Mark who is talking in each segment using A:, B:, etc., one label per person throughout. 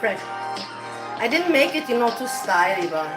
A: fresh. I didn't make it, you know, too stylish, but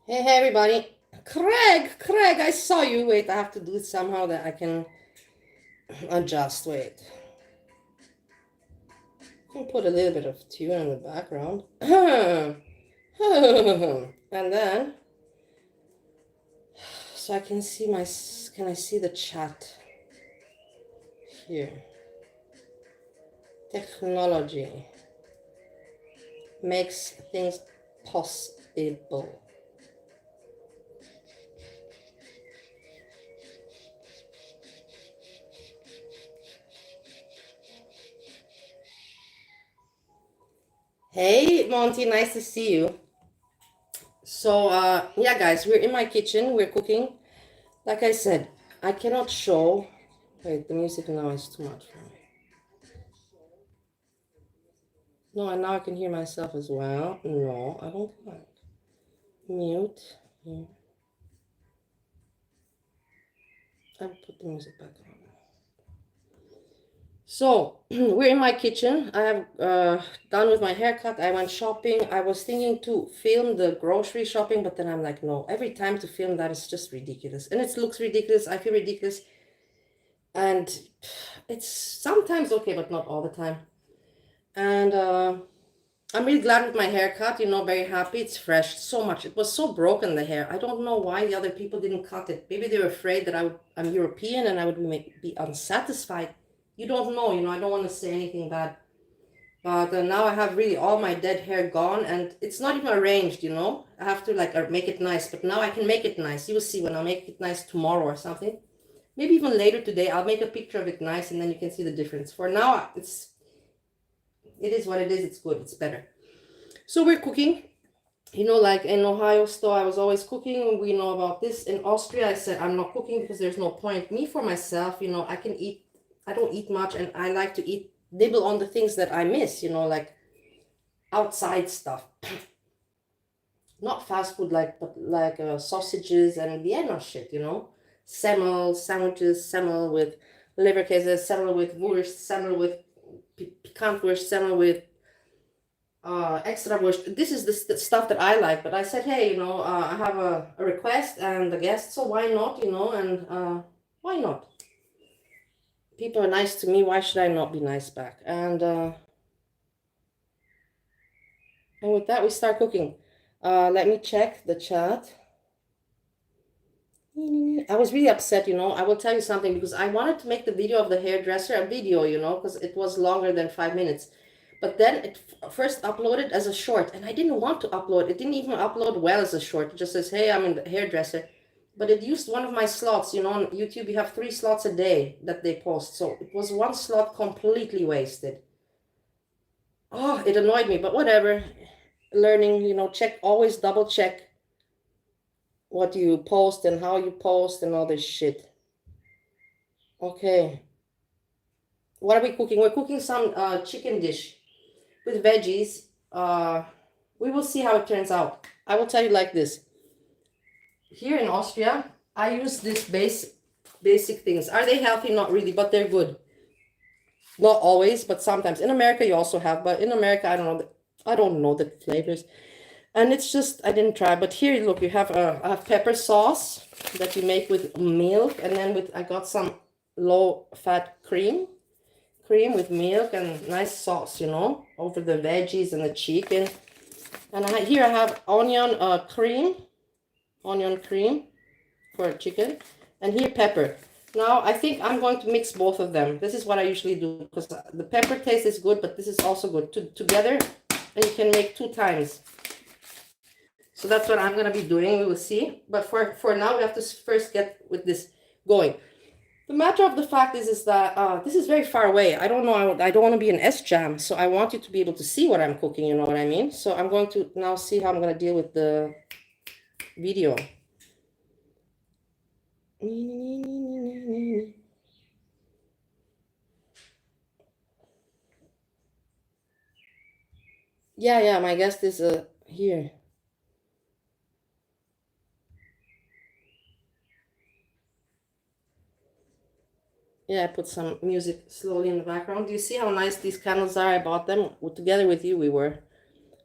A: hey everybody. Craig, I saw you. Wait, I have to do it somehow that I can adjust. Wait. I can put a little bit of tune in the background. And then, so I can see can I see the chat here? Technology makes things possible. Hey, Monty, nice to see you. So, yeah, guys, we're in my kitchen. We're cooking. Like I said, I cannot show. Wait, the music now is too much for me. No, and now I can hear myself as well. No, I don't like. Mute. Yeah. I will put the music back on. So we're in my kitchen. I have done with my haircut. I went shopping. I was thinking to film the grocery shopping, but then I'm like, no, every time to film that is just ridiculous. And it looks ridiculous. I feel ridiculous. And it's sometimes okay, but not all the time. And I'm really glad with my haircut, you know, very happy. It's fresh so much. It was so broken, the hair. I don't know why the other people didn't cut it. Maybe they were afraid that I'm European and I would be unsatisfied. You don't know, you know, I don't want to say anything bad. But now I have really all my dead hair gone and it's not even arranged, you know. I have to like make it nice, but now I can make it nice. You will see when I'll make it nice tomorrow or something. Maybe even later today, I'll make a picture of it nice and then you can see the difference. For now, it is what it is. It's good. It's better. So we're cooking. You know, like in Ohio store, I was always cooking. We know about this. In Austria, I said I'm not cooking because there's no point. Me, for myself, you know, I can eat. I don't eat much and I like to nibble on the things that I miss, you know, like outside stuff. Not fast food, but like sausages and Vienna shit, you know. Semmel, sandwiches, semmel with leberkäse, semmel with wurst, semmel with piquant wurst, semmel with extra wurst. This is the stuff that I like, but I said, hey, you know, I have a request and a guest, so why not, you know, and why not? People are nice to me, why should I not be nice back? And with that, we start cooking. Let me check the chat. I was really upset, you know. I will tell you something, because I wanted to make the video of the hairdresser a video, you know, because it was longer than 5 minutes. But then it first uploaded as a short, and I didn't want to upload. It didn't even upload well as a short. It just says, hey, I'm in the hairdresser. But it used one of my slots, you know, on YouTube, you have 3 slots a day that they post. So it was one slot completely wasted. Oh, it annoyed me, but whatever. Learning, you know, always double check what you post and how you post and all this shit. Okay. What are we cooking? We're cooking some chicken dish with veggies. We will see how it turns out. I will tell you like this. Here in Austria, I use this basic things. Are they healthy? Not really, but they're good. Not always, but sometimes. In America, you also have, but in America, I don't know the flavors. And it's just, I didn't try. But here, look, you have a pepper sauce that you make with milk. And then I got some low-fat cream with milk and nice sauce, you know, over the veggies and the chicken. And here I have onion cream for chicken. And here pepper. Now, I think I'm going to mix both of them. This is what I usually do, because the pepper taste is good, but this is also good. Together, and you can make 2 times. So that's what I'm going to be doing. We will see. But for now, we have to first get with this going. The matter of the fact is that this is very far away. I don't know. I don't want to be an S-jam. So I want you to be able to see what I'm cooking. You know what I mean? So I'm going to now see how I'm going to deal with the video. Yeah, my guest is here. Yeah, I put some music slowly in the background. Do you see how nice these candles are? I bought them together with you. We were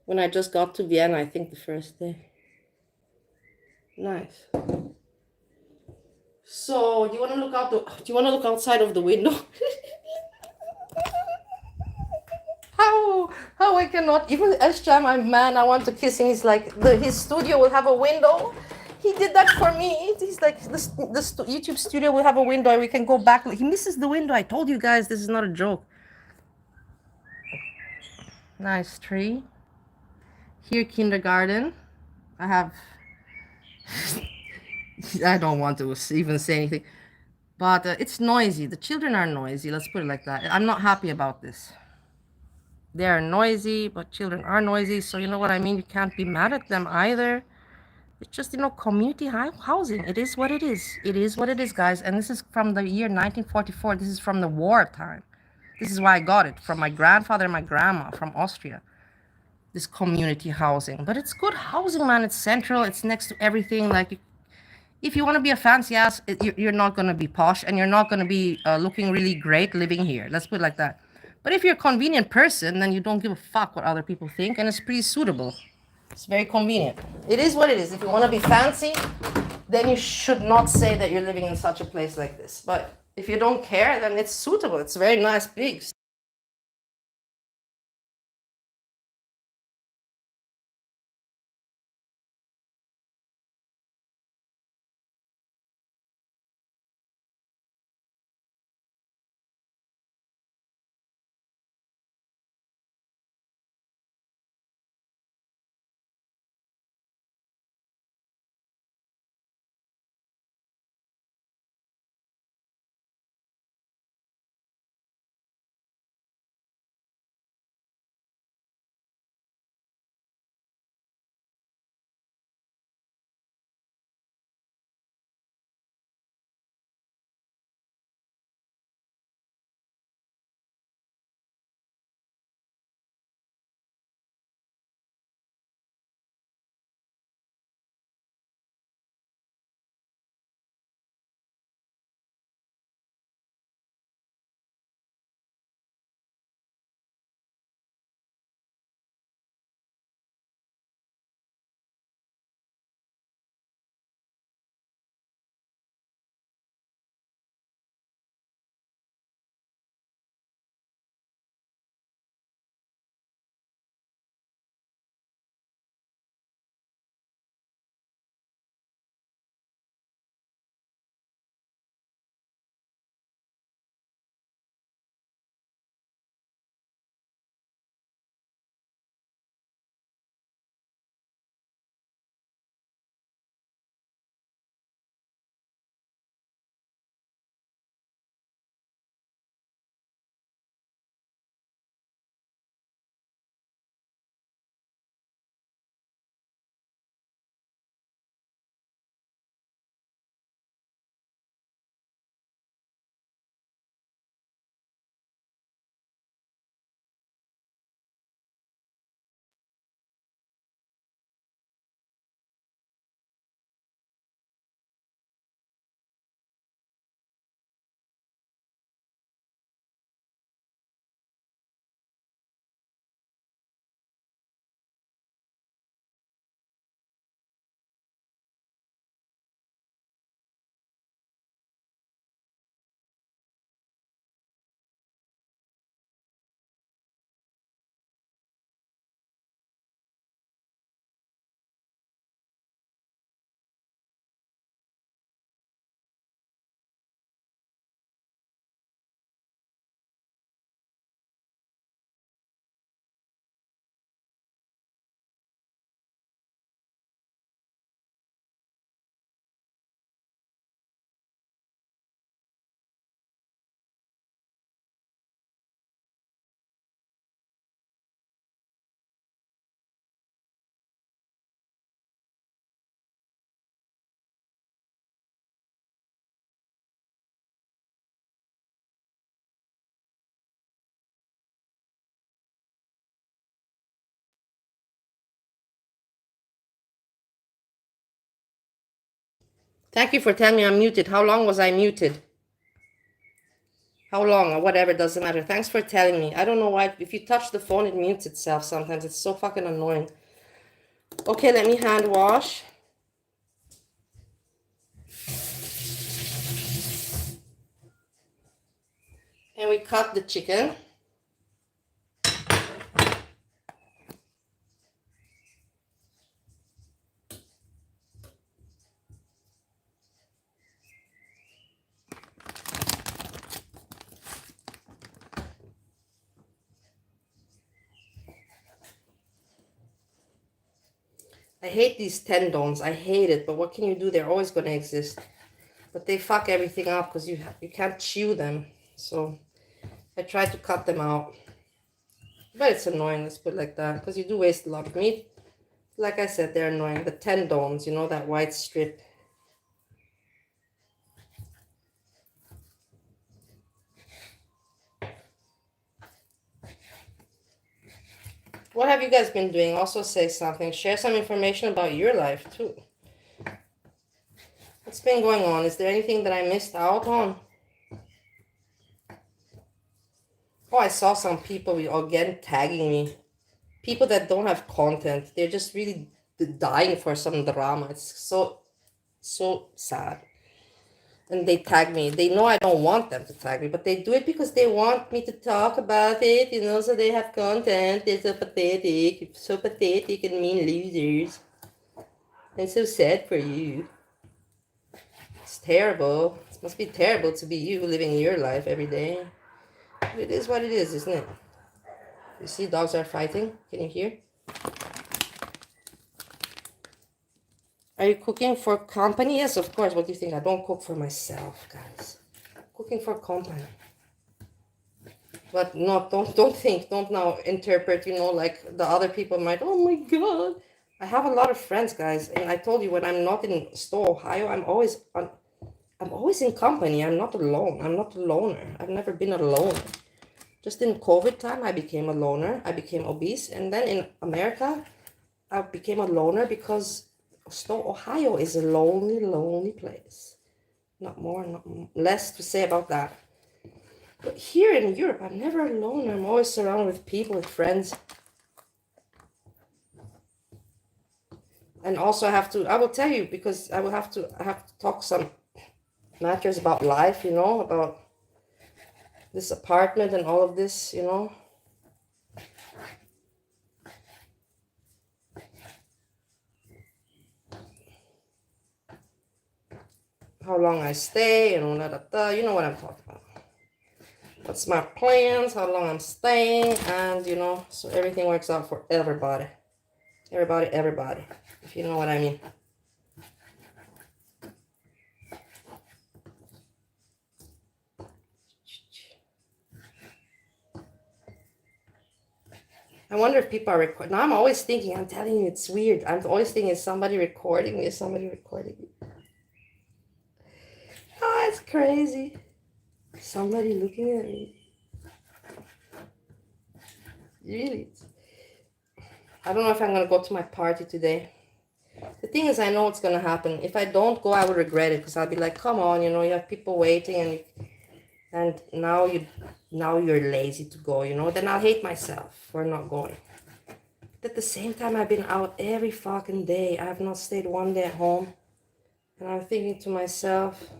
A: when I just got to Vienna, I think the first day. Nice. So, do you want to look out do you want to look outside of the window? How I cannot even Eshjam, I'm man, I want to kiss him. He's like his studio will have a window. He did that for me. He's like the YouTube studio will have a window and we can go back. He misses the window. I told you guys this is not a joke. Nice tree. Here kindergarten. I have I don't want to even say anything. But it's noisy. The children are noisy. Let's put it like that. I'm not happy about this. They are noisy, but children are noisy. So you know what I mean? You can't be mad at them either. It's just, community housing. It is what it is. It is what it is, guys. And this is from the year 1944. This is from the war time. This is why I got it from my grandfather and my grandma from Austria. This community housing. But it's good housing, man. It's central. It's next to everything. Like, if you want to be a fancy ass, you're not going to be posh and you're not going to be looking really great living here. Let's put it like that. But if you're a convenient person, then you don't give a fuck what other people think, and it's pretty suitable. It's very convenient. It is what it is. If you want to be fancy, then you should not say that you're living in such a place like this. But if you don't care, then it's suitable. It's very nice, big. Thank you for telling me I'm muted. How long was I muted? How long or whatever, doesn't matter. Thanks for telling me. I don't know why. If you touch the phone, it mutes itself sometimes. It's so fucking annoying. Okay, let me hand wash. And we cut the chicken. I hate these tendons. I hate it. But what can you do? They're always going to exist. But they fuck everything up because you can't chew them. So I try to cut them out. But it's annoying, let's put it like that. Because you do waste a lot of meat. Like I said, they're annoying. The tendons, you know, that white strip. What have you guys been doing? Also say something. Share some information about your life too. What's been going on? Is there anything that I missed out on? Oh, I saw some people again tagging me. People that don't have content. They're just really dying for some drama. It's so sad. And they tag me. They know I don't want them to tag me, but they do it because they want me to talk about it, you know, so they have content. They're so pathetic and mean losers. I'm so sad for you. It's terrible. It must be terrible to be you living your life every day. But it is what it is, isn't it? You see dogs are fighting? Can you hear? Are you cooking for company? Yes, of course. What do you think? I don't cook for myself, guys. I'm cooking for company. But no, don't now interpret, you know, like the other people might, oh my God. I have a lot of friends, guys. And I told you when I'm not in Stowe, Ohio, I'm always in company. I'm not alone. I'm not a loner. I've never been alone. Just in COVID time, I became a loner. I became obese. And then in America, I became a loner because Stowe, Ohio is a lonely, lonely place. Not more, not less to say about that. But here in Europe, I'm never alone. I'm always surrounded with people, with friends. And also I will tell you, because I have to talk some matters about life, you know, about this apartment and all of this, you know. How long I stay and you know what I'm talking about. What's my plans, how long I'm staying, and you know, so everything works out for everybody. Everybody, if you know what I mean. I wonder if people are recording. Now I'm always thinking, I'm telling you, it's weird. I'm always thinking, is somebody recording me? Is somebody recording me? Oh, it's crazy. Somebody looking at me. Really? I don't know if I'm going to go to my party today. The thing is, I know what's going to happen. If I don't go, I will regret it because I'll be like, come on, you know, you have people waiting and now you're lazy to go, you know, then I'll hate myself for not going. But at the same time, I've been out every fucking day. I have not stayed one day at home. And I'm thinking to myself,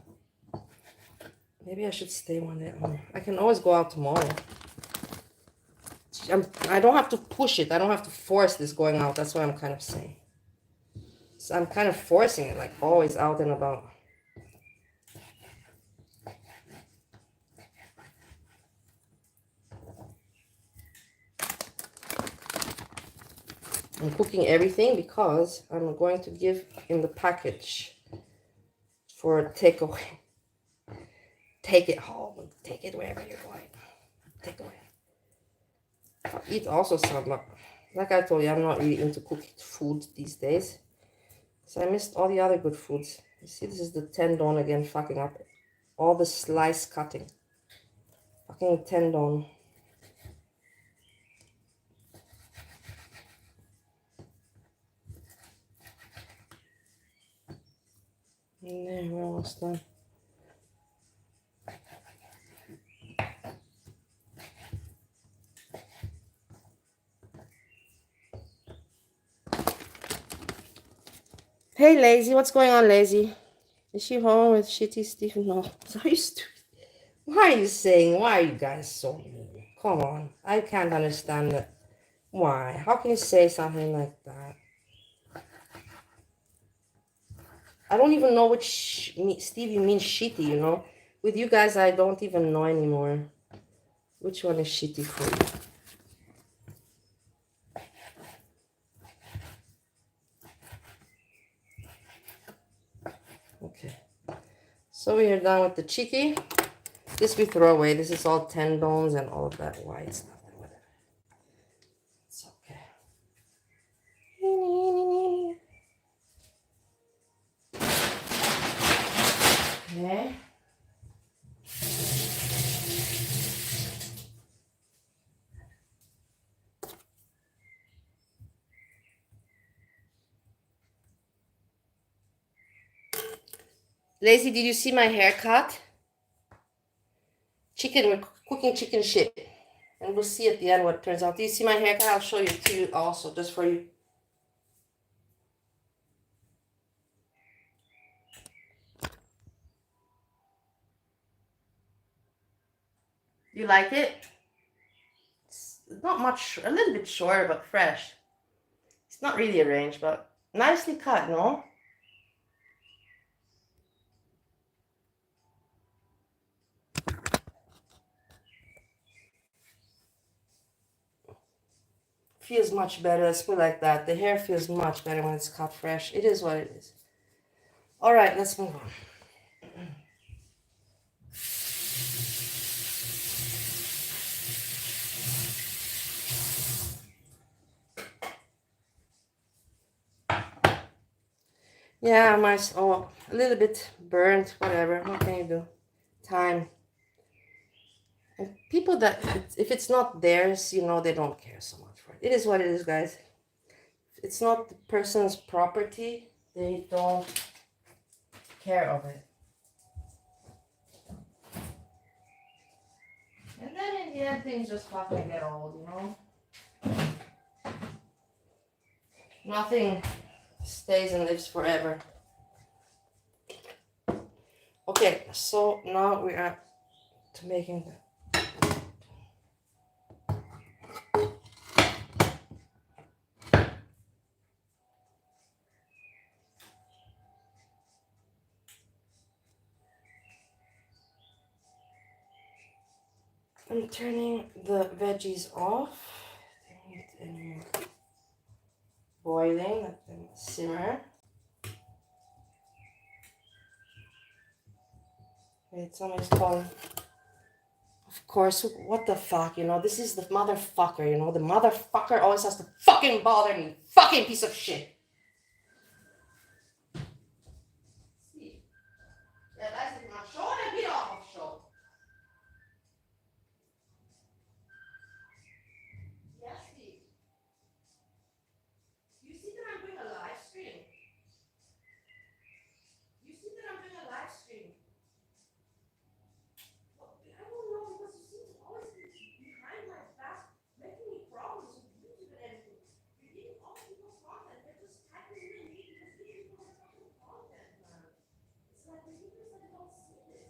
A: maybe I should stay one day at home. I can always go out tomorrow. I don't have to push it. I don't have to force this going out. That's what I'm kind of saying. So I'm kind of forcing it, like always out and about. I'm cooking everything because I'm going to give in the package for takeaway. Take it home. Take it wherever you're going. Take away. I'll eat also some, like I told you, I'm not really into cooking food these days. So I missed all the other good foods. You see, this is the tendon again fucking up. All the slice cutting. Fucking tendon. Yeah, we're almost done. Hey, Lazy, what's going on, Lazy? Is she home with shitty Stephen? No. Are you stupid? Why are you guys so mean? Come on. I can't understand that. Why? How can you say something like that? I don't even know which Steve you mean shitty, you know? With you guys, I don't even know anymore. Which one is shitty for you? Okay. So we are done with the chicky. This we throw away. This is all tendons and all of that white stuff. It's okay. Okay. Lazy, did you see my haircut? Chicken, we're cooking chicken shit. And we'll see at the end what it turns out. Do you see my haircut? I'll show you to you also, just for you. You like it? It's not much, a little bit shorter, but fresh. It's not really arranged, but nicely cut, no? Feels much better. Let's put it like that. The hair feels much better when it's cut fresh. It is what it is. All right, let's move on. Yeah, a little bit burnt, whatever. What can you do? Time. And people that, if it's not theirs, you know, they don't care so much for it. It is what it is, guys. If it's not the person's property, they don't care of it. And then in the end, things just fucking get old, you know? Nothing stays and lives forever. Okay, so now we are to making the I'm turning the veggies off. They don't need any more boiling. Let them simmer. Wait, somebody's calling. Of course, what the fuck, you know? This is the motherfucker, you know? The motherfucker always has to fucking bother me. Fucking piece of shit. Ja, weiß ich mal schon, dann wieder auf Show. Yes, Steve. You see that I'm doing a live stream? You see that I'm doing a live stream? Well, I don't know, because you seem to always be behind my back, making me problems with YouTube and everything. You're getting all people's content. They're just typing in me because these people have fucking content, man. It's like ridiculous that I don't see this.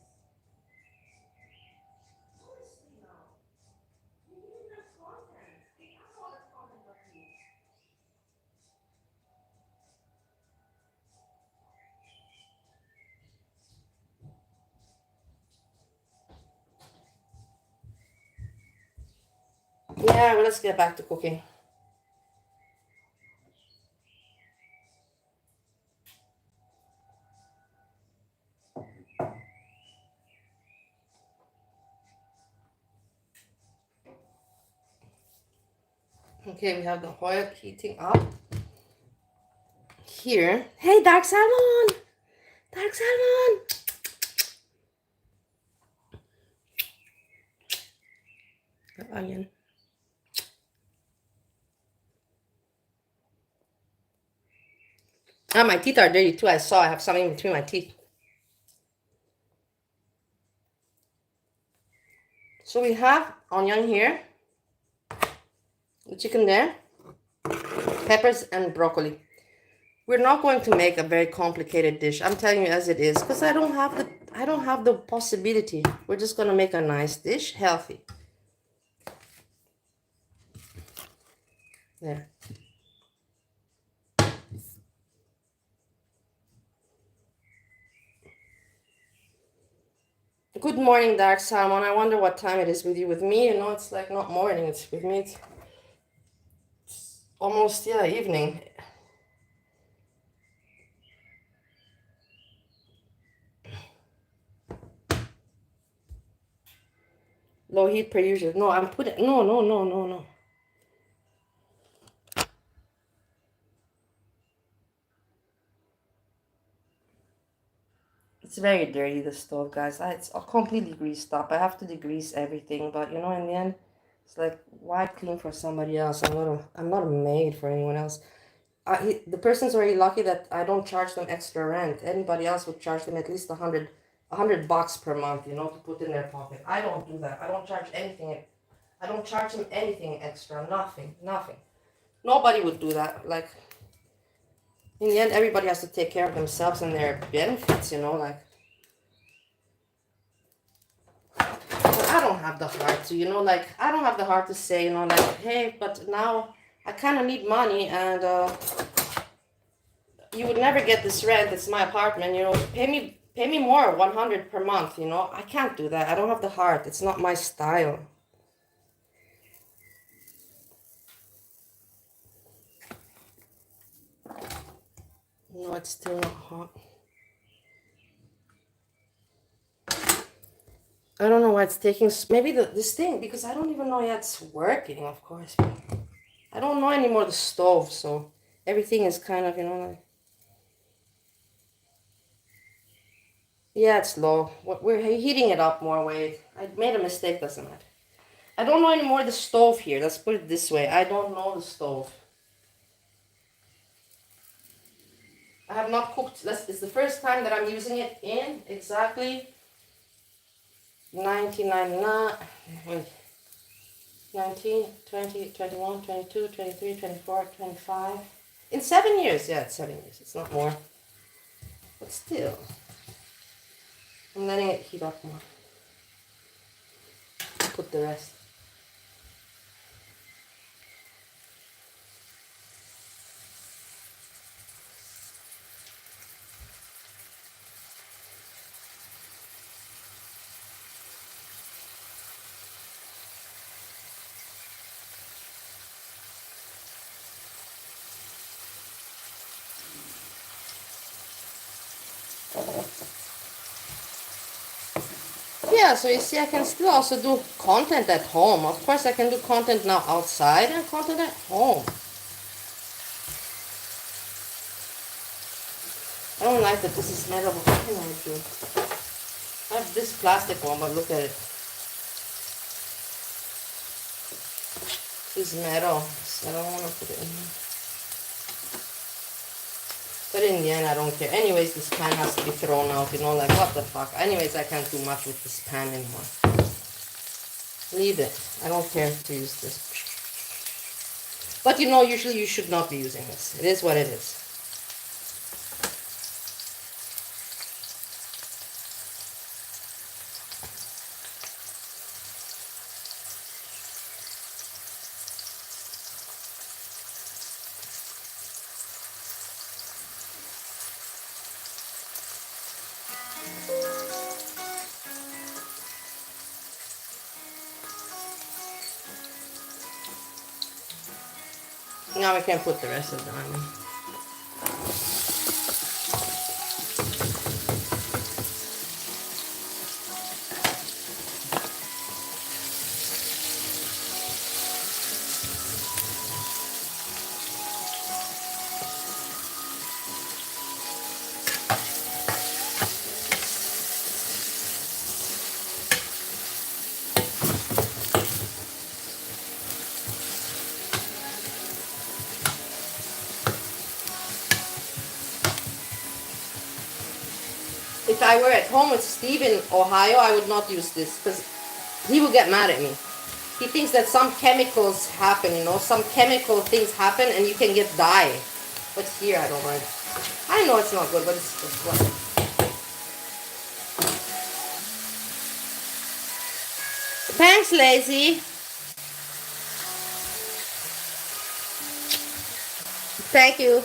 A: Honestly now. You're giving them content. They have all the content but you. Yeah, well, let's get back to cooking. Okay, we have the oil heating up. Here. Hey, dark salmon! Dark salmon! The onion. Ah, my teeth are dirty too. I saw I have something between my teeth. So we have onion here, the chicken there, peppers and broccoli. We're not going to make a very complicated dish. I'm telling you as it is, because I don't have the possibility. We're just gonna make a nice dish, healthy. There. Good morning, Dark Salmon. I wonder what time it is with you. With me, you know, it's like not morning. It's with me. It's almost, yeah, evening. Low heat per usual. No, I'm putting. No, no, no, no, no. It's very dirty, the stove, guys. It's completely greased up. I have to degrease everything, but you know, in the end, it's like, why clean for somebody else? I'm not a maid for anyone else. The person's already lucky that I don't charge them extra rent. Anybody else would charge them at least $100 per month, you know, to put in their pocket. I don't do that. I don't charge anything. I don't charge them anything extra. Nothing, nothing. Nobody would do that. Like, in the end, everybody has to take care of themselves and their benefits, you know, like. But I don't have the heart to, you know, like, I don't have the heart to say, you know, like, hey, but now I kind of need money and you would never get this rent. It's my apartment, you know, pay me more, 100 per month, you know. I can't do that. I don't have the heart. It's not my style. No, it's still not hot. I don't know why it's taking, maybe this thing, because I don't even know yet it's working, of course. But I don't know anymore the stove, so everything is kind of, you know, like, yeah, it's low. We're heating it up more. Wait, I made a mistake, doesn't it? I don't know anymore the stove here. Let's put it this way. I don't know the stove. I have not cooked. It's the first time that I'm using it in exactly 1999. Wait. 19, 20, 21, 22, 23, 24, 25. In 7 years. Yeah, it's 7 years. It's not more. But still. I'm letting it heat up more. Put the rest. Yeah, so you see, I can still also do content at home. Of course, I can do content now outside and content at home. I don't like that this is metal. What can I do? I have this plastic one, but look at it. It's metal, so I don't want to put it in here. But in the end, I don't care. Anyways, this pan has to be thrown out, you know, like, what the fuck. Anyways, I can't do much with this pan anymore. Leave it. I don't care to use this. But, you know, usually you should not be using this. It is what it is. Now we can put the rest of the onion. If I were at home with Steve in Ohio, I would not use this because he will get mad at me. He thinks that some chemicals happen, you know, some chemical things happen and you can get dye. But here I don't mind. I know it's not good, but it's just what. Thanks, Lazy. Thank you.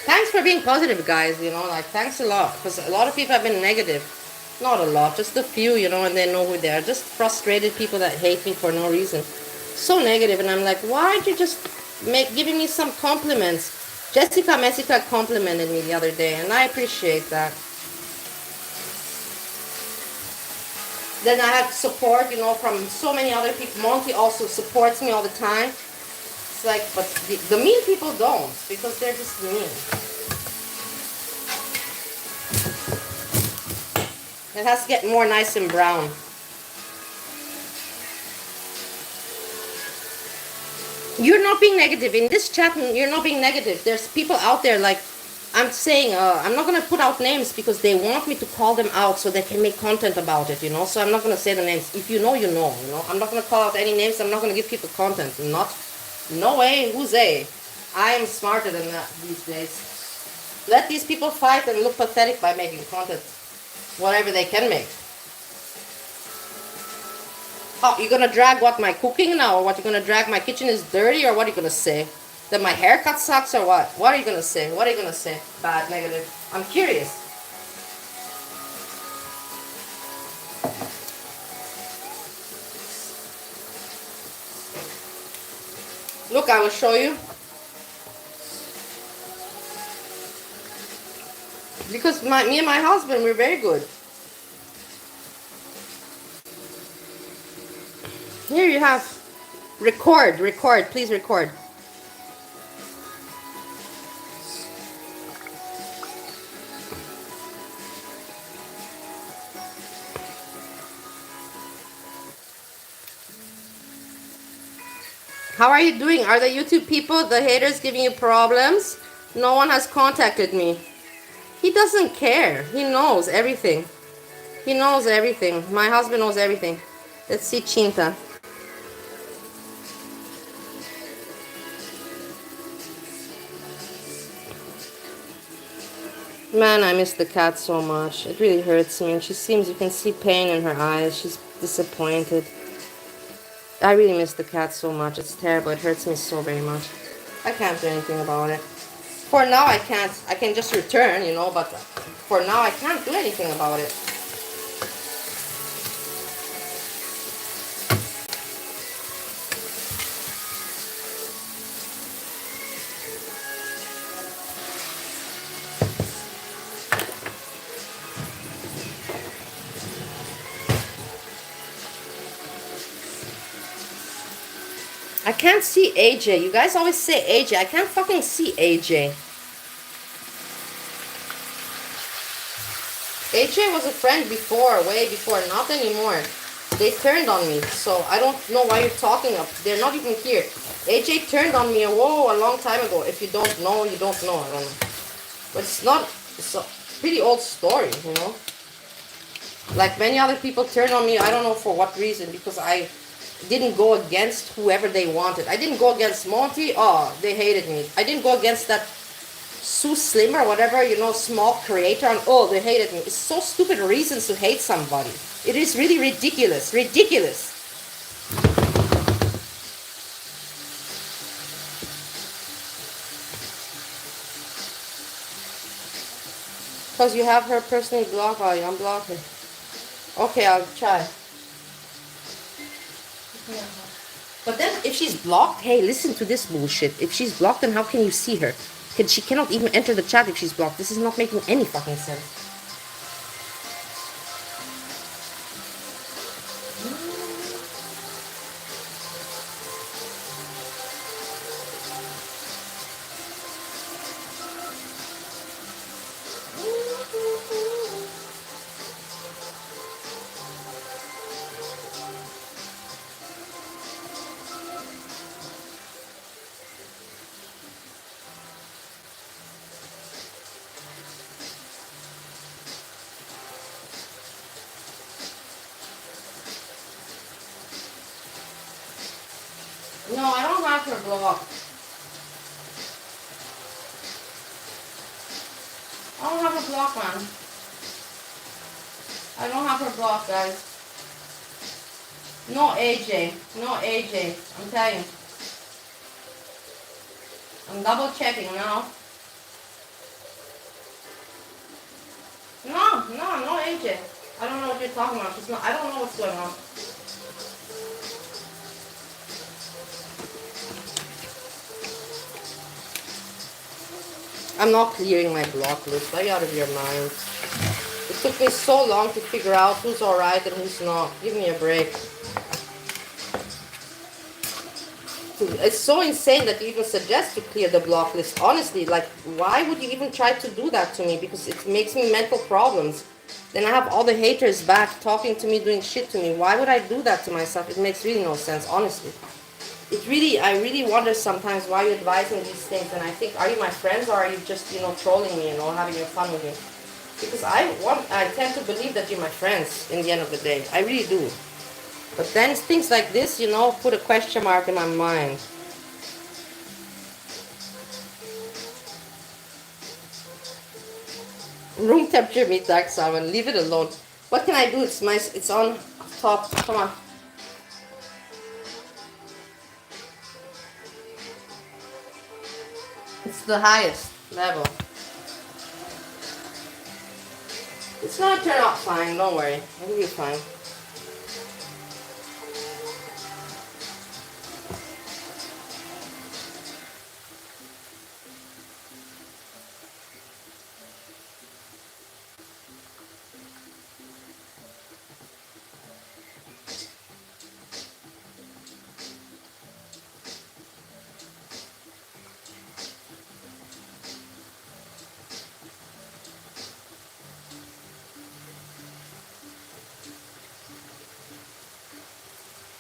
A: Thanks for being positive, guys, you know, like, thanks a lot. Because a lot of people have been negative. Not a lot, just a few, you know, and they know who they are. Just frustrated people that hate me for no reason. So negative, and I'm like, why aren't you just giving me some compliments? Jessica complimented me the other day, and I appreciate that. Then I have support, you know, from so many other people. Monty also supports me all the time. It's like, but the mean people don't, because they're just mean. It has to get more nice and brown. You're not being negative. In this chat, you're not being negative. There's people out there, like, I'm saying, I'm not going to put out names because they want me to call them out so they can make content about it, you know? So I'm not going to say the names. If you know, you know, you know? I'm not going to call out any names. I'm not going to give people content. Not, no way, who's a? I am smarter than that these days. Let these people fight and look pathetic by making content. Whatever they can make. Oh, you're gonna drag what, my cooking now? Or what, you're gonna drag my kitchen is dirty? Or what are you gonna say? That my haircut sucks or what? What are you gonna say? What are you gonna say? Bad, negative. I'm curious. Look, I will show you. Because me and my husband, we're very good. Here you have. Record, please record. How are you doing? Are the YouTube people, the haters, giving you problems? No one has contacted me. He doesn't care. He knows everything. He knows everything. My husband knows everything. Let's see Chinta. Man, I miss the cat so much. It really hurts me. And she seems, you can see pain in her eyes. She's disappointed. I really miss the cat so much. It's terrible. It hurts me so very much. I can't do anything about it. For now, I can't. I can just return, you know, but for now, I can't do anything about it. I can't see AJ. You guys always say AJ. I can't fucking see AJ. AJ was a friend before, way before, not anymore. They turned on me, so I don't know why you're talking up. They're not even here. AJ turned on me a long time ago. If you don't know, you don't know. I don't know. But it's a pretty old story, you know. Like many other people turned on me, I don't know for what reason, because I didn't go against whoever they wanted. I didn't go against Monty. Oh, they hated me. I didn't go against that Sue Slim or whatever, you know, small creator, and oh, they hated me. It's so stupid reasons to hate somebody. It is really ridiculous. Ridiculous. Because you have her personally blocked, I'll unblock her. Okay, I'll try. But then if she's blocked, hey, listen to this bullshit. If she's blocked, then how can you see her? She cannot even enter the chat if she's blocked. This is not making any fucking sense. No, I don't have her blocked. I don't have her blocked, man. I don't have her blocked, guys. No AJ. No AJ. I'm telling you. I'm double checking now. No AJ. I don't know what you're talking about. She's not, I don't know what's going on. I'm not clearing my block list. Are you out of your mind? It took me so long to figure out who's alright and who's not. Give me a break. It's so insane that you even suggest to clear the block list. Honestly, like, why would you even try to do that to me? Because it makes me mental problems. Then I have all the haters back talking to me, doing shit to me. Why would I do that to myself? It makes really no sense, honestly. I really wonder sometimes why you're advising these things. And I think, are you my friends or are you just, trolling me, having your fun with me? Because I tend to believe that you're my friends in the end of the day. I really do. But then things like this, put a question mark in my mind. Room temperature meat dark salmon. Leave it alone. What can I do? It's on top. Come on. It's the highest level. It's gonna turn out fine. Don't worry. It'll be fine.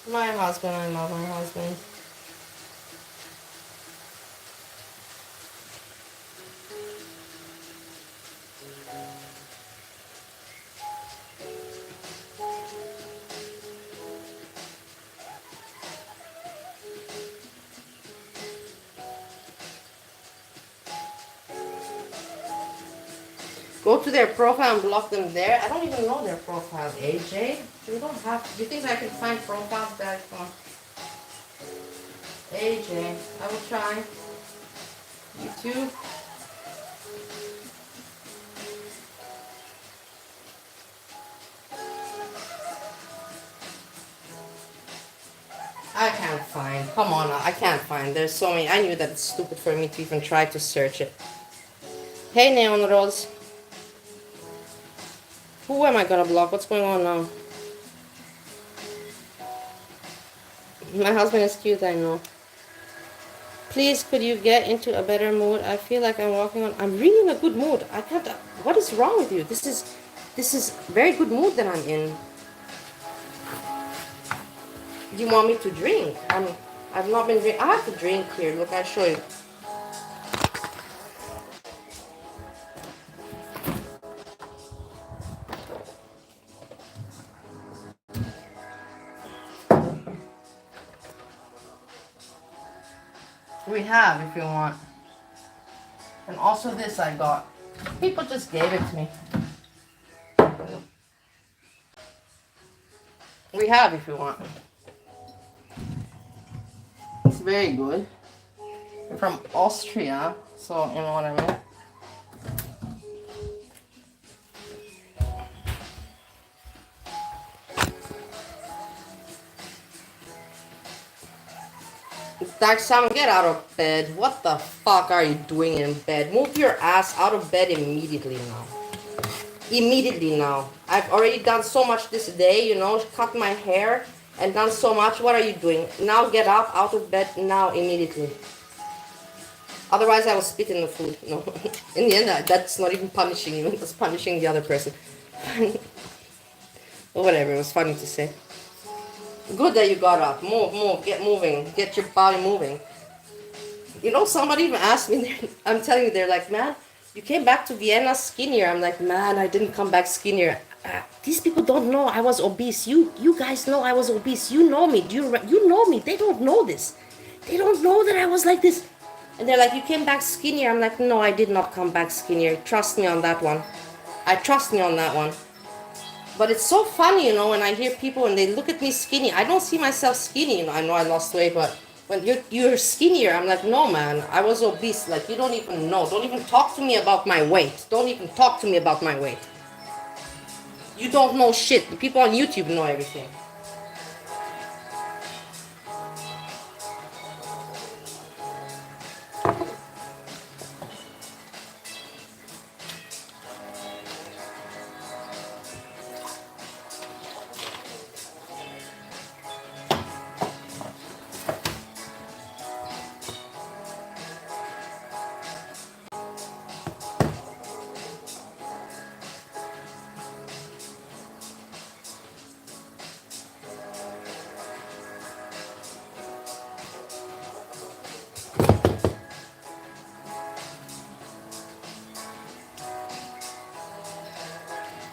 A: My husband, I love my husband. Go to their profile and block them there. I don't even know their profile, AJ. We don't have. Do you think I can find profiles that? Come on. AJ, I will try. You too. I can't find. Come on, I can't find. There's so many. I knew that it's stupid for me to even try to search it. Hey, Neon Rose. Who am I gonna block? What's going on now? My husband is cute, I know. Please, could you get into a better mood? I feel like I'm walking on. I'm really in a good mood. I can't. What is wrong with you? This is very good mood that I'm in. You want me to drink? I've not been drinking. I have to drink here. Look, I'll show you. We have, if you want. And also this I got. People just gave it to me. We have, if you want. It's very good. They're from Austria, so you know what I mean. Dark Salmon, get out of bed. What the fuck are you doing in bed? Move your ass out of bed immediately now. Immediately now. I've already done so much this day, cut my hair and done so much. What are you doing? Now get up out of bed now immediately. Otherwise I will spit in the food. No. In the end, that's not even punishing you. That's punishing the other person. Or whatever, it was funny to say. Good that you got up. Move, get moving. Get your body moving. Somebody even asked me, I'm telling you, they're like, man, you came back to Vienna skinnier. I'm like, man, I didn't come back skinnier. These people don't know I was obese. You guys know I was obese. You know me. You know me. They don't know this. They don't know that I was like this. And they're like, you came back skinnier. I'm like, no, I did not come back skinnier. Trust me on that one. I trust me on that one. But it's so funny, when I hear people and they look at me skinny. I don't see myself skinny. I know I lost weight, but when you're skinnier, I'm like, no, man, I was obese. Like, you don't even know. Don't even talk to me about my weight. Don't even talk to me about my weight. You don't know shit. The people on YouTube know everything.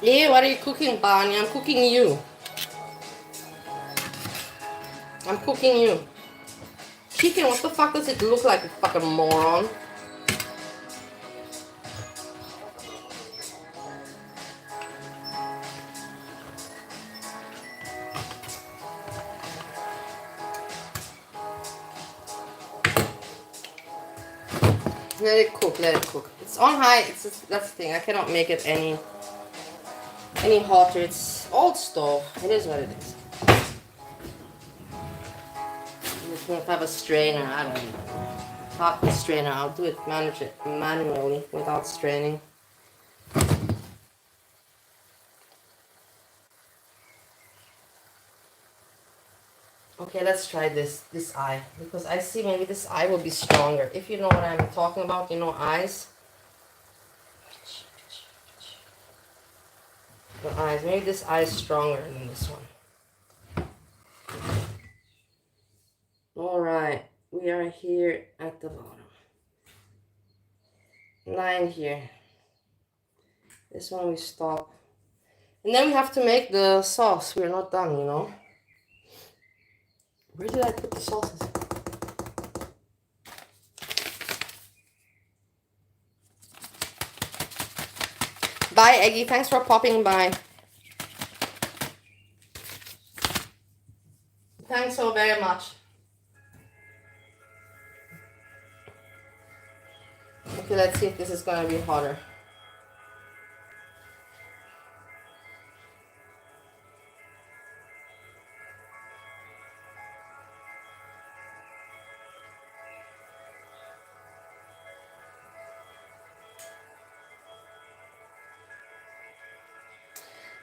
A: Hey, what are you cooking, Barney? I'm cooking you. I'm cooking you. Chicken, what the fuck does it look like, you fucking moron? Let it cook, let it cook. It's on high, that's the thing. I cannot make it any hotter. It's old stove. It is what it is. If I have a strainer, I don't know. Not the strainer, I'll do it manually without straining. Okay, let's try this eye, because I see maybe this eye will be stronger. If you know what I'm talking about, eyes. The eyes, maybe this eye is stronger than this one. Alright, we are here at the bottom. 9 here. This one we stop. And then we have to make the sauce. We're not done, Where did I put the sauces? Bye, Eggy. Thanks for popping by. Thanks so very much. Okay, let's see if this is gonna be hotter.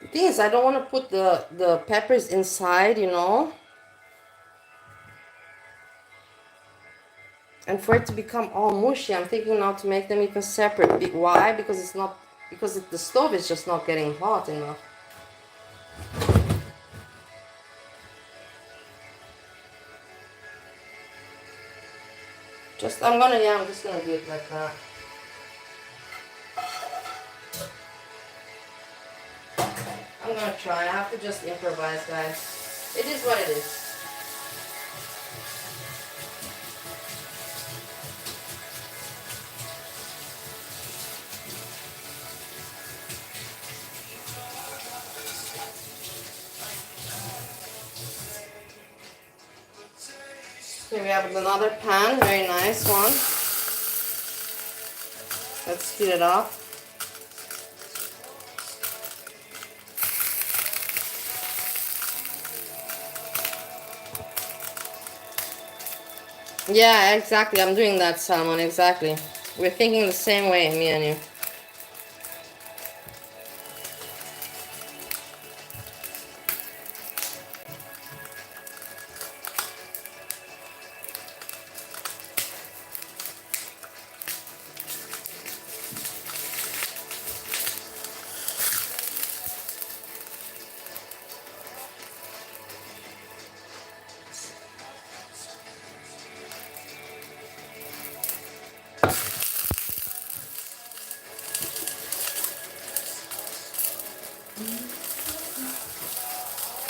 A: The thing is, I don't want to put the peppers inside, And for it to become all mushy, I'm thinking now to make them even separate. Why? Because the stove is just not getting hot enough. I'm just gonna do it like that. I'm gonna try. I have to just improvise, guys. It is what it is. Here we have another pan, very nice one. Let's heat it up. Yeah, exactly. I'm doing that, Salmon, exactly. We're thinking the same way, me and you.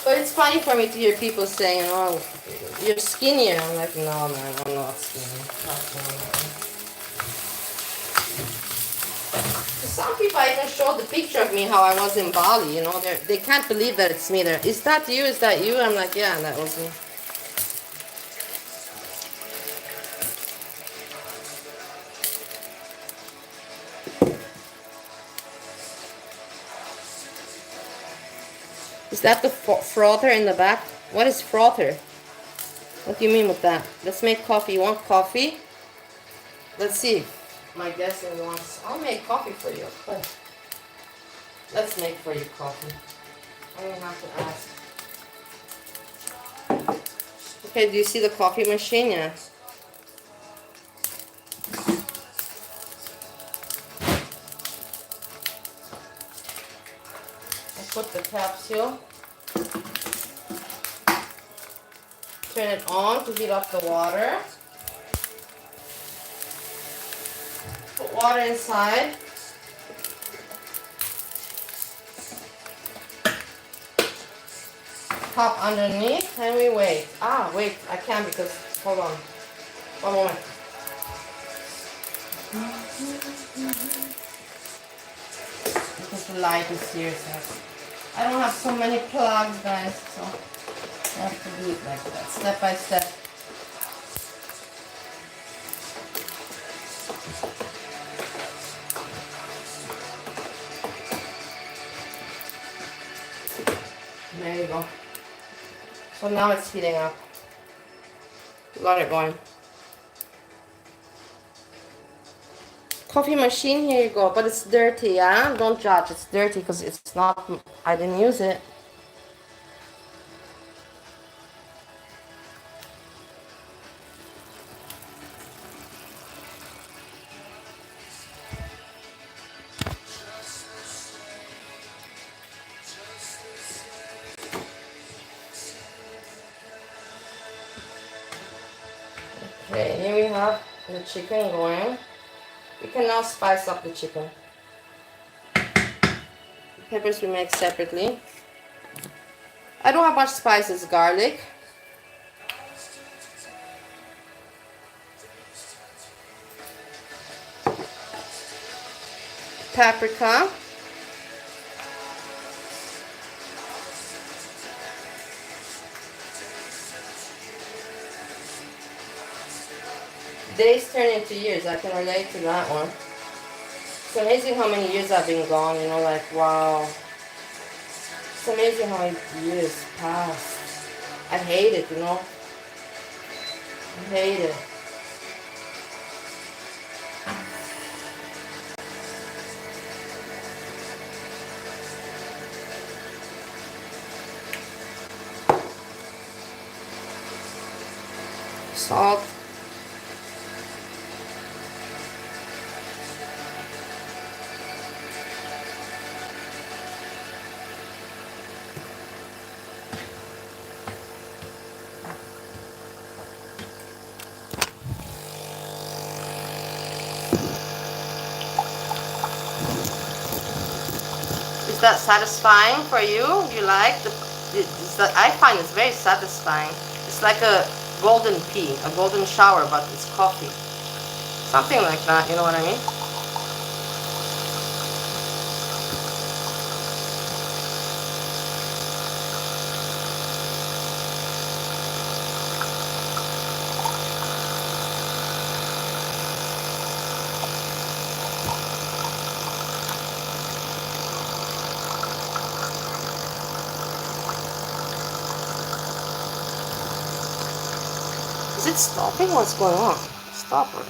A: But it's funny for me to hear people saying, oh, you're skinnier. I'm like, no, man, I'm not skinny. Some people I even showed the picture of me how I was in Bali, you know, they can't believe that it's me. Is that you? Is that you? I'm like, yeah, that was me. Is that the frother in the back? What is frother? What do you mean with that? Let's make coffee. You want coffee? Let's see. My guest wants. I'll make coffee for you, of course. Let's make for you coffee. I don't have to ask. Okay, do you see the coffee machine? Yeah. I put the capsule. Turn it on to heat up the water. Put water inside. Top underneath and we wait. Wait, I can't because, hold on. One moment. Because the light is here, so I don't have so many plugs, guys, so I have to do it like that, step by step. There you go. So now it's heating up. Got it going. Coffee machine, here you go, but it's dirty, yeah? Don't judge, it's dirty because it's not, I didn't use it. Okay, here we have the chicken going. We can now spice up the chicken. Peppers we make separately. I don't have much spices. Garlic, paprika, days turn into years. I can relate to that one. It's amazing how many years I've been gone, you know, like, wow. It's amazing how many years passed. I hate it, you know. I hate it. Salt. Is that satisfying for you? You like I find it's very satisfying. It's like a golden pea, a golden shower, but it's coffee. Something like that, you know what I mean? Is it stopping? What's going on? Stop it.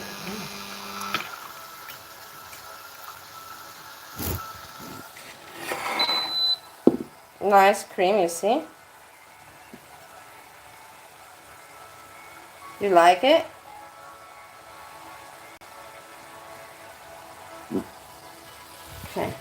A: Nice cream, you see? You like it? Okay.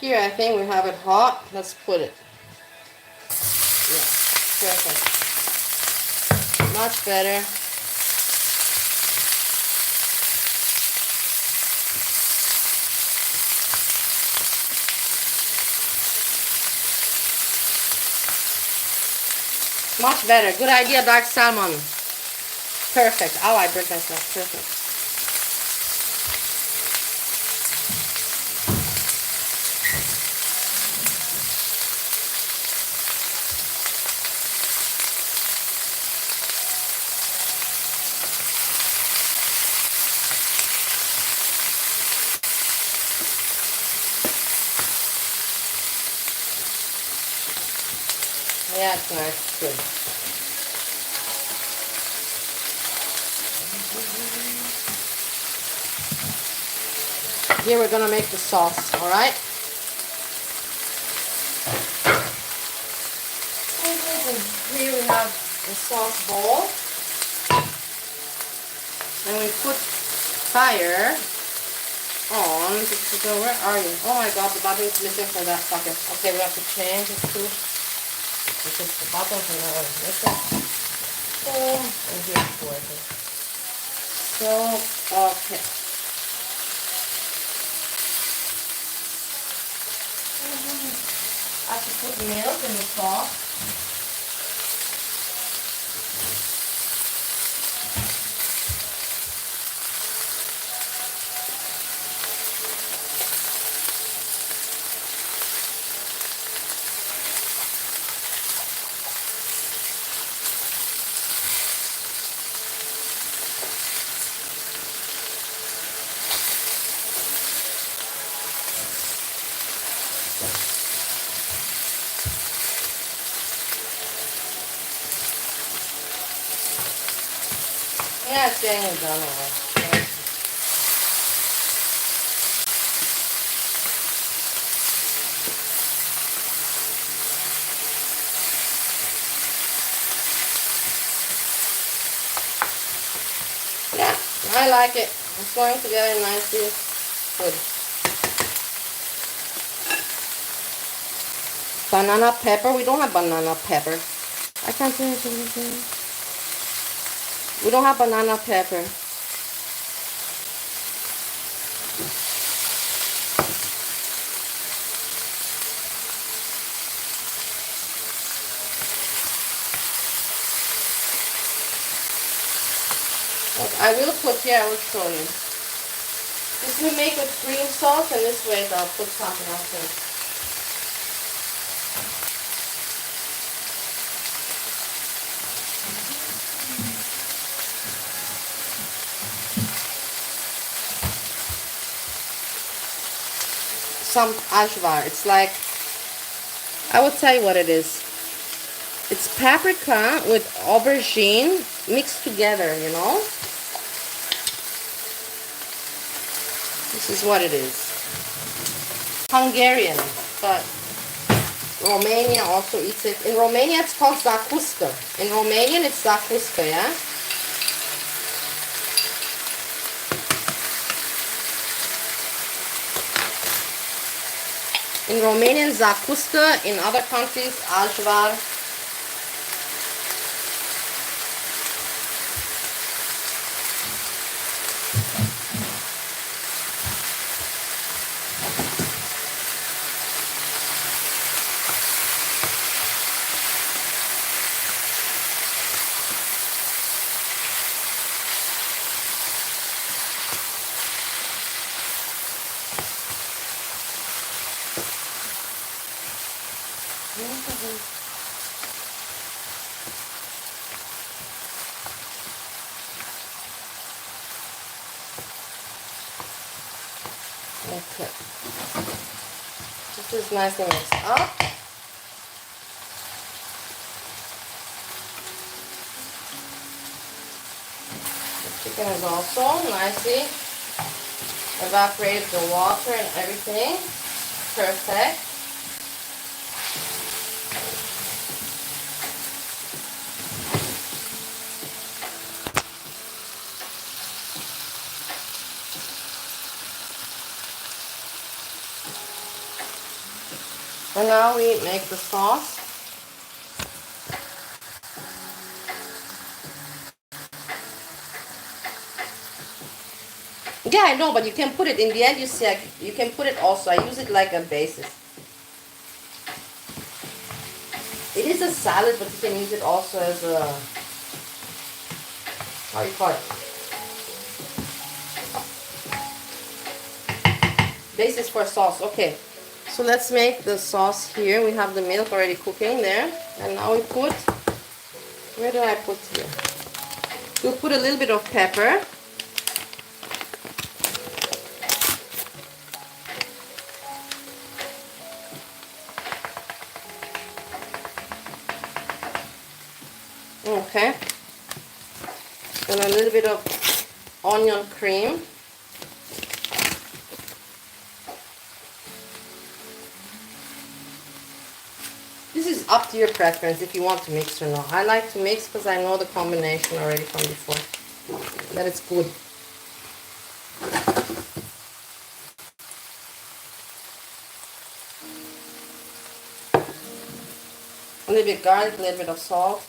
A: Here, I think we have it hot. Let's put it. Yeah, perfect. Much better. Much better. Good idea, dark salmon. Perfect. Oh, I burnt myself. Perfect. Yeah, it's nice. Good. Here we're gonna make the sauce, all right? Here we have the sauce bowl. And we put fire on. Where are you? Oh my god, the button is missing for that socket. Okay, we have to change it to, because the button for that one is missing. Boom, and here's it's working. So, okay. I have to put milk in the sauce. Yeah, it's getting done already. Yeah, I like it. It's going together nicely. Good. Banana pepper. We don't have banana pepper. I can't say anything. We don't have banana pepper. Okay, I will put here, I will show you. This we make with cream sauce, and this way I'll put something else in. Some ashvar. It's like, I will tell you what it is. It's paprika with aubergine mixed together, you know? This is what it is. Hungarian, but Romania also eats it. In Romania, it's called zakuska. In Romanian, it's zakuska, yeah? In Romanian, zakuska. In other countries, ajvar. Okay. This is nicely mixed up. The chicken is also nicely evaporated the water and everything. Perfect. And now we make the sauce. Yeah, I know, but you can put it in the end. You see, you can put it also. I use it like a basis. It is a salad, but you can use it also as a, how do you call it? Basis for sauce. Okay, so let's make the sauce here. We have the milk already cooking there, and now we put, where do I put here? We'll put a little bit of pepper. Okay, and a little bit of onion cream. This is up to your preference if you want to mix or not. I like to mix because I know the combination already from before, that it's good. A little bit of garlic, a little bit of salt.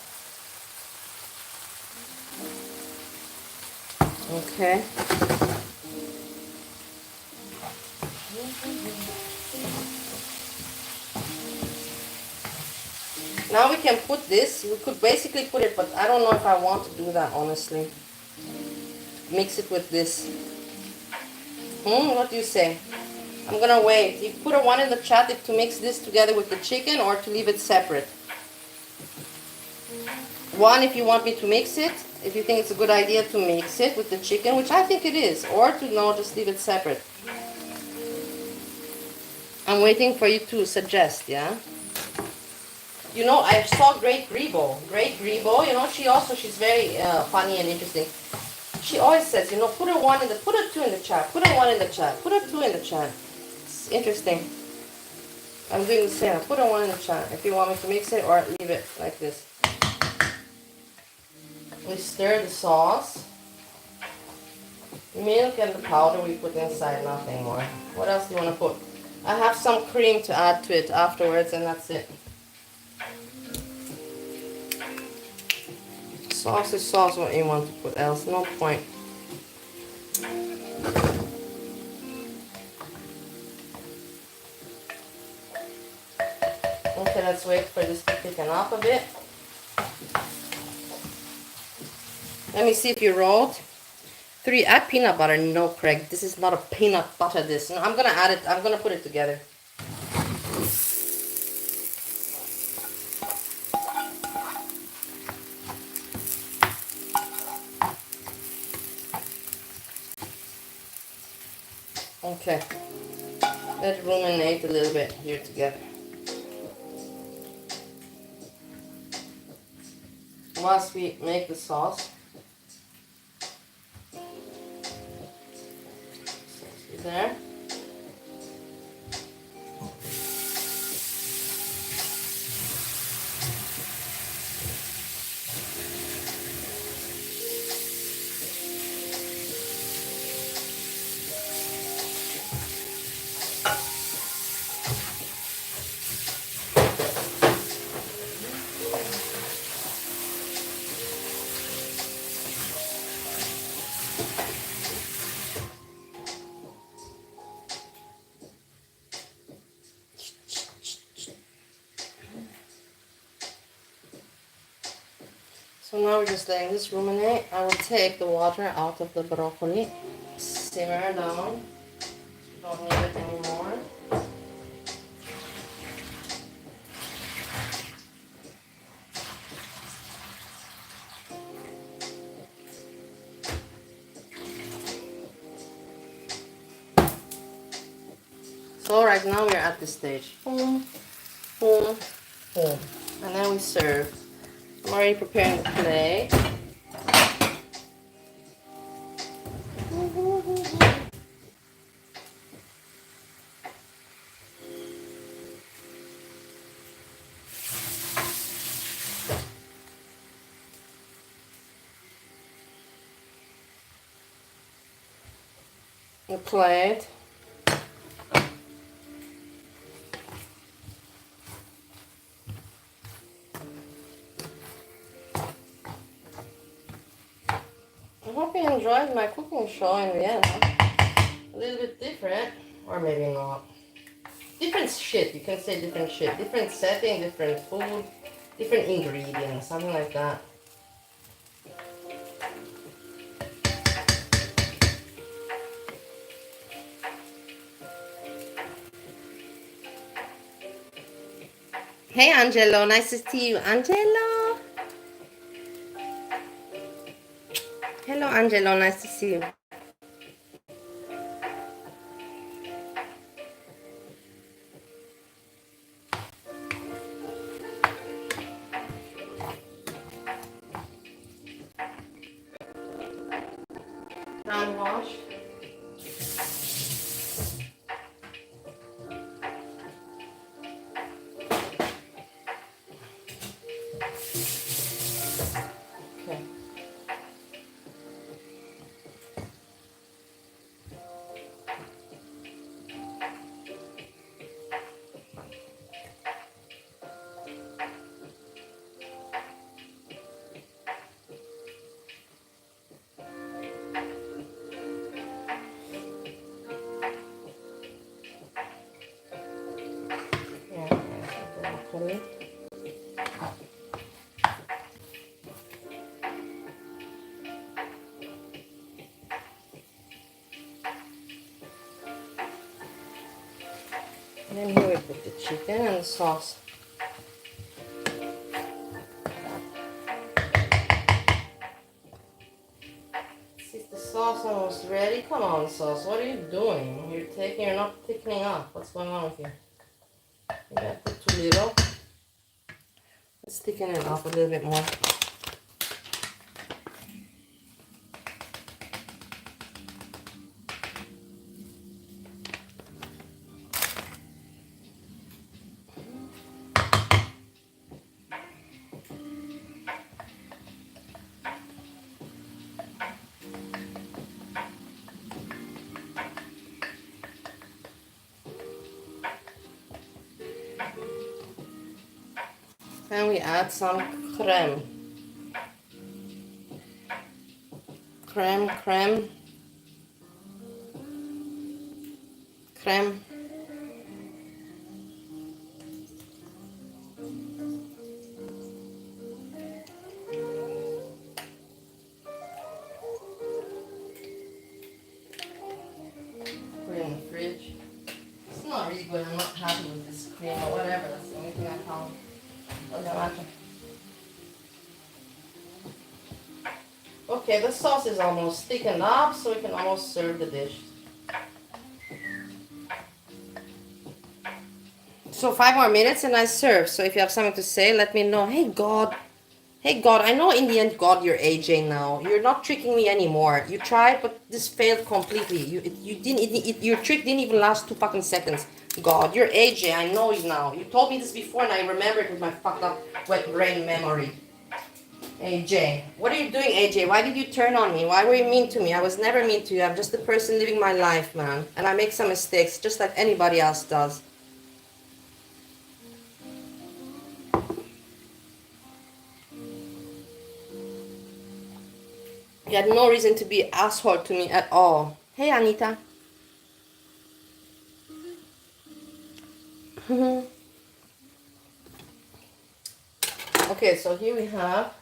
A: Okay. Now we can put this. We could basically put it, but I don't know if I want to do that, honestly. Mix it with this. What do you say? I'm gonna wait. You put a one in the chat if to mix this together with the chicken or to leave it separate. One if you want me to mix it, if you think it's a good idea to mix it with the chicken, which I think it is, or to no, just leave it separate. I'm waiting for you to suggest, yeah? You know, I saw Great Grebo. Great Grebo, you know, she's very funny and interesting. She always says, you know, put a one in the, put a two in the chat, put a one in the chat, put a two in the chat. It's interesting. I'm doing the same. Put a one in the chat if you want me to mix it or leave it like this. We stir the sauce. Milk and the powder we put inside, nothing more. What else do you want to put? I have some cream to add to it afterwards, and that's it. Sauce is sauce, what you want to put else, no point. Okay, let's wait for this to thicken up a bit. Let me see if you rolled. 3, add peanut butter. No, Craig, this is not a peanut butter this. No, I'm gonna add it, I'm gonna put it together. Okay, let's ruminate a little bit here together. Whilst we make the sauce. There. So now we're just letting this ruminate. I will take the water out of the broccoli, simmer down. Don't need it anymore. So right now we're at this stage. Boom, boom, boom. And then we serve. I'm already preparing the plate. The plate. you enjoyed my cooking show in Vienna. A little bit different, or maybe not. Different shit, you can say different shit. Different setting, different food, different ingredients, something like that. Hey Angelo, nice to see you. Angelo! Hello Angelo, nice to see you. Hand wash. Okay. Yeah, broccoli. And then here we put the chicken and the sauce. Is the sauce almost ready? Come on, sauce. What are you doing? You're not thickening up. What's going on with you? Maybe I put too little. Let's thicken it up a little bit more. And we add some creme. Creme. Put it in the fridge. It's not really good. I'm not happy with this cream or whatever. That's the only thing I found. Doesn't matter. Okay, the sauce is almost thickened up, so we can almost serve the dish. So 5 more minutes and I serve. So if you have something to say, let me know. Hey God, I know in the end, God, you're AJ now. You're not tricking me anymore. You tried, but this failed completely. Your trick didn't even last 2 fucking seconds. God, you're AJ. I know it now. You told me this before, and I remember it with my fucked up wet brain memory. AJ, what are you doing, AJ? Why did you turn on me? Why were you mean to me? I was never mean to you. I'm just a person living my life, man. And I make some mistakes, just like anybody else does. You had no reason to be an asshole to me at all. Hey, Anita. Okay, so here we have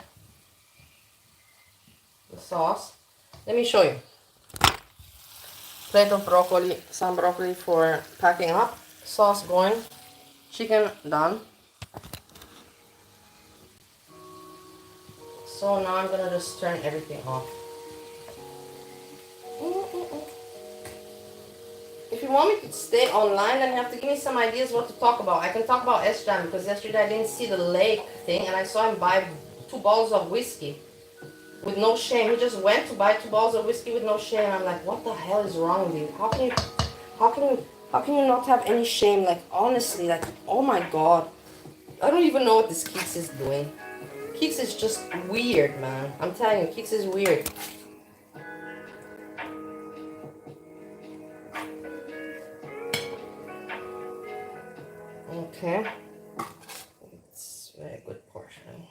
A: the sauce. Let me show you. Plate of broccoli, some broccoli for packing up. Sauce going. Chicken done. So now I'm gonna just turn everything off. If you want me to stay online, then you have to give me some ideas what to talk about. I can talk about Esteban because yesterday I didn't see the lake thing and I saw him buy 2 bottles of whiskey with no shame. He just went to buy 2 bottles of whiskey with no shame. I'm like, what the hell is wrong with you? How can you not have any shame? Like, honestly, like, oh my God. I don't even know what this Keeks is doing. Keeks is just weird, man. I'm telling you, Keeks is weird. Okay. It's a very good portion.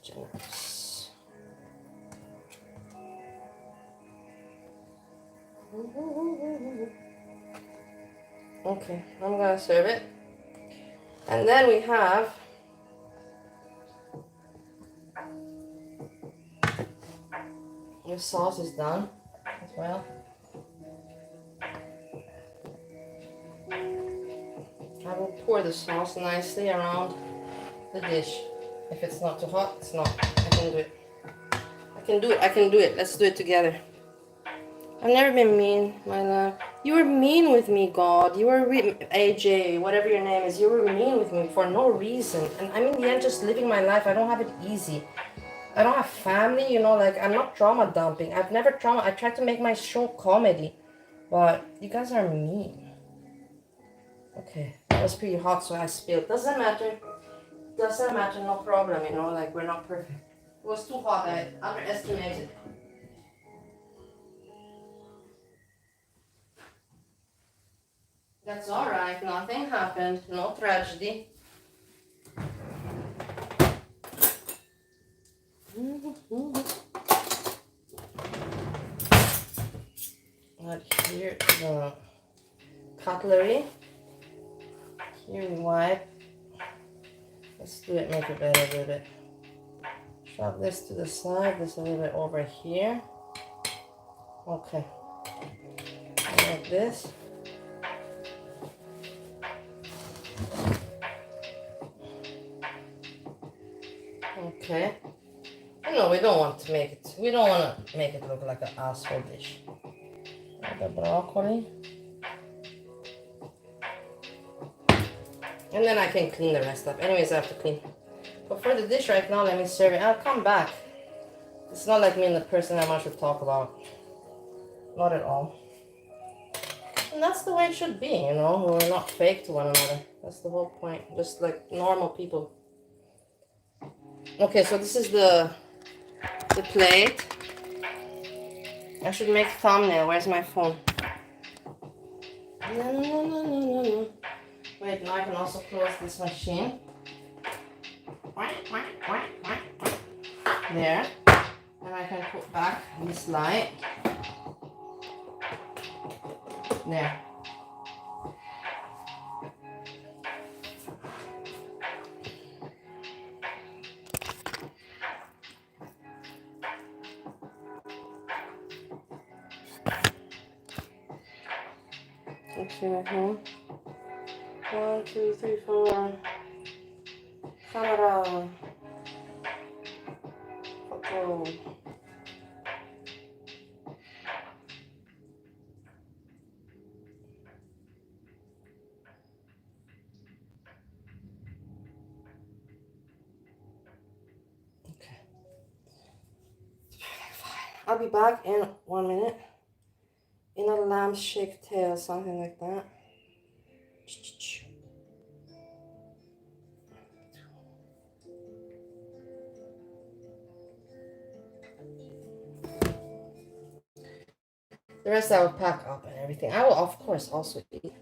A: Generous. Okay, I'm gonna serve it. And then we have your sauce is done as well. I will pour the sauce nicely around the dish. If it's not too hot, it's not. I can do it. I can do it. I can do it. Let's do it together. I've never been mean, my love. You were mean with me, God. You were AJ, whatever your name is. You were mean with me for no reason. And I'm in the end just living my life. I don't have it easy. I don't have family, you know, like I'm not trauma dumping. I've never trauma. I tried to make my show comedy, but you guys are mean. Okay, that was pretty hot, so I spilled. Doesn't matter. Doesn't matter, no problem, you know, like we're not perfect. It was too hot, I underestimated. That's alright, nothing happened, no tragedy. Right here, the cutlery. Here we wipe. Let's do it, make it better a little bit. Shove this to the side, this a little bit over here. Okay. Like this. Okay. No, we don't want to make it. We don't want to make it look like an asshole dish. The broccoli. And then I can clean the rest up. Anyways, I have to clean. But for the dish right now, let me serve it. I'll come back. It's not like me and the person I want to talk about. Not at all. And that's the way it should be, you know? We're not fake to one another. That's the whole point. Just like normal people. Okay, so this is the plate. I should make a thumbnail. Where's my phone? No. Wait, now I can also close this machine. There. And I can put back this light. There. Okay, 1, 2, 3, 4. Camera. Photo. Okay. I'll be back in 1 minute. In a lamb shake tail, something like that. The rest I will pack up and everything. I will, of course, also eat.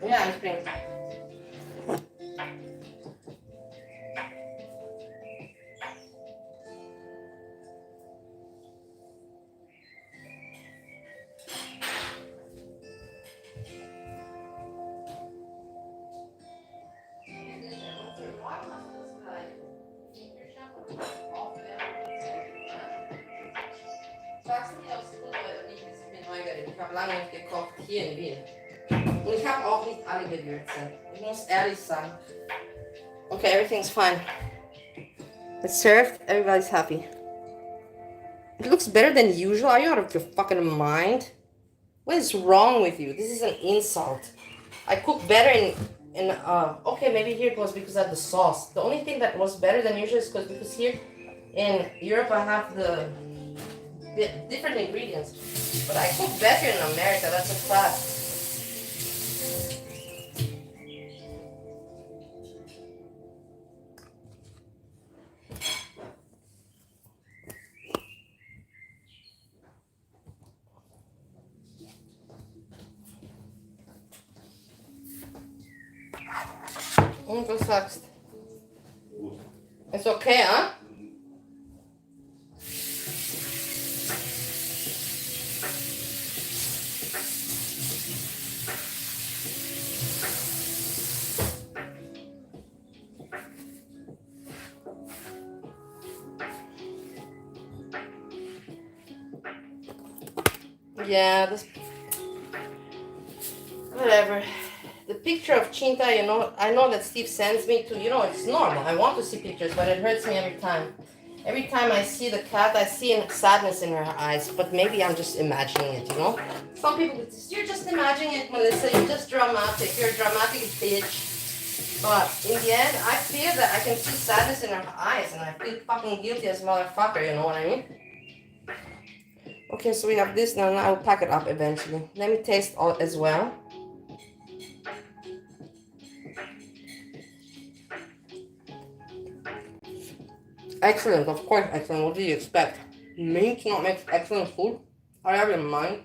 A: Ja, ich bringe. Ich habe lange nicht gekocht hier in Wien. Und ich habe auch nicht alle Gewürze. Ich muss ehrlich sein. Okay, everything's fine. It's served. Everybody's happy. It looks better than usual. Are you out of your fucking mind? What is wrong with you? This is an insult. I cook better okay, maybe here it was because of the sauce. The only thing that was better than usual is because here in Europe I have different ingredients. But I cook better in America, that's a fact. Vad sagst? It's okay, huh? Yeah, this, whatever. The picture of Chinta, you know, I know that Steve sends me to, you know, it's normal. I want to see pictures, but it hurts me every time. Every time I see the cat, I see sadness in her eyes, but maybe I'm just imagining it, you know? Some people, you're just imagining it, Melissa. You're just dramatic. You're a dramatic bitch. But in the end, I feel that I can see sadness in her eyes, and I feel fucking guilty as a motherfucker, you know what I mean? Okay, so we have this now. I'll pack it up eventually. Let me taste all as well. Excellent, of course, excellent. What do you expect? Me to not make excellent food? I have in mind.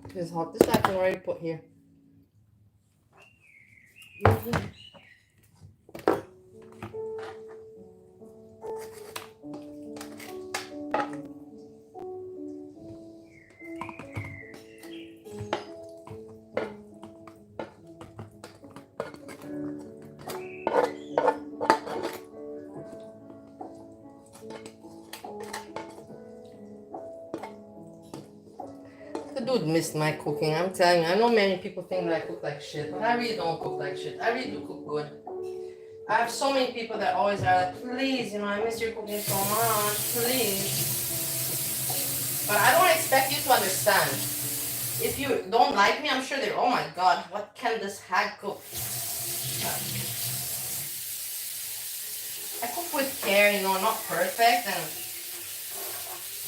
A: This is hot. This I can already put here. The dude missed my cooking, I'm telling you. I know many people think that I cook like shit, but I really don't cook like shit. I really do cook good. I have so many people that always are like, please, you know, I miss your cooking so much, please. But I don't expect you to understand. If you don't like me, I'm sure they're, oh my god, what can this hag cook? I cook with care, you know, not perfect, and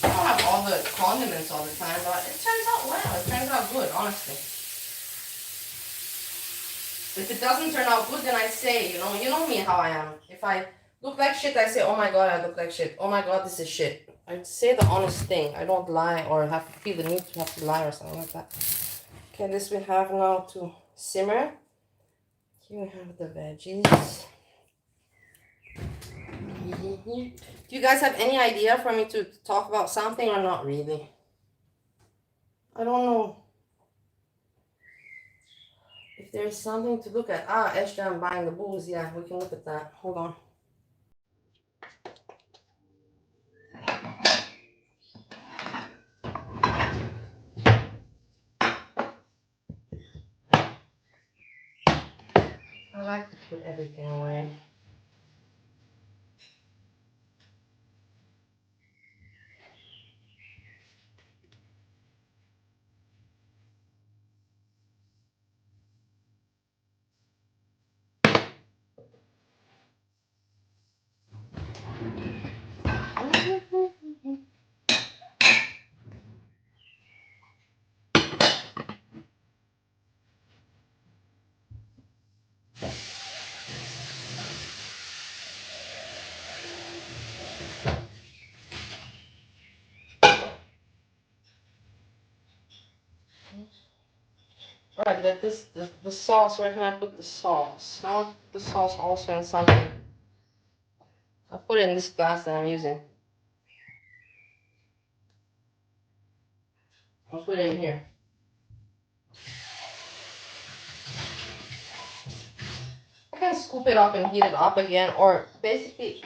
A: I don't have all the condiments all the time, but it turns out well. It turns out good, honestly. If it doesn't turn out good, then I say, you know me how I am. If I look like shit, I say, oh my god, I look like shit. Oh my god, this is shit. I say the honest thing. I don't lie or have to feel the need to have to lie or something like that. Okay, this we have now to simmer. Here we have the veggies. Do you guys have any idea for me to talk about something or not really? I don't know. If there's something to look at. Eshta, I'm buying the booze. Yeah, we can look at that. Hold on. I like to put everything away. Alright, that the sauce, where can I put the sauce? I want the sauce also in something. I'll put it in this glass that I'm using. I'll put it in here. I can scoop it up and heat it up again, or basically,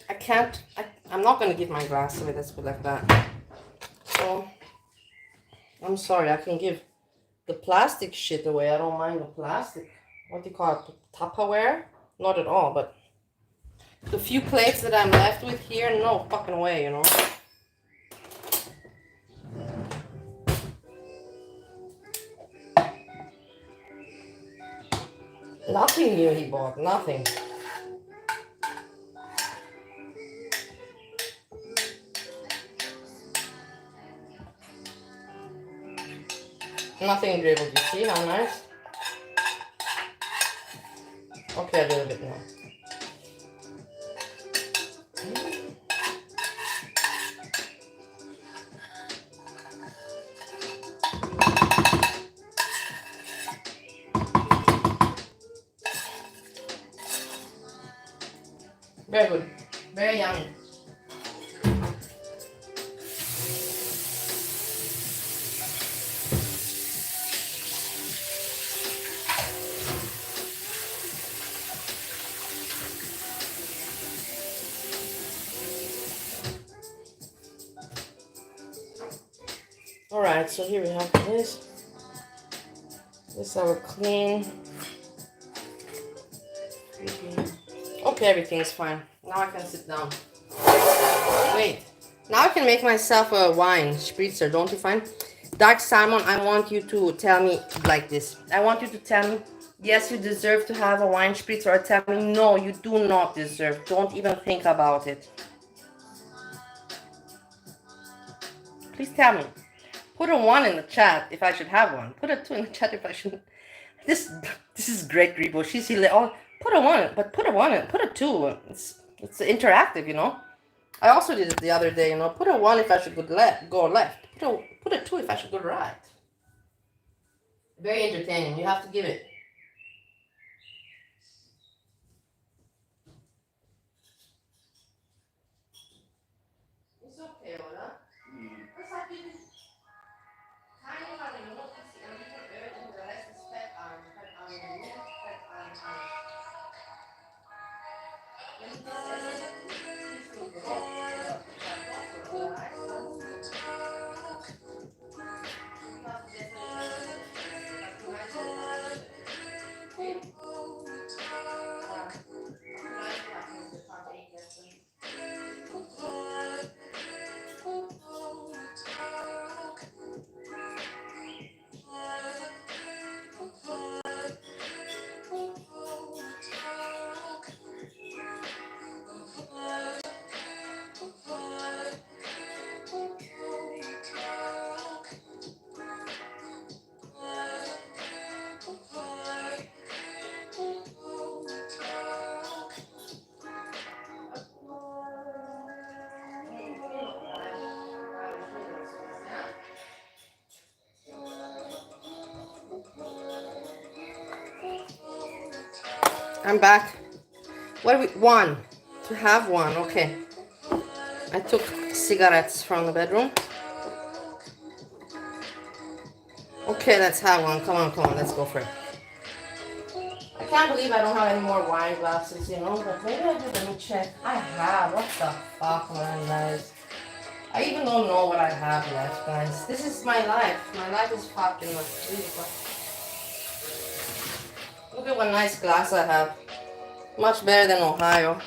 A: I can't, I'm not going to give my glass away, let's put it like that. So, I'm sorry, I can give the plastic shit away. I don't mind the plastic. What do you call it? Tupperware? Not at all, but the few plates that I'm left with here, no fucking way, you know. Nothing new he bought, nothing. Nothing dribbled, you see how nice? Okay, a little bit more. Very good. Very yummy. Alright, so here we have this. This is our clean. Okay, everything is fine. Now I can sit down. Wait. Now I can make myself a wine spritzer, don't you find? Dark Salmon, I want you to tell me like this. I want you to tell me, yes, you deserve to have a wine spritzer, or tell me, no, you do not deserve. Don't even think about it. Please tell me. Put a 1 in the chat if I should have one. Put a 2 in the chat if I should. This is great, Rebo. She's here. Oh, put a 1, but put a 1 in. Put a 2. It's interactive, you know. I also did it the other day, you know. Put a 1 if I should go left. Put a 2 if I should go right. Very entertaining. You have to give it. It's okay, oder? Was hat die? Keine Ahnung, nur dass die Anbieter und der Rest ist fettarm. Fettarm, nur fettarm. Wenn ich das esse, ist es so grob. I'm back. What do we one? To have one, okay. I took cigarettes from the bedroom. Okay, let's have one. Come on, let's go for it. I can't believe I don't have any more wine glasses, you know, but maybe I do. Let me check. I have. What the fuck, man, guys? I even don't know what I have left, guys. This is my life. My life is fucking really fucking. Look at what nice glass I have. Much better than Ohio.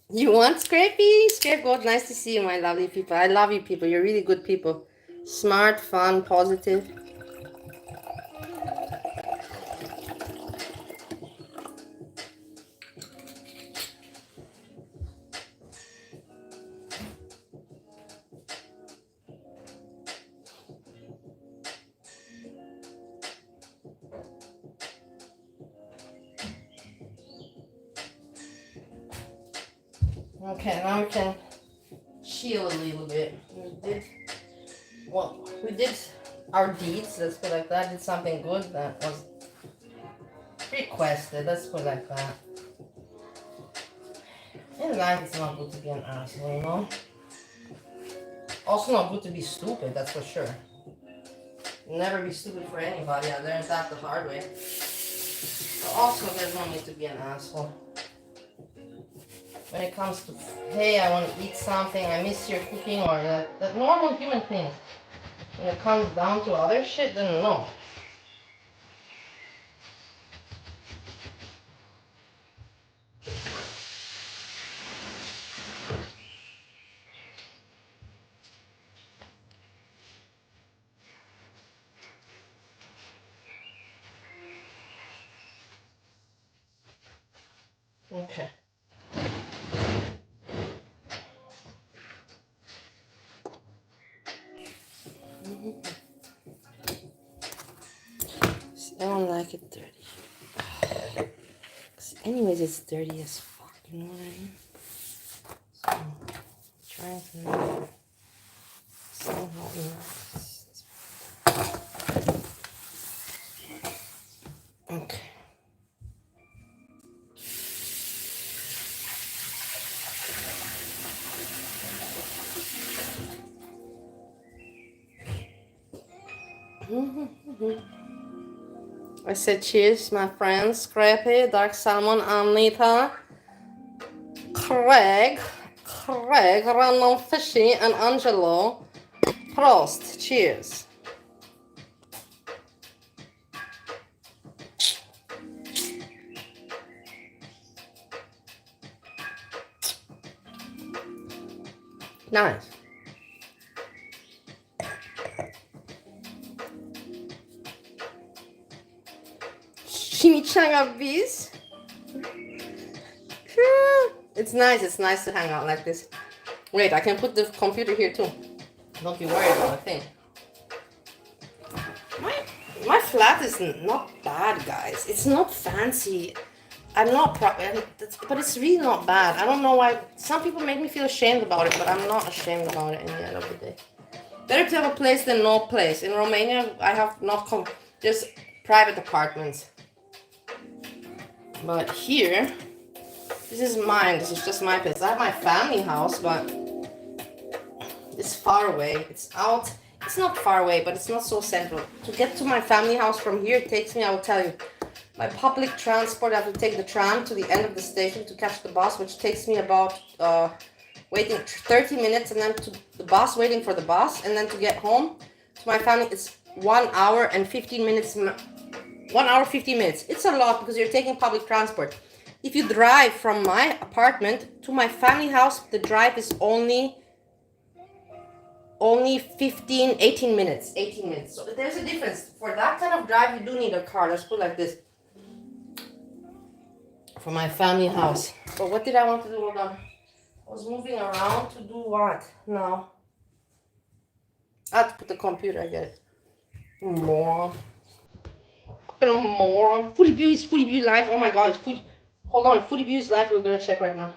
A: You want Scrapey? Scrape Gold, nice to see you, my lovely people. I love you people. You're really good people. Smart, fun, positive. Okay, now we can chill a little bit. We did our deeds, let's put it like that. Did something good that was requested, let's put it like that. In life, it's not good to be an asshole, you know? Also not good to be stupid, that's for sure. Never be stupid for anybody. I learned that the hard way. But also, there's no need to be an asshole. when it comes to, hey, I want to eat something, I miss your cooking, or that normal human things. When it comes down to other shit, then no. Okay. See, I don't like it dirty. Anyways, it's dirty as fuck, you know what I mean? So, I'm trying to somehow relax. Okay. I said cheers, my friends. Scrappy, Dark Salmon, Anita, Craig, Random Fishy, and Angelo. Prost. Cheers. Nice. Chimichanga bees. It's nice to hang out like this. Wait, I can put the computer here too. Don't be worried about a thing. My flat is not bad, guys. It's not fancy. I'm not proud, but it's really not bad. I don't know why. Some people make me feel ashamed about it, but I'm not ashamed about it in the end of the day. Better to have a place than no place. In Romania, I have not just private apartments. But here, this is mine. This is just my place. I have my family house, but it's far away. It's out. It's not far away, but it's not so central. To get to my family house from here, it takes me, I will tell you, my public transport, I have to take the tram to the end of the station to catch the bus, which takes me about waiting 30 minutes, and then to the bus, waiting for the bus, and then to get home to my family, it's 1 hour and 15 minutes. 1 hour 15 minutes. It's a lot because you're taking public transport. If you drive from my apartment to my family house, the drive is only 18 minutes. So there's a difference. For that kind of drive, you do need a car. Let's put it like this. For my family house. But what did I want to do? Hold on. I was moving around to do what? No. I have to put the computer. I get it. Moron. Moron. Foodie Beauty live. Oh my god. Hold on. Foodie Beauty's live. We're gonna check right now.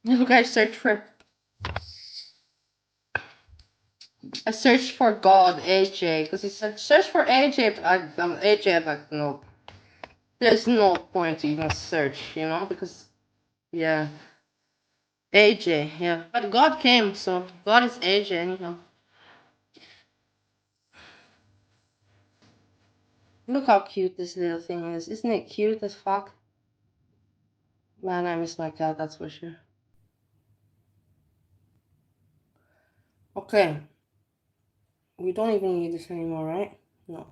A: Look, I searched for God, AJ, because he said search for AJ. I'm AJ. I'm like, no, there's no point to even search, because yeah, AJ, yeah. But God came, so God is AJ anyhow. Look how cute this little thing is. Isn't it cute as fuck? Man, I miss my cat, that's for sure. Okay. We don't even need this anymore, right? No.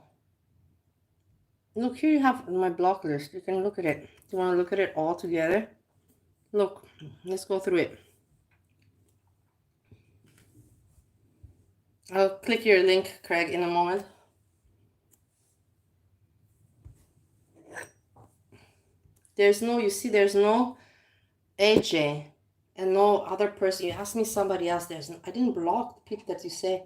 A: Look, here you have my block list. You can look at it. You want to look at it all together? Look, let's go through it. I'll click your link, Craig, in a moment. There's no AJ and no other person. You ask me somebody else. I didn't block the people that you say.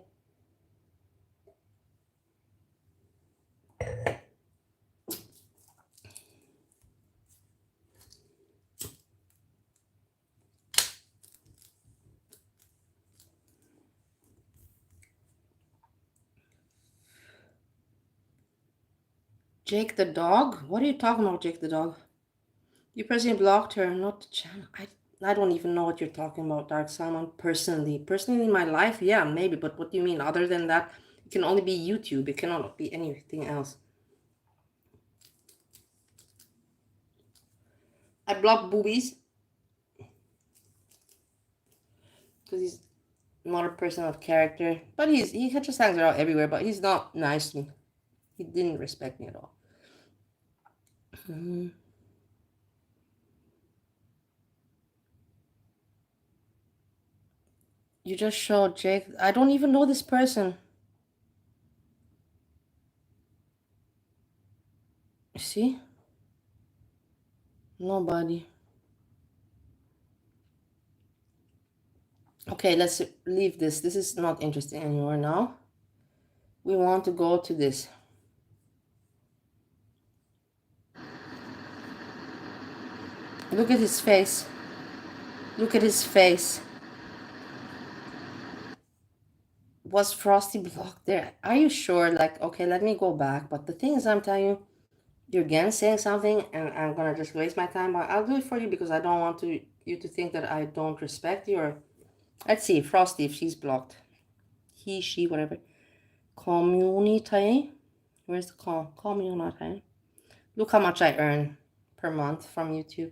A: Jake the dog? What are you talking about, Jake the dog? You personally blocked her, not the channel. I don't even know what you're talking about, Dark Salmon. Personally in my life, yeah, maybe. But what do you mean? Other than that, it can only be YouTube. It cannot be anything else. I block boobies because he's not a person of character. But he just hangs around everywhere. But he's not nice to me. He didn't respect me at all. Mm. You just showed Jake. I don't even know this person. You see? Nobody. Okay, let's leave this. This is not interesting anymore now. We want to go to this. Look at his face. Look at his face. Was Frosty blocked there? Are you sure? Like, okay, let me go back. But the thing is, I'm telling you, you're again saying something, and I'm gonna just waste my time. But I'll do it for you because I don't want you to think that I don't respect you. Or let's see, Frosty, if she's blocked, he, she, whatever. Community. Where's the community? Look how much I earn per month from YouTube.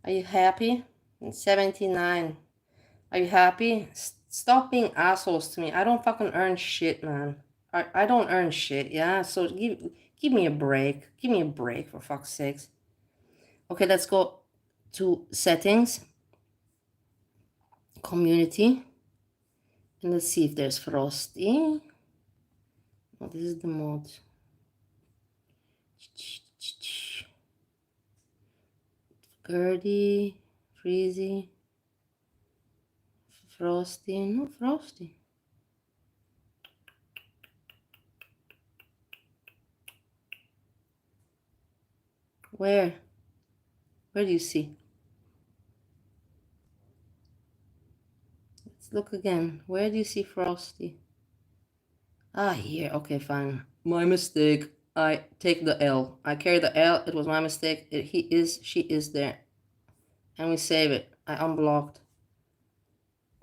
A: Are you happy? 79. Are you happy? Stop being assholes to me. I don't fucking earn shit, man. I don't earn shit, yeah? So give me a break. Give me a break, for fuck's sakes. Okay, let's go to settings. Community. And let's see if there's Frosty. Oh, this is the mod. Gertie. Freezy. Frosty. No, Frosty. Where? Where do you see? Let's look again. Where do you see Frosty? Ah, here. Okay, fine. My mistake. I take the L. I carry the L. It was my mistake. She is there. And we save it. I unblocked.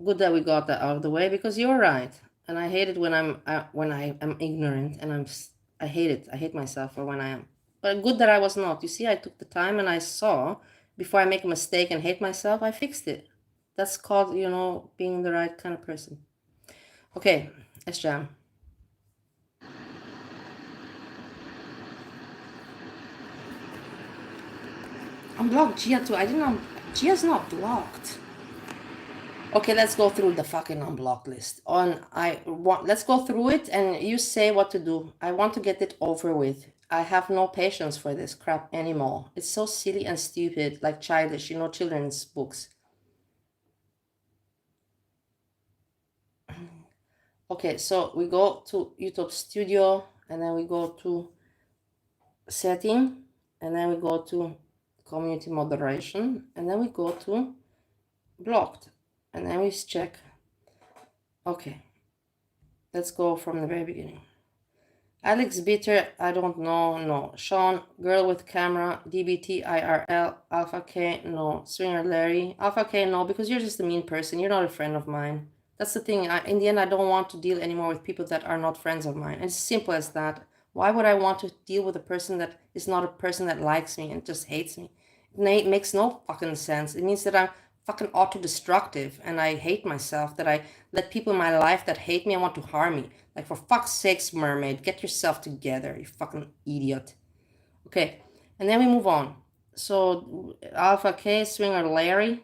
A: Good that we got that out of the way because you're right. And I hate it when I am ignorant and I hate it. I hate myself for when I am. But good that I was not. You see, I took the time and I saw before I make a mistake and hate myself, I fixed it. That's called, being the right kind of person. Okay, let's jam. Unblock Gia too. I didn't. Gia's not blocked. Okay, let's go through the fucking unblocked list. Let's go through it and you say what to do. I want to get it over with. I have no patience for this crap anymore. It's so silly and stupid, like childish, children's books. Okay, so we go to YouTube Studio and then we go to setting and then we go to community moderation and then we go to blocked and then we check. Okay, let's go from the very beginning. Alex Bitter, I don't know, no. Sean, Girl with Camera, DBT, IRL, Alpha K, no. Swinger Larry, Alpha K, no, because you're just a mean person. You're not a friend of mine. That's the thing. In the end, I don't want to deal anymore with people that are not friends of mine. It's simple as that. Why would I want to deal with a person that is not a person that likes me and just hates me? It makes no fucking sense. It means that I'm fucking auto-destructive and I hate myself, that I let people in my life that hate me and want to harm me. Like, for fuck's sakes, mermaid, get yourself together, you fucking idiot. Okay, and then we move on. So, Alpha K, Swinger Larry,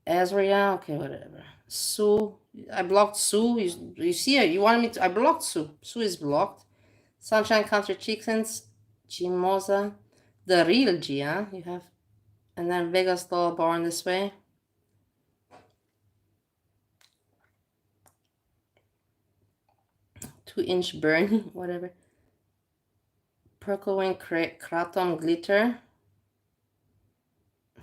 A: Ezria, okay, whatever. Sue, I blocked Sue. You see her, you wanted me to, I blocked Sue. Sue is blocked. Sunshine Country Chickens, Chimosa, the real Gia, you have, and then Vegas Doll Born This Way. 2-inch Bernie, whatever. Perkawin Kratom Glitter.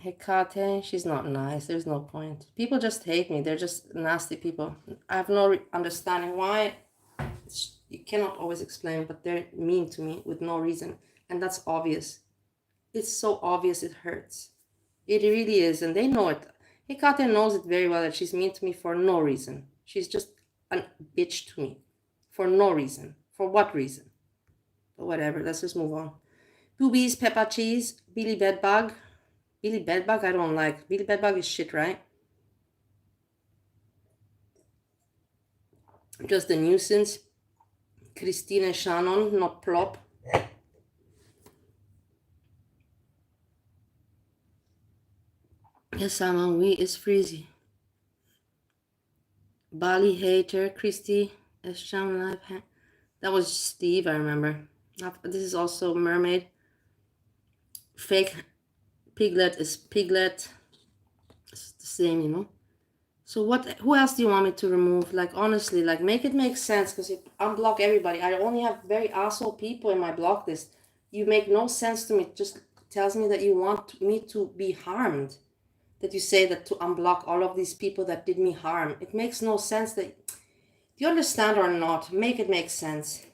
A: Hecate, she's not nice. There's no point. People just hate me. They're just nasty people. I have no understanding why. You cannot always explain, but they're mean to me with no reason. And that's obvious. It's so obvious it hurts. It really is, and they know it. Hecate knows it very well that she's mean to me for no reason. She's just a bitch to me. For no reason. For what reason? But whatever, let's just move on. Boobies, Peppa Cheese, Billy Bedbug. Billy Bedbug, I don't like. Billy Bedbug is shit, right? Just a nuisance. Christine and Shannon, not plop. Yes, Simon, we is freezy. Bali hater, Christy, Shannon live. That was Steve, I remember. This is also Mermaid. Fake Piglet is Piglet. It's the same, you know. So who else do you want me to remove? Like, honestly, like, make it make sense, because you unblock everybody. I only have very asshole people in my block list. You make no sense to me. It just tells me that you want me to be harmed. That you say that to unblock all of these people that did me harm. It makes no sense. That, do you understand or not? Make it make sense.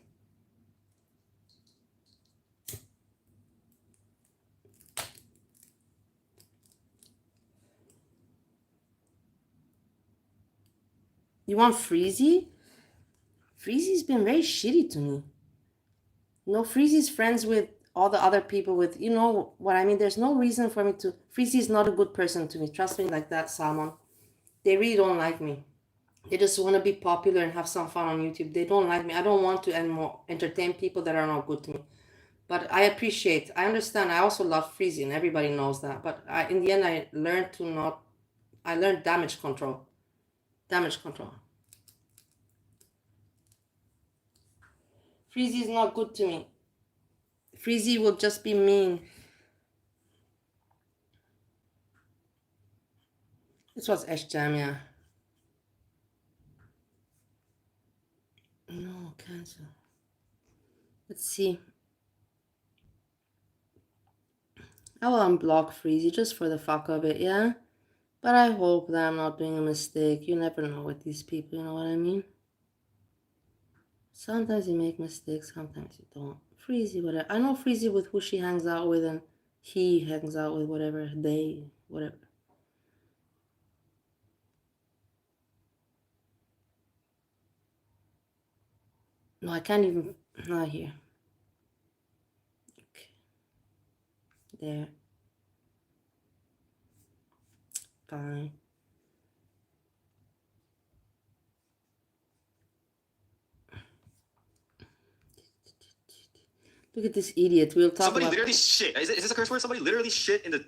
A: You want Freezy? Freezy's been very shitty to me. No, Freezy's friends with all the other people with, you know what I mean? There's no reason for me to... Freezy is not a good person to me. Trust me like that, Salmon. They really don't like me. They just want to be popular and have some fun on YouTube. They don't like me. I don't want to anymore entertain people that are not good to me. But I appreciate, I understand. I also love Freezy, and everybody knows that. But in the end, I learned to not... I learned damage control. Damage control. Freezy is not good to me. Freezy will just be mean. This was Jam, yeah. No, cancel. Let's see. I will unblock Freezy just for the fuck of it, yeah? But I hope that I'm not doing a mistake. You never know with these people, you know what I mean? Sometimes you make mistakes, sometimes you don't. Freezy, whatever. I know Freezy with who she hangs out with, and he hangs out with whatever, they, whatever. No, I can't even, not here. Okay. There. Fine. Look at this idiot. We'll talk
B: Somebody
A: about...
B: literally shit. Is this a curse word? Somebody literally shit in the...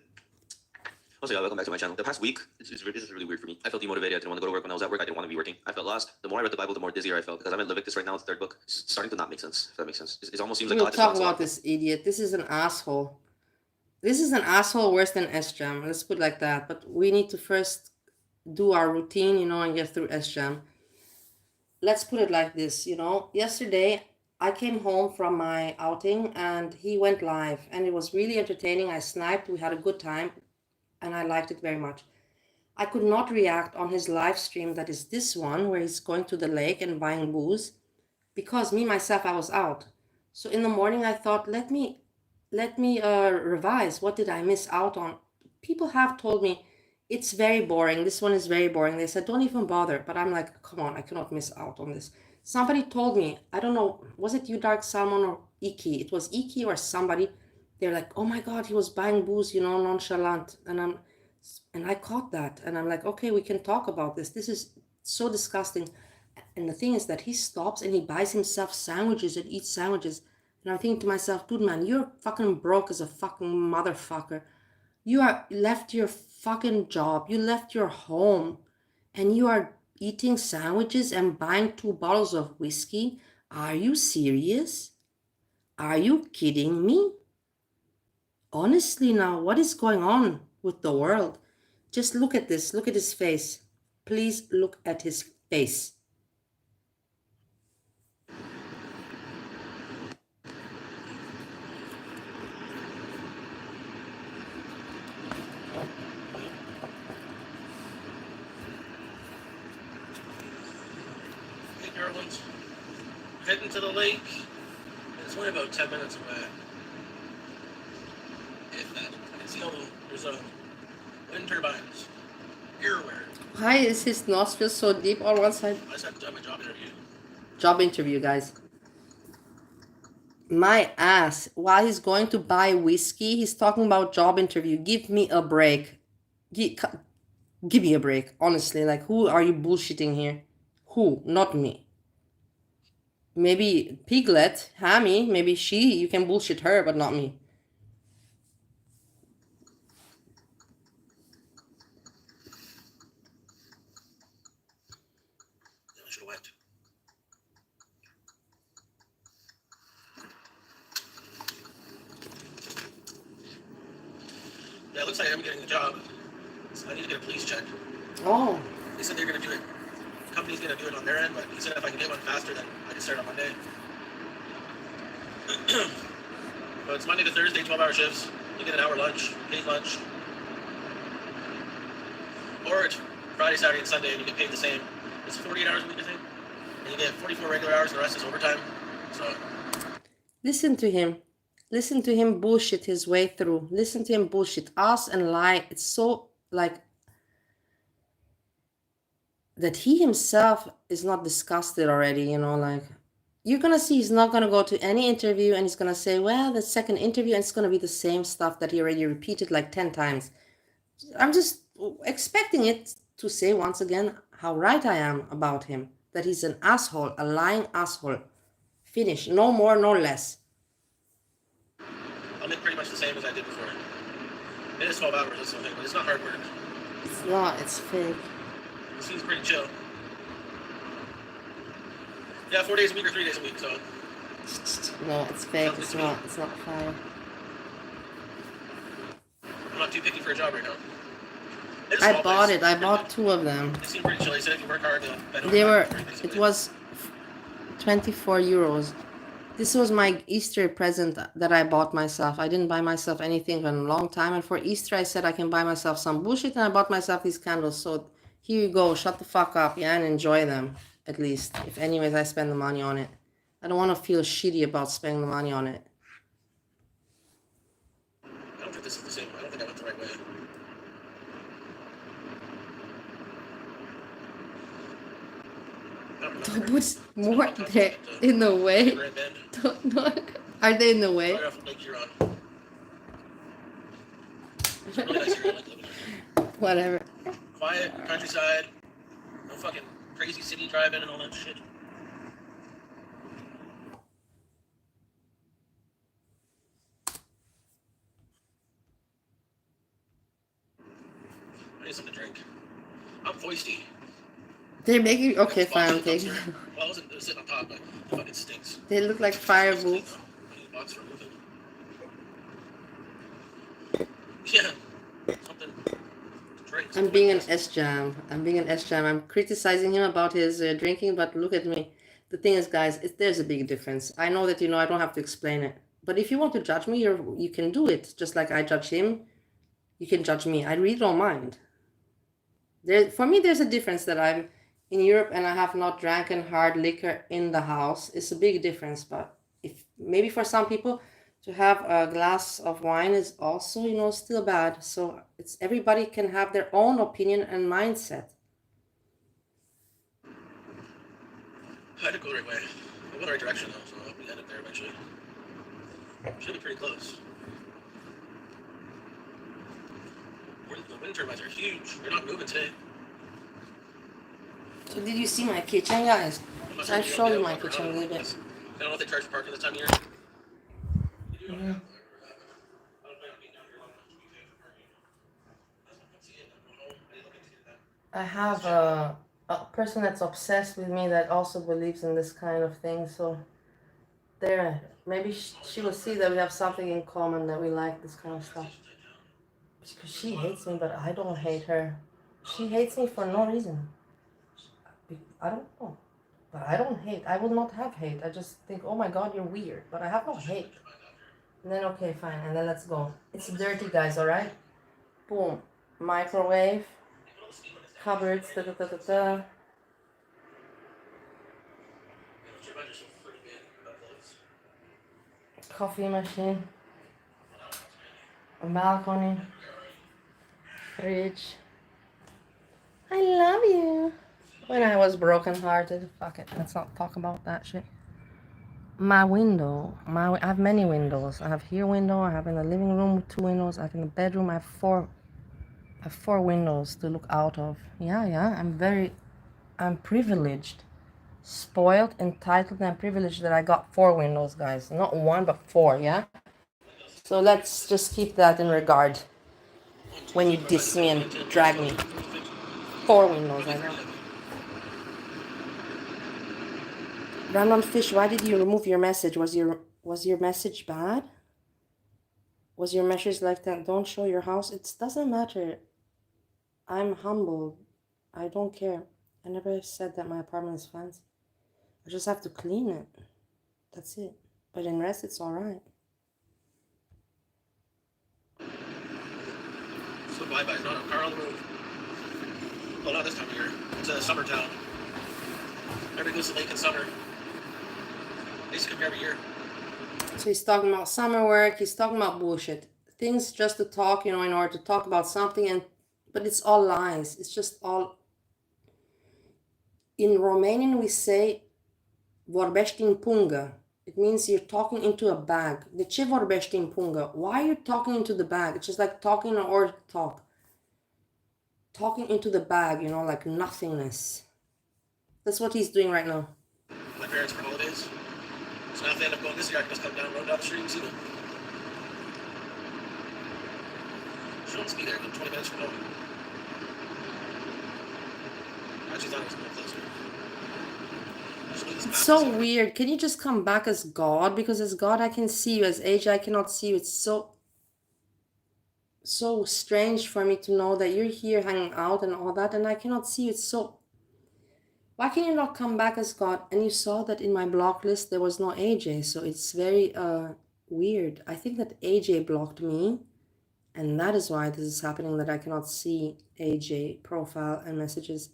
B: Also, yeah, welcome back to my channel. The past week, this is really weird for me. I felt demotivated. I didn't want to go to work when I was at work. I didn't want to be working. I felt lost. The more I read the Bible, the more dizzier I felt. Because I'm in Leviticus right now, the third book. It's starting to not make sense, if that makes sense. It almost seems like
A: We'll
B: God just wants
A: talk about this idiot. This is an asshole. This is an asshole worse than S-Jam. Let's put it like that. But we need to first do our routine, you know, and get through S-Jam. Let's put it like this, you know. Yesterday, I came home from my outing and he went live. And it was really entertaining. I sniped. We had a good time. And I liked it very much. I could not react on his live stream, that is this one, where he's going to the lake and buying booze. Because me, myself, I was out. So in the morning, I thought, let me revise. What did I miss out on? People have told me it's very boring. This one is very boring. They said, don't even bother. But I'm like, come on, I cannot miss out on this. Somebody told me, I don't know, was it you, Dark Salmon, or Iki? It was Iki or somebody. They're like, oh my God, he was buying booze, you know, nonchalant. And I caught that. And I'm like, okay, we can talk about this. This is so disgusting. And the thing is that he stops and he buys himself sandwiches and eats sandwiches. And I'm thinking to myself, dude, man, you're fucking broke as a fucking motherfucker. You are left your fucking job. You left your home. And you are eating sandwiches and buying 2 bottles of whiskey. Are you serious? Are you kidding me? Honestly now, what is going on with the world? Just look at this. Look at his face. Please look at his face.
C: Hey, Garland. Heading to the lake. It's only about 10 minutes away. If that. It's still, there's a Wind turbines. Earwear.
A: Why is his nostrils so deep on one side?
C: I just had to have my job interview.
A: Job interview, guys. My ass. While he's going to buy whiskey, he's talking about job interview. Give me a break. Give me a break. Honestly, like, who are you bullshitting here? Who? Not me. Maybe Piglet, Hammy, maybe you can bullshit her, but not me.
C: I should have went. Yeah, it looks like I'm getting the job. So I need to get a police check.
A: Oh.
C: They said they're going to do it. The company's going to do it on their end, but he said if I can get one faster, then I can start on Monday. But it's Monday to Thursday, 12-hour shifts. You get an hour lunch, paid lunch. Or it's Friday, Saturday, and Sunday, and you get paid the same. It's 48 hours a week, I think. And you get 44 regular hours, and the rest is overtime. So
A: Listen to him. Listen to him bullshit his way through. Listen to him bullshit us and lie. It's so, like, that he himself is not disgusted already, you know, like, you're gonna see he's not gonna go to any interview and he's gonna say, well, the second interview, and it's gonna be the same stuff that he already repeated like 10 times. I'm just expecting it to say once again how right I am about him, that he's an asshole, a lying asshole. Finish. No more, no less.
C: I'll make pretty much the same as I did before. It is 12 hours, that's something, but it's not hard work.
A: It's not, it's fake.
C: It seems pretty chill. Yeah, 4 days a week or 3 days a week, so.
A: No, it's fake. It's not fire.
C: I'm not too picky for a job right now.
A: I bought it. I bought 2 of them.
C: They seem pretty chill. They said if you work hard,
A: It was 24 euros. This was my Easter present that I bought myself. I didn't buy myself anything for a long time. And for Easter, I said I can buy myself some bullshit. And I bought myself these candles. So here you go. Shut the fuck up. Yeah, and enjoy them. At least. If anyways, I spend the money on it. I don't want to feel shitty about spending the money on it.
C: I don't think this is the same. I don't think I went the right way.
A: Don't put more there in the way. Don't. Are they in the way? Whatever.
C: Quiet, countryside, no fucking crazy city driving and all that shit. I need something to drink. I'm foisty.
A: They're making. Okay, fine, I'm taking.
C: Well, I wasn't sitting on top, but it fucking stinks.
A: They look like fireballs.
C: Yeah. Something. Drink.
A: I'm being an S-Jam. I'm criticizing him about his drinking, but look at me. The thing is, guys, there's a big difference. I know that, I don't have to explain it. But if you want to judge me, you can do it. Just like I judge him, you can judge me. I really don't mind. For me, there's a difference that I'm in Europe and I have not drank hard liquor in the house. It's a big difference. But if maybe for some people, to have a glass of wine is also, still bad. So everybody can have their own opinion and mindset.
C: I had to go the right way. I went the right direction though, so we end up there eventually. Should be pretty close. The wind turbines are huge. They're not moving today.
A: So did you see my kitchen, guys? I showed you my kitchen a little bit.
C: I don't know if they charge for parking this time of year.
A: Yeah. I have a person that's obsessed with me that also believes in this kind of thing. So maybe she will see that we have something in common, that we like this kind of stuff. Because she hates me, but I don't hate her. She hates me for no reason. I don't know. But I don't hate. I will not have hate. I just think, oh my God, you're weird. But I have no hate. And then, okay, fine. And then let's go. It's dirty, guys, alright? Boom. Microwave. Cupboards. Da. Coffee machine. A balcony. Rich, I love you. When I was brokenhearted, fuck it, let's not talk about that shit. My window, I have many windows. I have here window, I have in the living room 2 windows, I have in the bedroom, I have four windows to look out of. Yeah, I'm privileged, spoiled, entitled, and privileged that I got 4 windows, guys. Not 1, but 4, yeah? So let's just keep that in regard when you diss me and drag me. 4 windows, I know. Random fish, why did you remove your message? Was your message bad? Was your message like that? Don't show your house? It doesn't matter. I'm humble. I don't care. I never said that my apartment is fancy. I just have to clean it. That's it. But in rest, it's alright.
C: So bye-bye, not a car on the road. Well, not this time of year. It's a summer town. Everybody goes to the lake in summer. They used to come here every year.
A: So he's talking about summer work. He's talking about bullshit. Things just to talk, in order to talk about something. But it's all lies. It's just all... In Romanian, we say vorbești în pungă. It means you're talking into a bag. De ce vorbești în pungă? Why are you talking into the bag? It's just like talking or talk. Talking into the bag, like nothingness. That's what he's doing right now.
C: My parents for holidays. So now if they end up going this year, I can just come down the street and see them. She wants to be there, 20 minutes from home. I actually thought it was a little closer.
A: It's so weird. Can you just come back as God? Because as God, I can see you. As AJ, I cannot see you. It's so strange for me to know that you're here hanging out and all that, and I cannot see you. It's so... Why can you not come back as God? And you saw that in my block list, there was no AJ. So it's very weird. I think that AJ blocked me. And that is why this is happening, that I cannot see AJ profile and messages.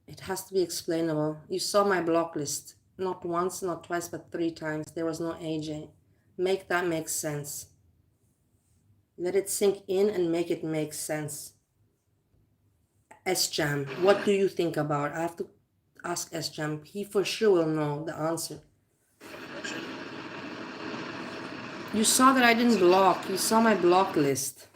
A: It has to be explainable. You saw my block list. Not once, not twice, but 3 times. There was no AJ. Make that make sense. Let it sink in and make it make sense. S-Jam, what do you think about it? I have to ask S-Jam. He for sure will know the answer. You saw that I didn't block. You saw my block list.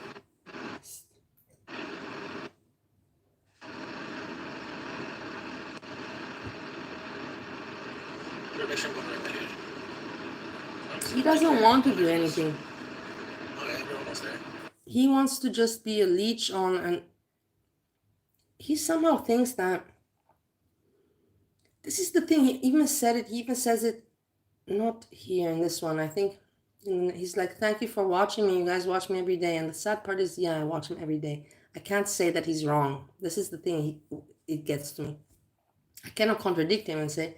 A: He doesn't want to do anything. He wants to just be a leech on, and he somehow thinks that... This is the thing, he even says it, not here in this one, I think. He's like, thank you for watching me. You guys watch me every day. And the sad part is, yeah, I watch him every day. I can't say that he's wrong. This is the thing, it gets to me. I cannot contradict him and say,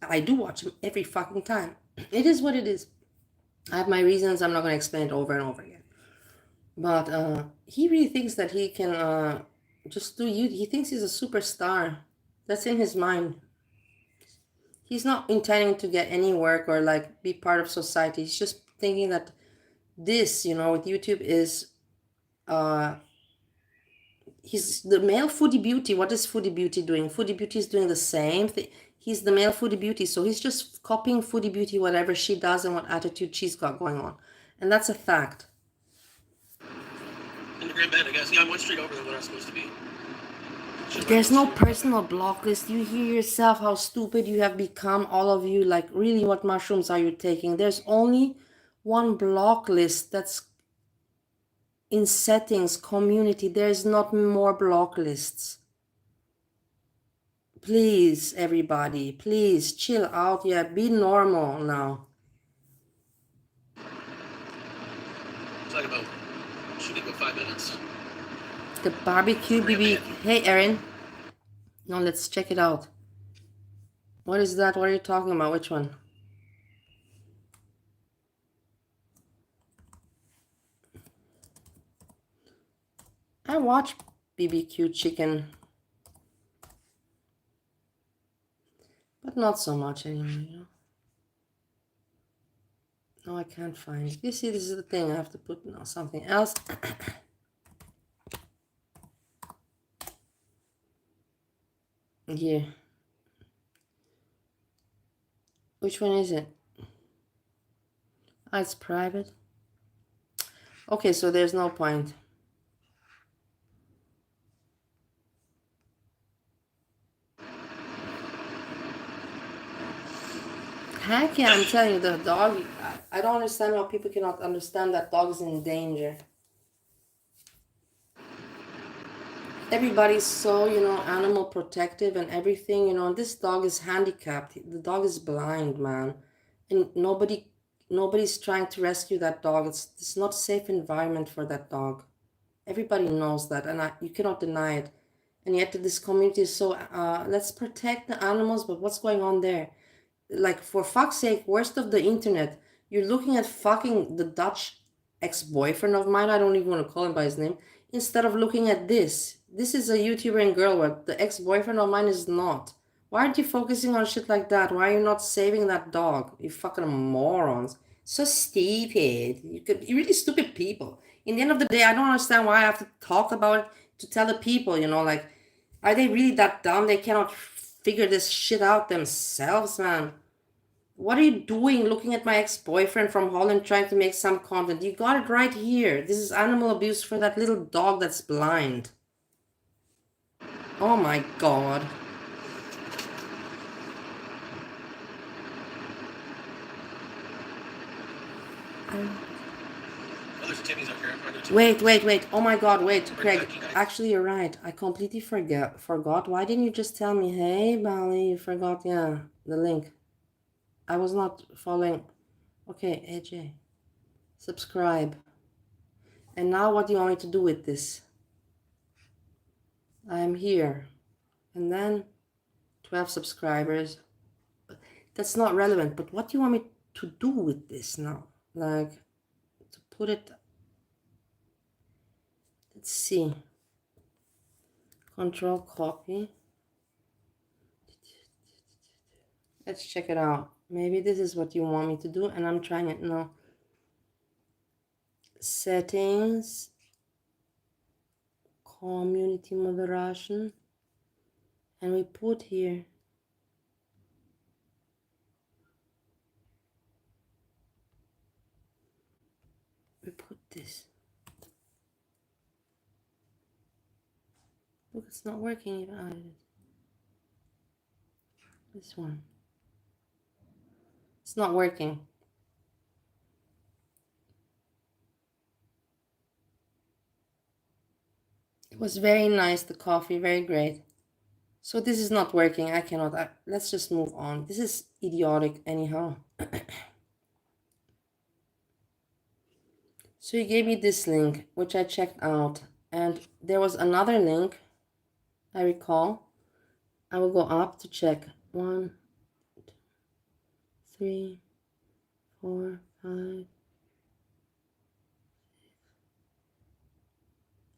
A: I do watch him every fucking time. It is what it is. I have my reasons. I'm not going to explain it over and over again. But he really thinks that he can just do you. He thinks he's a superstar. That's in his mind. He's not intending to get any work or like be part of society. He's just thinking that this, with YouTube is he's the male foodie beauty. What is foodie beauty doing? Foodie beauty is doing the same thing. He's the male foodie beauty, so he's just copying foodie beauty, whatever she does and what attitude she's got going on. And that's a fact.
C: In the Grand Bend, I guess. Yeah, I'm 1 street over than what I'm supposed to be.
A: There's no personal block list. You hear yourself how stupid you have become, all of you. Like, really, what mushrooms are you taking? There's only one block list that's in settings, community. There's not more block lists. Please, everybody, please chill out. Yeah, be normal now.
C: It's like should be about 5 minutes.
A: The barbecue BB. Hey, Erin. No, let's check it out. What is that? What are you talking about? Which one? I watch BBQ chicken, but not so much anymore, No, I can't find it. You see, this is the thing. I have to put something else. Yeah. Which one is it? Ah, it's private. Okay, so there's no point. Heck yeah, I'm telling you, the dog. I don't understand how people cannot understand that dog is in danger. Everybody's so, animal protective and everything, and this dog is handicapped. The dog is blind, man. And nobody's trying to rescue that dog. It's not a safe environment for that dog. Everybody knows that, and you cannot deny it. And yet this community is so, let's protect the animals, but what's going on there? Like, for fuck's sake, worst of the internet, you're looking at fucking the Dutch ex-boyfriend of mine. I don't even want to call him by his name, instead of looking at this is a YouTuber in girl, but the ex-boyfriend of mine is not. Why aren't you focusing on shit like that? Why are you not saving that dog? You fucking morons. So stupid. You're really stupid people. In the end of the day, I don't understand why I have to talk about it to tell the people, like, are they really that dumb? They cannot figure this shit out themselves, man. What are you doing looking at my ex-boyfriend from Holland trying to make some content? You got it right here. This is animal abuse for that little dog that's blind. Oh my god.
C: Oh, there's a Timmy's up here.
A: Wait. Oh my god, wait, Craig. Actually, you're right. I completely forgot. Why didn't you just tell me, hey, Bali, you forgot, yeah, the link. I was not following. Okay, AJ. Subscribe. And now what do you want me to do with this? I am here. And then 12 subscribers. That's not relevant, but what do you want me to do with this now? Like, to put it, let's see. Control copy. Let's check it out. Maybe this is what you want me to do, and I'm trying it now. Settings. Community moderation. And we put here. We put this. Look, it's not working even. Ah, it is. This one. It's not working. It was very nice, the coffee, very great. So this is not working. I cannot. Let's just move on. This is idiotic anyhow. So he gave me this link, which I checked out. And there was another link, I recall. I will go up to check. 1, 2, 3, 4, 5.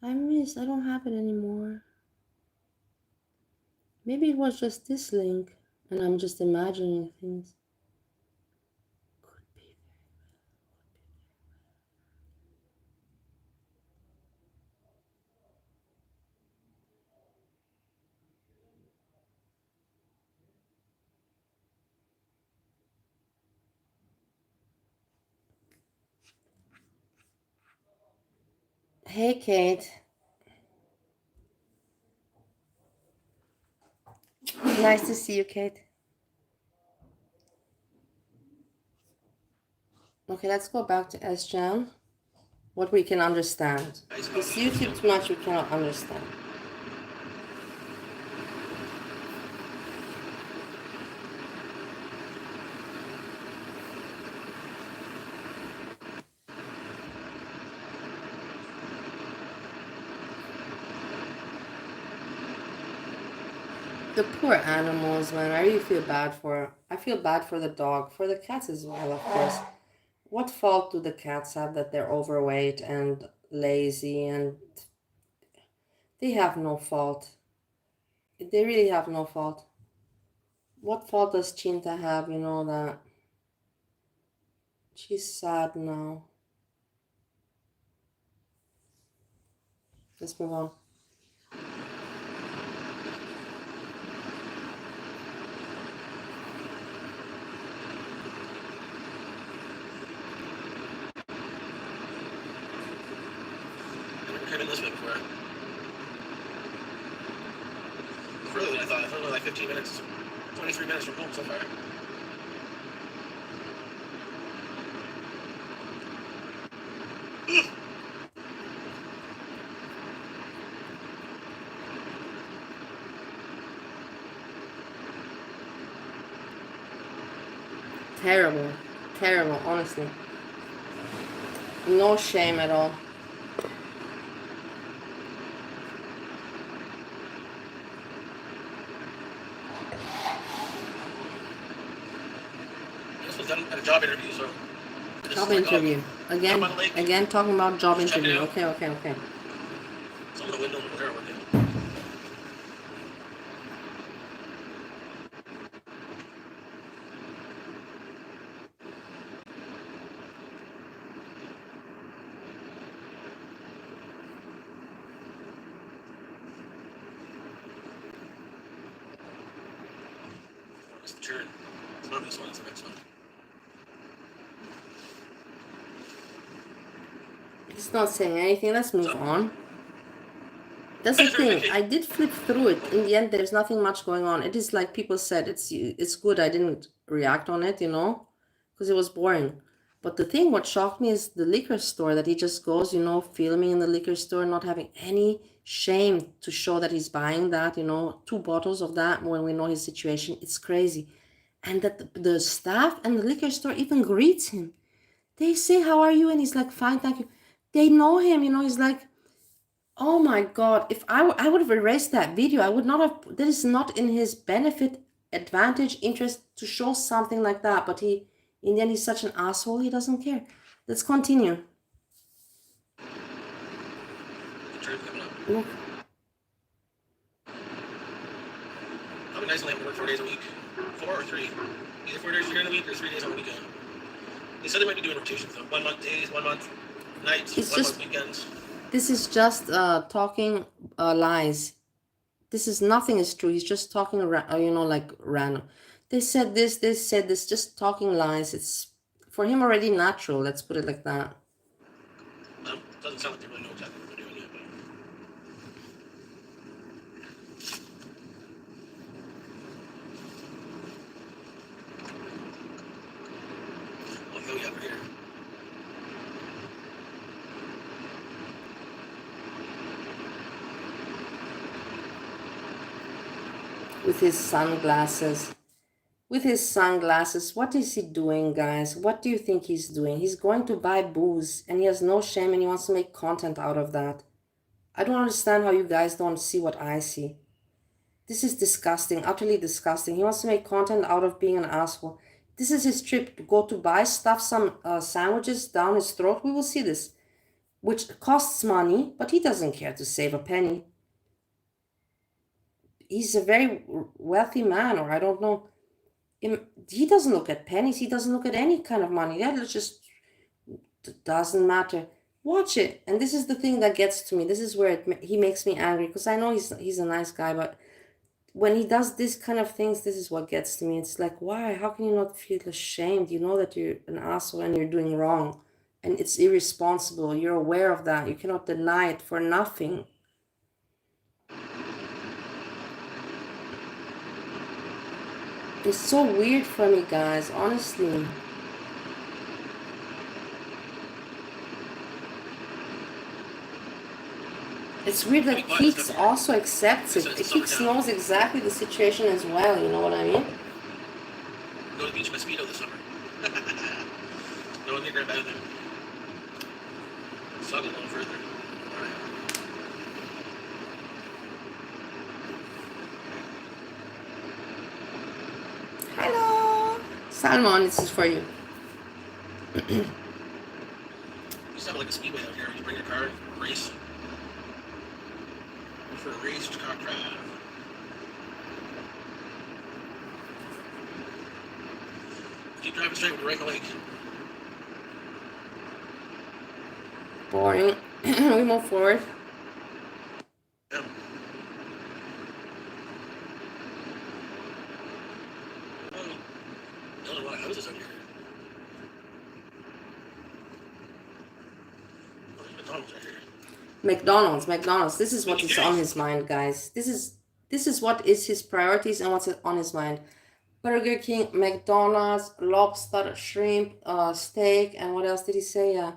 A: I missed. I don't have it anymore. Maybe it was just this link, and I'm just imagining things. Could be. Hey, Kate. Nice to see you, Kate. Okay, let's go back to SJam. What we can understand. This YouTube too much we cannot understand. The poor animals, man. I really feel bad for. I feel bad for the dog, for the cats as well, of course. What fault do the cats have that they're overweight and lazy, and they have no fault. They really have no fault. What fault does Chinta have, that she's sad now? Let's move on.
C: never been this way before. Further than I thought. I thought it was like 15 minutes. 23 minutes from home so far.
A: Terrible. Terrible, honestly. No shame at all.
C: This was done at a job interview, so.
A: Job interview. Again, again talking about job
C: Just check it
A: interview.
C: out.
A: Okay, okay, okay.
C: Some of the windows over there are working. It's the turn. It's not this one, it's the next one.
A: He's not saying anything. Let's move on. That's the thing. I did flip through it. In the end, there's nothing much going on. It is like people said. It's good. I didn't react on it, because it was boring. But the thing, what shocked me is the liquor store that he just goes, filming in the liquor store, not having any shame to show that he's buying that, 2 bottles of that when we know his situation. It's crazy. And that the staff and the liquor store even greets him. They say, "How are you?" And he's like, "Fine, thank you." They know him, he's like, oh my God, if I would have erased that video. I would not have, that is not in his benefit, advantage, interest to show something like that. But in the end, he's such an asshole, he doesn't care. Let's continue. Look.
C: Probably nice to only have to work 4 days a week. 4 or 3. Either 4 days during the week or 3 days on the weekend. They said they might be doing rotations though. 1 month days, 1 month nights,
A: It's
C: 1
A: just-
C: month weekends.
A: This is just talking lies. This is nothing is true. He's just talking like random. They said this, just talking lies. It's for him already natural. Let's put it like that.
C: Doesn't sound like they really know exactly what they're doing yet, but. Oh, hell yeah, we're here.
A: With his sunglasses. What is he doing, guys? What do you think he's doing? He's going to buy booze and he has no shame and he wants to make content out of that. I don't understand how you guys don't see what I see. This is disgusting, utterly disgusting. He wants to make content out of being an asshole. This is his trip to go to buy, stuff some sandwiches down his throat. We will see this, which costs money, but he doesn't care to save a penny. He's a very wealthy man, or I don't know. He doesn't look at pennies. He doesn't look at any kind of money. That just doesn't matter. Watch it. And this is the thing that gets to me. This is where he makes me angry, because I know he's a nice guy, but when he does this kind of things, this is what gets to me. It's like, why? How can you not feel ashamed? You know that you're an asshole and you're doing wrong. And it's irresponsible. You're aware of that. You cannot deny it for nothing. It's so weird for me, guys, honestly. It's weird that Keeks also accepts it. Keeks knows exactly the situation as well, you know what I mean?
C: Go to the beach in a Speedo this summer. No one near about them. Suck it a little further. Alright.
A: Hello! Salmon, this is for you.
C: You used to have like a speedway out here. You bring your car, race. For a race to car crab. Keep driving straight with the right leg.
A: Boring. We move forward.
C: Yeah. Oh, there's a lot of houses out here. Oh, there's McDonald's right here.
A: McDonald's. This is what is on his mind, guys. This is what is his priorities and what's on his mind. Burger King, McDonald's, lobster, shrimp, steak, and what else did he say? Yeah.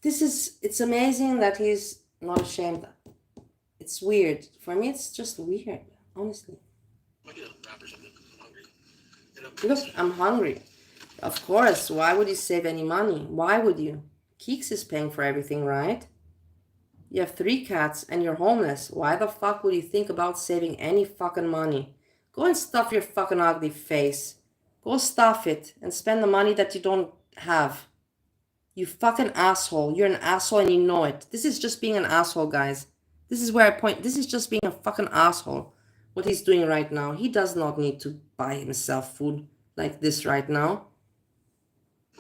A: It's amazing that he's not ashamed. It's weird. For me, it's just weird, honestly.
C: Might get a wrap or something. I'm hungry.
A: Look, I'm hungry. Of course, why would you save any money? Why would you? Keeks is paying for everything, right? You have 3 cats and you're homeless. Why the fuck would you think about saving any fucking money? Go and stuff your fucking ugly face. Go stuff it and spend the money that you don't have. You fucking asshole. You're an asshole and you know it. This is just being an asshole, guys. This is where I point. This is just being a fucking asshole. What he's doing right now. He does not need to buy himself food like this right now.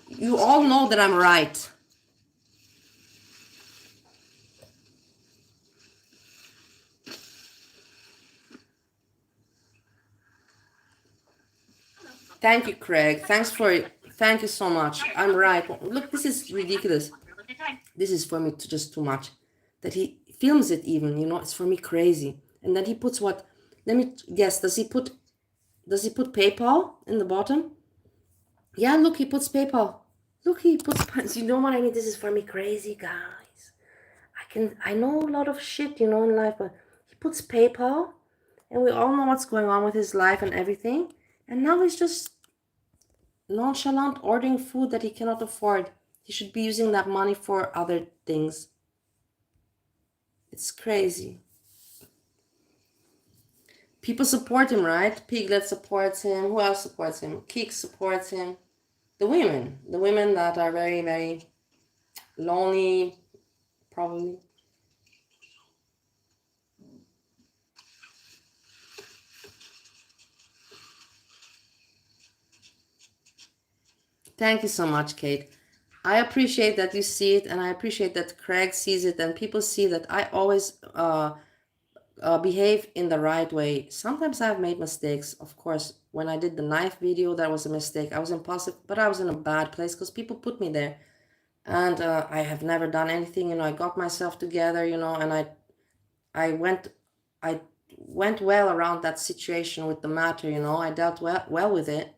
A: You all know that I'm right. Thank you, Craig. Thank you so much. I'm right. Look, this is ridiculous. This is for me just too much. That he films it even, it's for me crazy. And then he puts what? Let me guess. Does he put PayPal in the bottom? Yeah, look, he puts PayPal. Look, he puts. You know what I mean? This is for me crazy, guys. I know a lot of shit, in life, but he puts PayPal, and we all know what's going on with his life and everything. And now he's just nonchalant ordering food that he cannot afford. He should be using that money for other things. It's crazy. People support him, right? Piglet supports him. Who else supports him? Keek supports him. The women that are very, very lonely, probably. Thank you so much, Kate. I appreciate that you see it, and I appreciate that Craig sees it, and people see that I always behave in the right way. Sometimes I've made mistakes, of course. When I did the knife video, that was a mistake. I was impulsive, but I was in a bad place because people put me there. And I have never done anything, I got myself together, and I went well around that situation with the matter, I dealt well with it.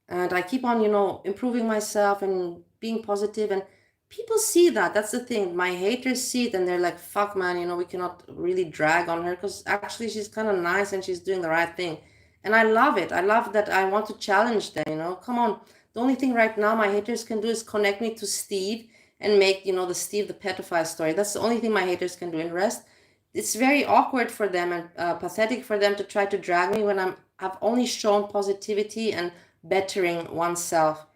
A: And I keep on, improving myself and being positive, and people see that. That's the thing. My haters see it and they're like, fuck, man, we cannot really drag on her because actually she's kind of nice and she's doing the right thing. And I love it. I love that. I want to challenge them, come on. The only thing right now my haters can do is connect me to Steve and make, the Steve the pedophile story. That's the only thing my haters can do. And rest, it's very awkward for them and pathetic for them to try to drag me when I've only shown positivity and bettering oneself.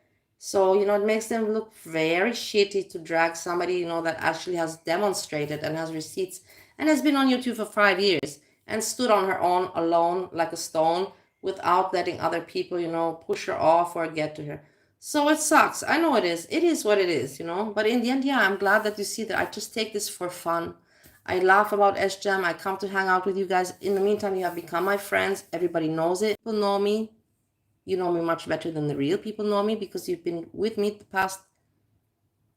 A: So, it makes them look very shitty to drag somebody, that actually has demonstrated and has receipts and has been on YouTube for 5 years and stood on her own alone like a stone without letting other people, push her off or get to her. So it sucks. I know it is. It is what it is, But in the end, yeah, I'm glad that you see that I just take this for fun. I laugh about SJam. I come to hang out with you guys. In the meantime, you have become my friends. Everybody knows it. People know me. You know me much better than the real people know me because you've been with me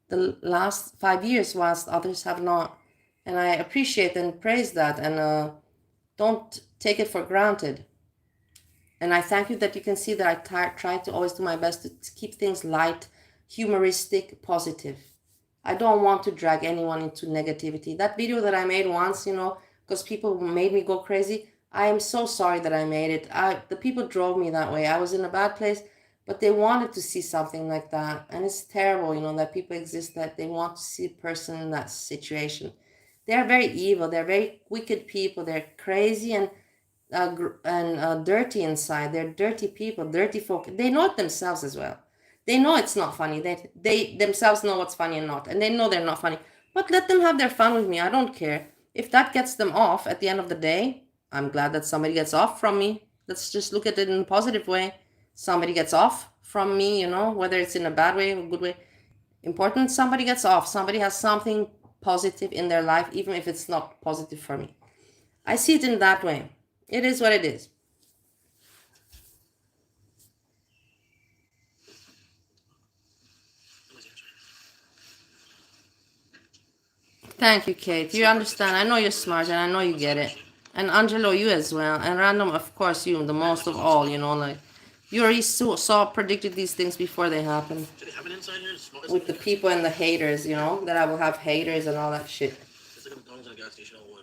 A: the last 5 years whilst others have not. And I appreciate and praise that, and don't take it for granted. And I thank you that you can see that I try to always do my best to keep things light, humoristic, positive. I don't want to drag anyone into negativity. That video that I made once, because people made me go crazy, I am so sorry that I made it. The people drove me that way. I was in a bad place, but they wanted to see something like that. And it's terrible, that people exist that they want to see a person in that situation. They're very evil. They're very wicked people. They're crazy and dirty inside. They're dirty people, dirty folk. They know it themselves as well. They know it's not funny. They themselves know what's funny and not. And they know they're not funny. But let them have their fun with me. I don't care. If that gets them off at the end of the day, I'm glad that somebody gets off from me. Let's just look at it in a positive way. Somebody gets off from me, whether it's in a bad way or good way. Important, somebody gets off. Somebody has something positive in their life, even if it's not positive for me. I see it in that way. It is what it is. Thank you, Kate. You understand. I know you're smart and I know you get it. And Angelo, you as well. And Random, of course, you the most of all, like you already saw predicted these things before they happen.
C: Do they have an inside here?
A: With the people and the haters, that I will have haters and all that shit.
C: It's like a McDonald's at a gas station all one.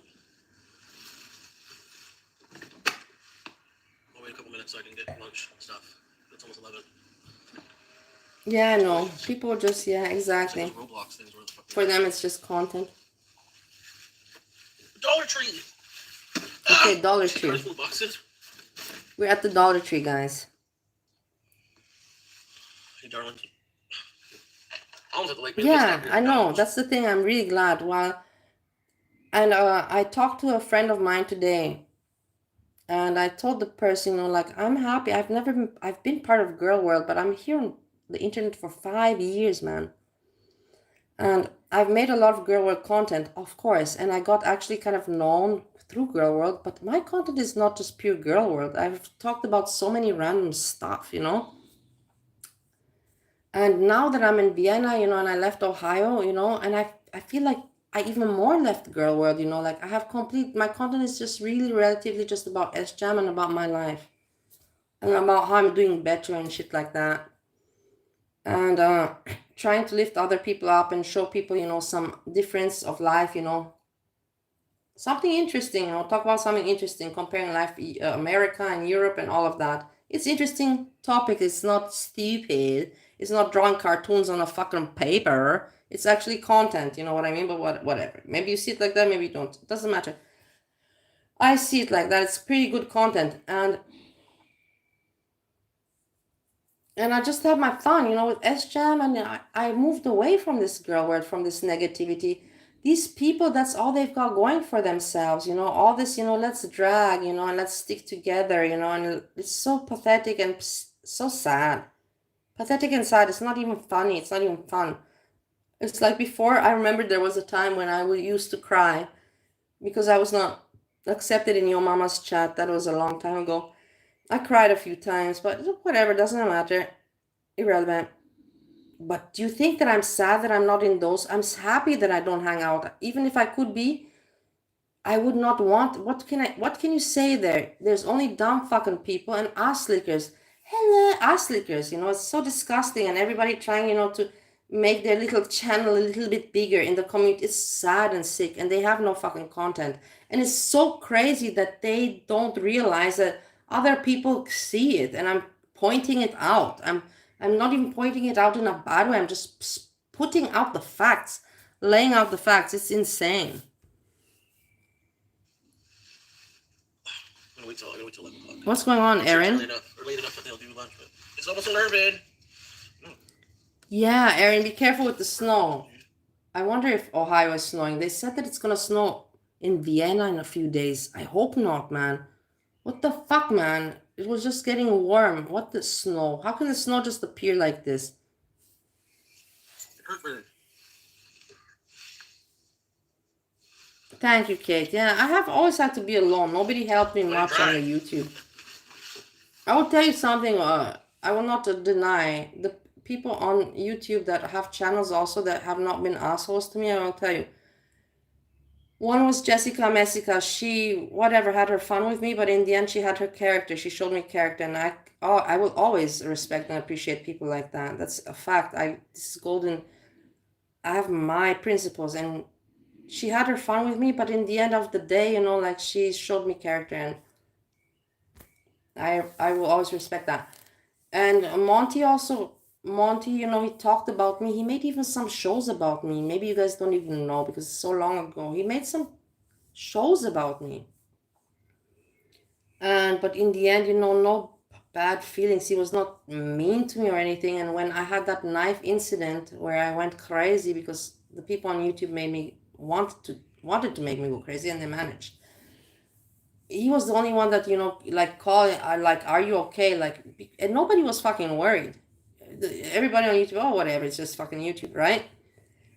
C: I'll wait a couple minutes so I can get lunch and stuff. It's almost 11.
A: Yeah, I know. People just, exactly.
C: It's like those Roblox things where the fuck
A: For them, it's just content.
C: Dollar Tree!
A: Okay, Dollar
C: See
A: Tree.
C: cars full of boxes?
A: We're at the Dollar Tree, guys.
C: Hey, darling. I almost have to like
A: Yeah, I know. That's the thing. I'm really glad. And I talked to a friend of mine today, and I told the person, like, I'm happy. I've been part of Girl World, but I'm here on the internet for 5 years, man. And I've made a lot of Girl World content, of course, and I got actually kind of known through Girl World, but my content is not just pure Girl World. I've talked about so many random stuff, And now that I'm in Vienna, and I left Ohio, and I feel like I even more left Girl World, like I have my content is just really relatively just about S-Jam and about my life. And about how I'm doing better and shit like that. And trying to lift other people up and show people, some difference of life, something interesting, talk about something interesting, comparing life, America and Europe and all of that. It's interesting topic. It's not stupid. It's not drawing cartoons on a fucking paper. It's actually content, you know what I mean? But whatever. Maybe you see it like that, maybe you don't. It doesn't matter. I see it like that. It's pretty good content. And I just have my fun, with S-Jam, and I moved away from this Girl World, from this negativity. These people, that's all they've got going for themselves, all this, let's drag, and let's stick together, and it's so pathetic and so sad. Pathetic and sad. It's not even funny. It's not even fun. It's like before, I remember there was a time when I used to cry because I was not accepted in your mama's chat. That was a long time ago. I cried a few times, but whatever, doesn't matter. Irrelevant. But do you think that I'm sad that I'm not in those? I'm happy that I don't hang out. Even if I could be, I would not want. What can you say there? There's only dumb fucking people and ass lickers. Hello, ass lickers. It's so disgusting, and everybody trying, to make their little channel a little bit bigger in the community. It's sad and sick, and they have no fucking content. And it's so crazy that they don't realize that other people see it, and I'm pointing it out. I'm not even pointing it out in a bad way. I'm just putting out the facts, laying out the facts. It's insane.
C: I'm gonna wait till 11 o'clock.
A: What's going on, Erin?
C: Late enough that they'll do lunch, but it's almost 11.
A: Yeah, Erin, be careful with the snow. I wonder if Ohio is snowing. They said that it's gonna snow in Vienna in a few days. I hope not, man. What the fuck, man? It was just getting warm. What the snow? How can the snow just appear like this? Thank you, Kate. Yeah, I have always had to be alone. Nobody helped me much on the YouTube. I will tell you something. I will not deny the people on YouTube that have channels also that have not been assholes to me. I will tell you. One was Jessica Messica. She, whatever, had her fun with me, but in the end, she had her character. She showed me character, and I will always respect and appreciate people like that. That's a fact. This is golden. I have my principles, and she had her fun with me, but in the end of the day, like she showed me character, and I will always respect that. And Monty, he talked about me. He made even some shows about me. Maybe you guys don't even know because it's so long ago. He made some shows about me. But in the end, no bad feelings. He was not mean to me or anything. And when I had that knife incident where I went crazy because the people on YouTube made me wanted to make me go crazy, and they managed. He was the only one that like called, like, are you okay? Like, and nobody was fucking worried. Everybody on YouTube, oh whatever, it's just fucking YouTube, right?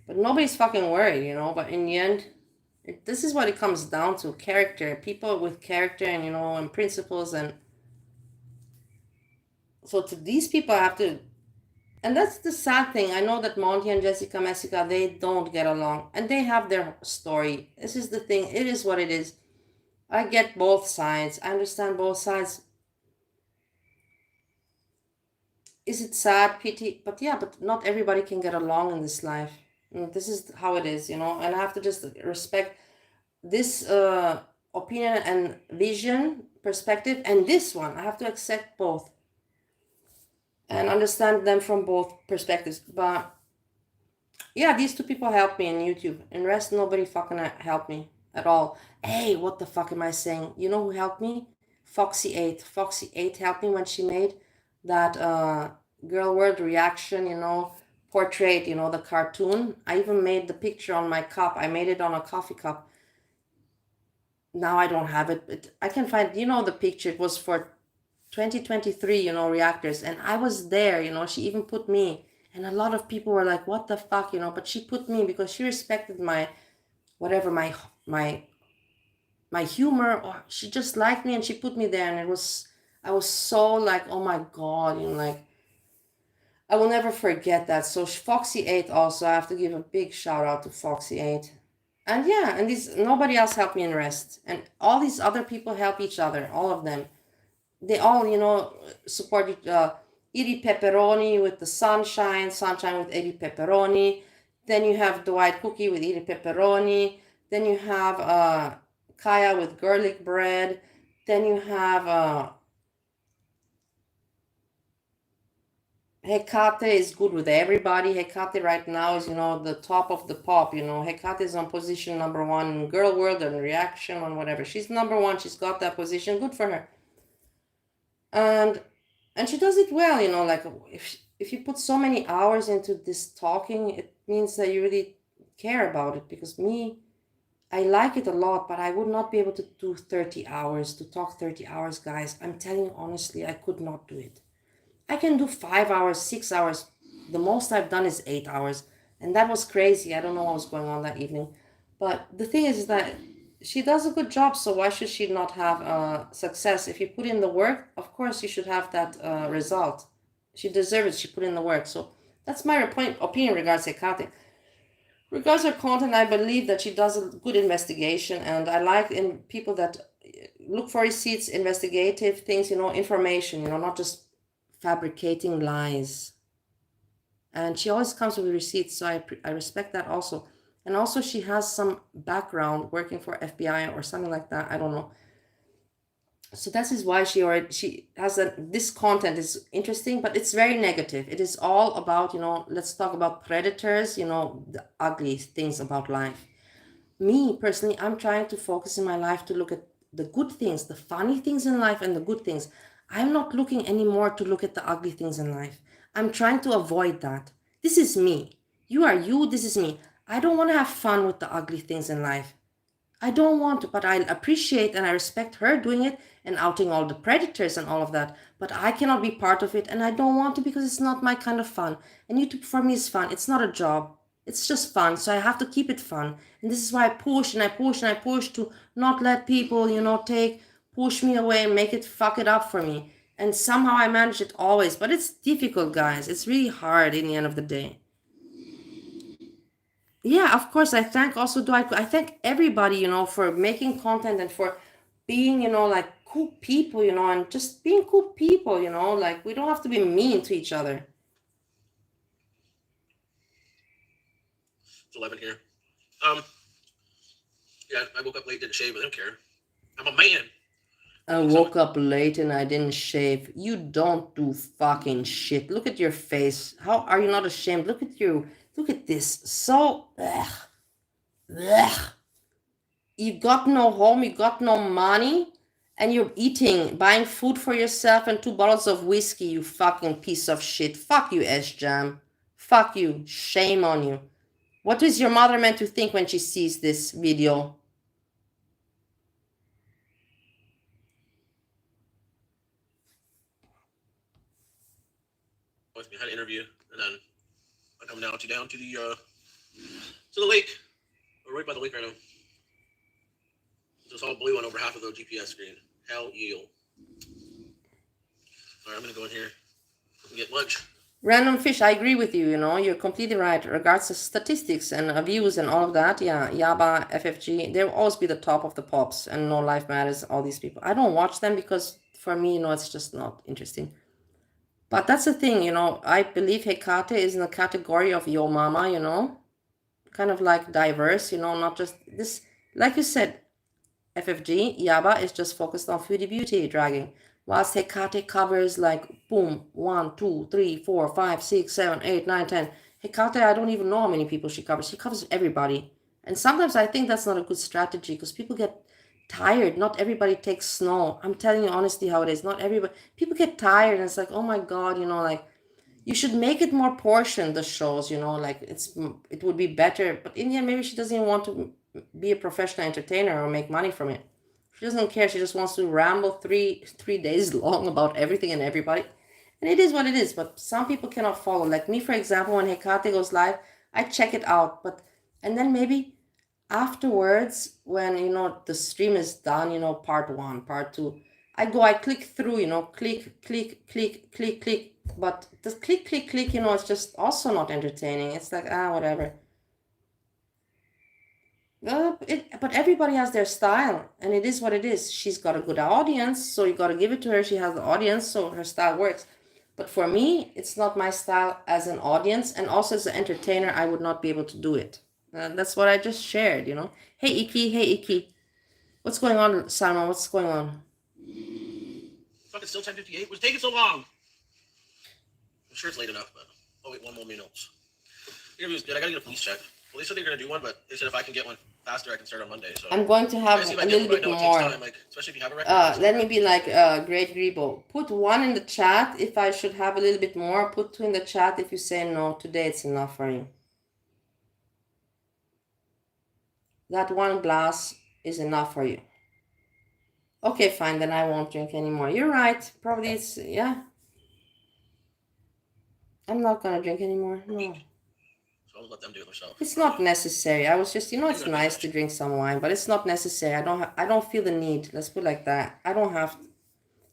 A: But nobody's fucking worried, But in the end, this is what it comes down to: character. People with character, and and principles, and so to these people, I have to And that's the sad thing. I know that Monty and Jessica Messica, they don't get along and they have their story. This is the thing. It is what it is. I get both sides. I understand both sides. Is it sad, pity? But yeah, but not everybody can get along in this life. This is how it is, and I have to just respect this opinion and vision, perspective, and this one. I have to accept both and understand them from both perspectives. But yeah, these two people helped me in YouTube. And rest, nobody fucking helped me at all. Hey, what the fuck am I saying? You know who helped me? Foxy 8. Foxy 8 helped me when she made that girl world reaction, portrait, the cartoon. I even made the picture on my cup. I made it on a coffee cup. Now I don't have it, but I can find, the picture. It was for 2023, reactors. And I was there, she even put me. And a lot of people were like, what the fuck, but she put me because she respected my, whatever, my humor, or she just liked me and she put me there. And I was so like, oh my God, like, I will never forget that. So Foxy 8 also, I have to give a big shout out to Foxy 8. And yeah, and nobody else helped me in rest. And all these other people help each other, all of them. They all, support Edie Pepperoni with the sunshine with Edie Pepperoni. Then you have Dwight Cookie with Edie Pepperoni. Then you have Kaya with garlic bread. Then you have Hecate is good with everybody. Hecate right now is, the top of the pop, Hecate is on position number 1 in Girl World and Reaction on whatever. She's number 1. She's got that position. Good for her. And she does it well, like if you put so many hours into this talking, it means that you really care about it. Because me, I like it a lot, but I would not be able to do 30 hours, to talk 30 hours, guys. I'm telling you honestly, I could not do it. I can do 5 hours, 6 hours. The most I've done is 8 hours. And that was crazy. I don't know what was going on that evening. But the thing is that she does a good job, so why should she not have success? If you put in the work, of course you should have that result. She deserves it. She put in the work. So that's my opinion regards Hecate. Regards her content, I believe that she does a good investigation, and I like in people that look for receipts, investigative things, information, not just fabricating lies. And she always comes with receipts, so I respect that also. And also she has some background working for FBI or something like that. I don't know. So that is why she has this content is interesting, but it's very negative. It is all about, let's talk about predators, the ugly things about life. Me personally, I'm trying to focus in my life to look at the good things, the funny things in life and the good things. I'm not looking anymore to look at the ugly things in life. I'm trying to avoid that. This is me. You are you, this is me. I don't want to have fun with the ugly things in life. I don't want to, but I appreciate and I respect her doing it and outing all the predators and all of that. But I cannot be part of it and I don't want to because it's not my kind of fun. And YouTube for me is fun. It's not a job. It's just fun. So I have to keep it fun. And this is why I push and I push and I push to not let people, push me away and make it fuck it up for me. And somehow I manage it always. But it's difficult, guys. It's really hard in the end of the day. Yeah, of course. I thank also I thank everybody, for making content and for being, like cool people, and just being cool people, like we don't have to be mean to each other.
C: It's 11 here. Yeah, I woke up late, didn't shave, but I don't care. I'm a man.
A: I woke up late and I didn't shave. You don't do fucking shit. Look at your face. How are you not ashamed? Look at you. Look at this. So, ugh. Ugh. You got no home, you got no money, and you're buying food for yourself and 2 bottles of whiskey, you fucking piece of shit. Fuck you, S-Jam. Fuck you. Shame on you. What is your mother meant to think when she sees this video?
C: With me, had an interview, and then I come down to the lake. We're right by the lake right now. It's all blue on over half of the GPS screen. Hell, yield. All right, I'm gonna go in here and get lunch.
A: Random fish, I agree with you, you're completely right. Regards to statistics and views and all of that, yeah, Yaba, FFG, they'll always be the top of the pops, and No Life Matters, all these people. I don't watch them because for me, it's just not interesting. But that's the thing, I believe Hecate is in the category of Yo Mama, kind of like diverse, not just this, like you said, FFG, Yaba is just focused on foodie beauty dragging, whilst Hecate covers like boom, 1, 2, 3, 4, 5, 6, 7, 8, 9, 10. Hecate, I don't even know how many people she covers. She covers everybody. And sometimes I think that's not a good strategy because people get tired. Not everybody takes snow. I'm telling you honestly how it is. Not everybody. People get tired and it's like, oh my God, like you should make it more portioned, the shows, like it would be better. But in the end, maybe she doesn't even want to be a professional entertainer or make money from it. She doesn't care. She just wants to ramble three days long about everything and everybody. And it is what it is. But some people cannot follow. Like me, for example, when Hecate goes live, I check it out. And then maybe afterwards, when the stream is done, part 1, part 2, I click through, click, click, click, click, click. But the click, click, click, it's just also not entertaining. It's like, whatever. But everybody has their style, and it is what it is. She's got a good audience, so you got to give it to her. She has the audience, so her style works. But for me, it's not my style as an audience, and also as an entertainer, I would not be able to do it. That's what I just shared, Hey, Iki. What's going on, Simon? What's going on?
C: Fuck, it's still 10:58. What's taking so long? I'm sure it's late enough, but oh wait, one more minute. Interview's good. I gotta get a police check. Well, they said they're gonna do one, but they said if I can get one faster, I can start on Monday. So
A: I'm going to have a little bit more.
C: Especially if you have a record.
A: Let me be like Great Grebo. Put 1 in the chat if I should have a little bit more. Put 2 in the chat if you say no. Today it's enough for you. That 1 glass is enough for you. Okay, fine. Then I won't drink anymore. You're right. Probably it's yeah. I'm not gonna drink anymore. No.
C: So I'll let them do it themselves.
A: It's not necessary. I was just, it's nice to drink some wine, but it's not necessary. I don't feel the need. Let's put it like that. I don't have to.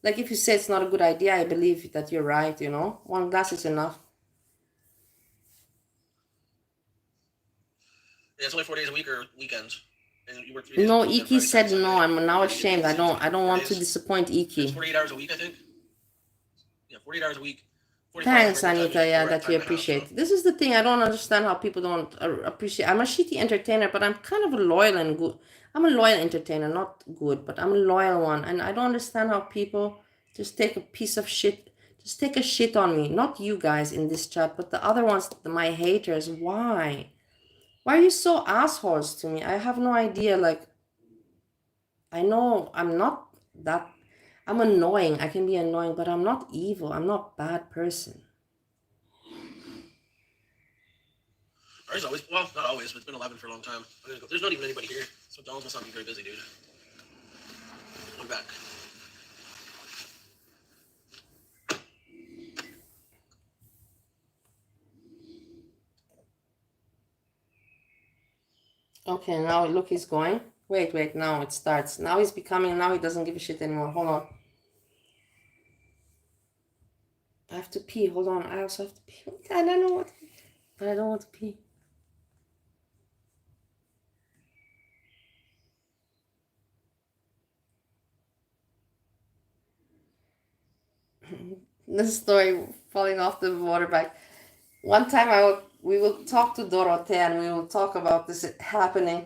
A: Like if you say it's not a good idea, I believe that you're right, 1 glass is enough.
C: Yeah, it's only 4 days a week or weekends. And you work 3 days.
A: No, Iki said no. I'm now ashamed. I don't want to disappoint Iki.
C: It's 48 hours a week, I think. Yeah, 48 hours a week.
A: Thanks, Anita. Yeah, that you appreciate. This is the thing. I don't understand how people don't appreciate. I'm a shitty entertainer, but I'm kind of a loyal and good. I'm a loyal entertainer, not good, but I'm a loyal one. And I don't understand how people just take a piece of shit, just take a shit on me. Not you guys in this chat, but the other ones, my haters. Why? Why are you so assholes to me? I have no idea. Like, I know I'm not that. I'm annoying. I can be annoying, but I'm not evil. I'm not a bad person.
C: There's always, well, not always, but it's been 11 for a long time. There's not even anybody here, so Donald's must not be very busy, dude. I'm back.
A: Okay, now look, he's going. Wait, now it starts. Now he's becoming, now he doesn't give a shit anymore. Hold on. I have to pee. Hold on. I also have to pee. I don't know what, but I don't want to pee. This story falling off the water bike. One time we will talk to Dorothea and we will talk about this happening.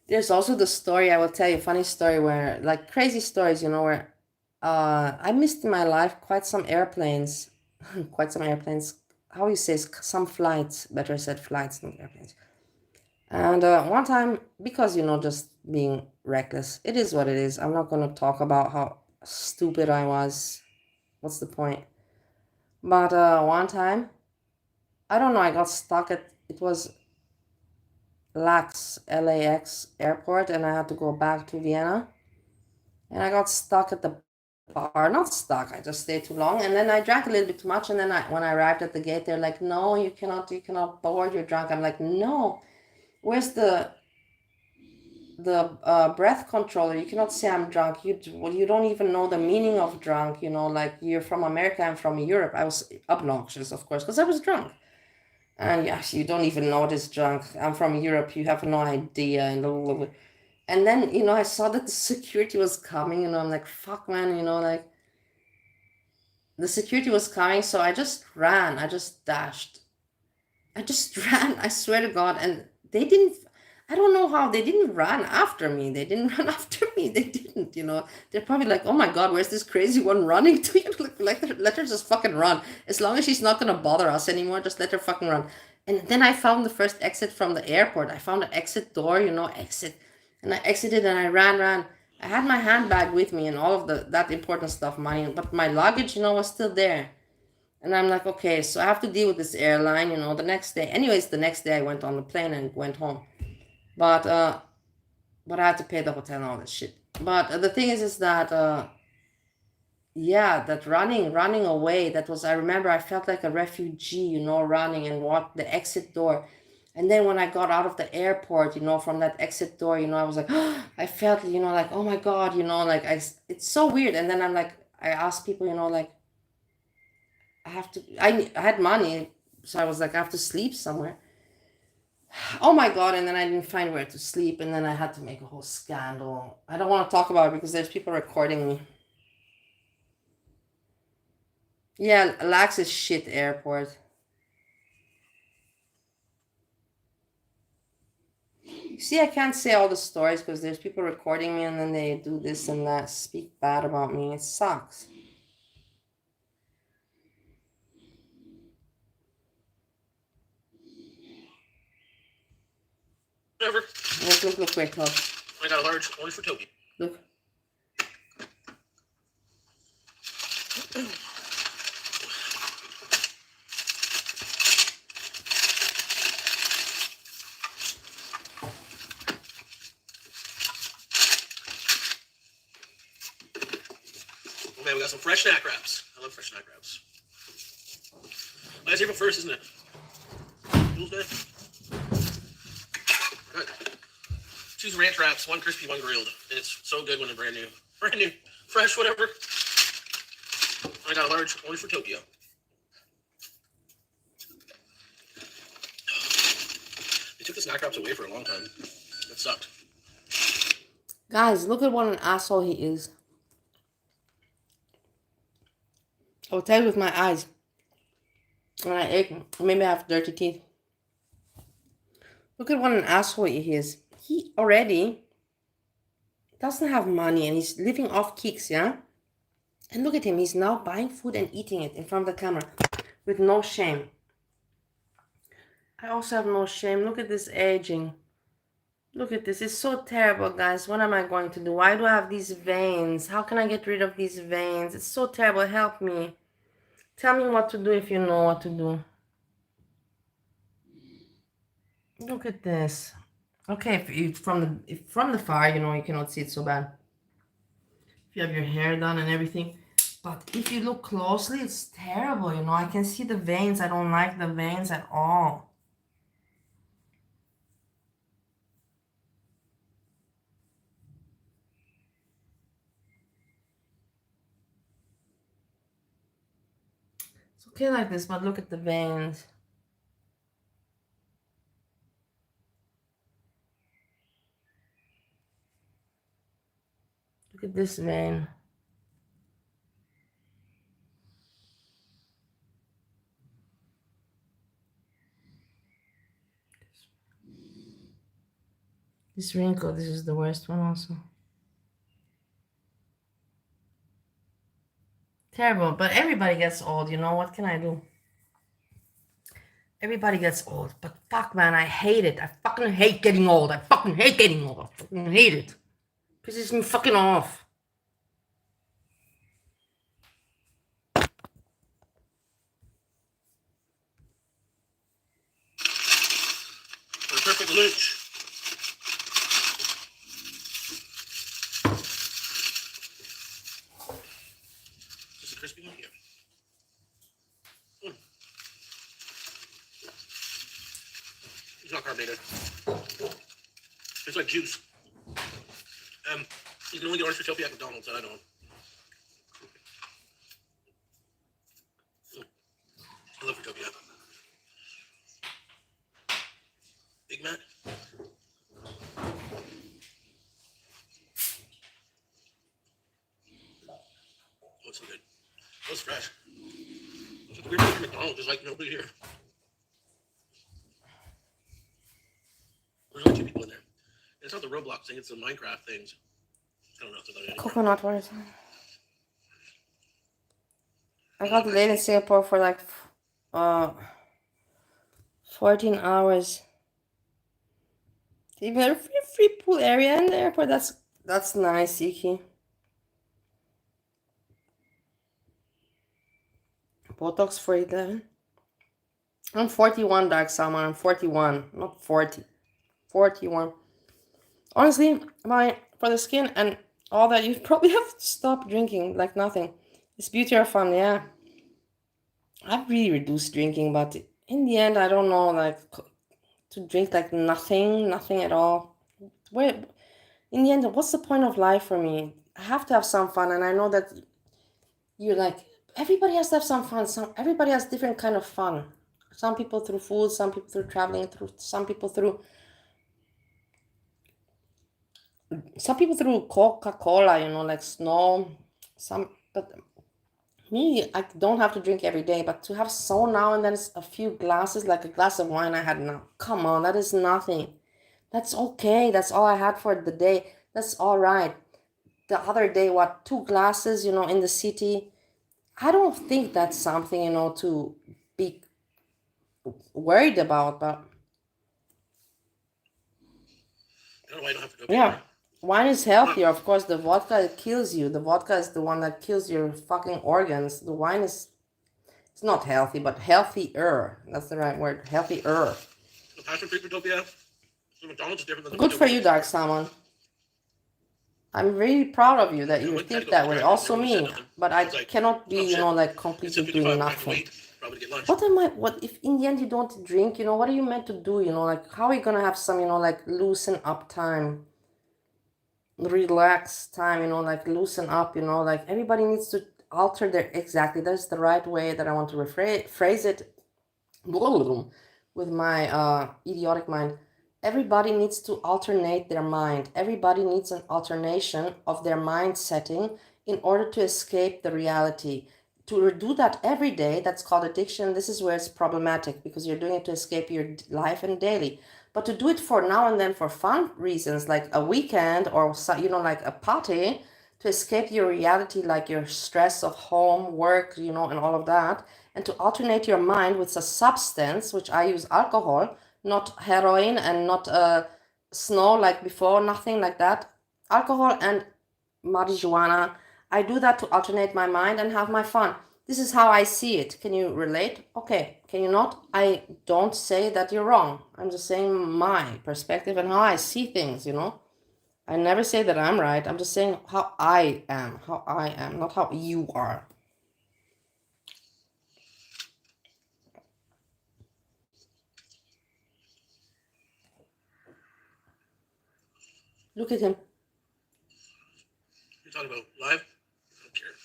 A: There's also the story, I will tell you a funny story where, like crazy stories, where I missed in my life quite some airplanes. Quite some airplanes. How you say some flights, better said flights, not airplanes. And one time, because, just being reckless, it is what it is. I'm not going to talk about how stupid I was. What's the point? But one time, I don't know, I got stuck at, it was LAX airport, and I had to go back to Vienna. And I got stuck at the bar. Not stuck, I just stayed too long. And then I drank a little bit too much. And then when I arrived at the gate, they're like, no, you cannot board, you're drunk. I'm like, no. Where's the breath controller. You cannot say I'm drunk. You don't even know the meaning of drunk. Like you're from America, I'm from Europe. I was obnoxious, of course, because I was drunk. And yes, you don't even notice drunk. I'm from Europe. You have no idea. And then, I saw that the security was coming, and I'm like, fuck, man, like the security was coming. So I just ran. I just dashed. I just ran. I swear to God. And they didn't, I don't know how they didn't run after me. They didn't run after me. They didn't, They're probably like, oh my God, where's this crazy one running to you? Let her just fucking run. As long as she's not going to bother us anymore, just let her fucking run. And then I found the first exit from the airport. I found the exit door, exit. And I exited and I ran. I had my handbag with me and all of that important stuff, money, but my luggage, was still there. And I'm like, okay, so I have to deal with this airline, the next day. Anyways, the next day I went on the plane and went home. But I had to pay the hotel and all that shit. But the thing is that yeah, that running away, I remember I felt like a refugee, running and walked the exit door. And then when I got out of the airport, from that exit door, I was like, I felt, like, oh my God, like it's so weird. And then I'm like, I asked people, like, I had money, so I was like, I have to sleep somewhere. Oh my God. And then I didn't find where to sleep. And then I had to make a whole scandal. I don't want to talk about it because there's people recording me. Yeah, Lax is shit airport. See, I can't say all the stories because there's people recording me and then they do this and that, speak bad about me. It sucks.
C: Whatever.
A: Look, wait, look.
C: I got a large orange for Toby.
A: Look.
C: Oh man, we got some fresh snack wraps. I love fresh snack wraps. Oh, it's April 1st, isn't it? Fool's Day. Good. 2 ranch wraps, 1 crispy, 1 grilled. And it's so good when they're brand new. Brand new. Fresh, whatever. I got a large orange for Tokyo. They took the snack wraps away for a long time. It sucked.
A: Guys, look at what an asshole he is. I'll tell you with my eyes. When I ate, maybe I have dirty teeth. Look at what an asshole he is. He already doesn't have money and he's living off kicks, yeah? And look at him. He's now buying food and eating it in front of the camera with no shame. I also have no shame. Look at this aging. Look at this. It's so terrible, guys. What am I going to do? Why do I have these veins? How can I get rid of these veins? It's so terrible. Help me. Tell me what to do if you know what to do. Look at this. Okay, if from the far, you cannot see it so bad. If you have your hair done and everything. But if you look closely, it's terrible, I can see the veins. I don't like the veins at all. It's okay like this, but look at the veins. Look at this vein. This wrinkle, this is the worst one also. Terrible, but everybody gets old, what can I do? Everybody gets old, but fuck, man, I hate it. I fucking hate getting old. I fucking hate getting old. I fucking hate it. Pisses me fucking off.
C: The perfect lunch. Just a crispy one here. It's not carbonated. It's like juice. You can only get orange Fruitopia at McDonald's, that I know. I love Fruitopia. Big Mac. Oh, it's so good. Oh, it's fresh. It's weird at McDonald's, there's like nobody here. There's only 2 people in there. And it's not the Roblox thing, it's the Minecraft things. I don't know if they're anymore.
A: Coconut water. I got laid in Singapore for like 14 hours. They have a free pool area in the airport. That's nice, Iki. Botox for 11. I'm 41, Dark Salmon. I'm 41, not 40. 41. Honestly, for the skin and all that, you probably have to stop drinking like nothing. It's beauty or fun, yeah. I've really reduced drinking, but in the end, I don't know, like, to drink like nothing at all. In the end, what's the point of life for me? I have to have some fun, and I know that you're like, everybody has to have some fun. Everybody has different kind of fun. Some people through food, some people through traveling, some people through Coca-Cola, like snow. But me, I don't have to drink every day, but to have so now and then a few glasses, like a glass of wine I had now. Come on, that is nothing. That's okay. That's all I had for the day. That's all right. The other day, 2 glasses, in the city. I don't think that's something, to be worried about, but
C: I don't know why I don't have to go.
A: yeah. Wine is healthier. Of course, the vodka kills you. The vodka is the one that kills your fucking organs. The wine it's not healthy, but healthier. That's the right word. Healthier.
C: The passion fruit Fruitopia, the McDonald's is different than the
A: Good for
C: Fruitopia.
A: you, Dark Salmon. I'm really proud of you that you think that way. Also me, but I cannot be, like completely doing nothing. What if in the end you don't drink, what are you meant to do, like how are you gonna have some, like loosen up time, relax time, like loosen up, like everybody needs to alter exactly, that's the right way that I want to rephrase it with my idiotic mind. Everybody needs to alternate their mind. Everybody needs an alternation of their mind setting in order to escape the reality. To do that every day, that's called addiction. This is where it's problematic because you're doing it to escape your life and daily. But to do it for now and then for fun reasons, like a weekend or, like a party, to escape your reality, like your stress of home, work, and all of that, and to alternate your mind with a substance, which I use alcohol, not heroin and not snow like before, nothing like that. Alcohol and marijuana. I do that to alternate my mind and have my fun. This is how I see it. Can you relate? Okay. Can you not? I don't say that you're wrong. I'm just saying my perspective and how I see things, I never say that I'm right. I'm just saying how I am, not how you are. Look at him.
C: You're talking about live? I don't care.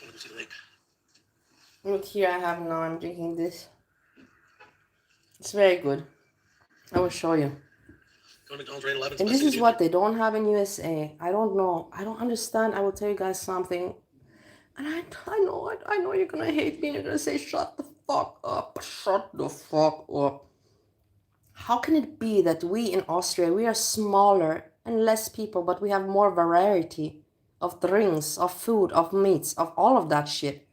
C: I want to see the lake.
A: Look here, I have now. I'm drinking this. It's very good. I will show you.
C: Go to McDonald's right 11.
A: And this is what they don't have in USA. I don't know. I don't understand. I will tell you guys something. And I know you're gonna hate me and you're gonna say, shut the fuck up. Shut the fuck up. How can it be that we in Austria, we are smaller and less people, but we have more variety of drinks, of food, of meats, of all of that shit?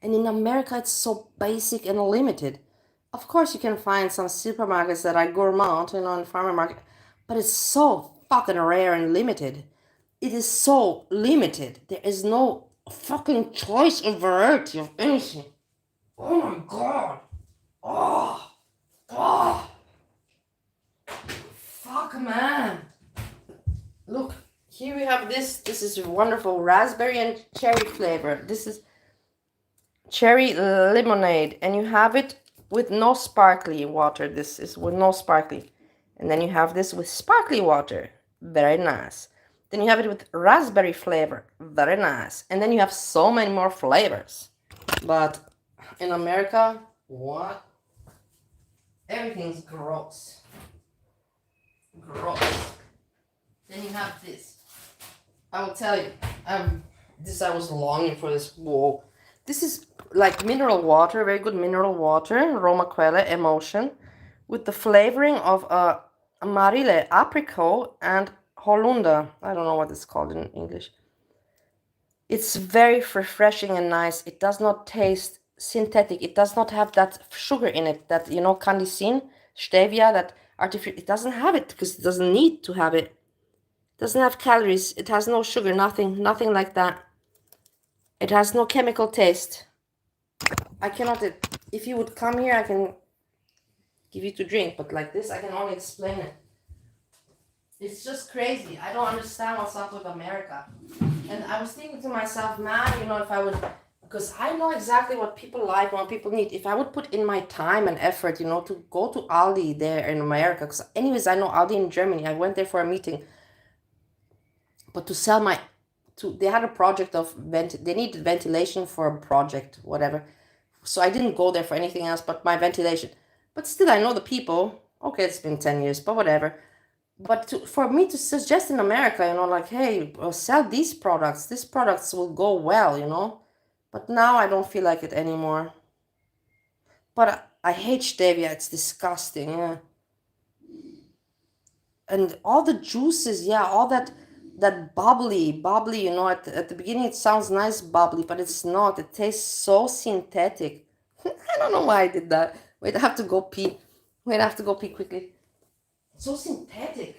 A: And in America, it's so basic and limited. Of course, you can find some supermarkets that are gourmand, in farmer market, but it's so fucking rare and limited. It is so limited. There is no fucking choice or variety of anything. Oh my god. Oh. Fuck, man. Look, here we have this. This is wonderful raspberry and cherry flavor. This is cherry lemonade, and you have it with no sparkly water. This is with no sparkly. And then you have this with sparkly water. Very nice. Then you have it with raspberry flavor. Very nice. And then you have so many more flavors. But in America, what? Everything's gross. Gross. Then you have this. I will tell you. I was longing for this. Whoa. This is like mineral water, very good mineral water, Roma Quelle Emotion, with the flavoring of Amarile, apricot, and Holunder. I don't know what it's called in English. It's very refreshing and nice. It does not taste synthetic. It does not have that sugar in it, that, candisin, stevia, that artificial. It doesn't have it because it doesn't need to have it. It doesn't have calories. It has no sugar, nothing like that. It has no chemical taste. I cannot, if you would come here, I can give you to drink, but like this, I can only explain it. It's just crazy. I don't understand what's up with America. And I was thinking to myself, man, if I would, because I know exactly what people like, what people need. If I would put in my time and effort, to go to Aldi there in America, because anyways, I know Aldi in Germany. I went there for a meeting. But to sell they had a project of, they needed ventilation for a project, whatever. So I didn't go there for anything else but my ventilation. But still, I know the people. Okay, it's been 10 years, but whatever. But for me to suggest in America, like, hey, sell these products. These products will go well, But now I don't feel like it anymore. But I hate stevia. It's disgusting, yeah. And all the juices, yeah, all that bubbly, at the beginning it sounds nice, bubbly, but it's not. It tastes so synthetic. I don't know why I did that. Wait, I have to go pee. Wait, I have to go pee quickly. It's so synthetic.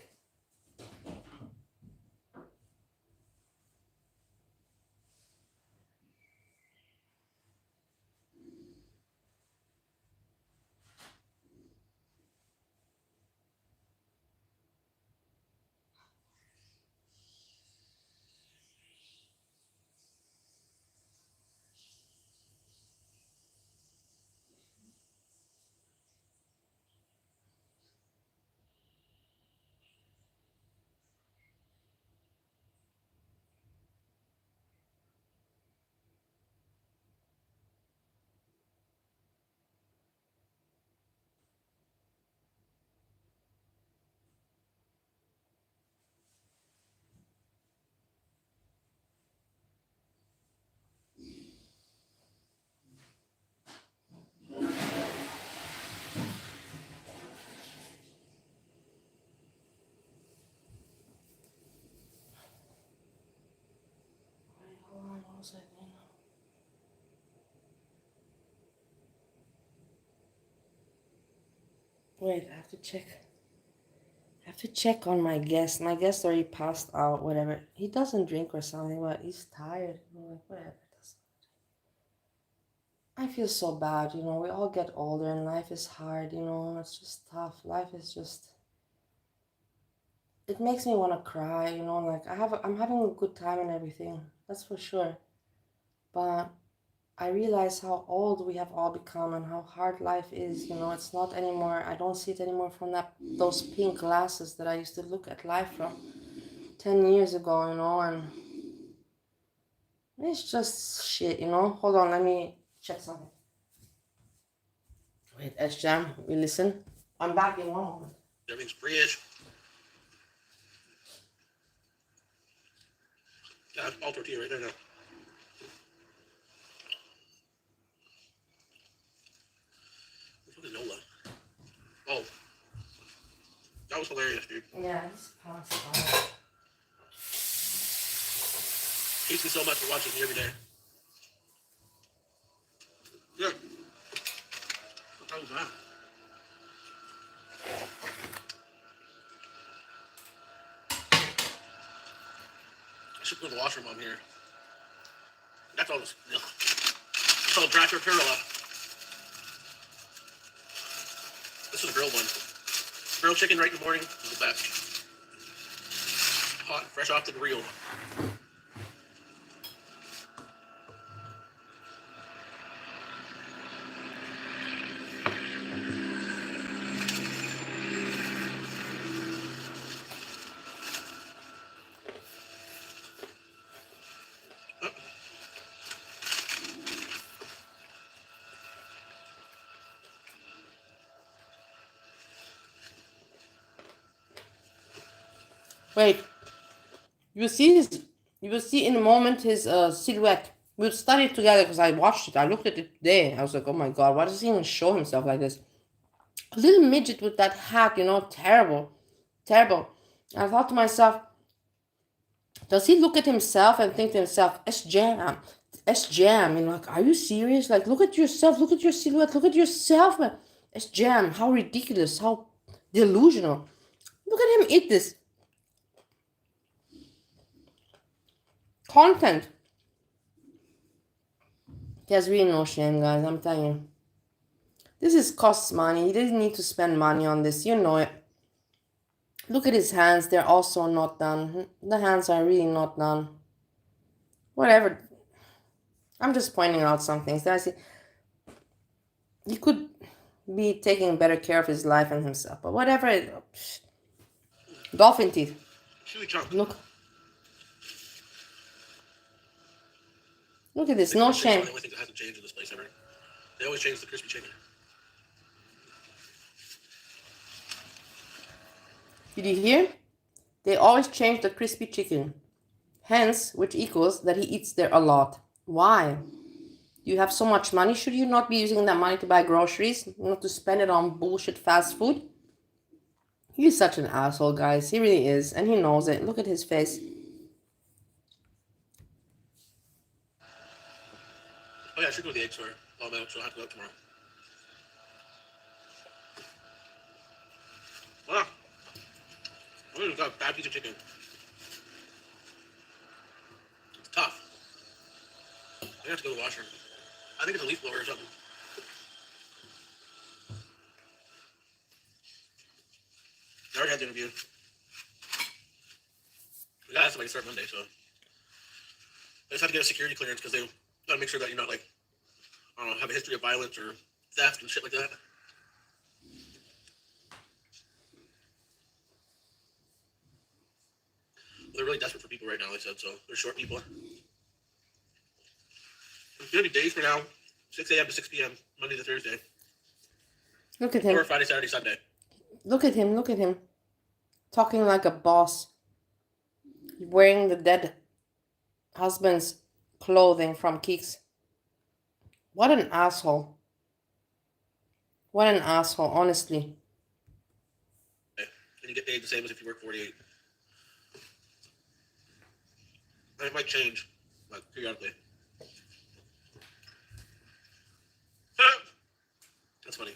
A: Wait, I have to check. I have to check on my guest. My guest already passed out, whatever. He doesn't drink or something, but he's tired. Whatever. I feel so bad, we all get older and life is hard, it's just tough. Life is just, it makes me want to cry, like I'm having a good time and everything, that's for sure. But I realize how old we have all become and how hard life is, it's not anymore, I don't see it anymore from those pink glasses that I used to look at life from 10 years ago, and it's just shit, Hold on, let me check something. Wait, S-Jam, we listen. I'm back in 1 moment.
C: Everything's free-ish. Yeah, that's all tortilla right there now. What is Nola? Oh. That was hilarious, dude.
A: Yeah, he's possible.
C: Thanks you so much for watching me every day. Yeah. What the hell was that? I should go to the washroom on here. That's all this. Ugh. It's all dry tortilla. This is a grilled one. Grilled chicken right in the morning is the best. Hot, fresh off the grill.
A: Wait, you see his, you will see in a moment his silhouette. We'll study it together because I watched it. I looked at it today. I was like, oh my god, why does he even show himself like this? A little midget with that hat, terrible, terrible. I thought to myself, does he look at himself and think to himself, S-Jam, like, are you serious? Like, look at yourself, look at your silhouette, look at yourself, man. S-Jam, how ridiculous, how delusional. Look at him eat this. Content. He has really no shame, guys, I'm telling you. This costs money. He doesn't need to spend money on this, you know it. Look at his hands, they're also not done. The hands are really not done. Whatever. I'm just pointing out some things that I see. He could be taking better care of his life and himself, but whatever. Dolphin teeth. Look. Look at this, no shame.
C: The only thing that hasn't changed in this place ever. They always change the crispy chicken.
A: Did you hear? They always change the crispy chicken. Hence, which equals that he eats there a lot. Why? You have so much money. Should you not be using that money to buy groceries? Not to spend it on bullshit fast food? He's such an asshole, guys. He really is. And he knows it. Look at his face.
C: Oh yeah, I should go to the egg store. Oh no, so I'll have to go out tomorrow. Wow. We've got a bad piece of chicken. It's tough. I have to go to the washer. I think it's a leaf blower or something. I already had the interview. We gotta have somebody start Monday, so I just have to get a security clearance because they gotta make sure that you're not like, I don't know, have a history of violence or theft and shit like that. They're really desperate for people right now, they said, so they're short people. It's gonna be days from now, 6 a.m. to 6 p.m., Monday to Thursday.
A: Look at him.
C: Or Friday, Saturday, Sunday.
A: Look at him, look at him. Talking like a boss. Wearing the dead husband's clothing from Keeks. What an asshole. What an asshole, honestly.
C: And you get paid the same as if you work 48. And it might change, like, periodically. That's funny.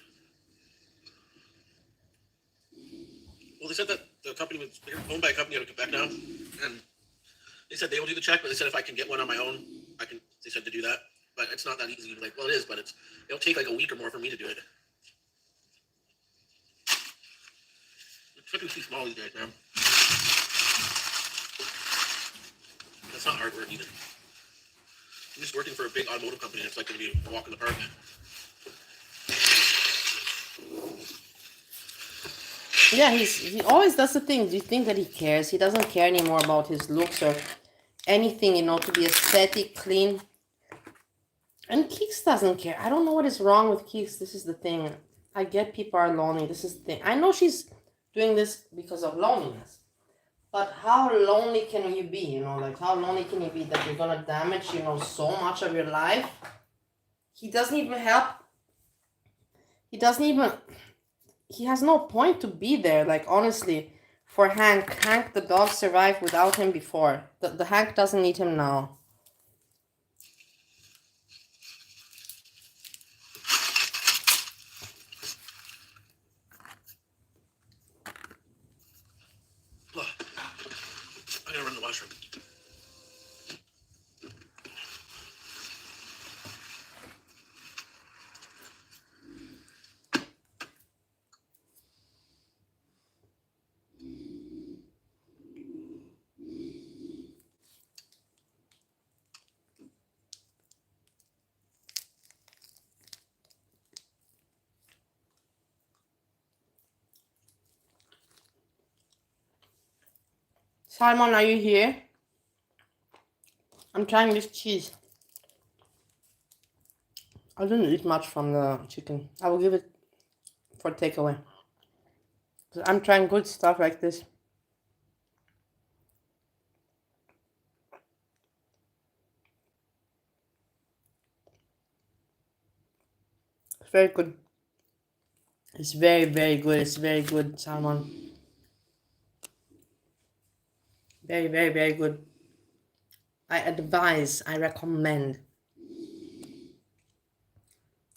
C: Well, they said that the company was owned by a company out of Quebec now, and they said they will do the check, but they said if I can get one on my own, they said to do that. But it's not that easy. Like, well, it is, but it'll take like a week or more for me to do it. It's fucking too small these days, man. That's not hard work either. I'm just working for a big automotive company. It's like going to be a walk in the park.
A: Yeah, he always does the things. You think that he cares. He doesn't care anymore about his looks or anything, to be aesthetic, clean. And Keeks doesn't care. I don't know what is wrong with Keeks. This is the thing. I get people are lonely. This is the thing. I know she's doing this because of loneliness. But how lonely can you be? Like, how lonely can you be that you're going to damage, so much of your life? He doesn't even help. He has no point to be there. Like, honestly, for Hank the dog survived without him before. The Hank doesn't need him now.
C: I gotta run to the washroom.
A: Simon, are you here? I'm trying this cheese. I didn't eat much from the chicken. I will give it for takeaway. I'm trying good stuff like this. It's very good. It's very, very good. It's very good salmon. Very, very, very good. I advise. I recommend.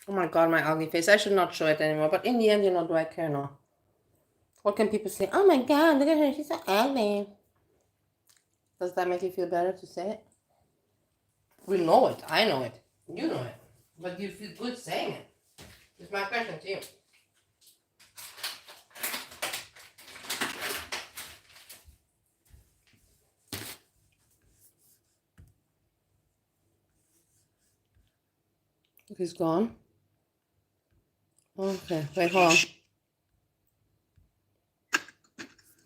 A: Oh my god, my ugly face. I should not show it anymore. But in the end, do I care now? What can people say? Oh my god, look at her. She's so ugly. Does that make you feel better to say it? We know it. I know it. You know it. But do you feel good saying it? It's my question to you. He's gone. Okay, wait, hold on.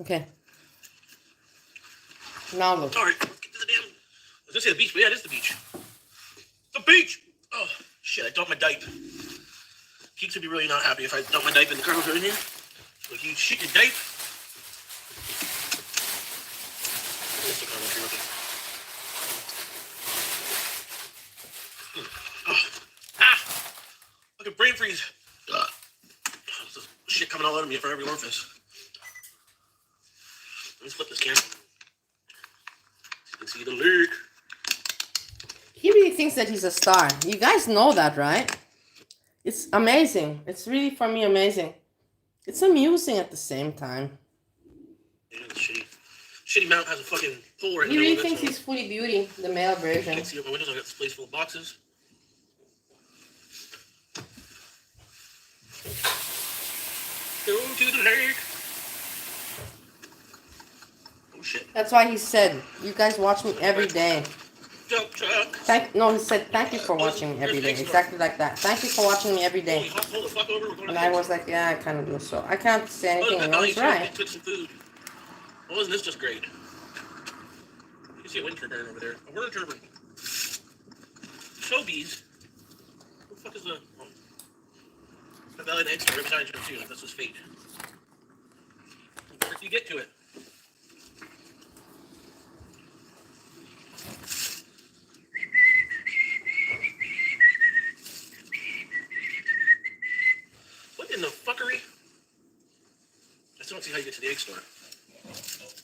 A: Okay. Now look.
C: Alright, let's get to the damn. I was gonna say the beach, but yeah, it is the beach. The beach! Oh, shit, I dumped my diaper. Keeks would be really not happy if I dumped my diaper in the car over here. So you shit your diaper. Fucking brain freeze. Shit coming all out of me for every orifice. Let me flip this camera. You can see the lake.
A: He really thinks that he's a star. You guys know that, right? It's amazing. It's really, for me, amazing. It's amusing at the same time.
C: Yeah, the shitty mount has a fucking pole right in
A: He
C: the
A: really
C: middle of it,
A: thinks
C: so
A: he's fully beauty, the male
C: I
A: version.
C: can't see out my windows. I got this place full of boxes. Go to the lake. Oh shit.
A: That's why he said, you guys watch me every day.
C: Jump truck.
A: No, he said, thank you for watching me every day. Exactly like that. Thank you for watching me every day.
C: Hold the fuck over. We're going
A: And
C: to
A: I was like, yeah, I kind of do so. I can't say anything, he's right.
C: Took some food. Well, isn't this just great? You can see a wind turbine over there. A wind turbine. Showbies. What the fuck is the... Oh. The Valley Eggs are right beside each other too. Like, that's just fate. Where do you get to it? What in the fuckery? I still don't see how you get to the egg store. I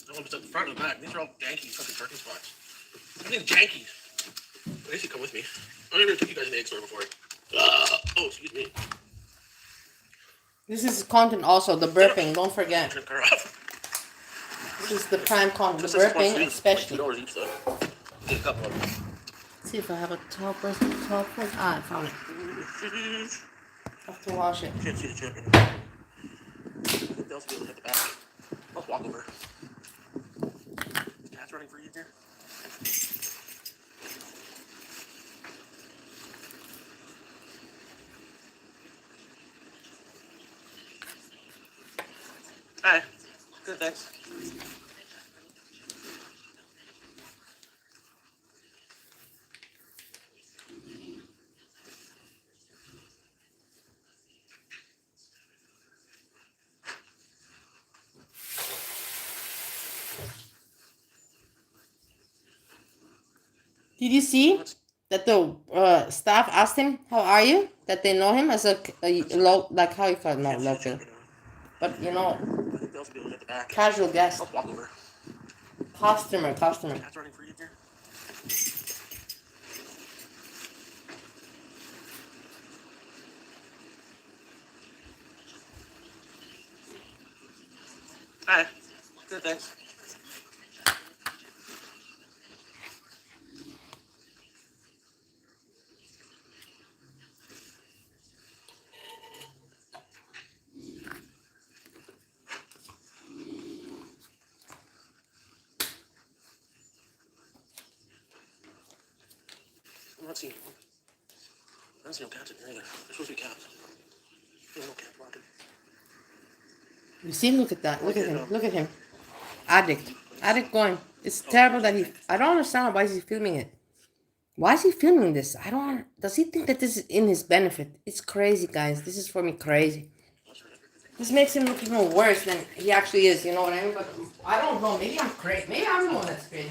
C: don't know if it's at the front or the back. These are all janky fucking parking spots. I mean jankies. I guess you come with me. I never took you guys in the egg store before. Oh, excuse me.
A: This is content also, the burping, don't forget.
C: Turn the car off.
A: This is the prime content, the
C: This is
A: burping
C: like
A: especially.
C: $2 each though. Get a couple of them.
A: Let's see if I have a top one. Ah, I found it. I have to wash it.
C: Can't see the champion. They'll also be able to hit the back. Let's walk over. The cat's running for you here. Hi. Good, thanks.
A: Did you see that the staff asked him, how are you? That they know him as a like how you call it, not local. But,
C: I think they'll also be able to hit the back.
A: casual guest.
C: Let's walk over.
A: Customer.
C: Cat's running for you here. Hi. Good, thanks. I'm not seeing anyone. I don't see no cats in here either. There's supposed to be cats. There's no cats walking.
A: You see, look at that. Look at him. Addict going. It's terrible that I don't understand why is he filming it. Why is he filming this? Does he think that this is in his benefit? It's crazy, guys. This is for me crazy. This makes him look even worse than he actually is, you know what I mean? But I don't know. Maybe I'm crazy. Maybe I'm the one that's crazy.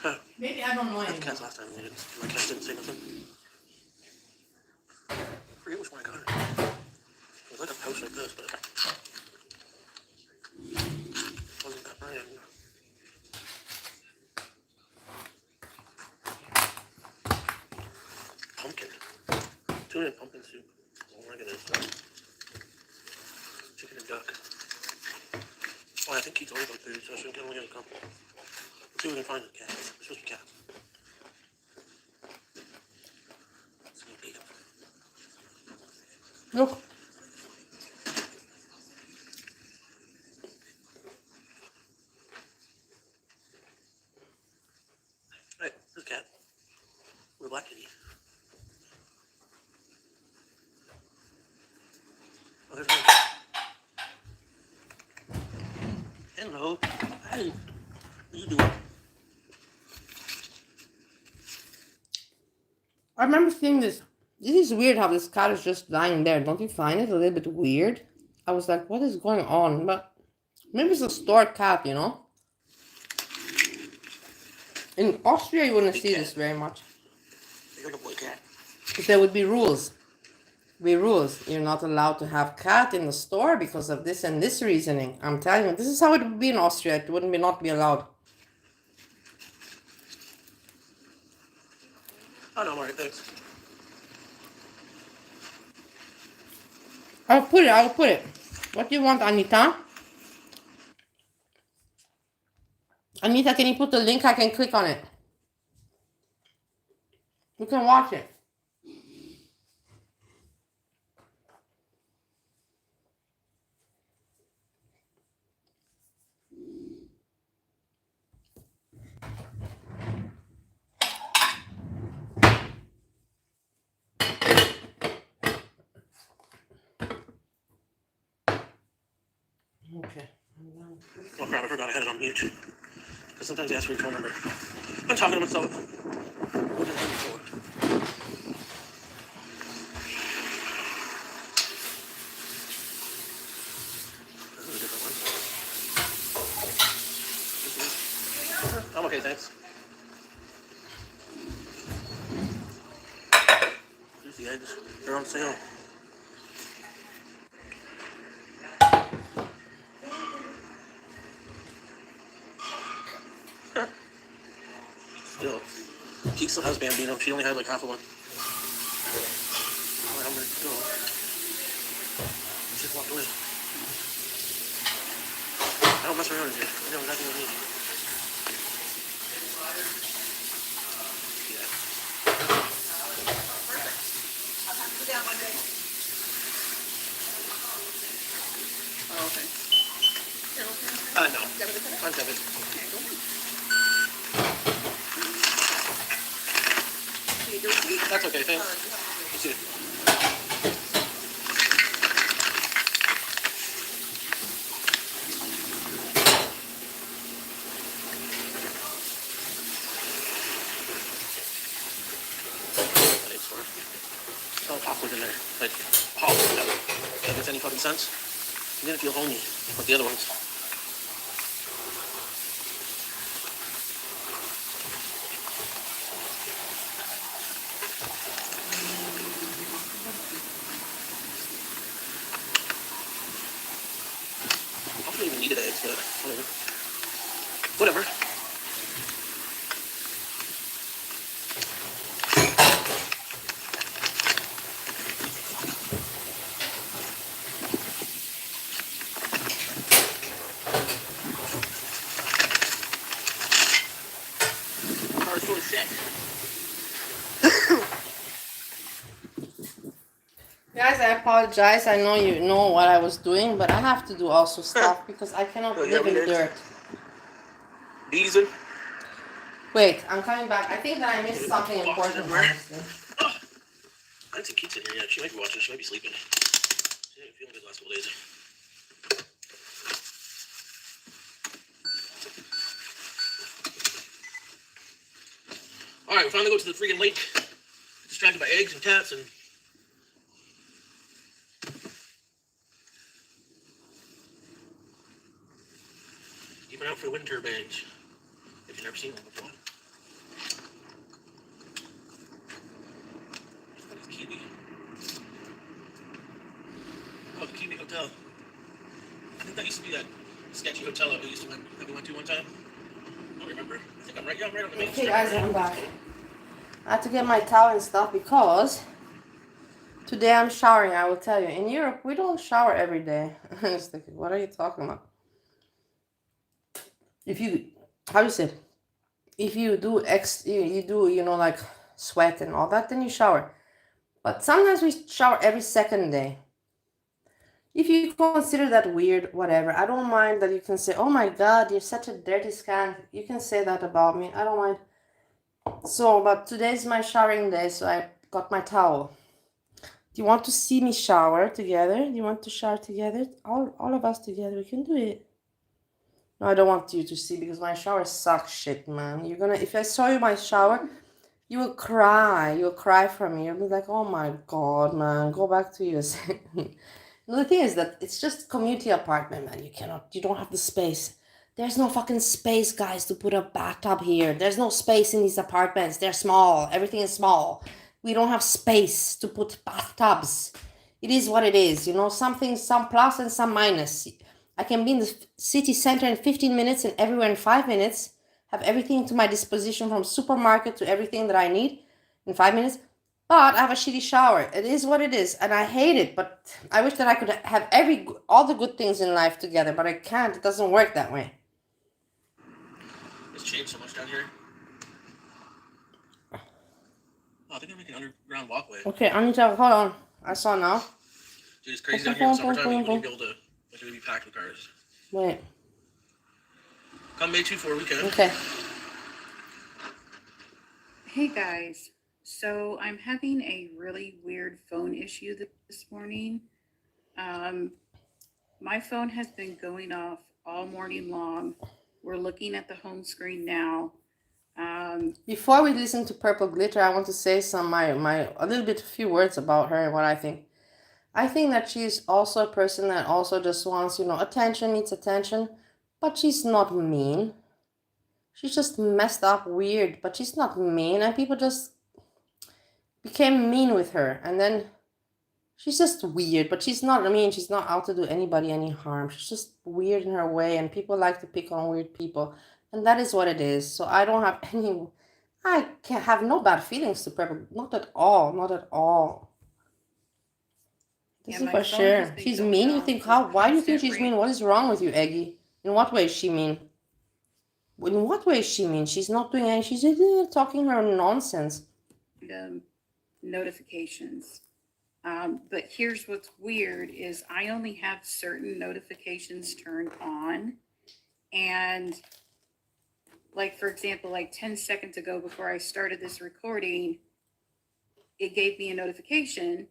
C: Huh.
A: Maybe I don't know
C: The
A: anything.
C: cats last time. My cat didn't say nothing. forget which one I got it. It was like a pouch like this, but it wasn't that brand. Pumpkin. Tuna and pumpkin soup. Oh my goodness. Chicken and duck. Oh, I think Keith's always on food, so I should only get a couple. Let's see if we can find the cat. It's supposed to be cat.
A: Look.
C: Hey, there's a cat. With a black kitty. Oh, there's one. Hello. Hey. What are you doing?
A: I remember seeing this. This is weird how this cat is just lying there. Don't you find it a little bit weird? I was like, what is going on? But maybe it's a store cat, you know? In Austria, you wouldn't
C: Big
A: see
C: cat.
A: this very much.
C: You're like a boy cat.
A: Because there would be rules. Rules. You're not allowed to have cat in the store because of this and this reasoning. I'm telling you, this is how it would be in Austria. It wouldn't be not be allowed.
C: Oh, no, I'm alright, thanks.
A: I'll put it. What do you want, Anita? Anita, can you put the link? I can click on it. You can watch it. Okay.
C: Oh crap, I forgot I had it on mute. Because sometimes they ask for your phone number. I'm talking to myself. What did I do for? This is a different one. I'm okay, thanks. Here's the eggs. They're on sale. Still. Keith still has Bambino. She only had like half of one. Alright, I'm ready to go. She just walked away. I don't mess around in here. I know exactly what I need. Yeah.
D: Oh, okay.
C: No. I'm Devin. That's okay, thanks. You see it. It's all awkward in there. Like, hollow. That makes any fucking sense. You didn't feel homey like the other ones. I don't even needed eggs, but whatever. Whatever. Car's really sick.
A: Guys, I apologize. I know you know what I was doing, but I have to do also stuff because I cannot
C: Oh, yeah,
A: live in
C: we did.
A: dirt.
C: Diesel.
A: Wait, I'm coming back. I think that I missed something important, honestly.
C: I didn't see Keats in here yet. She might be watching. She might be sleeping. She didn't feel good the last couple days. Alright, we finally go to the freaking lake. Distracted by eggs and cats and... keeping out for wind turbines. If you've never seen one before. Kiwi. hotel that we used to went to one time. I don't remember. I think I'm right. Yeah, I'm right on the main
A: Okay,
C: street.
A: guys, I'm back. I had to get my towel and stuff because today I'm showering. I will tell you. In Europe, we don't shower every day. It's like, what are you talking about? If you, how do you say? If you do you do like sweat and all that, then you shower. But sometimes we shower every second day. If you consider that weird, whatever, I don't mind that you can say, oh my God, you're such a dirty skank. You can say that about me. I don't mind. So, but today's my showering day, so I got my towel. Do you want to see me shower together? Do you want to shower together? All of us together, we can do it. No, I don't want you to see because my shower sucks shit, man. If I show you my shower, you will cry. You'll cry for me. You'll be like, oh my God, man, go back to USA. No, the thing is that it's just community apartment, man. You don't have the space. There's no fucking space, guys, to put a bathtub here. There's no space in these apartments. They're small. Everything is small. We don't have space to put bathtubs. It is what it is, some plus and some minus. I can be in the city center in 15 minutes and everywhere in 5 minutes. Have everything to my disposition from supermarket to everything that I need in 5 minutes. But I have a shitty shower. It is what it is, and I hate it. But I wish that I could have all the good things in life together, but I can't. It doesn't work that way.
C: It's changed so much down here. Oh, I think they're making an underground walkway.
A: Okay, Anita, hold on. I saw now.
C: Dude, it's crazy down here in summertime. You wouldn't be able to, like, it would be packed with cars.
A: Wait.
C: Come May 2-4 weekend.
A: Okay.
D: Hey guys, so I'm having a really weird phone issue this morning. My phone has been going off all morning long. We're looking at the home screen now.
A: Before we listen to Purple Glitter, I want to say a few words about her and what I think. I think that she's also a person that also just wants, attention, needs attention, but she's not mean. She's just messed up weird, but she's not mean, and people just became mean with her, and then she's just weird, but she's not mean. She's not out to do anybody any harm. She's just weird in her way, and people like to pick on weird people, and that is what it is. So I can have no bad feelings to Purple, not at all, not at all. This is for sure. She's mean. You think why do you think she's mean? What is wrong with you, Eggy? In what way is she mean? In what way is she mean? She's not doing anything. She's just talking her nonsense.
D: Notifications. But here's what's weird is I only have certain notifications turned on. And like, for example, like 10 seconds ago before I started this recording, it gave me a notification,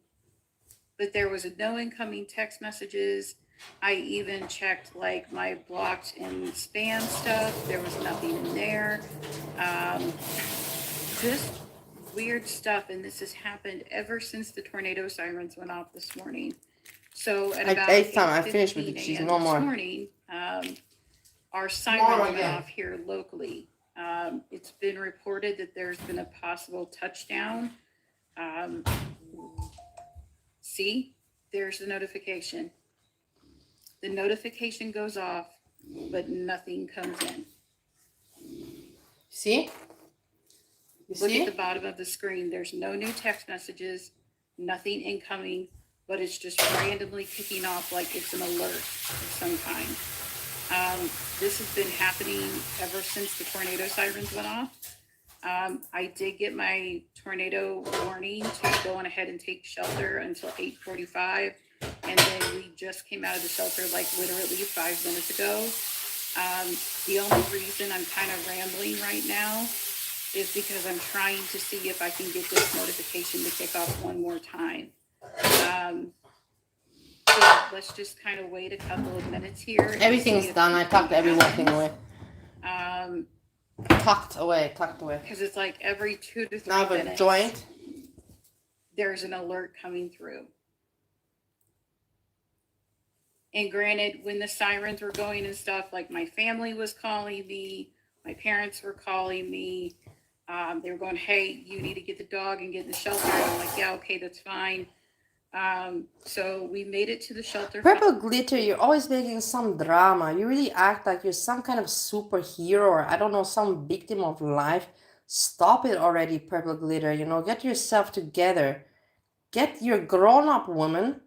D: but there was no incoming text messages. I even checked like my blocked and spam stuff. There was nothing in there. Just weird stuff. And this has happened ever since the tornado sirens went off this morning. So at about
A: 8 time, I finished with it. She's no more.
D: This morning, our siren went off here locally. It's been reported that there's been a possible touchdown. See, there's the notification. The notification goes off, but nothing comes in.
A: See?
D: Look at the bottom of the screen. There's no new text messages, nothing incoming, but it's just randomly kicking off like it's an alert of some kind. This has been happening ever since the tornado sirens went off. I did get my tornado warning to go on ahead and take shelter until 8:45. And then we just came out of the shelter like literally 5 minutes ago. The only reason I'm kind of rambling right now is because I'm trying to see if I can get this notification to kick off one more time. So let's just kind of wait a couple of minutes here.
A: Everything's done. I tucked everything away. Tucked away.
D: Because it's like every 2 to 3
A: now
D: minutes.
A: Now joint.
D: There's an alert coming through. And granted, when the sirens were going and stuff, like my family was calling me, my parents were calling me. They were going, hey, you need to get the dog and get in the shelter. And I'm like, yeah, okay, that's fine. So we made it to the shelter.
A: Purple glitter, you're always making some drama. You really act like you're some kind of superhero or I don't know, some victim of life. Stop it already, purple glitter. Get yourself together. Get your grown-up woman,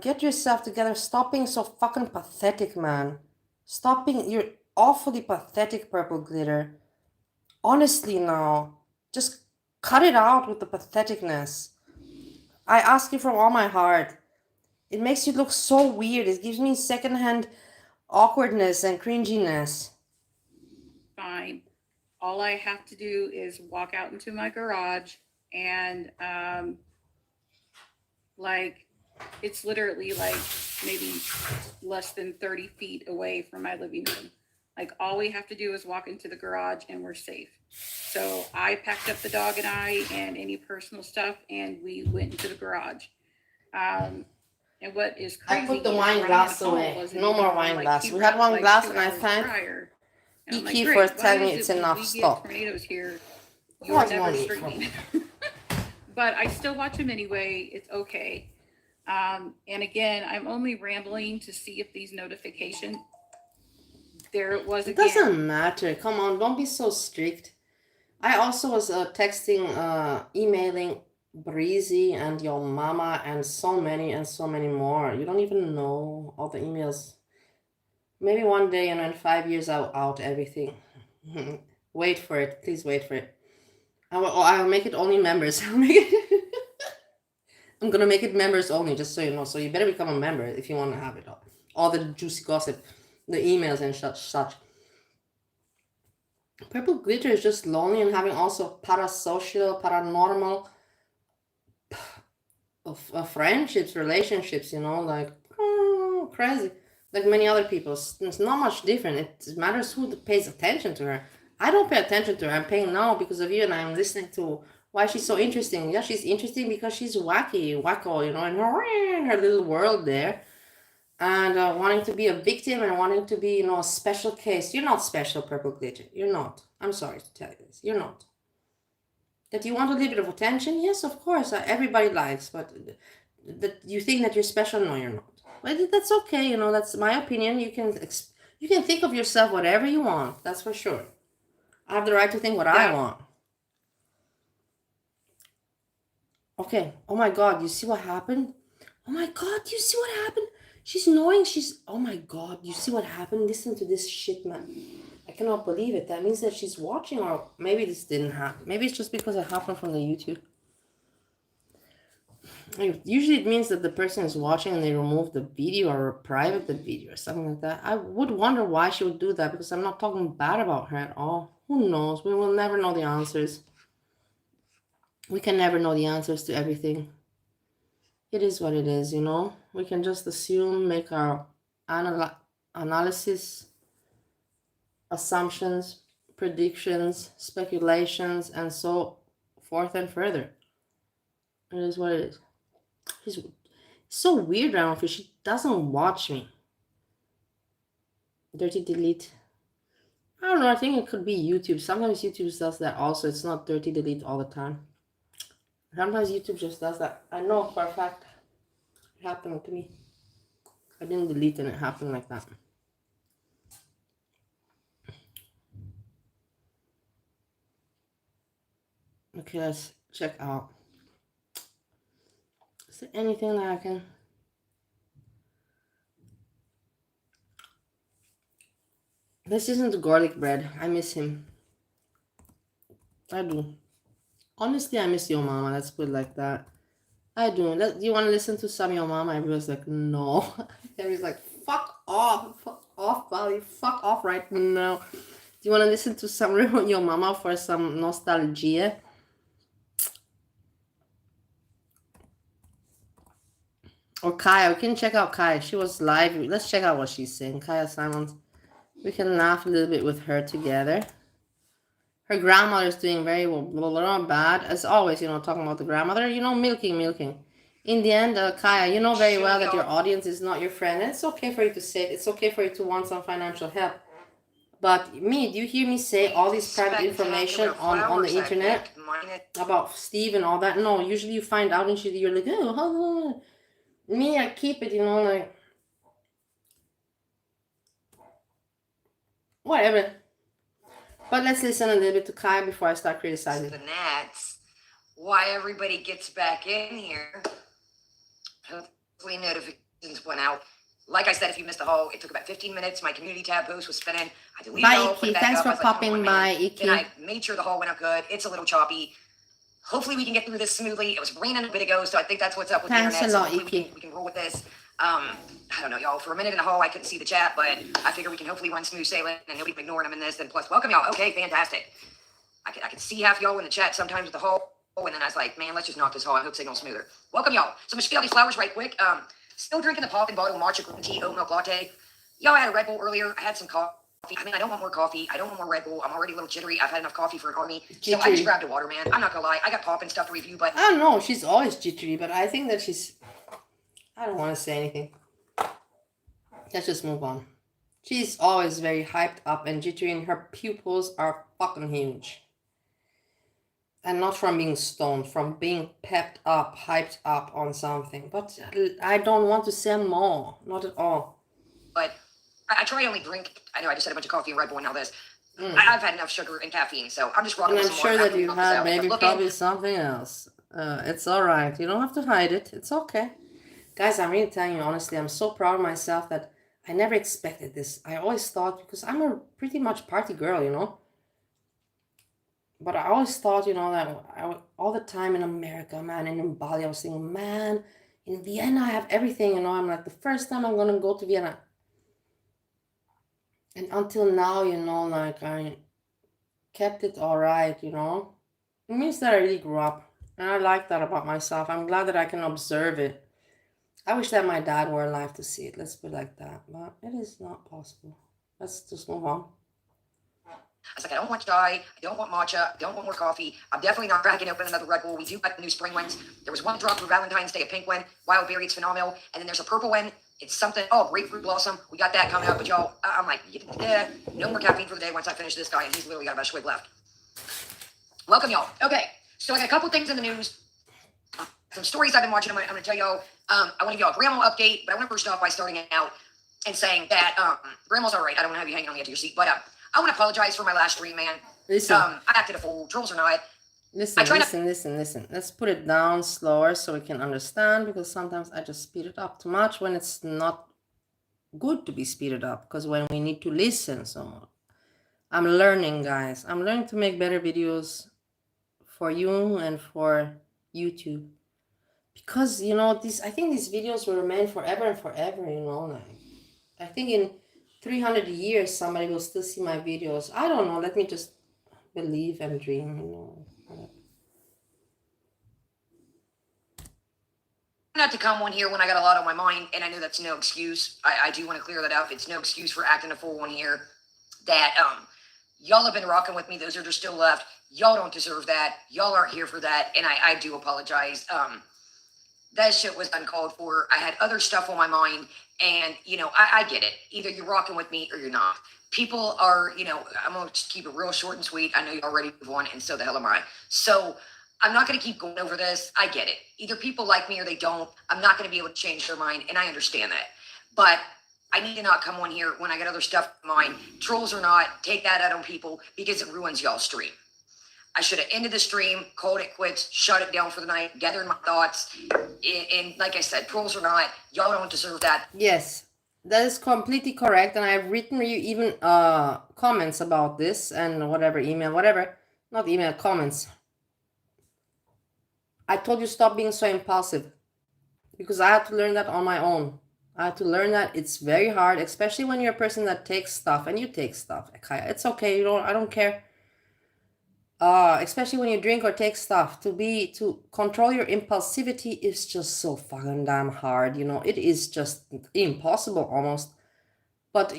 A: get yourself together. Stop being so fucking pathetic, man. You're awfully pathetic, purple glitter. Honestly now, just cut it out with the patheticness. I ask you from all my heart. It makes you look so weird. It gives me secondhand awkwardness and cringiness.
D: Fine. All I have to do is walk out into my garage and it's literally like maybe less than 30 feet away from my living room. Like all we have to do is walk into the garage and we're safe. So I packed up the dog and I and any personal stuff and we went into the garage. And what is crazy?
A: I put the wine glass away. No more wine glass. We had one glass and I thanked Iki for telling me it's enough. Stop.
D: Tornadoes here. You're never streaming. But I still watch them anyway. It's okay. And again, I'm only rambling to see if these notifications. There it was
A: It
D: again.
A: doesn't matter. Come on, don't be so strict. I also was texting, emailing Breezy and your mama and so many more. You don't even know all the emails. Maybe one day, in 5 years, I'll out everything. Wait for it. Please wait for it. I'll make it only members. I'm gonna make it members only, just so you know. So you better become a member if you want to have it all the juicy gossip, the emails and such. Purple glitter is just lonely and having also parasocial, paranormal friendships, relationships. Like crazy, like many other people. It's not much different. It matters who pays attention to her. I don't pay attention to her. I'm paying now because of you, and I'm listening to why she's so interesting. Yeah, she's interesting because she's wacko, in her little world there. And wanting to be a victim and wanting to be, a special case. You're not special, purple glitter. You're not. I'm sorry to tell you this. You're not. That you want a little bit of attention? Yes, of course. Everybody likes. But that you think that you're special? No, you're not. But that's okay. That's my opinion. You can think of yourself whatever you want. That's for sure. I have the right to think what I want. Okay. Oh my God. You see what happened? Oh my God. You see what happened? She's knowing oh my God. You see what happened? Listen to this shit, man. I cannot believe it. That means that she's watching, or maybe this didn't happen. Maybe it's just because it happened from the YouTube. Usually it means that the person is watching and they remove the video or private the video or something like that. I would wonder why she would do that, because I'm not talking bad about her at all. Who knows? We will never know the answers. We can never know the answers to everything. It is what it is, We can just assume, make our analysis, assumptions, predictions, speculations, and so forth and further. It is what it is. She's so weird around here. She doesn't watch me. Dirty delete. I don't know. I think it could be YouTube. Sometimes YouTube does that also. It's not dirty delete all the time. Sometimes YouTube just does that. I know for a fact. It happened to me. I didn't delete and it happened like that. Okay, let's check out. Is there anything that I can... This isn't garlic bread. I miss him. I do. Honestly, I miss your mama. Let's put it like that. I do. Do you want to listen to some of your mama? Everyone's like, no. Everyone's like, fuck off, Bali. Fuck off right now. Do you want to listen to some of your mama for some nostalgia? Or Kaya. We can check out Kaya. She was live. Let's check out what she's saying. Kaya Simons. We can laugh a little bit with her together. Her grandmother's doing very well, not bad. As always, talking about the grandmother, milking. In the end, Kaya, you know very well that your audience is not your friend. And it's okay for you to say it. It's okay for you to want some financial help. But do you hear me say all this private information on the internet? about Steve and all that. No, usually you find out and you're like, oh, me, I keep it, like, whatever. But let's listen a little bit to Kai before I start criticizing.
E: The Nats, why everybody gets back in here. Hopefully notifications went out. Like I said, if you missed the haul, it took about 15 minutes. My community tab post was spinning. I deleted
A: Bye,
E: it all, put
A: Iki.
E: it back
A: Thanks
E: up.
A: for
E: I was like,
A: popping
E: "Come on,
A: by,
E: man."
A: Iki.
E: Then I made sure the haul went out good. It's a little choppy. Hopefully we can get through this smoothly. It was raining a bit ago, so I think that's what's up with
A: Thanks
E: the internet.
A: a lot,
E: so hopefully
A: Iki.
E: we can roll with this. I don't know, y'all. For a minute and a half, I couldn't see the chat, but I figure we can hopefully run smooth sailing and nobody ignoring them in this. Then plus, welcome y'all. Okay, fantastic. I can see half y'all in the chat sometimes with the haul, and then I was like, man, let's just knock this haul. I hope signal smoother. Welcome y'all. So I'm gonna spit out these flowers right quick. Still drinking the poppin' bottle matcha green tea oat milk latte. Y'all, I had a Red Bull earlier. I had some coffee. I mean, I don't want more coffee. I don't want more Red Bull. I'm already a little jittery. I've had enough coffee for an army. So I just grabbed a water, man. I'm not gonna lie. I got poppin' stuff to review, but
A: I don't know. She's always jittery, but I think that I don't want to say anything. Let's just move on. She's always very hyped up and jittery, and her pupils are fucking huge. And not from being stoned, from being pepped up, hyped up on something. But I don't want to say more. Not at all.
E: But I try to only drink. I know I just had a bunch of coffee and Red Bull and now this. I've had enough sugar and caffeine, so I'm just rocking
A: And
E: with
A: I'm
E: some
A: sure
E: water.
A: that you had maybe probably something else. It's all right. You don't have to hide it. It's okay. Guys, I'm really telling you honestly, I'm so proud of myself that I never expected this. I always thought, because I'm a pretty much party girl, But I always thought, that all the time in America, man, and in Bali, I was thinking, man, in Vienna, I have everything, I'm like, the first time I'm going to go to Vienna. And until now, like, I kept it all right, It means that I really grew up. And I like that about myself. I'm glad that I can observe it. I wish that my dad were alive to see it. Let's put it like that. But it is not possible. Let's just move on.
E: I was like, I don't want chai, I don't want matcha, I don't want more coffee. I'm definitely not cracking open another Red Bull. We do got the new spring ones. There was one drop for Valentine's Day, a pink one, wild berry, it's phenomenal. And then there's a purple one. It's something, grapefruit blossom. We got that coming up, but y'all, I'm like, no more caffeine for the day once I finish this guy, and he's literally got about a swig left. Welcome y'all. Okay, so I got a couple things in the news. Some stories I've been watching. I'm gonna tell y'all. I want to give y'all a grandma update, but I want to first off by starting out and saying that grandma's all right. I don't want to have you hanging on the edge of your seat, but I want to apologize for my last stream, man.
A: Listen.
E: I acted a fool. Trolls or not.
A: Listen. Let's put it down slower so we can understand, because sometimes I just speed it up too much when it's not good to be speeded up, because when we need to listen. So I'm learning, guys. I'm learning to make better videos for you and for YouTube. Because, I think these videos were meant forever and forever, like, I think in 300 years, somebody will still see my videos. I don't know. Let me just believe and dream,
E: Not to come on here when I got a lot on my mind, and I know that's no excuse. I do want to clear that up. It's no excuse for acting a fool on here. That y'all have been rocking with me. Those are still left. Y'all don't deserve that. Y'all aren't here for that, and I do apologize. That shit was uncalled for. I had other stuff on my mind, and I get it. Either you're rocking with me or you're not. People are, I'm gonna just keep it real short and sweet. I know you're already move on, and so the hell am I. So I'm not gonna keep going over this. I get it. Either people like me or they don't. I'm not gonna be able to change their mind, and I understand that. But I need to not come on here when I got other stuff in mind. Trolls or not, take that out on people because it ruins y'all's stream. I should have ended the stream, called it quits, shut it down for the night, gathered my thoughts. And like I said, trolls or not, y'all don't deserve that.
A: Yes, that is completely correct. And I've written you even comments about this and whatever, email, whatever. Not email, comments. I told you stop being so impulsive, because I had to learn that on my own. I had to learn that it's very hard, especially when you're a person that takes stuff, and you take stuff. It's okay, I don't care. Especially when you drink or take stuff, to control your impulsivity is just so fucking damn hard. It is just impossible almost. But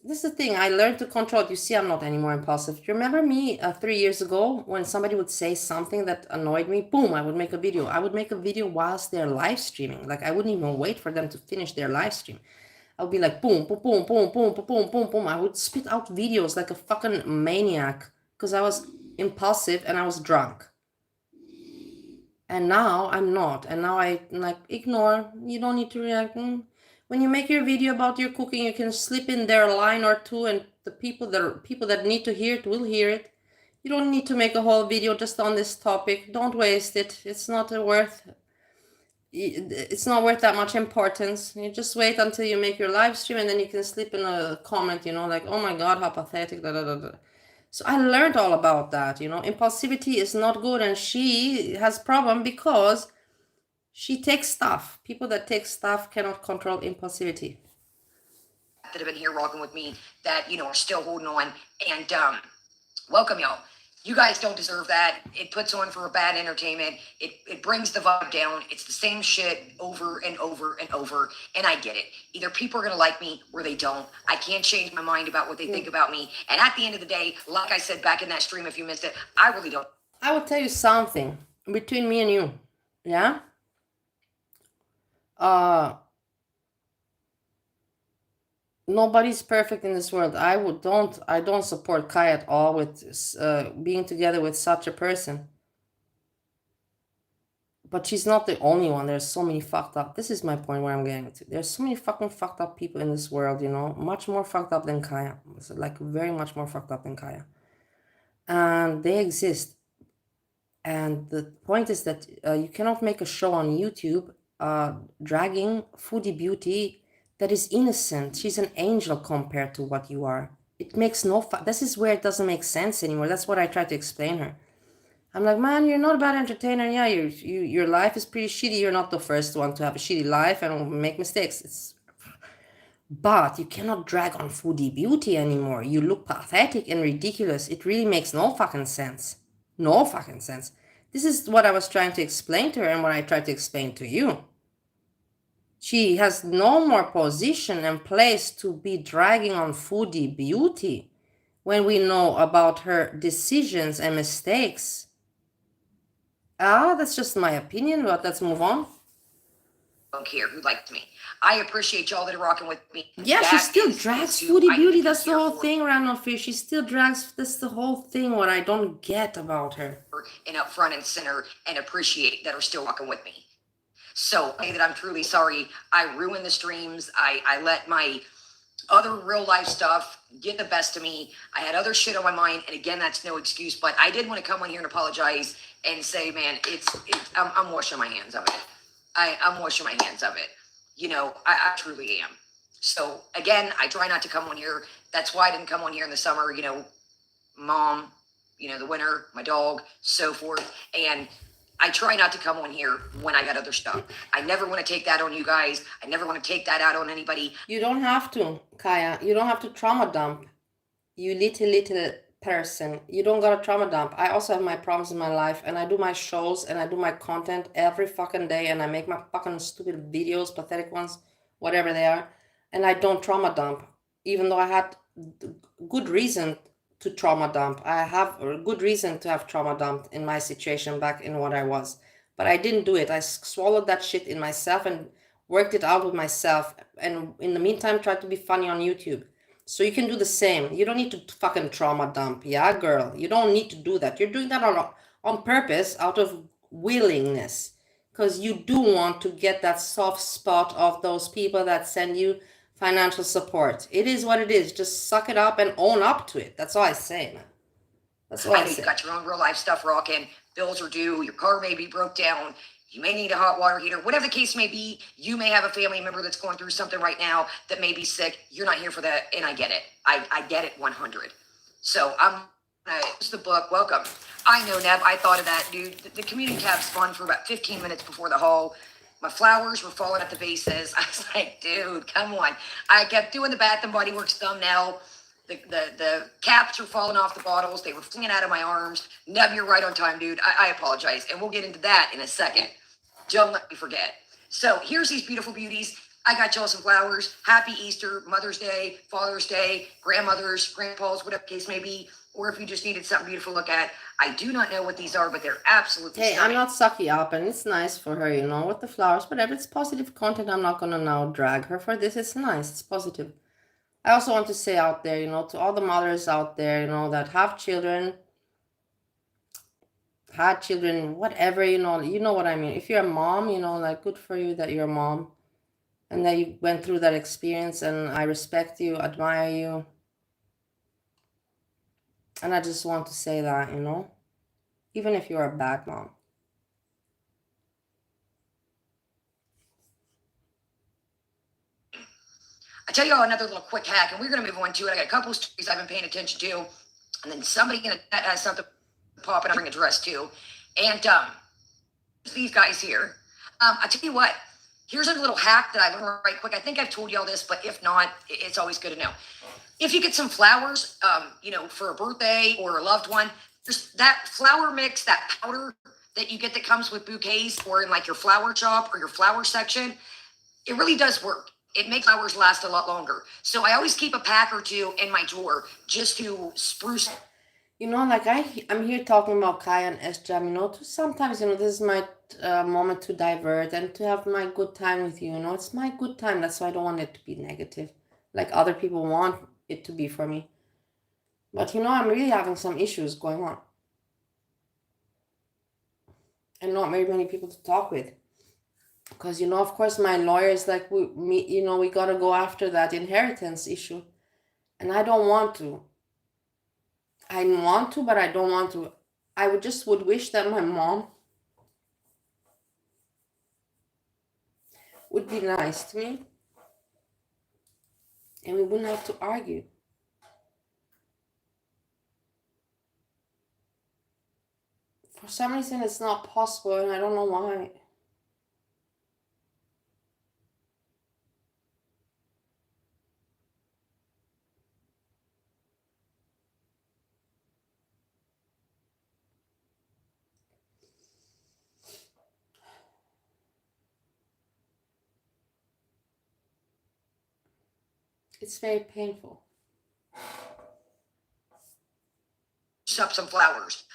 A: this is the thing, I learned to control it. You see, I'm not anymore impulsive. Do you remember me 3 years ago when somebody would say something that annoyed me? Boom, I would make a video. I would make a video whilst they're live streaming. Like, I wouldn't even wait for them to finish their live stream. I would be like, boom, boom, boom, boom, boom, boom, boom, boom, boom. I would spit out videos like a fucking maniac because I was impulsive, and I was drunk. And now I'm not. And now I like ignore. You don't need to react. When you make your video about your cooking, you can slip in there a line or two, and the people that need to hear it will hear it. You don't need to make a whole video just on this topic. Don't waste it. It's not worth that much importance. You just wait until you make your live stream, and then you can slip in a comment, like, oh my god, how pathetic, da da da da. So I learned all about that, impulsivity is not good, and she has problem because she takes stuff. People that take stuff cannot control impulsivity.
E: That have been here rocking with me that, are still holding on, and welcome y'all. You guys don't deserve that. It puts on for a bad entertainment. It brings the vibe down. It's the same shit over and over and over. And I get it. Either people are going to like me or they don't. I can't change my mind about what they think about me. And at the end of the day, like I said back in that stream, if you missed it, I really don't.
A: I will tell you something between me and you. Yeah? Nobody's perfect in this world. I don't support Kai at all with being together with such a person. But she's not the only one. There's so many fucked up. This is my point where I'm getting to. There's so many fucking fucked up people in this world, much more fucked up than Kaya. It's like very much more fucked up than Kaya. And they exist. And the point is that you cannot make a show on YouTube dragging Foodie Beauty that is innocent. She's an angel compared to what you are. It makes no this is where it doesn't make sense anymore. That's what I try to explain her. I'm like, man, you're not a bad entertainer. Yeah, your life is pretty shitty. You're not the first one to have a shitty life and make mistakes. But you cannot drag on Foodie Beauty anymore. You look pathetic and ridiculous. It really makes no fucking sense. No fucking sense. This is what I was trying to explain to her and what I tried to explain to you. She has no more position and place to be dragging on Foodie Beauty when we know about her decisions and mistakes. That's just my opinion, but let's move on.
E: I don't care who liked me. I appreciate y'all that are rocking with me.
A: Yeah, she still drags Foodie Beauty. That's the whole thing, Randall Fish. She still drags. That's the whole thing. What I don't get about her.
E: And up front and center, and appreciate that are still rocking with me. So I say that I'm truly sorry. I ruined the streams. I let my other real life stuff get the best of me. I had other shit on my mind, and again, that's no excuse. But I did want to come on here and apologize and say, man, I'm washing my hands of it. I'm washing my hands of it. I truly am. So again, I try not to come on here. That's why I didn't come on here in the summer. Mom, the winter, my dog, so forth, and I try not to come on here when I got other stuff. I never want to take that on you guys. I never want to take that out on anybody.
A: You don't have to, Kaya. You don't have to trauma dump. You little person. You don't gotta trauma dump. I also have my problems in my life, and I do my shows and I do my content every fucking day, and I make my fucking stupid videos, pathetic ones, whatever they are, and I don't trauma dump, even though I had good reason to trauma dump. I have a good reason to have trauma dumped in my situation back in what I was, but I didn't do it. I swallowed that shit in myself and worked it out with myself, and in the meantime tried to be funny on YouTube. So you can do the same. You don't need to fucking trauma dump. Yeah, girl, you don't need to do that. You're doing that on purpose, out of willingness, because you do want to get that soft spot of those people that send you financial support. It is what it is. Just suck it up and own up to it. That's all I say, man. That's all I say.
E: You got your own real life stuff rocking. Bills are due. Your car may be broke down. You may need a hot water heater. Whatever the case may be, you may have a family member that's going through something right now that may be sick. You're not here for that, and I get it. I get it 100. So it's the book. Welcome. I know, Neb. I thought of that, dude. The community tab spun for about 15 minutes before the haul. My flowers were falling at the vases. I was like, dude, come on. I kept doing the Bath and Body Works thumbnail. The caps were falling off the bottles. They were flinging out of my arms. Neb, you're right on time, dude. I apologize. And we'll get into that in a second. Don't let me forget. So here's these beautiful beauties. I got y'all some flowers. Happy Easter, Mother's Day, Father's Day, grandmothers, grandpas, whatever the case may be. Or if you just needed something beautiful to look at. I do not know what these are, but they're absolutely
A: Hey,
E: stunning.
A: I'm not sucky up, and it's nice for her, with the flowers. Whatever, it's positive content. I'm not going to now drag her for this. It's nice. It's positive. I also want to say out there, to all the mothers out there, that have children, had children, whatever, you know what I mean. If you're a mom, like good for you that you're a mom and that you went through that experience, and I respect you, admire you. And I just want to say that, even if you're a bad mom.
E: I tell you all another little quick hack, and we're going to move on to it. I got a couple of stories I've been paying attention to, and then somebody in the chat has something popping up and address too. And these guys here. I tell you what, here's a little hack that I learned right quick. I think I've told you all this, but if not, it's always good to know. If you get some flowers, for a birthday or a loved one, there's that flower mix, that powder that you get that comes with bouquets or in like your flower shop or your flower section, it really does work. It makes flowers last a lot longer. So I always keep a pack or two in my drawer just to spruce.
A: Like I'm here talking about Kaya and S-Jam, sometimes, this is my moment to divert and to have my good time with you, it's my good time. That's why I don't want it to be negative, like other people want it to be for me. But, I'm really having some issues going on. And not very many people to talk with. Because, of course, my lawyer is like, we got to go after that inheritance issue. And I don't want to. I want to, but I don't want to. I would wish that my mom would be nice to me. And we wouldn't have to argue. For some reason, it's not possible, and I don't know why. It's very painful.
E: Up some flowers.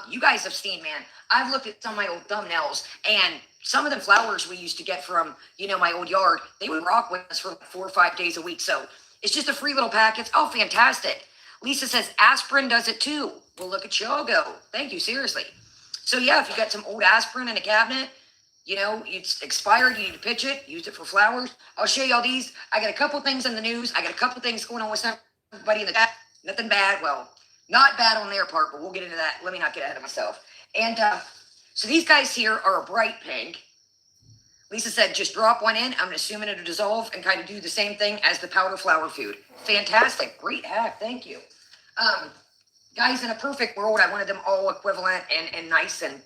E: You guys have seen, man. I've looked at some of my old thumbnails, and some of the flowers we used to get from, my old yard, they would rock with us for like 4 or 5 days a week. So it's just a free little package. Oh, fantastic. Lisa says aspirin does it too. Well, look at y'all go. Thank you, seriously. So yeah, if you got some old aspirin in a cabinet, it's expired, you need to pitch it, use it for flowers. I'll show y'all these. I got a couple things in the news. I got a couple things going on with somebody in the chat. Nothing bad. Well, not bad on their part, but we'll get into that. Let me not get ahead of myself. And so these guys here are a bright pink. Lisa said, just drop one in. I'm assuming it'll dissolve and kind of do the same thing as the powder flower food. Fantastic. Great hack. Thank you. Guys, in a perfect world, I wanted them all equivalent and nice, and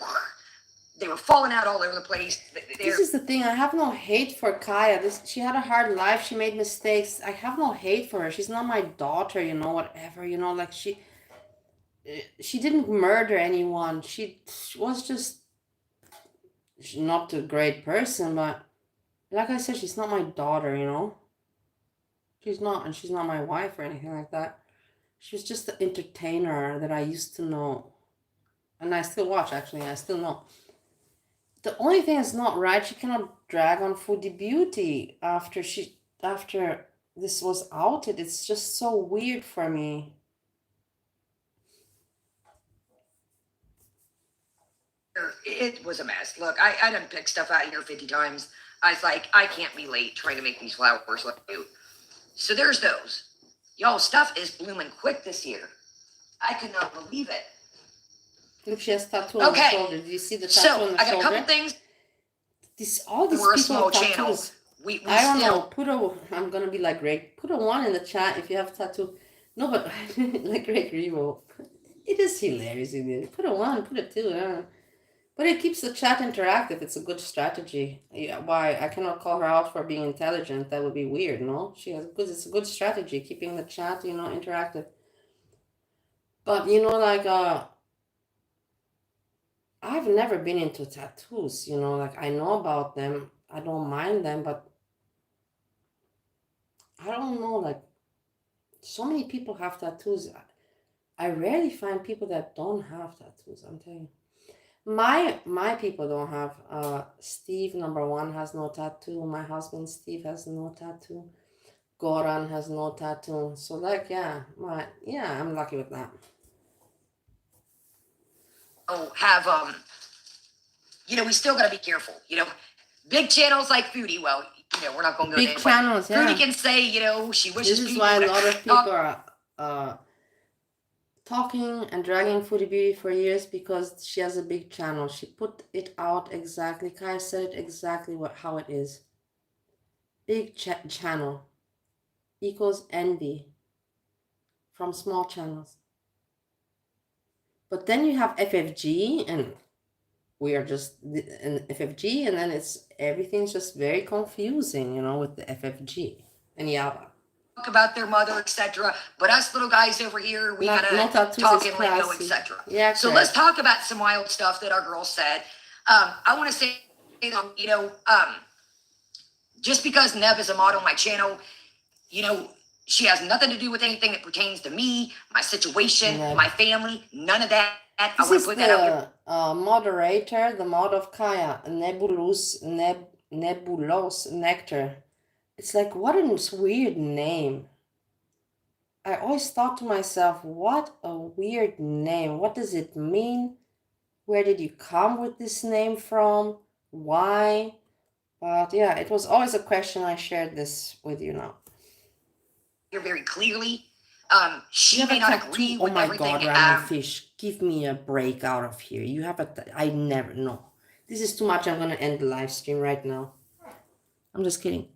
E: they were falling out all over the place.
A: This is the thing. I have no hate for Kaya. She had a hard life. She made mistakes. I have no hate for her. She's not my daughter, whatever, like she didn't murder anyone. She was just not a great person, but like I said, she's not my daughter, She's not, and she's not my wife or anything like that. She was just the entertainer that I used to know. And I still watch, actually. I still know. The only thing that's not right, she cannot drag on Foodie Beauty after this was outed. It's just so weird for me.
E: It was a mess. Look, I done picked stuff out of here 50 times. I was like, I can't be late trying to make these flowers look cute. So there's those. Y'all, stuff is blooming quick this year. I could not believe it.
A: Look, she has tattoo on the shoulder. Do you see the tattoo on the shoulder?
E: So I got a couple things.
A: All these
E: We're a
A: people
E: small
A: have tattoos.
E: channel. We
A: I don't know. I'm gonna be like Greg. Put a 1 in the chat if you have a tattoo. No, but like Greg Revo. It is hilarious. Put a 1, put a 2. But it keeps the chat interactive. It's a good strategy. Yeah, why? I cannot call her out for being intelligent. That would be weird, no? It's a good strategy, keeping the chat, interactive. But, I've never been into tattoos, I know about them. I don't mind them, but I don't know, so many people have tattoos. I rarely find people that don't have tattoos, I'm telling you. My people don't have. Steve, number 1, has no tattoo. My husband Steve has no tattoo. Goran has no tattoo. So I'm lucky with that.
E: have we still gotta be careful. Big channels like Foodie. Well, we're not gonna go
A: Big
E: there.
A: channels, yeah.
E: Foodie can say, she wishes.
A: This is why a lot of people are talking and dragging Foodie Beauty for years, because she has a big channel. She put it out exactly. Kaya said it exactly how it is. Big channel equals envy from small channels. But then you have FFG, and we are just in FFG, and then everything's just very confusing, with the FFG. And yeah,
E: talk about their mother, etc. But us little guys over here, we gotta talk in lingo, etc.
A: Yeah.
E: So let's talk about some wild stuff that our girl said. I want to say, just because Neb is a model on my channel, she has nothing to do with anything that pertains to me, my situation, my family, none of that. I want to put that out here.
A: Moderator, the mod of Kaya, Nebulos Nectar. It's like, what a weird name. I always thought to myself, what a weird name. What does it mean? Where did you come with this name from? Why? But yeah, it was always a question. I shared this with you now.
E: You're very clearly. She may not agree with everything.
A: Oh my God, Random Fish, give me a break out of here. You have I never know. This is too much. I'm gonna end the live stream right now. I'm just kidding.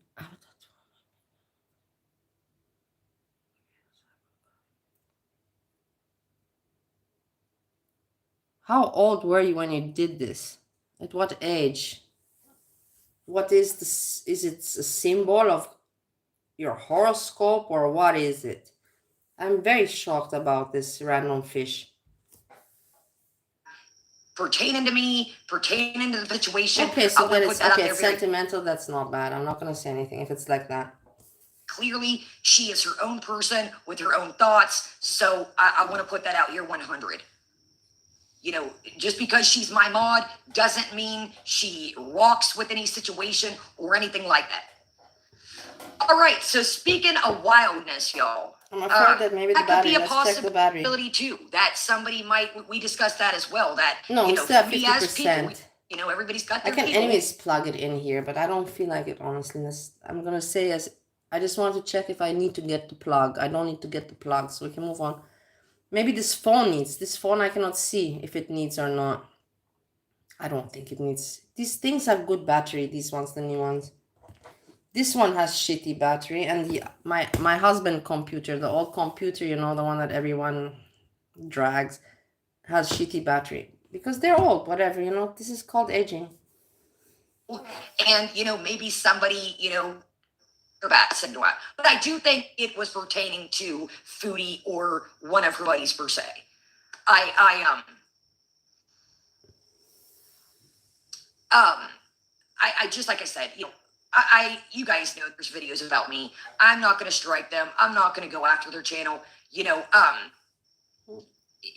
A: How old were you when you did this? At what age? What is this? Is it a symbol of your horoscope, or what is it? I'm very shocked about this, Random Fish.
E: Pertaining to me, pertaining to the situation.
A: Okay, so that it's okay. It's sentimental. That's not bad. I'm not gonna say anything if it's like that.
E: Clearly, she is her own person with her own thoughts. So I want to put that out here 100. Just because she's my mod doesn't mean she walks with any situation or anything like that. All right, so speaking of wildness, y'all.
A: I'm afraid that maybe the battery,
E: let's check the battery. Possibility too, that somebody we discussed that as well, that,
A: we still have 50%.
E: Everybody's got their
A: I can anyways plug it in here, but I don't feel like it, honestly. I'm going to say I just want to check if I need to get the plug. I don't need to get the plug, so we can move on. Maybe this phone needs. This phone I cannot see if it needs or not. I don't think it needs. These things have good battery, these ones, the new ones. This one has shitty battery, and my husband computer, the old computer, the one that everyone drags, has shitty battery. Because they're old, whatever, this is called aging.
E: And, maybe somebody, bats and what. But I do think it was pertaining to Foodie or one of her buddies per se. I just, like I said, you guys know there's videos about me. I'm not going to strike them. I'm not going to go after their channel.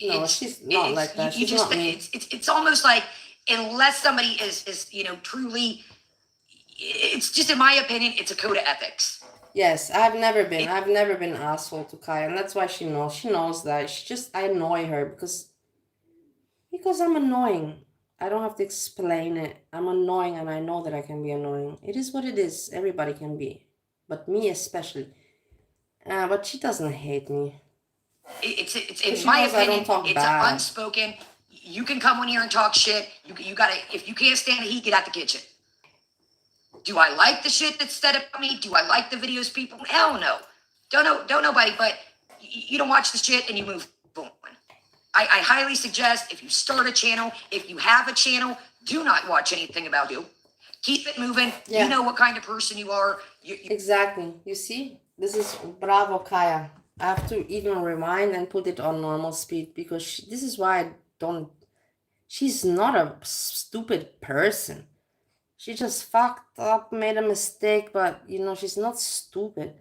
A: No, she's not like that. She's not me.
E: It's almost like, unless somebody is truly, it's just, in my opinion, it's a code of ethics.
A: Yes, I've never been an asshole to Kaya, and that's why she knows. She knows that. I annoy her because I'm annoying. I don't have to explain it. I'm annoying, and I know that I can be annoying. It is what it is. Everybody can be, but me especially. But she doesn't hate me.
E: It's in my opinion, it's unspoken. You can come on here and talk shit. You gotta, if you can't stand the heat, get out the kitchen. Do I like the shit that's said about me? Do I like the videos people? Hell no. Don't know nobody, but you don't watch the shit and you move on. I highly suggest, if you start a channel, if you have a channel, do not watch anything about you. Keep it moving. Yeah. You know what kind of person you are.
A: Exactly. You see, this is bravo, Kaya. I have to even rewind and put it on normal speed, because this is why I don't. She's not a stupid person. She just fucked up, made a mistake, but she's not stupid.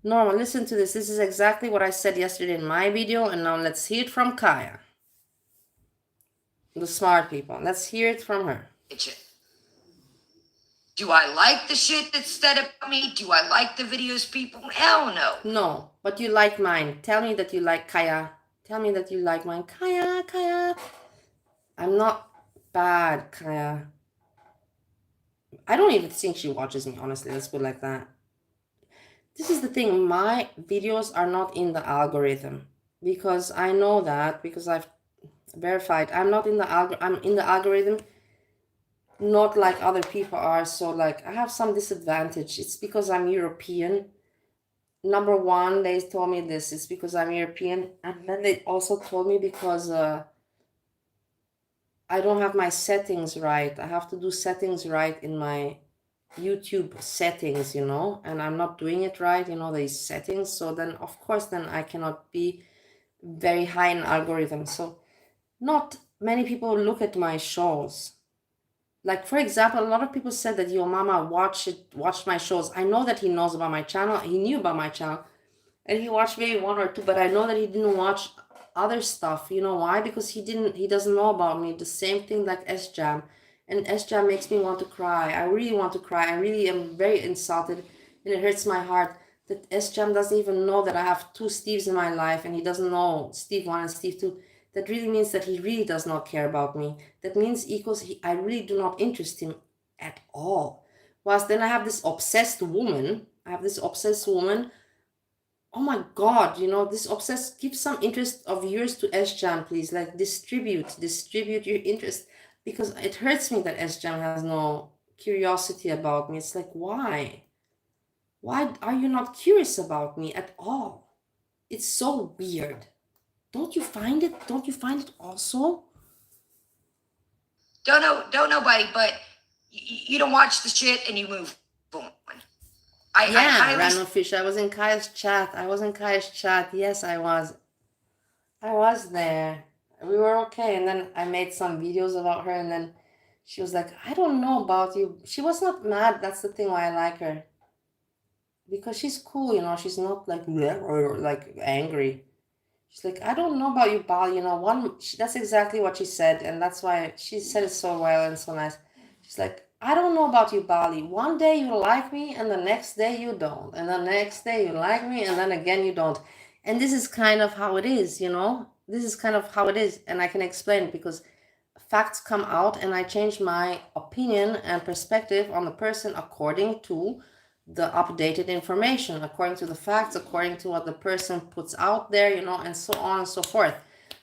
A: Norma, listen to this. This is exactly what I said yesterday in my video, and now let's hear it from Kaya. The smart people. Let's hear it from her.
E: Do I like the shit that's said about me? Do I like the videos people? Hell no.
A: No, but you like mine. Tell me that you like Kaya. Tell me that you like mine. Kaya. I'm not bad, Kaya. I don't even think she watches me, honestly. Let's put it like that. This is the thing. My videos are not in the algorithm because I know that because I've verified. I'm not in the I'm in the algorithm, not like other people are. So like I have some disadvantage. It's because I'm European. Number one, they told me this. It's because I'm European, and then they also told me because I don't have my settings right. I have to do settings right in my YouTube settings, and I'm not doing it right, these settings. So then, of course, then I cannot be very high in algorithm. So not many people look at my shows. Like, for example, a lot of people said that your mama watched my shows. I know that he knows about my channel. He knew about my channel. And he watched maybe one or two, but I know that he didn't watch other stuff. You know why? Because he doesn't know about me. The same thing like S-Jam. And S-Jam makes me want to cry. I really want to cry. I really am very insulted, and it hurts my heart that S-Jam doesn't even know that I have two Steves in my life, and he doesn't know Steve 1 and Steve 2. That really means that he really does not care about me. That means equals I really do not interest him at all. Whilst then I have this obsessed woman. Oh my God, this obsessed, give some interest of yours to S-Jam, please. Like distribute your interest, because it hurts me that S-Jam has no curiosity about me. It's like, why? Why are you not curious about me at all? It's so weird. Don't you find it? Don't you find it also?
E: Don't know, buddy, but you don't watch the shit and you move on.
A: Yeah, Random Fish. I was in Kaya's chat. Yes, I was. I was there. We were okay. And then I made some videos about her. And then she was like, I don't know about you. She was not mad. That's the thing why I like her. Because she's cool, She's not like, bleh, or like angry. She's like, I don't know about you, Bal. That's exactly what she said. And that's why she said it so well and so nice. She's like, I don't know about you, Bali. One day you like me, and the next day you don't. And the next day you like me, and then again you don't. And this is kind of how it is, This is kind of how it is. And I can explain it because facts come out, and I change my opinion and perspective on the person according to the updated information, according to the facts, according to what the person puts out there, and so on and so forth.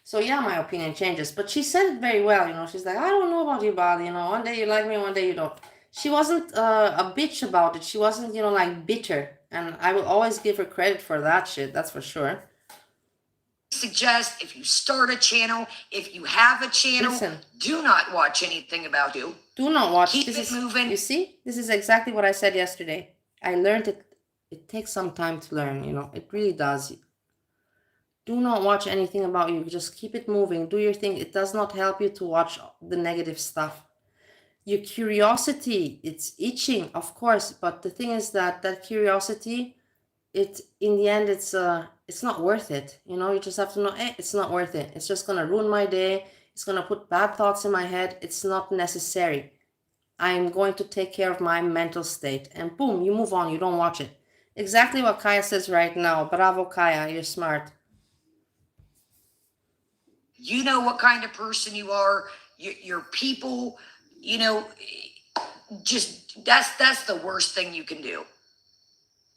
A: So yeah, my opinion changes. But she said it very well, She's like, I don't know about you, Bali, one day you like me, one day you don't. She wasn't a bitch about it. She wasn't, like bitter. And I will always give her credit for that shit, that's for sure.
E: Suggest if you start a channel, if you have a channel,
A: Listen.
E: Do not watch anything about you.
A: Do not watch.
E: Keep it moving.
A: You see, this is exactly what I said yesterday. I learned it. It takes some time to learn, It really does. Do not watch anything about you. Just keep it moving. Do your thing. It does not help you to watch the negative stuff. Your curiosity, it's itching, of course. But the thing is that curiosity, in the end, it's not worth it. You just have to know, it's not worth it. It's just gonna ruin my day. It's gonna put bad thoughts in my head. It's not necessary. I'm going to take care of my mental state. And boom, you move on. You don't watch it. Exactly what Kaya says right now. Bravo, Kaya. You're smart.
E: You know what kind of person you are. Your people, just that's the worst thing you can do.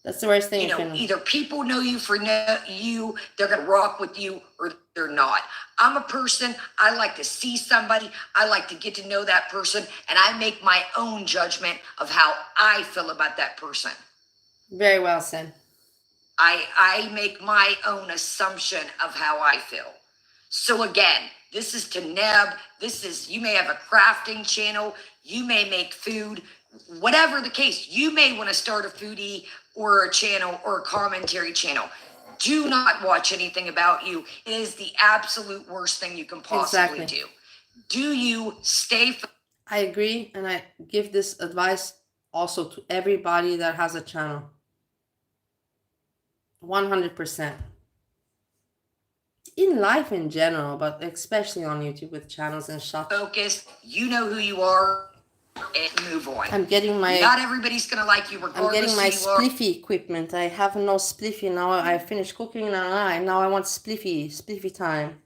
A: That's the worst thing you can.
E: Either people know you for you, they're gonna rock with you, or they're not. I'm a person, I like to see somebody, I like to get to know that person, and I make my own judgment of how I feel about that person.
A: Very well said.
E: I make my own assumption of how I feel. So again, this is to Neb. You may have a crafting channel, you may make food, whatever the case, you may want to start a foodie or a channel or a commentary channel. Do not watch anything about you. It is the absolute worst thing you can possibly do. Do you stay?
A: I agree, and I give this advice also to everybody that has a channel. 100%. In life in general, but especially on YouTube with channels and stuff.
E: Focus. You know who you are. And move on.
A: I'm getting my.
E: Not everybody's gonna like you regardless.
A: I'm getting my spliffy equipment. I have no spliffy now. I finished cooking now. I want spliffy time.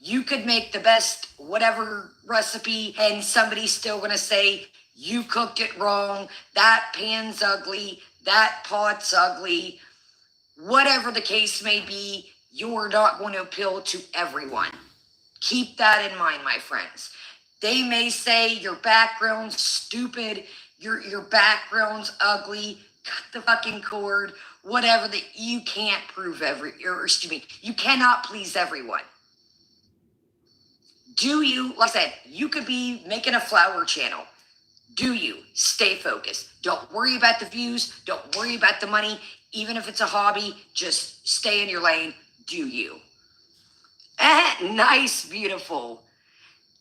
E: You could make the best whatever recipe and somebody's still going to say you cooked it wrong, that pan's ugly, that pot's ugly. Whatever the case may be, you're not going to appeal to everyone. Keep that in mind, my friends. They may say your background's stupid, your background's ugly, cut the fucking cord, whatever, that you can't prove you cannot please everyone. Do you, like I said, you could be making a flower channel. Do you stay focused? Don't worry about the views. Don't worry about the money. Even if it's a hobby, just stay in your lane. Do you? Nice, beautiful.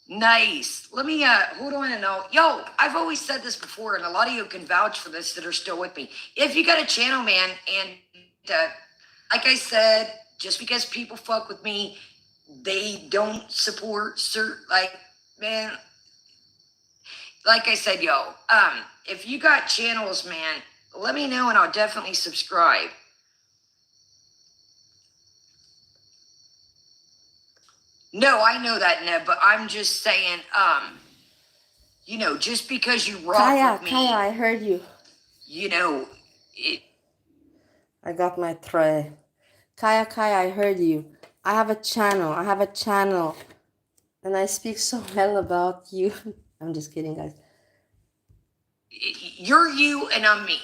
E: Nice. Let me hold on and know. Yo, I've always said this before, and a lot of you can vouch for this that are still with me. If you got a channel, man, and like I said, just because people fuck with me, they don't support man. Like I said, yo, if you got channels, man, let me know and I'll definitely subscribe. No, I know that, Neb, but I'm just saying, just because you rock with me.
A: Kaya, I heard you.
E: I
A: got my tray. Kaya, I heard you. I have a channel. And I speak so well about you. I'm just kidding, guys.
E: You're you and I'm me.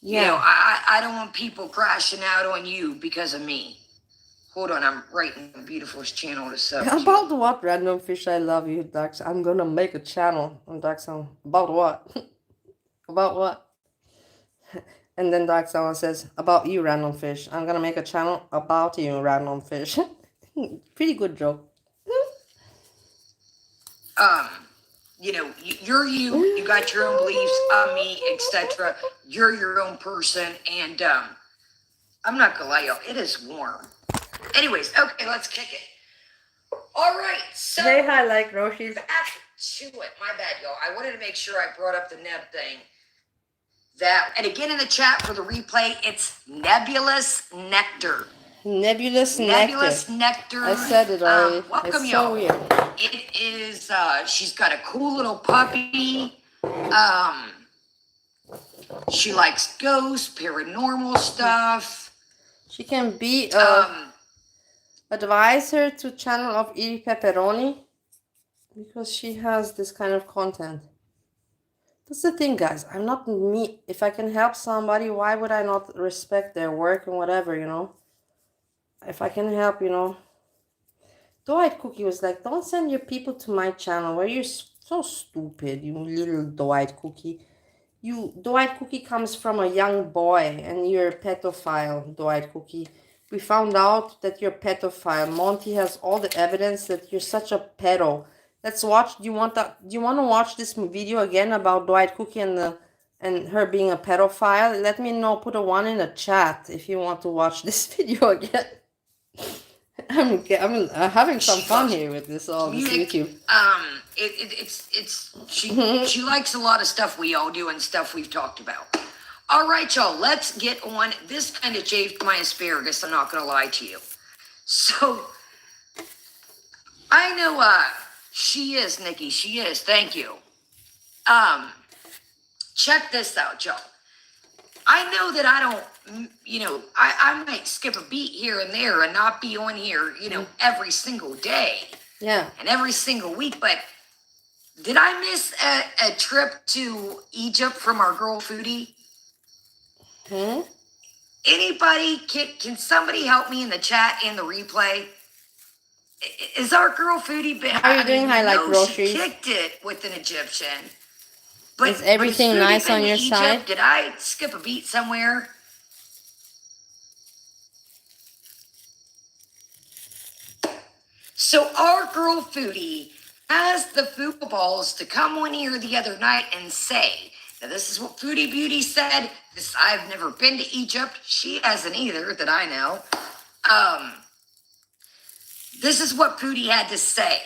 A: Yeah.
E: I don't want people crashing out on you because of me. Hold on, I'm writing a beautiful channel to sub.
A: About what, Random Fish? I love you, Dax. I'm gonna make a channel on Daxon. About what? About what? And then Daxon says, about you, Random Fish. I'm gonna make a channel about you, Random Fish. Pretty good joke.
E: You're you got your own beliefs, I'm me, etc. You're your own person, and I'm not gonna lie, y'all, it is warm. Anyways, okay, let's kick it. All right, so
A: Hey, hi, like Roshi's.
E: Back to it. My bad, y'all. I wanted to make sure I brought up the Neb thing. And again in the chat for the replay, it's Nebulous Nectar.
A: Nebulous
E: Nectar.
A: I said it already.
E: Welcome,
A: it's
E: y'all.
A: so weird.
E: It is, she's got a cool little puppy. She likes ghosts, paranormal stuff.
A: She can be advisor to channel of Iri Pepperoni because she has this kind of content. That's the thing, guys. I'm not me. If I can help somebody, why would I not respect their work and whatever, If I can help, Dwight Cookie was like, don't send your people to my channel where you're so stupid, you little Dwight Cookie. Dwight Cookie comes from a young boy and you're a pedophile, Dwight Cookie. We found out that you're a pedophile. Monty has all the evidence that you're such a pedo. Let's watch. Do you want to watch this video again about Dwight Cookie and her being a pedophile? Let me know. Put a 1 in the chat if you want to watch this video again. I'm having some fun here with this YouTube.
E: She likes a lot of stuff we all do and stuff we've talked about. All right, y'all, let's get on. This kind of chafed my asparagus, I'm not going to lie to you. So, I know, she is, Nikki, she is, thank you. Check this out, y'all. I know that I don't, I might skip a beat here and there and not be on here, every single day.
A: Yeah.
E: And every single week, but did I miss a trip to Egypt from our girl Foodie? Anybody, can somebody help me in the chat and the replay? Is our girl Foodie been?
A: How are you doing? I like groceries.
E: She kicked it with an Egyptian. But
A: is everything nice on your
E: Egypt?
A: side?
E: Did I skip a beat somewhere? So our girl Foodie has the food balls to come on here the other night and say, now this is what Foodie Beauty said. I've never been to Egypt. She hasn't either that I know. This is what Foodie had to say.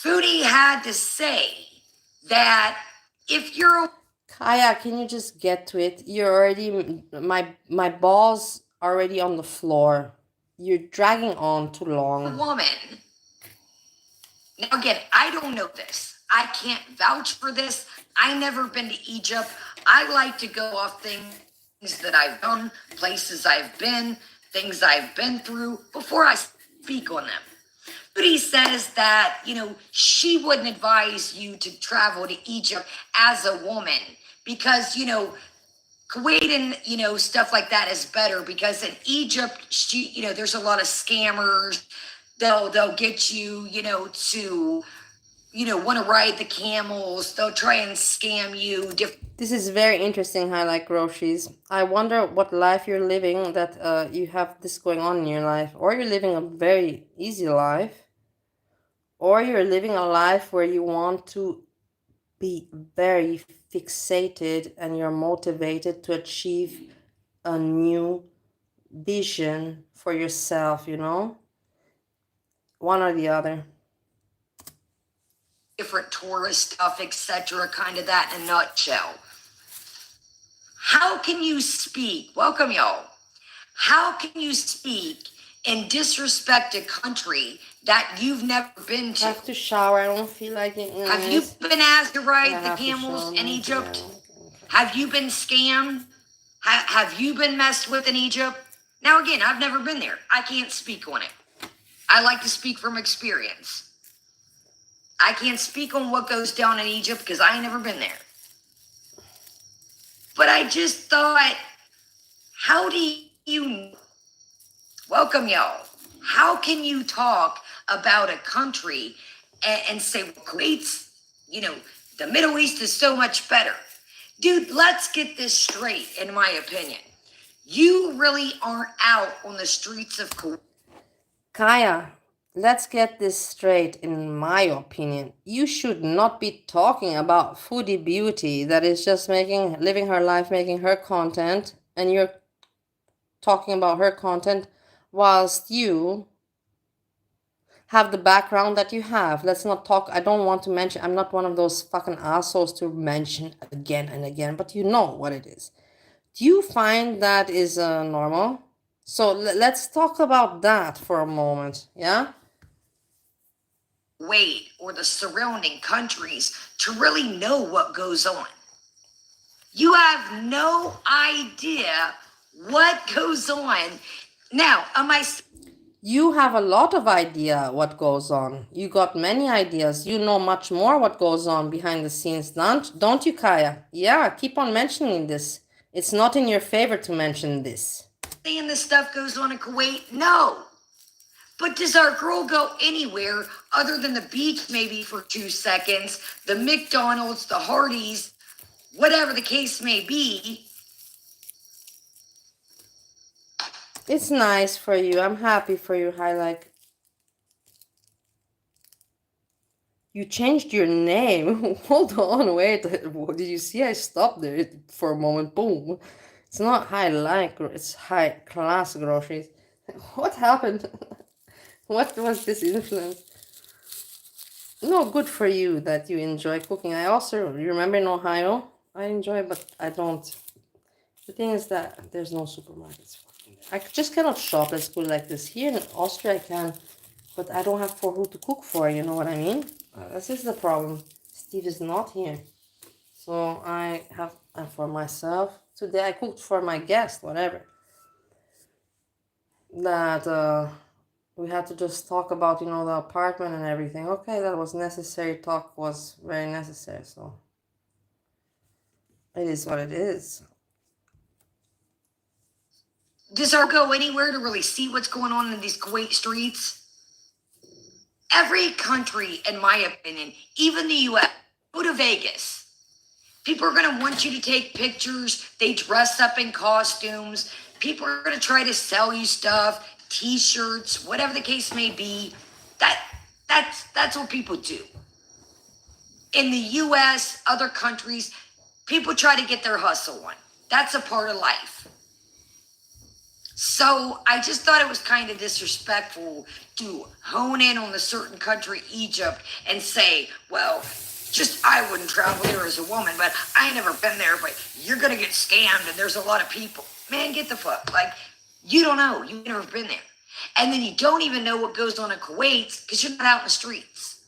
E: Foodie had to say that if you're
A: Kaya, can you just get to it? You're already my balls already on the floor. You're dragging on too long.
E: woman. Now, again, I don't know this. I can't vouch for this. I never been to Egypt. I like to go off things that I've done, places I've been, things I've been through before I speak on them. But he says that, she wouldn't advise you to travel to Egypt as a woman because, Kuwait and, stuff like that is better because in Egypt, there's a lot of scammers. They'll get you, to, want to ride the camels. They'll try and scam you.
A: This is very interesting, Highlight Groceries. I wonder what life you're living that you have this going on in your life. Or you're living a very easy life. Or you're living a life where you want to be very fixated and you're motivated to achieve a new vision for yourself, one or the other.
E: Different tourist stuff, etc., kind of that in a nutshell. How can you speak? Welcome, y'all. How can you speak and disrespect a country that you've never been to?
A: I have to shower. I don't feel like it.
E: Have you been asked to ride the camels in Egypt? Have you been scammed? Have you been messed with in Egypt? Now, again, I've never been there. I can't speak on it. I like to speak from experience. I can't speak on what goes down in Egypt because I ain't never been there. But I just thought, how do you, welcome y'all, how can you talk about a country and say, well, Kuwait's, the Middle East is so much better? Dude, let's get this straight, in my opinion. You really aren't out on the streets of Kuwait.
A: Kaya, let's get this straight, in my opinion. You should not be talking about foodie beauty that is just living her life, making her content, and you're talking about her content whilst you have the background that you have. Let's not talk. I don't want to mention, I'm not one of those fucking assholes to mention again and again, but you know what it is. Do you find that is normal? So let's talk about that for a moment, yeah?
E: Kuwait or the surrounding countries to really know what goes on. You have no idea what goes on. Now,
A: You have a lot of idea what goes on. You got many ideas. You know much more what goes on behind the scenes, don't you, Kaya? Yeah, keep on mentioning this. It's not in your favor to mention this.
E: Saying this stuff goes on in Kuwait? No. But does our girl go anywhere other than the beach maybe for 2 seconds, the McDonald's, the Hardee's, whatever the case may be?
A: It's nice for you. I'm happy for you, Highlight. You changed your name. Hold on, wait. Did you see I stopped there for a moment? Boom. It's not Highlight, it's High Class Groceries. What happened? What was this influence? No, good for you that you enjoy cooking. I also, you remember in Ohio? I enjoy, but I don't. The thing is that there's no supermarkets. I just cannot shop, let's put it like this. Here in Austria I can, but I don't have for who to cook for, you know what I mean? This is the problem. Steve is not here. So I have, and for myself, today I cooked for my guest, whatever. That we had to just talk about, the apartment and everything. Okay, that was necessary. Talk was very necessary, so it is what it is.
E: Does our go anywhere to really see what's going on in these Kuwait streets? Every country, in my opinion, even the U.S., go to Vegas. People are going to want you to take pictures. They dress up in costumes. People are going to try to sell you stuff, T-shirts, whatever the case may be. That's what people do. In the U.S., other countries, people try to get their hustle on. That's a part of life. So I just thought it was kind of disrespectful to hone in on the certain country, Egypt, and say, well, just I wouldn't travel there as a woman, but I ain't never been there, but you're going to get scammed and there's a lot of people. Man, get the fuck. Like, you don't know. You've never been there. And then you don't even know what goes on in Kuwait because you're not out in the streets.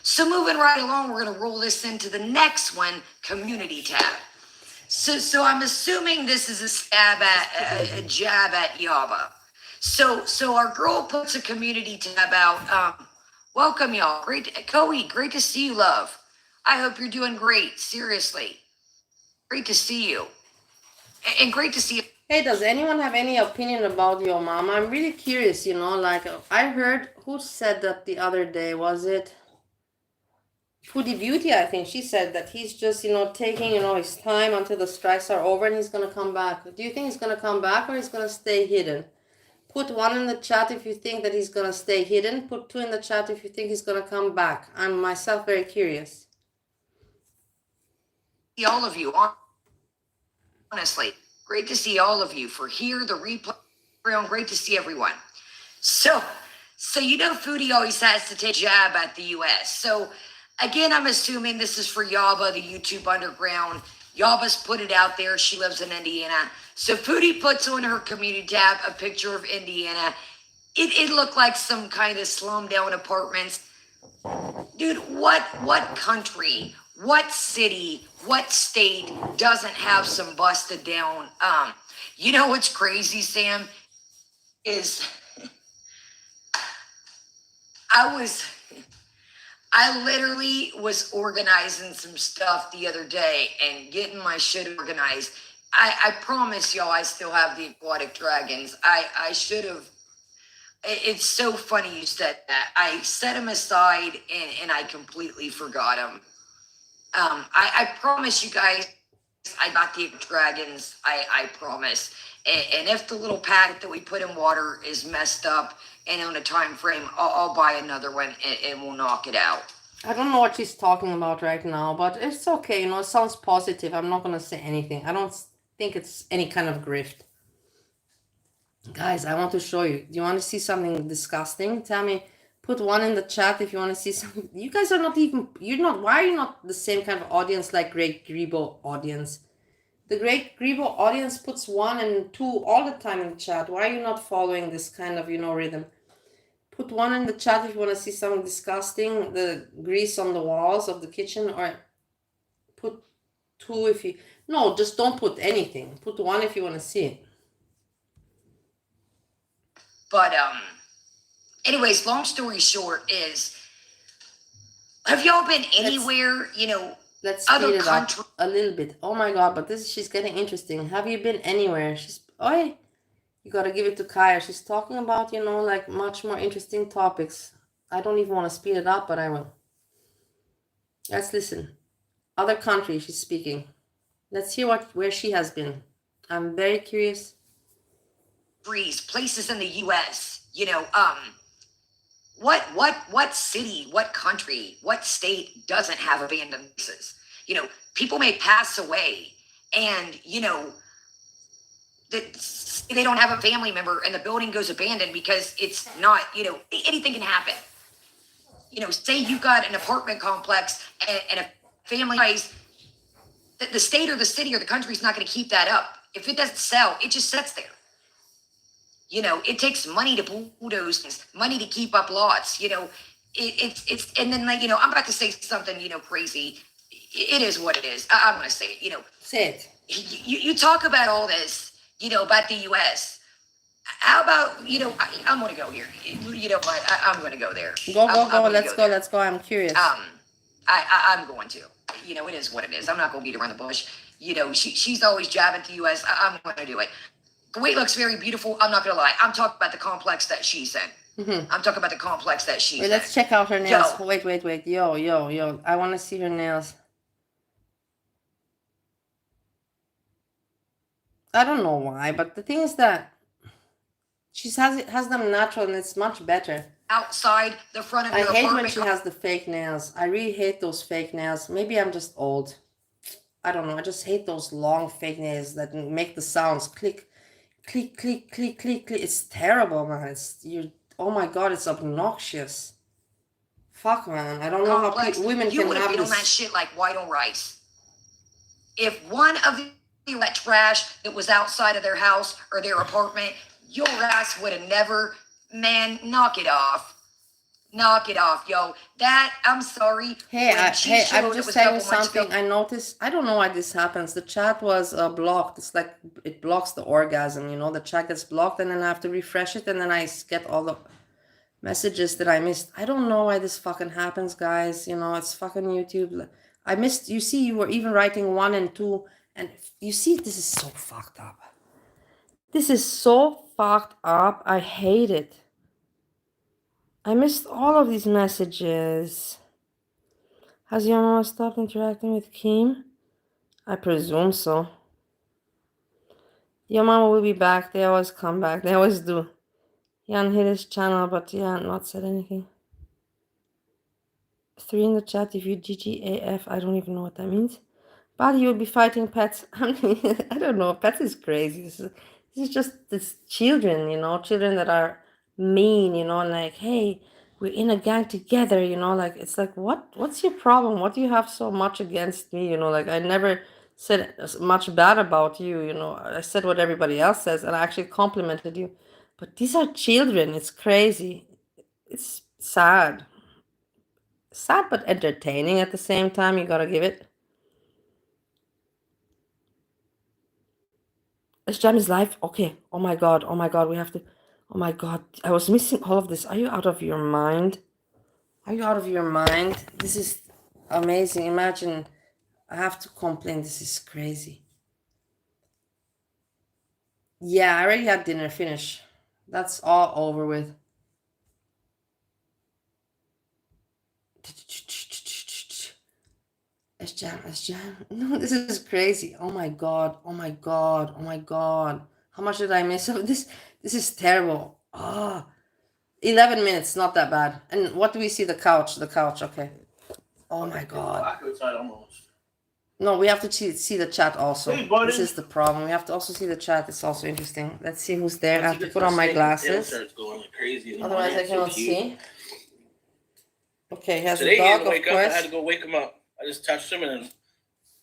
E: So moving right along, we're going to roll this into the next one, community tab. So I'm assuming this is a jab at Yaba. So our girl puts a community tab out. Welcome y'all. Koe, great to see you, love. I hope you're doing great. Seriously. Great to see you. And great to see you.
A: Hey, does anyone have any opinion about your mom? I'm really curious, like I heard, who said that the other day? Was it Foodie Beauty? I think she said that he's just, taking, his time until the strikes are over and he's going to come back. Do you think he's going to come back or he's going to stay hidden? Put 1 in the chat if you think that he's going to stay hidden. Put 2 in the chat if you think he's going to come back. I'm myself very curious.
E: All of you, honestly, great to see all of you. For here, the replay, great to see everyone. So Foodie always has to take a jab at the U.S. So again, I'm assuming this is for Yaba, the YouTube underground. Yaba's put it out there. She lives in Indiana. So Foodie puts on her community tab a picture of Indiana. It looked like some kind of slum down apartments. Dude, what country, what city, what state doesn't have some busted down? You know what's crazy, Sam, is I literally was organizing some stuff the other day and getting my shit organized. I promise y'all I still have the aquatic dragons. I should have. It's so funny you said that. I set them aside and I completely forgot them. I promise you guys, I got the dragons. I promise. And if the little packet that we put in water is messed up and on a time frame, I'll buy another one and we'll knock it out.
A: I don't know what she's talking about right now, but it's okay. It sounds positive. I'm not going to say anything. I don't think it's any kind of grift. Guys, I want to show you. Do you want to see something disgusting? Tell me. Put 1 in the chat if you want to see something. You guys are not even, why are you not the same kind of audience like Great Grebo audience? The Great Grebo audience puts 1 and 2 all the time in the chat. Why are you not following this kind of, rhythm? Put 1 in the chat if you want to see something disgusting, the grease on the walls of the kitchen, or put 2 if you, no, just don't put anything. Put 1 if you want to see it.
E: But, anyways, long story short is, have y'all been anywhere,
A: let's speed it up a little bit. Oh my God, but she's getting interesting. Have you been anywhere? You got to give it to Kaya. She's talking about, like much more interesting topics. I don't even want to speed it up, but I will. Let's listen. Other country she's speaking. Let's hear where she has been. I'm very curious.
E: Places in the U.S., what city, what country, what state doesn't have abandoned places? People may pass away and, they don't have a family member and the building goes abandoned because it's not, anything can happen. Say you've got an apartment complex and a family dies, the state or the city or the country is not going to keep that up. If it doesn't sell, it just sits there. It takes money to bulldoze things, money to keep up lots. It's and then I'm about to say something crazy. It is what it is. I'm going to say it.
A: Say it.
E: You talk about all this, about the U.S. How about I'm going to go here. What? I'm going to go there.
A: Go. Let's go. I'm curious.
E: I'm going to. It is what it is. I'm not going to beat around the bush. She's always jabbing to the U.S. I'm going to do it. Kuwait looks very beautiful. I'm not gonna lie. I'm talking about the complex that she's in. I'm talking about the complex that she's in.
A: Let's check out her nails. Yo. Wait. Yo. I want to see her nails. I don't know why, but the thing is that she has them natural and it's much better.
E: Outside the front of your
A: apartment. I hate when she has the fake nails. I really hate those fake nails. Maybe I'm just old. I don't know. I just hate those long fake nails that make the sounds click. Click, click, click, click, click. It's terrible, man. Oh my God, it's obnoxious. Fuck, man. I don't know how women can have this.
E: You would have been on that shit like white on rice. If one of that trash that was outside of their house or their apartment, your ass would have never, man, knock it off. Knock it off, yo. That, I'm sorry.
A: Hey,
E: when she
A: hey,
E: showed,
A: I'm
E: it
A: just
E: was a
A: saying
E: couple months ago.
A: something. I noticed, I don't know why this happens. The chat was blocked. It's like it blocks the orgasm, you know, the chat gets blocked and then I have to refresh it and then I get all the messages that I missed. I don't know why this fucking happens, guys. You know, it's fucking YouTube. I missed, you see, you were even writing 1 and 2 and you see, this is so fucked up. This is so fucked up. I hate it. I missed all of these messages. Has your mama stopped interacting with Kim? I presume so. Your mama will be back. They always come back. They always do. Jan hit his channel, but yeah, not said anything. 3 in the chat if you GGAF. I don't even know what that means. But you'll be fighting pets. I mean, I don't know. Pets is crazy. This is just this children, you know, children that are mean, you know, and like, hey, we're in a gang together, you know, like it's like what's your problem? What do you have so much against me? You know, like I never said much bad about you, you know. I said what everybody else says and I actually complimented you. But these are children. It's crazy. It's sad. Sad but entertaining at the same time, you gotta give it. This jam is live? Okay. Oh my god. Oh my god. We have to. Oh my god. I was missing all of this. Are you out of your mind? Are you out of your mind? This is amazing. Imagine. I have to complain. This is crazy. Yeah, I already had dinner. Finish. That's all over with. S-Jam. No, this is crazy. Oh my god. Oh my god. Oh my god. How much did I miss of this? This is terrible. Ah. 11 minutes, not that bad. And what do we see? The couch. The couch, okay. Oh my god.
C: Black outside almost.
A: No, we have to see the chat also.
C: Hey, buddy.
A: This is the problem. We have to also see the chat. It's also interesting. Let's see who's there. I
C: Once
A: have
C: he
A: to
C: gets
A: put
C: the
A: on my
C: snake, the tail
A: glasses.
C: starts going like crazy in the
A: Otherwise, I
C: morning. It's so
A: cannot
C: cute.
A: see. Okay, he has
C: Today
A: a
C: he had
A: dog,
C: to wake
A: of
C: up. I had
A: course.
C: to go wake him up. I just touched him and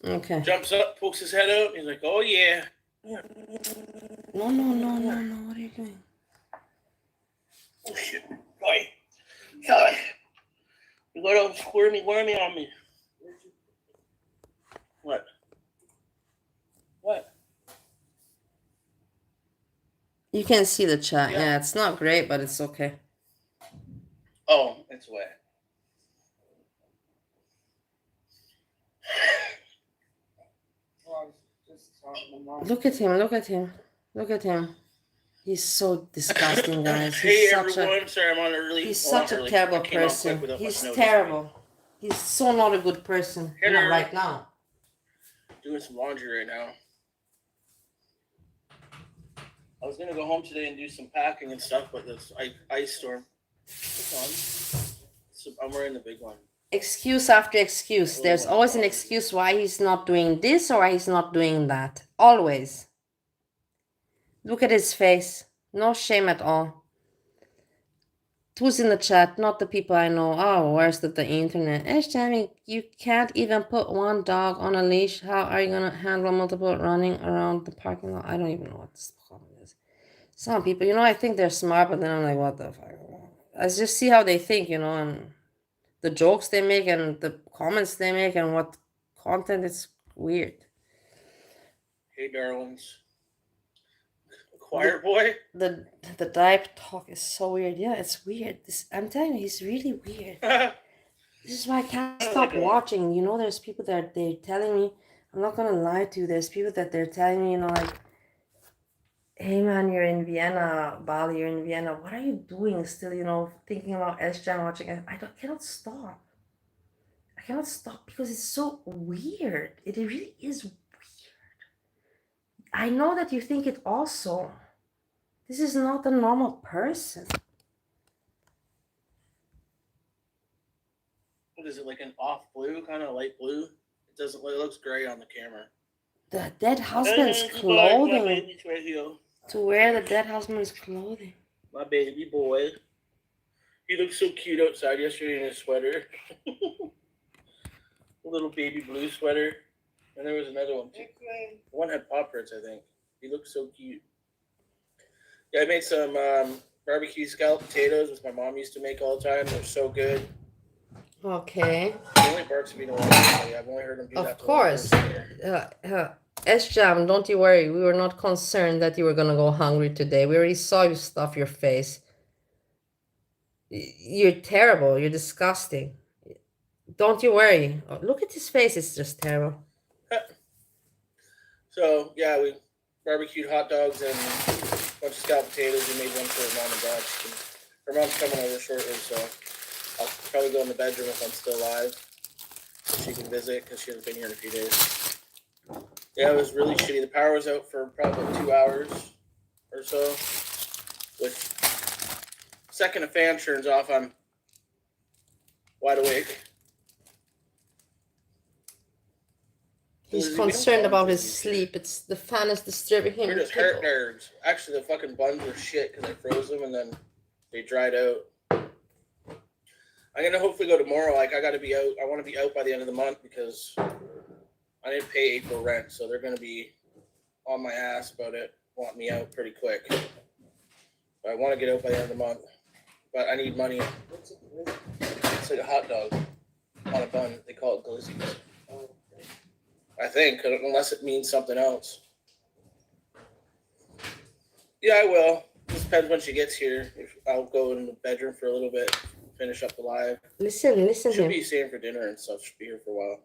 C: then
A: Okay.
C: jumps up, pokes his head out. He's like, "Oh yeah."
A: No. What are you doing?
C: Oh shit! Boy, sorry. You got all squirmy wormy on me. What? What?
A: You can see the chat.
C: Yeah.
A: Yeah, it's not great, but it's okay.
C: Oh, it's wet.
A: Look at him. Look at him. Look at him. He's so disgusting, guys.
C: Hey
A: He's such
C: everyone,
A: a
C: sorry I'm on early.
A: he's
C: Well,
A: such
C: not
A: a
C: early.
A: terrible
C: I came on quick
A: person.
C: without
A: He's
C: much notice.
A: terrible. He's so not a good person.
C: Hit
A: Not
C: her.
A: right now.
C: Doing some laundry right now. I was gonna go home today and do some packing and stuff, but this ice storm. It's on. So I'm wearing the big one.
A: Excuse after excuse. There's always an excuse why he's not doing this or why he's not doing that. Always. Look at his face. No shame at all. Who's in the chat? Not the people I know. Oh, where's the internet? Jamie, you can't even put one dog on a leash. How are you gonna handle multiple running around the parking lot? I don't even know what this problem is. Some people, you know, I think they're smart, but then I'm like, what the fuck? I just see how they think, you know, and the jokes they make and the comments they make and what content is weird.
C: Hey darlings. Choir boy.
A: The dive talk is so weird. Yeah, it's weird. I'm telling you, he's really weird. This is why I can't stop watching. You know, there's people that they're telling me, I'm not gonna lie to you, there's people that they're telling me, you know, like, hey man, you're in Vienna, Bali, you're in Vienna. What are you doing still, you know, thinking about S-Jam watching? cannot stop. I cannot stop because it's so weird. It really is weird. I know that you think it also. This is not a normal person.
C: What is it, like an off blue, kind of light blue? It doesn't look, it looks gray on the camera.
A: The dead husband's clothing. To wear the dead husband's clothing.
C: My baby boy. He looked so cute outside yesterday in his sweater. A little baby blue sweater. And there was another one too. One had Pop Prints, I think. He looked so cute. Yeah, I made some barbecue scalloped potatoes, which my mom used to make all the time. They're so good.
A: Okay.
C: He only barks at me to watch it. I've only heard him do that.
A: Of course. S-Jam, don't you worry. We were not concerned that you were gonna go hungry today. We already saw you stuff your face. You're terrible. You're disgusting. Don't you worry. Oh, look at his face. It's just terrible.
C: So, yeah, we barbecued hot dogs and a bunch of scalloped potatoes. We made one for her mom and dad. Her mom's coming over shortly, so I'll probably go in the bedroom if I'm still alive so she can visit because she hasn't been here in a few days. Yeah, it was really shitty. The power was out for probably 2 hours or so. With second a fan turns off, I'm wide awake.
A: He's concerned about his sleep. It's the fan is disturbing him.
C: They're just heart nerves. Actually, the fucking buns were shit because I froze them and then they dried out. I'm gonna hopefully go tomorrow. Like I gotta be out. I want to be out by the end of the month because I didn't pay April rent, so they're gonna be on my ass about it. Want me out pretty quick. But I want to get out by the end of the month, but I need money. It's like a hot dog on a bun. They call it glizzies. I think, unless it means something else. Yeah, I will. Just depends when she gets here. I'll go in the bedroom for a little bit, finish up the live.
A: Listen
C: She'll
A: to him.
C: be staying for dinner and stuff. She'll be here for a while.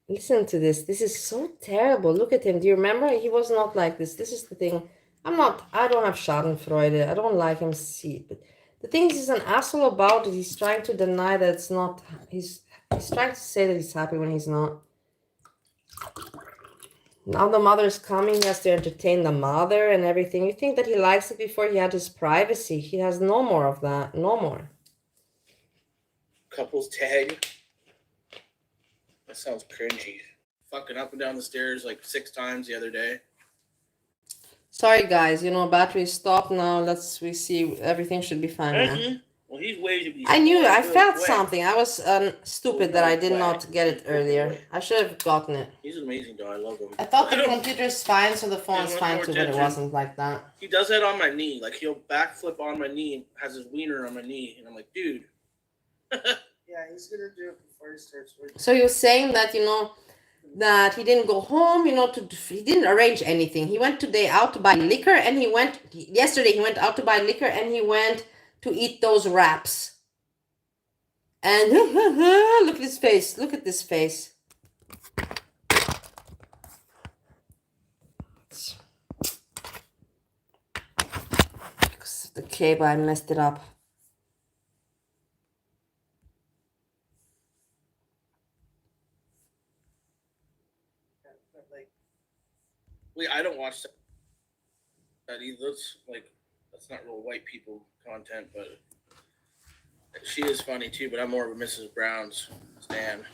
A: Listen to this. This is so terrible. Look at him. Do you remember? He was not like this. This is the thing. I don't have Schadenfreude. I don't like him. See, but the thing is, he's an asshole about it. He's trying to deny that it's not. He's trying to say that he's happy when he's not. Now the mother's coming. He has to entertain the mother and everything. You think that he likes it before he had his privacy. He has no more of that. No more.
C: Couples tag. That sounds cringy. Fucking up and down the stairs like 6 times the other day.
A: Sorry guys, battery stopped now. We see everything should be fine now.
C: Well, he's way to be.
A: I knew, I felt something. I was stupid that I did not get it earlier. I should have gotten it.
C: He's an amazing dog. I love him.
A: I thought the computer is fine, so the phone is fine too, but it wasn't like that.
C: He does that on my knee. Like he'll backflip on my knee and has his wiener on my knee, and I'm like, dude. Yeah, he's gonna do it before he starts working.
A: So you're saying that that he didn't go home, he didn't arrange anything. He went today out to buy liquor, and yesterday he went out to buy liquor, and he went to eat those wraps. And look at his face. Look at this face. Because of the cable, I messed it up.
C: I don't watch that either. That's not real white people content, but she is funny too. But I'm more of a Mrs. Brown's stan.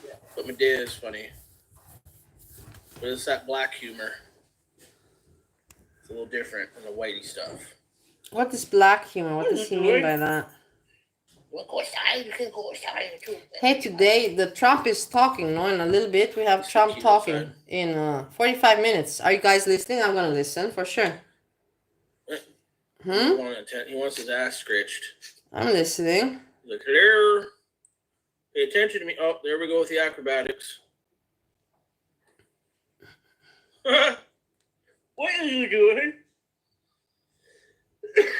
C: Yeah. But Medea is funny. But it's that black humor. It's a little different than the whitey stuff.
A: What is black humor? What does he mean by that? Hey, today the Trump is talking, no? In a little bit, we have Trump talking in 45 minutes. Are you guys listening? I'm gonna listen for sure.
C: He wants his ass scratched.
A: I'm listening.
C: He's like, hello. Pay attention to me. Oh, there we go with the acrobatics. What are you doing?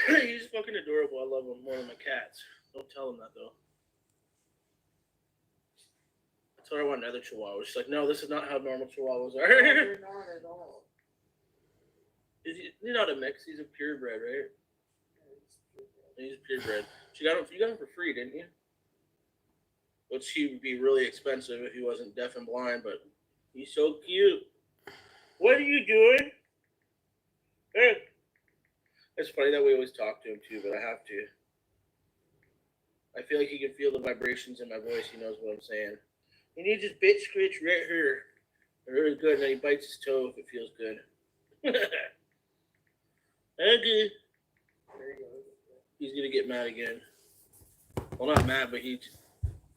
C: He's fucking adorable. I love him more than my cats. Don't tell him that, though. I told her I want another Chihuahua. She's like, no, this is not how normal Chihuahuas are. They're not at all. He's not a mix. He's a purebred, right? He's purebred. You got him for free, didn't you? Which he would be really expensive if he wasn't deaf and blind, but he's so cute. What are you doing? Hey. It's funny that we always talk to him, too, but I have to. I feel like he can feel the vibrations in my voice. He knows what I'm saying. He needs his bit scratch right here. Really good, and then he bites his toe if it feels good. Okay. He's going to get mad again. Well, not mad, but he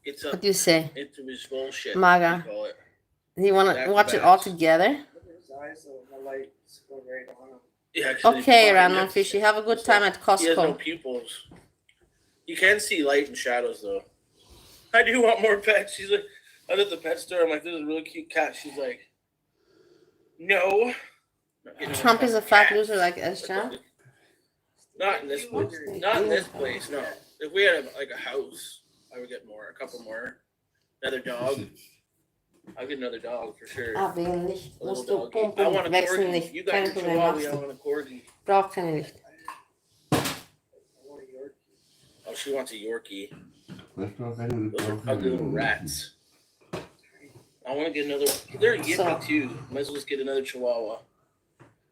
C: gets up.
A: What do you say?
C: Into his bullshit.
A: Maga.
C: Call it.
A: You want to watch it all together?
F: Look at his eyes, though. The lights go right on him.
C: Yeah. 'cause
A: Okay,
C: they
A: Random
C: blind.
A: Fish. You have a good time at
C: He has no
A: Costco.
C: pupils. You can see light and shadows though. I do want more pets. She's like, I was at the pet store. I'm like, this is a really cute cat. She's like, no. Not getting
A: Trump is a
C: fucking
A: fat
C: cat.
A: loser like SJ.
C: Not in this place. Not in this place. No. If we had like a house, I would get more. A couple more. Another dog. I'll get another dog for sure.
A: Abwägen nicht.
C: A
A: Musst
C: little
A: du
C: doggy. I
A: pumpen,
C: want a
A: wechseln
C: corgi.
A: nicht.
C: You got
A: Kein
C: your
A: Problem,
C: chihuahua.
A: machst
C: I
A: du.
C: want a corgi.
A: Braucht keine Licht.
C: Oh, she wants a Yorkie.
G: Weißt du, wenn du
C: Those are ugly little rats. I want to get another. They're yippy
A: So-
C: too. Might as well just get another Chihuahua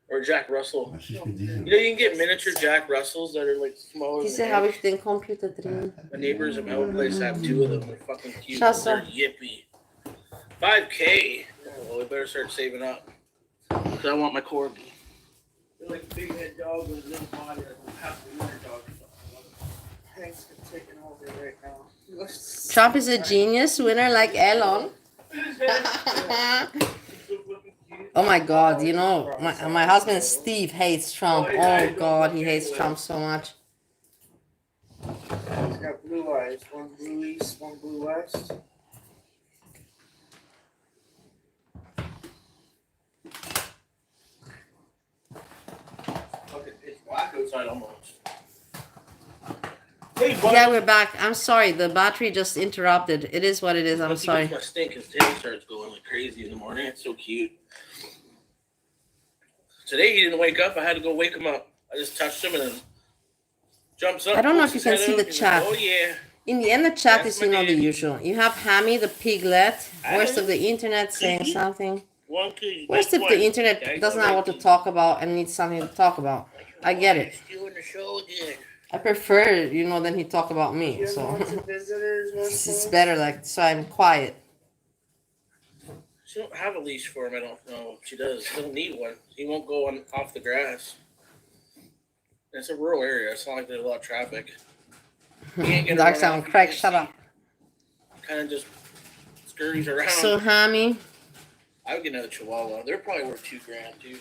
C: or a Jack Russell.
G: Was ist mit diesem?
C: You know, you can get miniature Jack Russells that are like smaller.
A: Diese
C: Than
A: habe ich den Computer drin.
C: My neighbors at my old place have two of them. They're fucking cute.
A: Shasta.
C: They're yippy. 5K. Well, we better start saving up. Cause I want my corgi.
F: They're like a big head dog with a little body, like half the winter dog. Hank's taking over right now.
A: Trump is a genius winner like Elon. Oh my God, you know, my husband Steve hates Trump. Oh God, he hates Trump so much.
F: He's got blue eyes. One blue east, one blue west.
C: Fucking, it's black outside almost. Hey, buddy.
A: Yeah, we're back. I'm sorry, the battery just interrupted. It is what it is. I'm
C: Once he
A: sorry.
C: gets my stink, his tail starts going like crazy in the morning. It's so cute. Today he didn't wake up. I had to go wake him up. I just touched him and then jumps up.
A: I don't know
C: pokes
A: if you
C: his
A: can
C: head
A: see
C: up,
A: the
C: he's
A: chat.
C: Like, oh yeah.
A: In the end, the chat
C: That's
A: is,
C: my
A: you know, the
C: name.
A: usual. You have Hammy, the piglet, worst of the internet saying
C: Mhm.
A: something.
C: One kid.
A: Worst if the internet doesn't know what to talk about and needs something to talk about. I get it.
C: He's doing the show again.
A: I prefer, you know, than he talk about me.
F: You ever
A: So
F: want some visitors?
A: it's better, like, so I'm quiet.
C: She don't have a leash for him. I don't know. She does. She doesn't need one. He won't go on off the grass. It's a rural area. It's not like there's a lot of traffic.
A: Dark sound, Craig, shut up.
C: Kind of just scurries around.
A: So Hammy,
C: I would get another Chihuahua. They're probably worth $2,000 too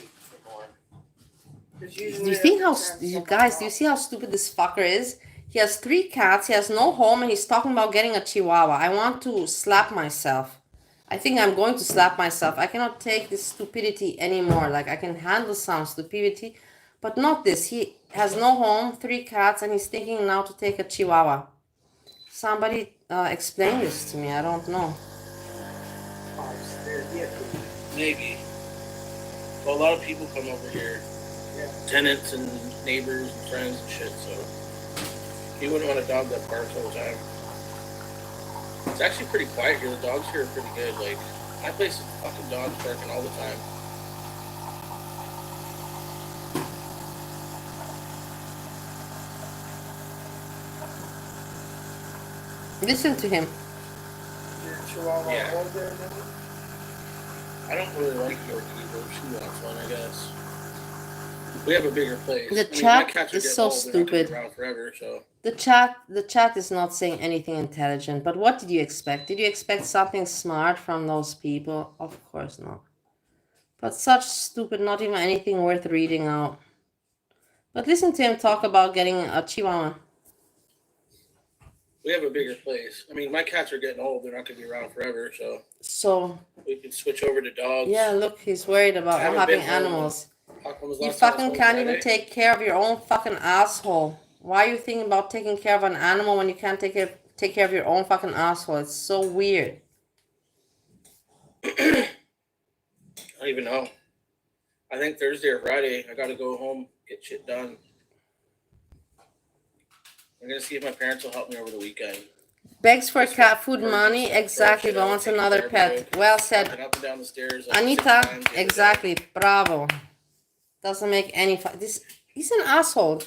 C: or more.
A: do you think how, you guys, do you see how stupid this fucker is? He has 3 cats, he has no home, and he's talking about getting a Chihuahua. I want to slap myself. I think I'm going to slap myself. I cannot take this stupidity anymore. Like, I can handle some stupidity, but not this. He has no home, 3 cats, and he's thinking now to take a Chihuahua. Somebody explain this to me. I don't know.
C: Maybe. Well, a lot of people come over here.
F: Yeah.
C: Tenants and neighbors and friends and shit, so you wouldn't want a dog that barks all the time. It's actually pretty quiet here. The dogs here are pretty good. Like, my place is fucking dogs barking all the time.
A: Listen to him.
F: Your Chihuahua
C: Yeah.
F: older than you?
C: I don't really like Yorkie, but she wants one, I guess. We have a bigger place.
A: The
C: my
A: chat
C: cats are
A: is
C: getting
A: so
C: old. They're not gonna be
A: stupid.
C: around forever, so.
A: The chat is not saying anything intelligent, but what did you expect? Did you expect something smart from those people? Of course not. But such stupid, not even anything worth reading out. But listen to him talk about getting a Chihuahua.
C: We have a bigger place. I mean, my cats are getting old. They're not going to be around forever, so
A: So,
C: we can switch over to dogs.
A: yeah, look, he's worried about
C: I
A: not
C: haven't
A: having
C: been home.
A: animals.
C: How come it was
A: You
C: last time I
A: fucking
C: was
A: can't
C: home
A: even
C: Friday?
A: take care of your own fucking asshole. Why are you thinking about taking care of an animal when you can't take care of your own fucking asshole? It's so weird.
C: I don't even know. I think Thursday or Friday, I got to go home, get shit done. I'm going to see if my parents will help me over the weekend.
A: Begs for cat food money, exactly, but wants another pet. Well said.
C: Walking up and down the stairs, like, 6
A: Anita,
C: times the other day.
A: exactly, bravo. Doesn't make any he's an asshole.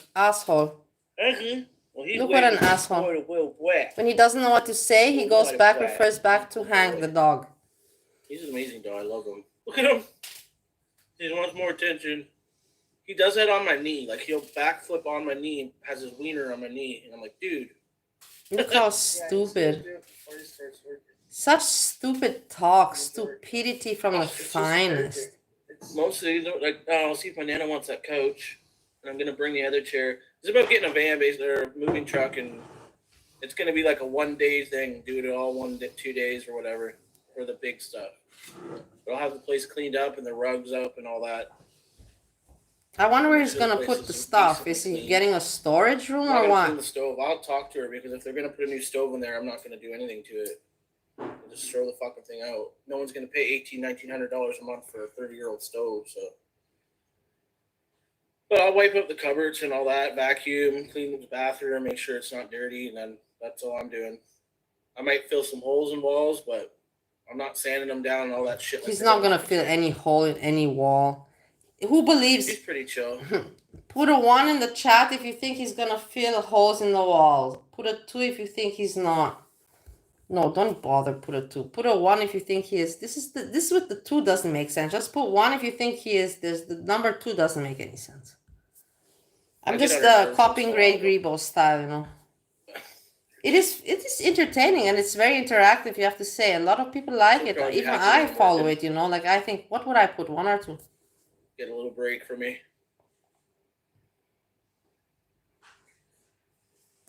C: Mhm. Well, he's
A: Look what an
C: waiting
A: asshole.
C: for the Will Wet.
A: When he doesn't know what to say, he goes back, refers back to Hank the dog.
C: He's an amazing dog. I love him. Look at him. He wants more attention. He does that on my knee. Like, he'll backflip on my knee and has his wiener on my knee. And I'm like, dude.
A: Look how stupid. Such stupid talk, stupidity from the
F: It's just
A: finest.
F: perfect. It's
C: Mostly, like, oh, I'll see if my nana wants that coach, and I'm gonna bring the other chair. It's about getting a van, basically, or a moving truck, and it's gonna be like a 1 day thing. Do it all 2 days or whatever for the big stuff. But I'll have the place cleaned up and the rugs up and all that.
A: I wonder where
C: Make
A: he's
C: sure the
A: gonna
C: place
A: put
C: is
A: the
C: so
A: stuff.
C: decently
A: Is he
C: clean.
A: getting a storage room
C: I'm not
A: or
C: gonna clean
A: what?
C: the stove. I'll talk to her because if they're gonna put a new stove in there, I'm not gonna do anything to it. I'll just throw the fucking thing out. No one's gonna pay $1,800-$1,900 a month for a 30-year-old stove. So, but I'll wipe up the cupboards and all that, vacuum, clean the bathroom, make sure it's not dirty, and then that's all I'm doing. I might fill some holes in walls, but I'm not sanding them down and all that shit.
A: He's not gonna fill any hole in any wall. Who believes?
C: He's pretty chill.
A: Put a 1 in the chat if you think he's gonna fill holes in the walls. Put a 2 if you think he's not. No, don't bother. Put a 2. Put a 1 if you think he is. This with the 2 doesn't make sense. Just put 1 if you think he is. The number 2 doesn't make any sense. I'm just copying Greg Grebo style, you know. It is entertaining and it's very interactive. You have to say a lot of people like it. Even I follow it, you know. Like I think, what would I put? 1 or 2?
C: Get a little break for me.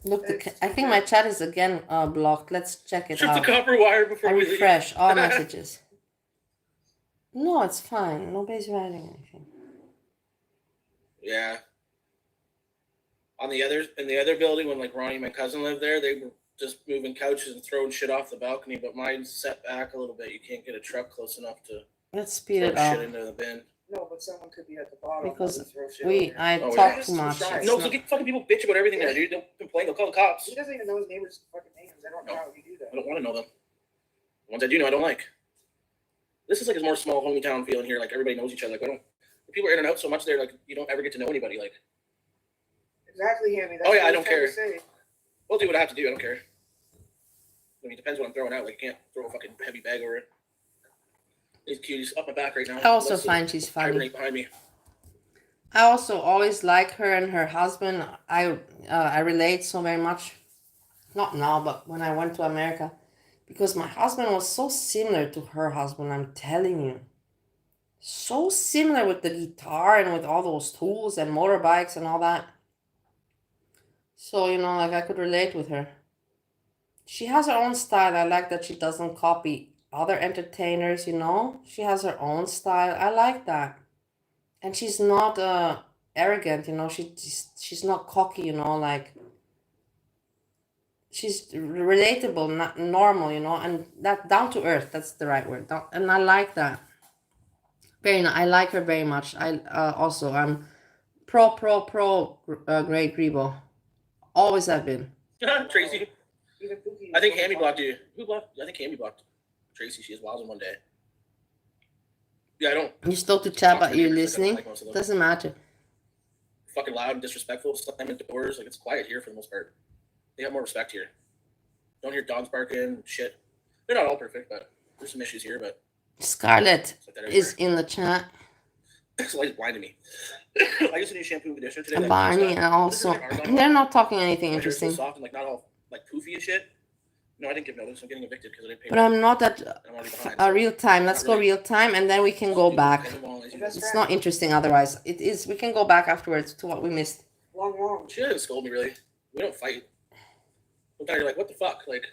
A: Look, I think my chat is again blocked. Let's check it
C: Strip
A: out.
C: the copper wire before
A: I
C: we leave.
A: refresh all messages. No, it's fine. Nobody's writing anything.
C: Yeah. In the other building, when like Ronnie and my cousin lived there, they were just moving couches and throwing shit off the balcony. But mine's set back a little bit. You can't get a truck close enough to
A: Let's speed
C: throw
A: it up
C: shit into the bin.
F: no, but someone could be at the bottom.
A: because
F: and throw shit over here.
A: I
C: Oh,
A: talk
C: yeah.
A: too much.
F: No,
A: It's
C: No,
A: not-
C: so get fucking people bitch about everything there, dude. They'll complain. They'll call the cops.
F: He doesn't even know his neighbor's fucking names. I don't know
C: No.
F: how you do that.
C: I don't want to know them. The ones I do know, I don't like. This is like a more small hometown feeling here. Like everybody knows each other. Like people are in and out so much there. Like you don't ever get to know anybody. Like
F: Exactly, Hammy. That's
C: Oh, yeah,
F: what
C: I don't
F: trying to
C: care.
F: say.
C: I'll do what I have to do. I don't care. I mean, it depends what I'm throwing out. Like you can't throw a fucking heavy bag over it. He's cute. He's up my back right now.
A: I also
C: Let's
A: find she's funny.
C: hibernate behind me.
A: I also always like her and her husband. I relate so very much. Not now, but when I went to America, because my husband was so similar to her husband. I'm telling you, so similar with the guitar and with all those tools and motorbikes and all that. So you know, like I could relate with her. She has her own style. I like that she doesn't copy other entertainers. You know, she has her own style. I like that. And she's not arrogant, you know. She's not cocky, you know. Like she's relatable, not normal, you know, and that down to earth. That's the right word. And I like that. I like her very much. I also I'm pro Greg Grebo. Always have been.
C: Tracy.
F: Even Pookie
C: I think
F: was
C: Hammy
F: fucking
C: blocked you. Who blocked? I think Hammy blocked Tracy. She is wild in one day. Yeah, I don't.
A: You still to chat,
C: Talk to
A: but you're
C: neighbors, I don't
A: listening.
C: like most of them.
A: Doesn't matter.
C: Fucking loud and disrespectful. Slamming doors. Like it's quiet here for the most part. They have more respect here. Don't hear dogs barking. Shit. They're not all perfect, but there's some issues here. But
A: Scarlett
C: it's like that
A: is
C: everywhere.
A: in the chat.
C: So he's blinding me. I used a new shampoo and conditioner today.
A: And
C: that
A: Barney,
C: keeps
A: and also
C: This is like
A: they're not talking anything
C: my hair's so
A: interesting.
C: soft and like not all like poofy and shit. No, I didn't give notice. I'm getting evicted because I didn't pay.
A: But I'm not at
C: I'm already behind.
A: a real time. Let's
C: Not
A: go
C: really.
A: real time, and then we can go back.
F: That's
A: It's not interesting otherwise. It is. We can go back afterwards to what we missed.
F: long.
C: She doesn't scold me really. We don't fight. Sometimes you're like, what the fuck? Like,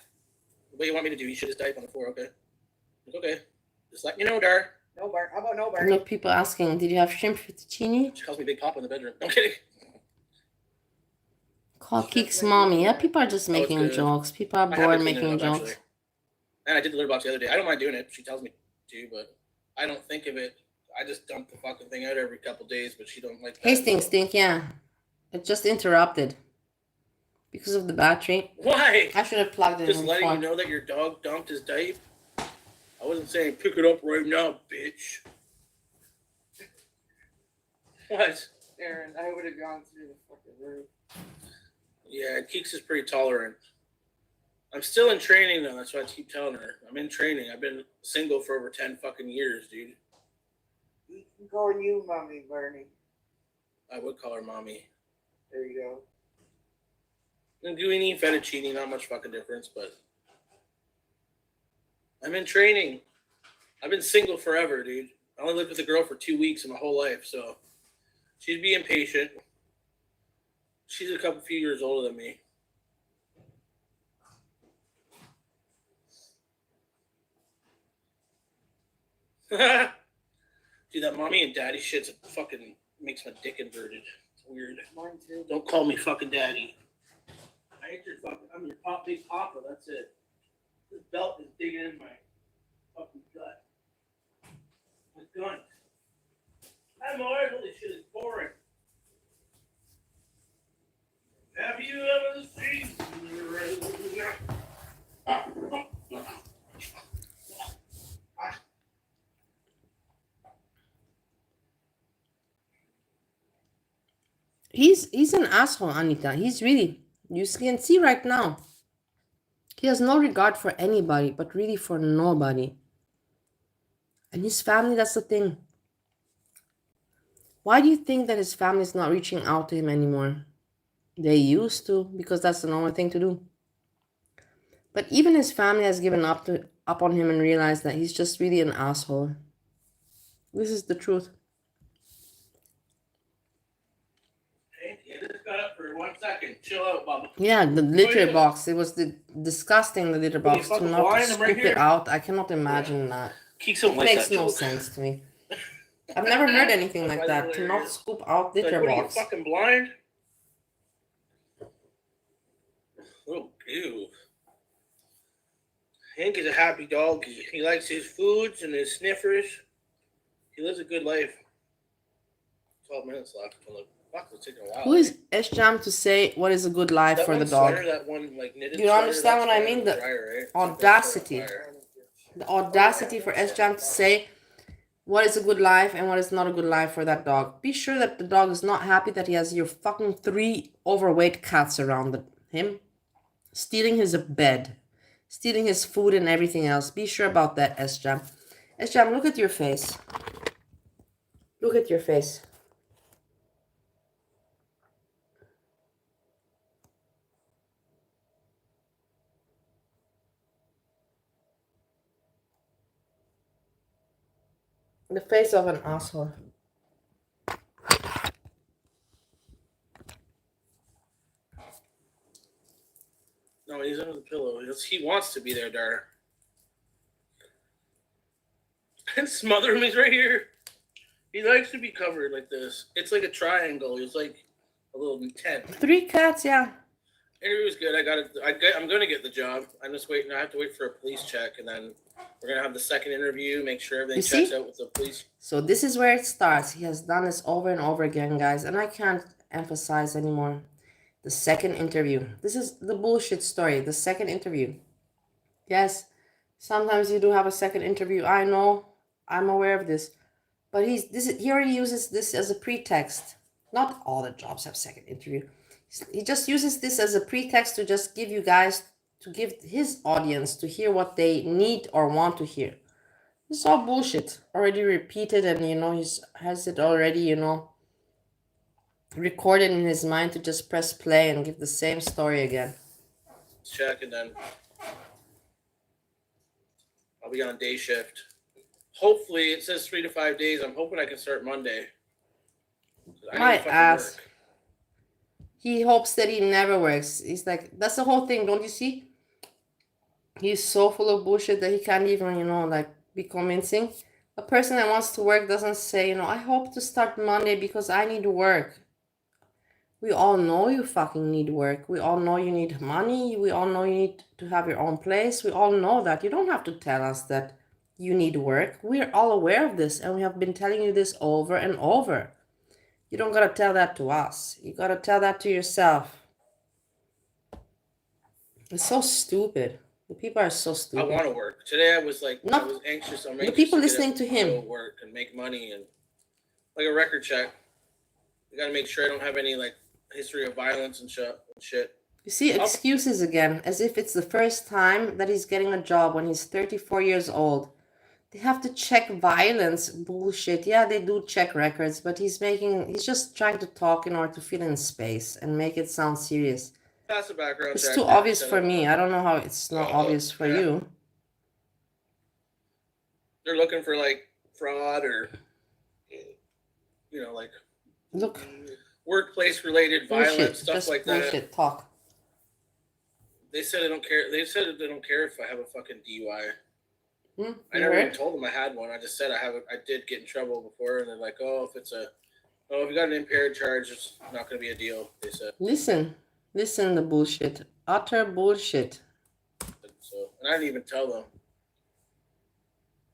C: what do you want me to do? You should just type on the floor, okay? Like, okay. Just let me know, Dar.
F: No bar. How about no bar?
A: Look, people asking, did you have shrimp fettuccine?
C: She calls me Big Papa in the bedroom. I'm kidding.
A: Call Keeks mommy. Yeah, people are just
C: Oh, it's
A: making
C: good.
A: jokes. People are
C: I have
A: bored
C: been cleaning
A: making
C: it up,
A: jokes.
C: actually. And I did the litter box the other day. I don't mind doing it. She tells me to, but I don't think of it. I just dump the fucking thing out every couple days, but she don't like that.
A: Hastings stink, yeah. It just interrupted because of the battery.
C: Why?
A: I should have plugged it
C: Just
A: in
C: letting
A: before.
C: you know that your dog dumped his diaper. I wasn't saying pick it up right now, bitch. What?
F: Aaron, I would have gone through the fucking roof.
C: Yeah, Keeks is pretty tolerant. I'm still in training though. That's why I keep telling her. I'm in training. I've been single for over 10 fucking years, dude.
F: You can call you mommy, Bernie.
C: I would call her mommy.
F: There you go.
C: Linguine, fettuccine, not much fucking difference, but I'm in training. I've been single forever, dude. I only lived with a girl for 2 weeks in my whole life, so she's being patient. She's a few years older than me. Dude, that mommy and daddy shit's fucking makes my dick inverted. It's weird.
F: Mine too.
C: Don't call me fucking daddy. I'm your big papa, that's it. This belt is digging in my fucking gut. My gun. I'm alright, holy shit, it's boring. Have you ever seen
A: He's an asshole, Anita. He's really, you can see right now. He has no regard for anybody, but really for nobody. And his family, that's the thing. Why do you think that his family is not reaching out to him anymore? They used to, because that's the normal thing to do. But even his family has given up on him and realized that he's just really an asshole. This is the truth.
C: Hey, you just got up for 1 second. Chill out, Bubba.
A: Yeah, the litter box. It was disgusting, the litter box. To not scoop it out. I cannot imagine that. It makes no sense to me. I've never heard anything like that. To not scoop out litter
C: What are you,
A: box.
C: fucking blind? Oh, ew. Hank is a happy doggy. He likes his foods and his sniffers. He lives a good life. 12 minutes left. Fuck, it's taking a while.
A: Who is Eshjam to say what is a good life
C: that
A: for the
C: sweater,
A: dog?
C: that one, like, knitted
A: You understand what I
C: sweater,
A: mean?
C: that's
A: The
C: dryer, right?
A: audacity. The audacity for Eshjam to say what is a good life and what is not a good life for that dog. Be sure that the dog is not happy that he has your fucking 3 overweight cats around him, stealing his bed, stealing his food and everything else. Be sure about that, Eshjam. Eshjam, look at your face. Look at your face. The face of an asshole.
C: No, he's under the pillow. He wants to be there, Dar. And smother him. He's right here. He likes to be covered like this. It's like a triangle. He's like a little tent.
A: 3 cats, yeah.
C: Interview was good. I'm going to get the job. I'm just waiting. I have to wait for a police check, and then we're going to have the second interview, make sure everything checks out with the police.
A: So this is where it starts. He has done this over and over again, guys, and I can't emphasize anymore. The second interview. This is the bullshit story. The second interview. Yes, sometimes you do have a second interview. I know. I'm aware of this. But he already uses this as a pretext. Not all the jobs have second interview. He just uses this as a pretext to just give you guys, to give his audience to hear what they need or want to hear. It's all bullshit. Already repeated, and he has it already, recorded in his mind to just press play and give the same story again.
C: Check, and then I'll be on day shift. Hopefully, it says 3 to 5 days. I'm hoping I can start Monday.
A: My ass. He hopes that he never works. He's like, that's the whole thing, don't you see? He's so full of bullshit that he can't even, be convincing. A person that wants to work doesn't say, I hope to start Monday because I need work. We all know you fucking need work. We all know you need money. We all know you need to have your own place. We all know that. You don't have to tell us that you need work. We're all aware of this, and we have been telling you this over and over. You don't gotta tell that to us. You gotta tell that to yourself. It's so stupid. The people are so stupid.
C: I want to work. Today I was like, I was anxious. I'm anxious
A: the people
C: to
A: listening to him.
C: go work and make money and like a record check. I gotta make sure I don't have any history of violence and shit.
A: You see, excuses again, as if it's the first time that he's getting a job when he's 34 years old. They have to check violence. Bullshit. Yeah, they do check records, but he's just trying to talk in order to fill in space and make it sound serious.
C: Pass the background
A: It's
C: check.
A: too obvious for me. I don't know how it's not obvious for you.
C: they're looking for like fraud or like
A: Look,
C: workplace related violence,
A: bullshit.
C: stuff
A: Just
C: like
A: bullshit
C: that.
A: talk.
C: They said they don't care. They said that they don't care if I have a fucking DUI. I
A: You
C: never even
A: heard?
C: told them I had one. I just said I did get in trouble before, and they're like, "Oh, if you got an impaired charge, it's not going to be a deal." They said.
A: Listen the bullshit. Utter bullshit.
C: So, and I didn't even tell them.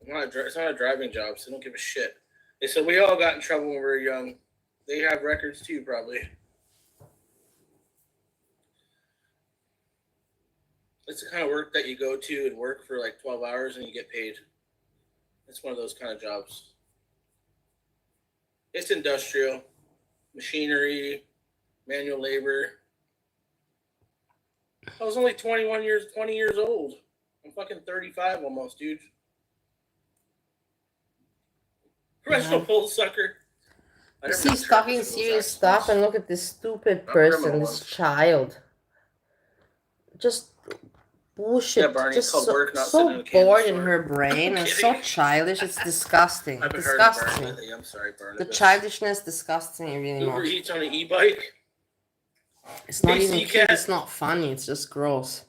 C: It's not a driving job, so they don't give a shit. They said we all got in trouble when we were young. They have records too, probably. It's the kind of work that you go to and work for like 12 hours and you get paid. It's one of those kind of jobs. It's industrial, machinery, manual labor. I was only 20 years old. I'm fucking 35 almost, dude. Professional bull sucker.
A: You see, talking serious stuff, and look at this stupid person, this child. Just bullshit.
C: Yeah, Barney,
A: just
C: it's called
A: so,
C: work, not sitting in
A: so
C: a candy
A: bored in
C: store.
A: her brain and so childish. It's disgusting.
C: I've been hurting Barney
A: Disgusting.
C: lately. I'm sorry, Barney.
A: The childishness disgusts me really
C: Uber
A: much.
C: Eats on an e-bike.
A: It's not
C: Hey,
A: even
C: Sea
A: cute.
C: Cat.
A: It's not funny. It's just gross.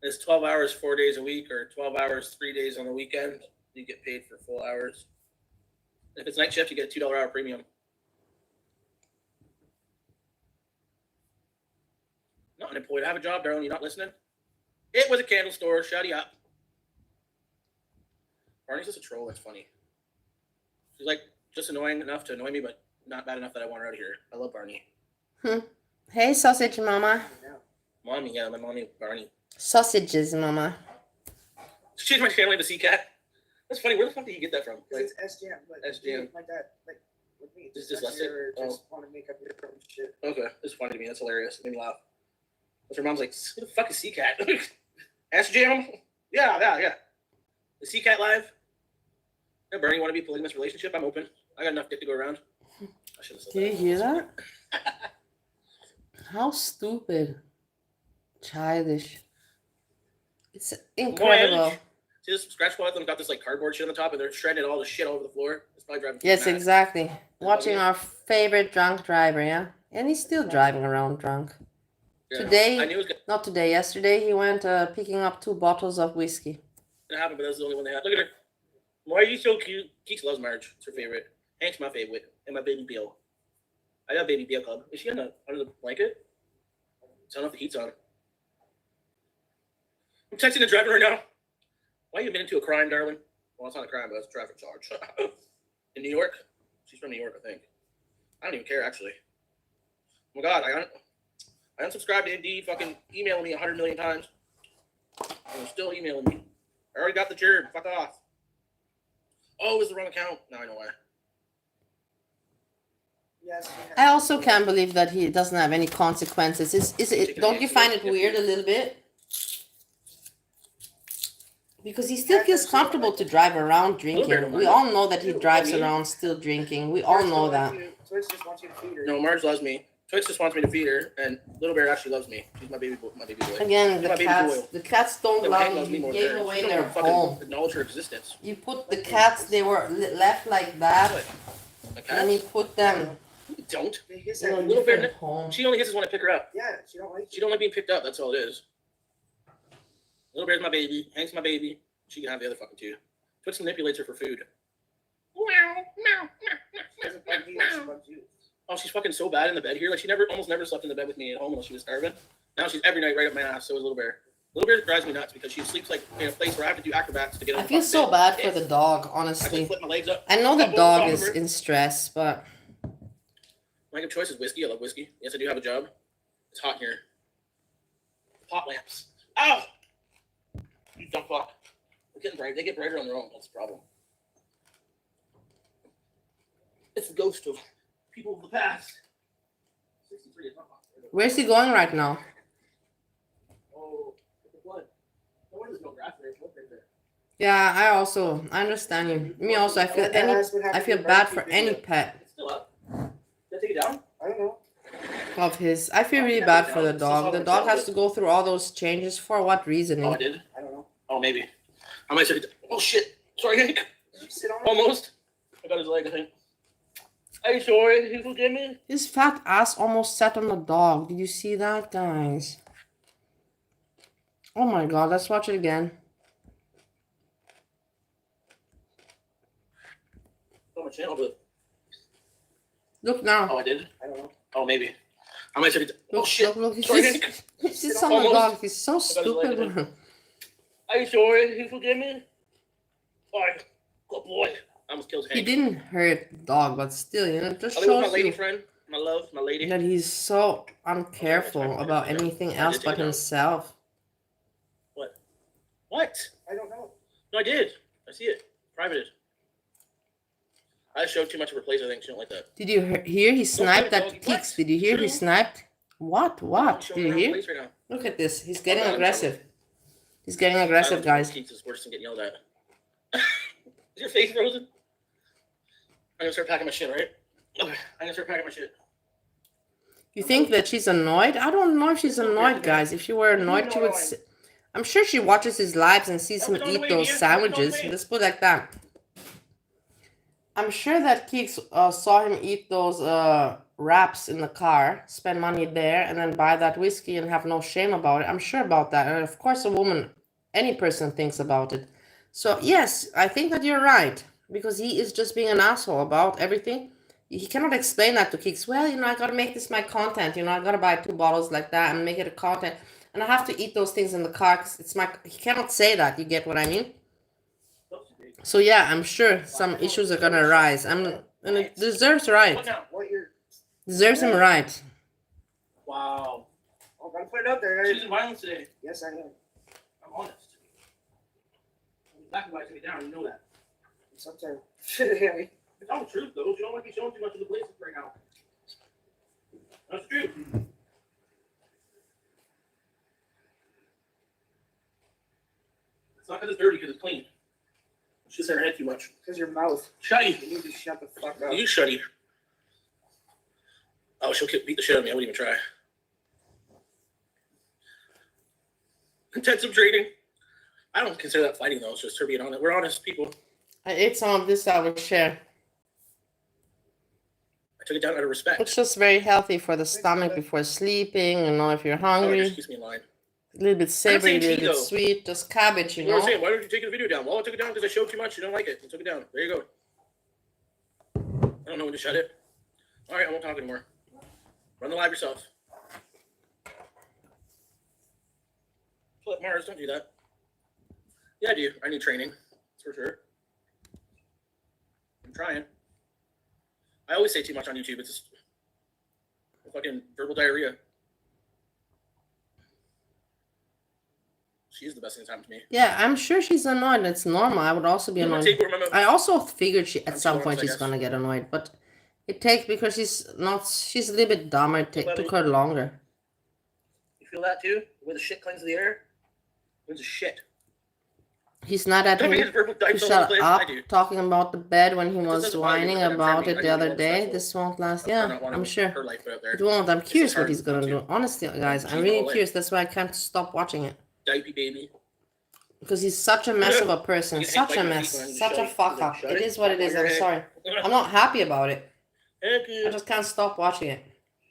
C: It's 12 hours 4 days a week, or 12 hours 3 days on the weekend. You get paid for full hours. If it's night shift, you get a $2 hour premium. Not unemployed. I have a job, darling. You not listening? It was a candle store. Shut you up. Barney's just a troll. That's funny. She's like just annoying enough to annoy me, but not bad enough that I want her out of here. I love Barney.
A: Hey, sausage mama.
C: Mommy, yeah, my mommy, Barney.
A: Sausages mama.
C: She changed my family to Sea Cat. That's funny. Where the fuck did you get that from?
F: Because it's SGM. But
C: SGM.
F: My dad, like, with me,
C: Just dyslexic?
F: just want to make up your own shit.
C: Okay, it's funny to me. That's hilarious. It made me laugh. But her mom's like, who the fuck is Sea Cat? SGM? Yeah. Is Sea Cat live? Yeah, Bernie, want to be a polygamous relationship? I'm open. I got enough dick to go around. I should have said
A: Did you
C: that.
A: hear that? How stupid. Childish. It's incredible.
C: See this scratch pad? Them got this like cardboard shit on the top, and they're shredding all the shit all over the floor. It's probably driving.
A: Yes,
C: mad.
A: exactly. Watching our favorite drunk driver, yeah? And he's still driving around drunk.
C: Yeah.
A: Today,
C: I knew it was
A: not today, yesterday, he went picking up 2 bottles of whiskey.
C: gonna happen, but that's the only one they had. Look at her. Why are you so cute? Keeks loves Marge. It's her favorite. Hank's my favorite, and my baby Bill. I got baby Bill club. Is she under the blanket? I don't know if the heat's on. I'm texting and driving right now. Why are you admitting to a crime, darling? Well, it's not a crime, but it's a traffic charge. In New York? She's from New York, I think. I don't even care, actually. Oh my God, I unsubscribed to Indeed, fucking emailing me 100 million times. And they're still emailing me. I already got the gerb. Fuck off. Oh, it was the wrong account. Now I know why.
F: Yes.
A: I also can't believe that he doesn't have any consequences. Is it? Don't you find it weird a little bit? Because he still feels comfortable to drive around drinking. We all know that he drives around still drinking. We all know that.
F: Twitch just wants you to feed her.
C: No, Marge loves me. Twitch just wants me to feed her, and Little Bear actually loves me. She's my baby boy.
A: Again,
C: She's my baby boy.
A: the cats don't
C: Yeah,
A: love
C: Hank
A: you.
C: loves me
A: You
C: more
A: gave
C: than her.
A: away
C: She don't
A: their
C: even fucking
A: home.
C: acknowledge her existence.
A: You put the cats, they were left like that,
C: What?
A: and you put them
C: You don't.
F: They hiss
A: in a
F: at you.
C: Little Bear-
A: different home.
C: She only hisses when I pick her up.
F: Yeah, she don't like
C: She
F: you.
C: don't like being picked up. That's all it is. Little Bear's my baby. Hank's my baby. She can have the other fucking 2. Twitch manipulates her for food.
F: She doesn't bug you, she bugs you.
C: Oh, she's fucking so bad in the bed here. Like she almost never slept in the bed with me at home unless she was starving. Now she's every night right up my ass. So is Little Bear. Little Bear drives me nuts because she sleeps like in a place where I have to do acrobats to get.
A: I
C: on
A: feel
C: the
A: so
C: fucking
A: bad
C: bed.
A: for the dog,
C: I just
A: honestly.
C: flip my legs up.
A: I know the
C: Up
A: dog
C: over
A: is
C: her.
A: in stress, but
C: My good choice is whiskey. I love whiskey. Yes, I do have a job. It's hot in here. Hot lamps. Ow! You dumb fuck. They're getting bright. They get brighter on their own. That's the problem. It's the ghost of people of the past. 63 is not hot.
A: where's he going right now?
C: Oh, the blood. No wonder there's no grass there. There's blood right there.
A: Yeah, I understand you. Me also, I feel bad for any pet.
C: It's still up. Did I take it down?
F: I don't know.
A: of his. I feel really bad for the dog. The dog has to go through all those changes for what reasoning?
C: Oh, I did? I don't know. Oh, maybe. I might say, oh shit. Sorry, Hank.
F: Did you sit on it?
C: Almost. I got his leg, I think. Are you sorry? Did you forgive me?
A: His fat ass almost sat on the dog. Did you see that, guys? Oh my god, let's watch it again.
C: On my channel, but.
A: Look now.
C: Oh, I did? I don't know. Oh, maybe. I might say, oh
A: Look,
C: shit.
A: look, look.
C: Sorry,
A: He
C: Hank.
A: sits on the
C: Almost.
A: dog. He's so
C: got his leg, I
A: stupid.
C: think. Are you sorry? Did you forgive me? Sorry. Good boy. I almost killed
A: He
C: Hank.
A: didn't hurt the dog, but still, you know, it just
C: I live with my
A: shows
C: lady
A: you
C: friend. My love, my lady.
A: that he's so uncareful about anything else but himself.
C: What? What?
F: I don't know.
C: No, I did. I see it. Privated. I showed too much of her place, I think. She don't like that.
A: Did you hear he sniped
C: dog.
A: that Keeks?
C: What?
A: Did you hear he
C: True.
A: sniped? What?
C: I'm
A: What?
C: showing
A: Did you
C: her own
A: hear?
C: place right now.
A: Look at this. He's getting
C: Okay, I'm
A: aggressive. He's getting aggressive,
C: Silence
A: guys.
C: Keeks is worse than getting yelled at. Is your face frozen? I'm gonna start packing my shit, right? Okay, I'm gonna start packing my shit.
A: You think that she's annoyed? I don't know if she's annoyed, guys. If she were annoyed, she would. I'm sure she watches his lives and sees him eat those sandwiches. Let's put it like that. I'm sure that Keeks saw him eat those wraps in the car, spend money there, and then buy that whiskey and have no shame about it. I'm sure about that. And of course, a woman, any person thinks about it. So, yes, I think that you're right. Because he is just being an asshole about everything. He cannot explain that to Keeks. Well, you know, I gotta make this my content. You know, I gotta buy 2 bottles like that and make it a content. And I have to eat those things in the car because it's my. He cannot say that. You get what I mean? So yeah, I'm sure some issues are gonna arise. And it deserves right.
C: What now?
F: What year?
A: Deserves him right.
C: Wow.
F: Oh, gotta put it out there.
C: She's in violence today.
F: Yes, I am.
C: I'm honest. Black and white to me down, you know that.
F: Sometimes. Yeah.
C: It's all the truth, though. You don't want to be showing too much of the places right now. That's the truth. It's not because it's dirty, because it's clean. She's in her head too much.
F: Because your mouth.
C: Shutty.
F: You need to shut the fuck up.
C: You shutty. Oh, she'll beat the shit out of me. I wouldn't even try. Intensive trading. I don't consider that fighting, though. It's just her being honest. We're honest people.
A: I ate some of this, I will share.
C: I took it down out of respect.
A: It's just very healthy for the stomach before sleeping. You know, if you're
C: Oh,
A: hungry.
C: just keeps me in line.
A: A little bit savory, a
C: tea,
A: little bit
C: though.
A: sweet. Just cabbage, you
C: People are
A: know.
C: saying, why don't you take the video down? Well, I took it down because I showed too much. You don't like it. I took it down. There you go. I don't know when to shut it. All right, I won't talk anymore. Run the live yourself. Flip Mars, don't do that. Yeah, I do. I need training. That's for sure. I'm trying. I always say too much on YouTube. It's just fucking verbal diarrhea. She's the best thing that's happened to me.
A: Yeah, I'm sure she's annoyed. It's normal. I would also be
C: I'm gonna
A: annoyed.
C: take where my-
A: I also figured she at
C: I'm
A: some
C: sure,
A: point
C: I
A: she's
C: guess.
A: gonna get annoyed, but it takes because she's a little bit dumber. It took her longer.
C: You feel that too? The way the shit cleanses the air? Cleanses shit.
A: He's not at
C: I mean,
A: him
C: his verbal
A: to
C: diarrhea all
A: shut
C: over the place.
A: up
C: I do.
A: talking about the bed when he was
C: doesn't bother me
A: whining
C: because I'm
A: about
C: friendly.
A: it
C: I
A: the
C: do
A: other
C: all
A: day.
C: stressful.
A: This won't last.
C: For
A: Yeah,
C: not wanting
A: I'm sure.
C: Her life put out there.
A: It won't. I'm curious what
C: hard
A: he's gonna
C: not
A: do.
C: to.
A: Honestly, guys, I'm
C: She's
A: really
C: all in.
A: curious. That's why I can't stop watching it.
C: Diaper baby.
A: Because he's such a mess of a person.
C: You hate
A: Such
C: like
A: a
C: your
A: mess.
C: feet when you
A: Such
C: shut
A: a
C: it.
A: fuck
C: You
A: up.
C: shut
A: It
C: it.
A: is what it is.
C: Your
A: I'm
C: head.
A: sorry. I'm not happy about it.
C: Thank
A: I
C: you.
A: just can't stop watching it.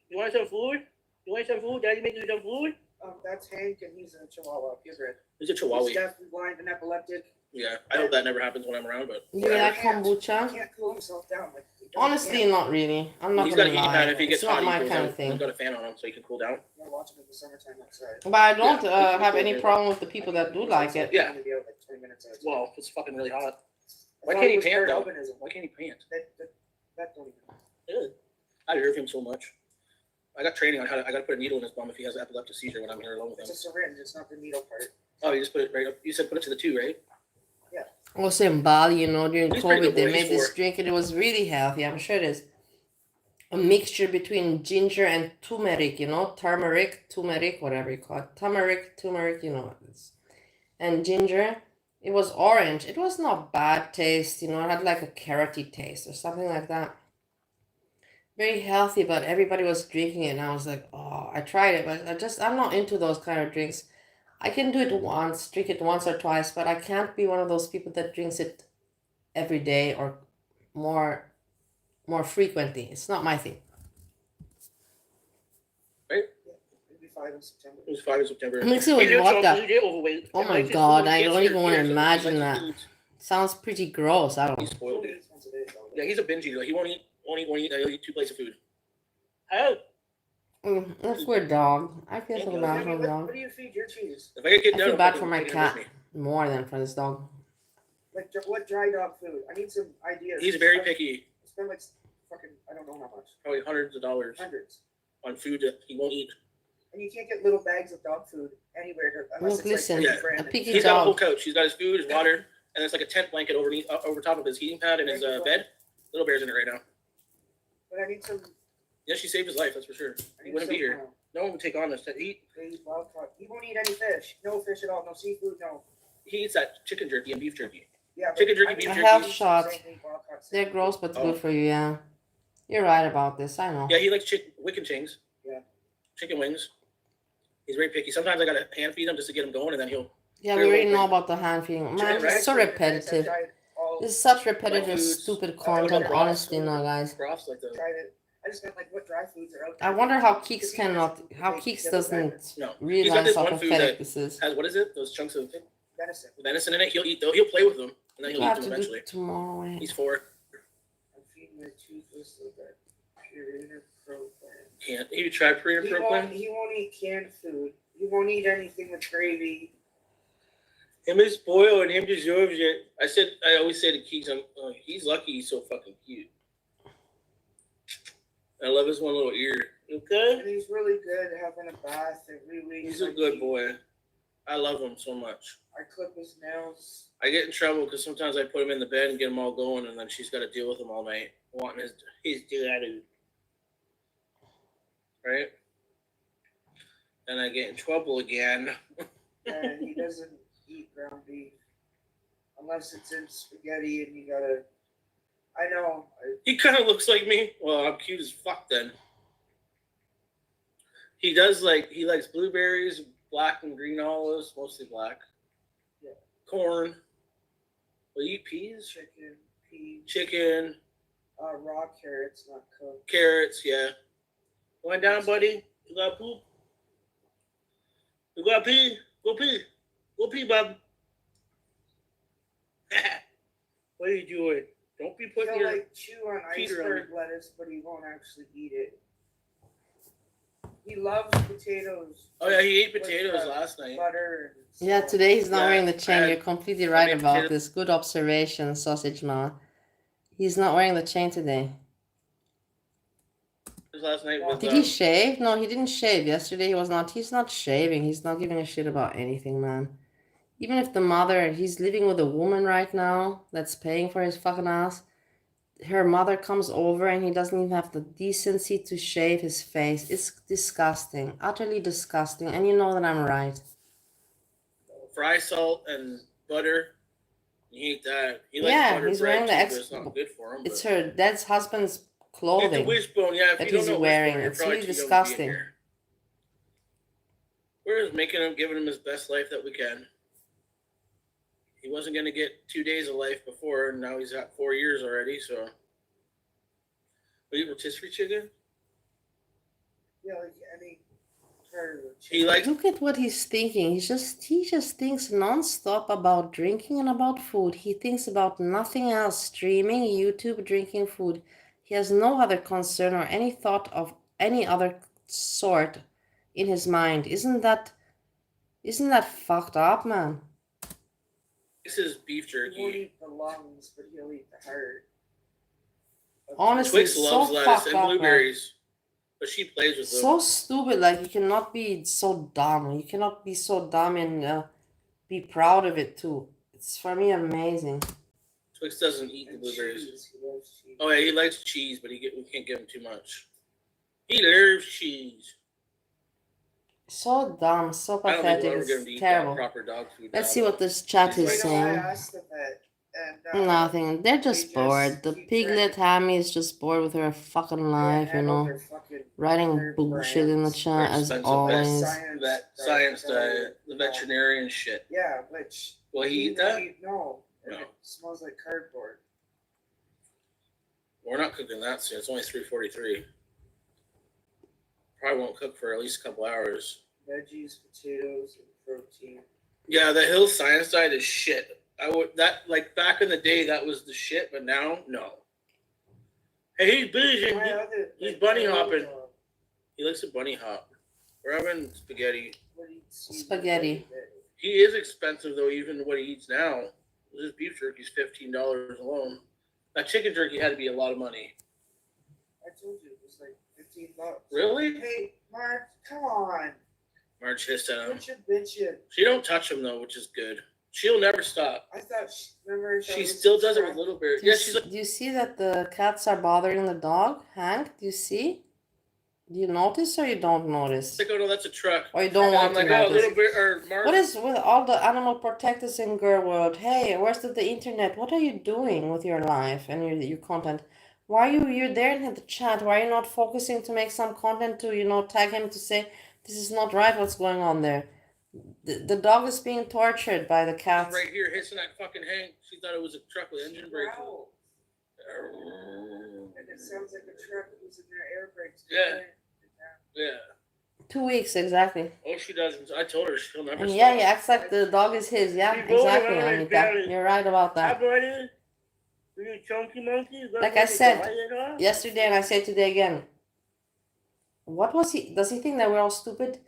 C: You want some food? You want some food? Daddy made you some food?
F: That's Hank, and he's a Chihuahua. He's red.
C: He's a Chihuahua.
F: He's deaf and blind and epileptic.
C: Yeah, I hope that never happens when I'm around, but
A: You
C: whatever.
A: like
F: He
A: kombucha?
F: can't cool himself down. Like, he doesn't-
A: Honestly,
F: can't.
A: not really. I'm not
C: He's got a
A: gonna
C: heat
A: lie.
C: pad. If he
A: It's
C: gets
A: not
C: hot,
A: my
C: he goes
A: kind
C: out.
A: of thing.
C: I've got a fan on him so he can cool down.
F: I'm watching in the summertime outside.
A: But I don't
C: Yeah.
A: have any problem with the people that do like it.
C: Yeah.
F: I'm gonna be out like 20 minutes outside.
C: Well, it's fucking really hot.
F: As
C: Why
F: long
C: can't he
F: as
C: pant
F: there's
C: though?
F: albinism.
C: Why can't he pant?
F: That don't even.
C: Good. I love him so much. I got training on how to, I got to put a needle in his bum if he has an epileptic seizure when I'm here alone with him.
F: It's a syringe. It's not the needle part.
C: Oh, you just put it right up. You said put it to the 2, right?
A: Also in Bali, you know, during
C: He's pretty
A: COVID,
C: good
A: they
C: boy.
A: made
C: He's
A: this
C: 4.
A: drink and it was really healthy. I'm sure it is. A mixture between ginger and turmeric, you know, turmeric, whatever you call it. Turmeric, you know what it is. And ginger. It was orange. It was not bad taste, you know, it had like a carroty taste or something like that. very healthy, but everybody was drinking it, and I was like, oh, I tried it, but I'm not into those kind of drinks. I can do it once, drink it once or twice, but I can't be one of those people that drinks it every day or more frequently. It's not my thing.
C: Right?
F: Maybe 5 in September.
C: It was 5 in September.
A: Mix it
C: He
A: with
C: did
A: vodka.
C: something, he did overweight.
A: Oh
C: And
A: my
C: like his
A: God,
C: food
A: I
C: gets
A: don't
C: your
A: even want to
C: ears, so he
A: imagine
C: likes
A: that.
C: foods.
A: Sounds pretty gross. I don't
C: He's
A: know.
C: spoiled it.
F: Once a day, though.
C: Yeah, he's a binge eater. Like, he won't eat. He'll eat 2 plates of food. How?
A: That's weird, dog. I feel so
C: Thank you.
A: bad for the
F: What
A: dog.
F: do you feed your cheese?
C: If I get kicked
A: I
C: out,
A: feel
C: I'm
A: bad
C: fucking
A: for my
C: taking him with
A: cat
C: me.
A: more than for this dog.
F: Like what dry dog food? I need some ideas.
C: He's very
F: I
C: picky.
F: spend like fucking I don't know how much.
C: Probably hundreds of dollars
F: Hundreds.
C: on food that he won't eat.
F: And you can't get little bags of dog food anywhere unless
A: Look,
F: it's
A: listen,
F: like
C: Yeah.
F: brand.
A: a picky
C: He's got a whole
A: dog.
C: couch. He's got his food, his water, and there's like a tent blanket over top of his heating pad and his bed. Little Bear's in it right now.
F: But I need some.
C: Yeah, she saved his life, that's for sure. He wouldn't be here. No one would take on this. He
F: Wild caught. He won't eat any fish. No fish at all. No seafood. No.
C: eats that chicken jerky and beef jerky.
F: Yeah. but
C: Chicken jerky,
F: I
C: beef
F: need
A: A
C: jerky.
A: health
F: some
A: shot.
F: same meat, wild caught, same
A: They're
F: meat.
A: gross, but
C: Oh.
A: good for you. Yeah, you're right about this. I know.
C: Yeah, he likes chicken wings.
F: Yeah.
C: Chicken wings. He's very picky. Sometimes I gotta hand feed him just to get him going, and then he'll.
A: Yeah, we already know about the hand feeding. Man,
C: Right?
A: it's so repetitive. It's such repetitive,
C: foods.
A: stupid
C: What about
A: content.
C: broths?
A: Honestly, no, guys.
C: Broths like the.
F: Tried it. I just meant like what dry foods are out
A: I
F: there.
A: wonder how
F: Because
A: Keeks
F: he
A: cannot.
F: doesn't
A: How
F: take
A: Keeks
F: double
A: doesn't
F: diapers.
C: No. He's got
A: realize
C: this
A: how
C: one food
A: pathetic
C: that
A: this is.
C: has what is it? Those chunks of
F: Venison.
C: venison in it. He'll eat those. He'll play with them, and then
A: We'll
C: he'll eat
A: have
C: them
A: to do
C: eventually.
A: it tomorrow. Eh?
C: He's 4.
F: I'm feeding my toothless so that Purina Pro Plan.
C: Can't. You try Purina Pro Plan?
F: He won't eat canned food. He won't eat anything with gravy.
C: Him is spoiled and him deserves it. I always say to Keeks, he's lucky he's so fucking cute. I love his one little ear. Okay?
F: And he's really good at having a bath every week.
C: He's a
F: Like,
C: good boy. I love him so much.
F: I clip his nails.
C: I get in trouble because sometimes I put him in the bed and get him all going, and then she's got to deal with him all night, wanting his daddy. Right? And I get in trouble again.
F: And he doesn't eat ground beef. Unless it's in spaghetti and you gotta. I know.
C: He kind of looks like me. Well, I'm cute as fuck then. He likes blueberries, black and green olives, mostly black.
F: Yeah.
C: Corn. Will you eat peas?
F: Chicken, peas,
C: Chicken,
F: raw carrots, not cooked.
C: carrots, yeah. Going down, buddy. You got poop? You got pee? Go pee. Go pee, bub. What are you doing? Don't be putting
F: He'll
C: your...
F: like chew on
C: Peter
F: iceberg lettuce, but he won't actually eat it. He loves potatoes.
C: Oh, yeah, he ate
F: with,
C: potatoes last night.
F: Butter. And
A: Yeah,
F: salt.
A: today he's not
C: Yeah,
A: wearing the chain.
C: I-
A: You're completely right
C: made
A: about
C: potato-
A: this. Good observation, sausage man. He's not wearing the chain today.
C: Last night with,
A: Did he shave? No, he didn't shave. Yesterday he was not. He's not shaving. He's not giving a shit about anything, man. Even if the mother, he's living with a woman right now that's paying for his fucking ass. Her mother comes over and he doesn't even have the decency to shave his face. It's disgusting. Utterly disgusting. And you know that I'm right.
C: fry salt and butter. He ate that. He likes
A: Yeah,
C: butter
A: he's
C: bread
A: wearing the
C: too,
A: ex-
C: but it's not good for him.
A: It's
C: but-
A: her dad's husband's
C: It's a
A: clothing.
C: wishbone, yeah. If
A: that
C: you don't
A: he's
C: know
A: wearing.
C: wishbone, you're
A: It's
C: probably
A: really
C: too young to be in
A: disgusting.
C: here. We're just making him, giving him his best life that we can. He wasn't going to get 2 days of life before, and now he's got 4 years already, so. Will you rotisserie chicken?
F: Yeah, like any part of the
C: He
F: chicken.
C: likes,
A: Look at what he's thinking. He just thinks nonstop about drinking and about food. He thinks about nothing else. Streaming, YouTube, drinking food. He has no other concern or any thought of any other sort in his mind. Isn't that fucked up, man?
C: this is beef
F: He won't
C: jerky.
F: eat the lungs, but he'll eat the heart.
A: Honestly,
C: Twix
A: so
C: loves lettuce
A: fucked
C: and
A: up, man.
C: blueberries, but she plays with them.
A: So stupid. Like, you cannot be so dumb. You cannot be so dumb and be proud of it too. It's for me amazing.
C: Twix doesn't eat the
F: And
C: blueberries.
F: cheese. He loves cheese.
C: Oh yeah, he likes cheese, but we can't give him too much. He loves cheese.
A: So dumb, so
C: I don't think we'll
A: pathetic.
C: ever get him
A: It's
C: to eat
A: terrible.
C: that proper dog food.
A: Let's
C: now.
A: see what this chat
C: He's
A: is
F: You know, I
A: saying.
F: asked the vet, And
A: Nothing. They're just
F: just
A: bored. The
F: keep
A: piglet
F: trying
A: Hammy is just bored with her fucking
F: can't
A: life, you
F: handle
A: know.
F: their fucking
A: Writing
F: their
A: bullshit in the
F: brands.
A: chat as
C: Expensive
A: always.
C: science diet, the veterinarian shit.
F: Yeah, which
C: Will he eat that?
F: No.
C: No.
F: It smells like cardboard.
C: We're not cooking that soon. It's only 3:43. Probably won't cook for at least a couple hours.
F: Veggies, potatoes, and protein.
C: Yeah, the Hill science diet is shit. I would that like back in the day that was the shit, but now no. Hey, he's busy. He's bunny hopping. He likes to bunny hop. We're having spaghetti.
A: Spaghetti.
C: He is expensive though, even what he eats now. This beef jerky's $15 alone. That chicken jerky had to be a lot of money.
F: I told you it was like $15.
C: Really?
F: Hey, Mark, come on.
C: Marge hissed at him.
F: Quit your bitching.
C: She don't touch him though, which is good. She'll never stop.
F: I thought remember
C: She still does it with Little Bear.
A: Do
C: Yeah,
A: you,
C: she's like,
A: do you see that the cats are bothering the dog, Hank? Do you see? Do you notice or you don't notice?
C: oh no, that's a truck.
A: Or you don't
C: And
A: want
C: I'm
A: to
C: like,
A: notice?
C: oh, Little Bear or Marge.
A: What is with all the animal protectors in girl world? Hey, where's the internet? What are you doing with your life and your content? Why are you're there in the chat? Why are you not focusing to make some content to, you know, tag him to say this is not right, what's going on there? The dog is being tortured by the cats.
C: Right here, hissing at fucking Hank. She thought it was a truck with engine brakes.
F: Wow. And it sounds like a truck using their air brakes.
C: Yeah. Yeah.
A: 2 weeks exactly.
C: Oh, she doesn't. I told her she'll never
A: And
C: stop.
A: yeah, he acts like the dog is his. Yeah,
C: He's rolling
A: exactly,
C: around his
A: Annika.
C: belly.
A: You're right about that.
C: buddy. You chunky monkey?
A: Like I said yesterday, and I say today again. What was he? Does he think that we're all stupid?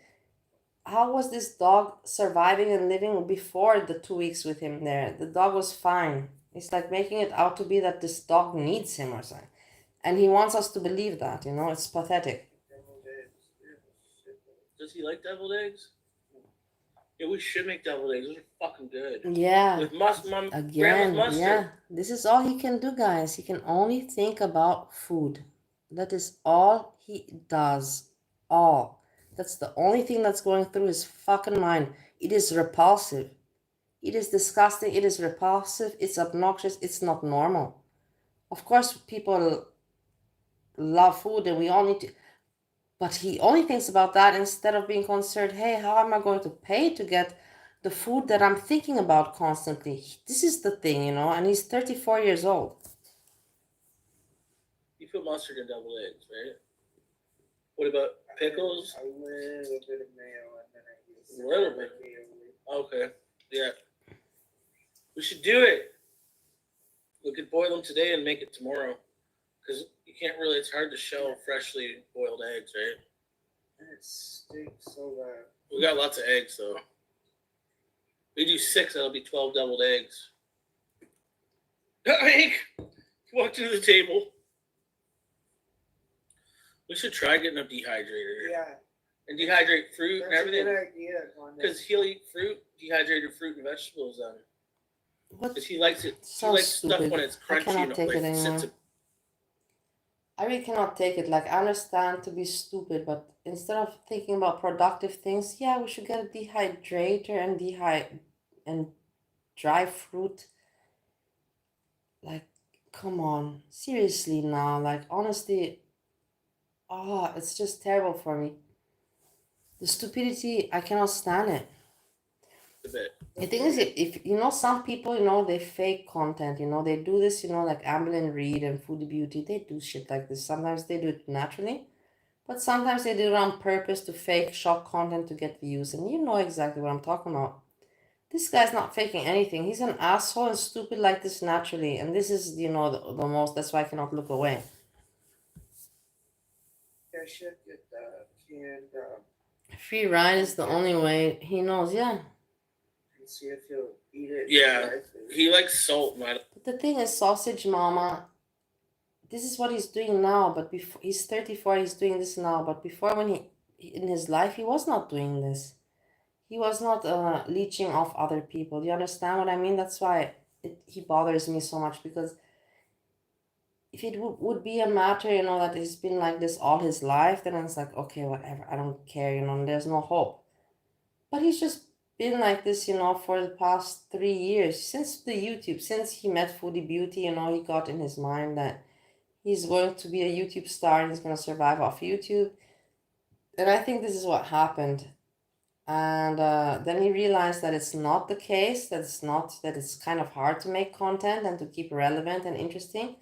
A: How was this dog surviving and living before the 2 weeks with him there? The dog was fine. It's like making it out to be that this dog needs him or something. And he wants us to believe that, you know, it's pathetic.
C: Does he like deviled eggs? Yeah, we should make deviled eggs. Those are fucking good.
A: Yeah.
C: With grandma's
A: Again,
C: mustard.
A: yeah. This is all he can do, guys. He can only think about food. That is all he does. All. That's the only thing that's going through his fucking mind. It is repulsive. It is disgusting. It is repulsive. It's obnoxious. It's not normal. Of course, people love food and we all need to. But he only thinks about that instead of being concerned, hey, how am I going to pay to get the food that I'm thinking about constantly? This is the thing, you know, and he's 34 years old.
C: You put mustard in deviled eggs, right? What about pickles?
F: A little bit of mayo and then I use
C: A little bit. Okay, yeah. We should do it. We could boil them today and make it tomorrow. Because you can't really, it's hard to shell freshly boiled eggs, right?
F: And it stinks so bad.
C: We got lots of eggs, though. We do 6, that'll be 12 deviled eggs. Hank, walk to the table. We should try getting a dehydrator.
F: Yeah.
C: And dehydrate fruit and
F: That's a
C: everything.
F: good idea.
C: Because he'll eat fruit, dehydrated fruit and vegetables then.
A: What?
C: Because he likes it.
A: So
C: he likes stuff
A: stupid.
C: when it's
A: I
C: crunchy
A: cannot
C: and
A: take
C: like
A: it anymore.
C: sits.
A: I really cannot take it. Like, I understand to be stupid, but instead of thinking about productive things, yeah, we should get a dehydrator and dry fruit. Like, come on, seriously now. Like, honestly, it's just terrible for me. The stupidity, I cannot stand it.
C: A bit.
A: The thing is, if you know, some people, you know, they fake content, you know, they do this, you know, like Amberlynn Reed and Foodie Beauty, they do shit like this. Sometimes they do it naturally, but sometimes they do it on purpose to fake shock content to get views. And you know exactly what I'm talking about. This guy's not faking anything. He's an asshole and stupid like this naturally. And this is, you know, the most, that's why I cannot look away.
F: I should get that canned
A: Free ride is the only way. He knows, yeah.
F: and see if he'll eat it.
C: Yeah. He likes salt, man.
A: But the thing is, Sausage Mama, this is what he's doing now. But before he's 34, he's doing this now. But before, when he in his life, he was not doing this. He was not leeching off other people. Do you understand what I mean? That's why he bothers me so much, because if it would be a matter, you know, that he's been like this all his life, then it's like, okay, whatever, I don't care, you know, and there's no hope. But he's just been like this, for the past 3 years, since the YouTube, since he met Foodie Beauty, he got in his mind that he's going to be a YouTube star and he's going to survive off YouTube. And I think this is what happened. And then he realized that it's not the case, that it's kind of hard to make content and to keep relevant and interesting.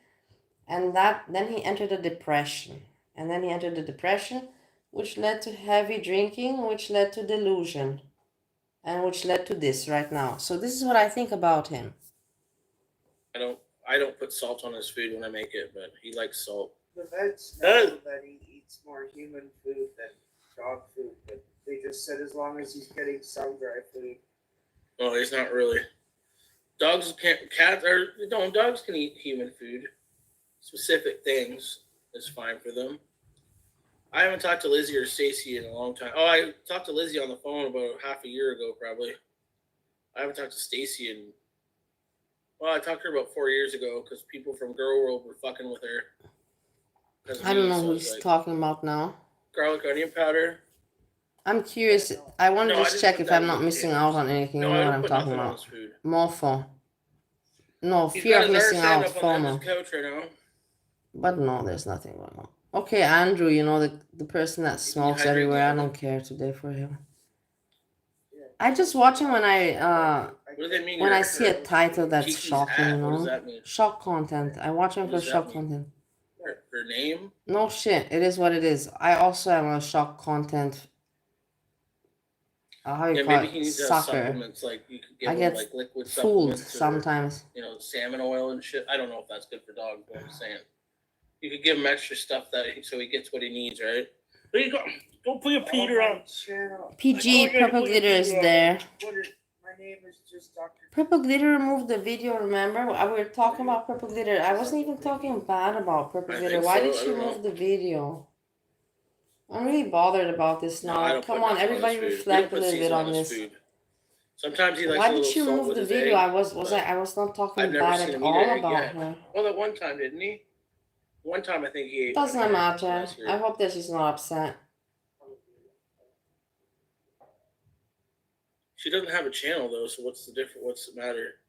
A: And then he entered a depression. And then he entered a depression, which led to heavy drinking, which led to delusion, and which led to this right now. So this is what I think about him.
C: I don't put salt on his food when I make it, but he likes salt.
F: The vets know that he eats more human food than dog food, but they just said as long as he's getting some dry food.
C: Oh, he's not really. Dogs can eat human food. Specific things is fine for them. I haven't talked to Lizzie or Stacy in a long time. Oh, I talked to Lizzie on the phone about half a year ago, probably. I haven't talked to Stacy in. Well, I talked to her about 4 years ago because people from Girl World were fucking with her.
A: I don't know who he's talking about now.
C: Garlic onion powder.
A: I'm curious. I want to just check if I'm not missing out on anything. You know what I'm talking about? Mofo. No, fear of missing out. FOMO. But no, there's nothing going on. Okay, Andrew, the person that smokes everywhere. I don't care today for him. I just watch him when I see a title that's shocking,
C: What does that mean?
A: Shock content. I watch him for shock content.
C: Her name?
A: No shit. It is what it is. I also am a shock content. How you call
C: maybe he
A: it?
C: needs
A: Sucker.
C: Supplements, like you could give
A: I
C: him
A: get
C: like liquid
A: fooled
C: supplements.
A: sometimes.
C: Salmon oil and shit. I don't know if that's good for dogs, but I'm saying. You could give him extra stuff so he gets what he needs, right? There you go. Go put your Peter on.
A: PG, Purple Glitter is there.
F: My name is just Dr.
A: Purple Glitter removed the video, remember? We were talking about Purple Glitter. I wasn't even talking bad about Purple Glitter. Why did she remove the video? I'm really bothered about this now. Come on, everybody reflect a little bit on this.
C: Sometimes he likes
A: Why did she remove the video? I was not talking bad at all about her.
C: Well, that one time, didn't he? One time I think he ate.
A: Doesn't matter. I hope that she's not upset.
C: She doesn't have a channel though, so what's the difference? What's the matter?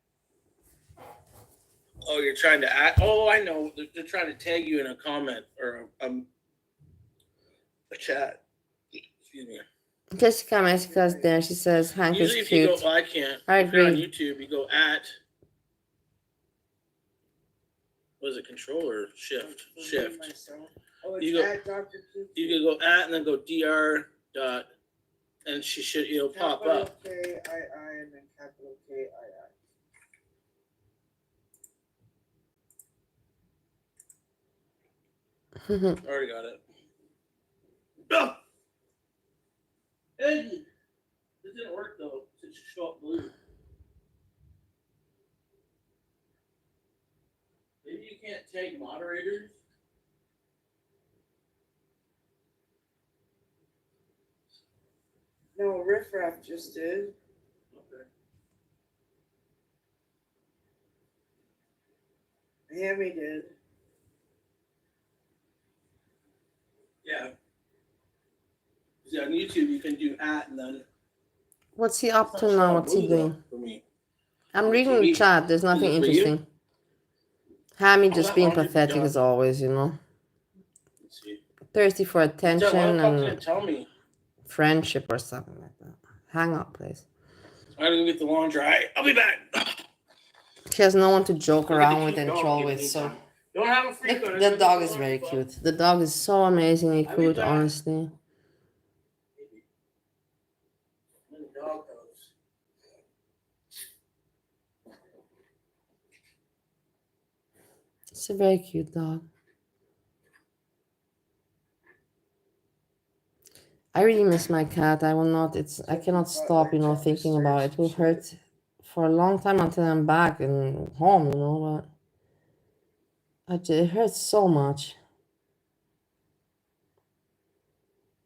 C: Oh, you're trying to add. Oh, I know. They're trying to tag you in a comment or a chat. Excuse me.
A: Jessica Mexica's there. She says Hank
C: Usually
A: is
C: if
A: cute.
C: you go, I can't.
A: I
C: if you're on
A: agree.
C: YouTube, you go at. What is it? Control or shift? Shift.
F: Oh,
C: You go-
F: at Dr. Q.
C: You can go at and then go dr dot, and it'll pop up.
F: Capital K-I-I and then capital K-I-I.
C: Already got it. Oh! Hey, this didn't work though. It should show up blue. Maybe you can't take moderators.
F: No, Riffraff just did.
C: Okay.
F: Hammy did.
C: Yeah. See, on YouTube you can do at and then.
A: What's he up to now? What's he doing?
C: For me.
A: I'm reading the chat. There's nothing
C: Is it for you?
A: interesting. Hammy just
C: that
A: being
C: laundry be
A: pathetic
C: done?
A: as always,
C: Let's see.
A: Thirsty for attention
C: Why the fuck
A: and
C: didn't tell me?
A: friendship or something like that. Hang up, please.
C: I gotta go get the laundry. I'll be back.
A: She has no one to joke
C: Look at
A: around
C: the
A: with
C: cute
A: and
C: dog
A: troll
C: giving
A: with,
C: me
A: so
C: time. Don't have a free code.
A: the dog is very cute. The dog is so amazingly
C: I'll be
A: cute,
C: back.
A: honestly.
C: When the dog goes.
A: It's a very cute dog. I really miss my cat. I cannot stop, thinking about it. It will hurt for a long time until I'm back and home, but it hurts so much.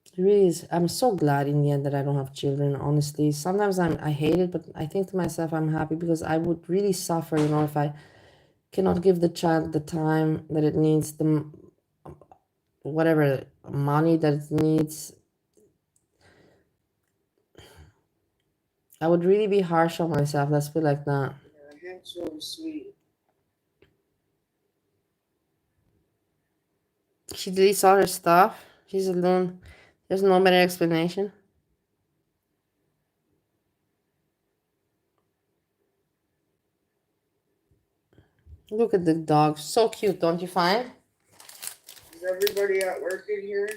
A: It really is. I'm so glad in the end that I don't have children, honestly. Sometimes I hate it, but I think to myself I'm happy because I would really suffer, if I cannot give the child the time that it needs, the whatever money that it needs. I would really be harsh on myself. Let's put it like that.
F: Yeah, Hank's really sweet.
A: She deletes all her stuff. She's alone. There's no better explanation. Look at the dog. So cute, don't you find?
F: Is everybody at work in here?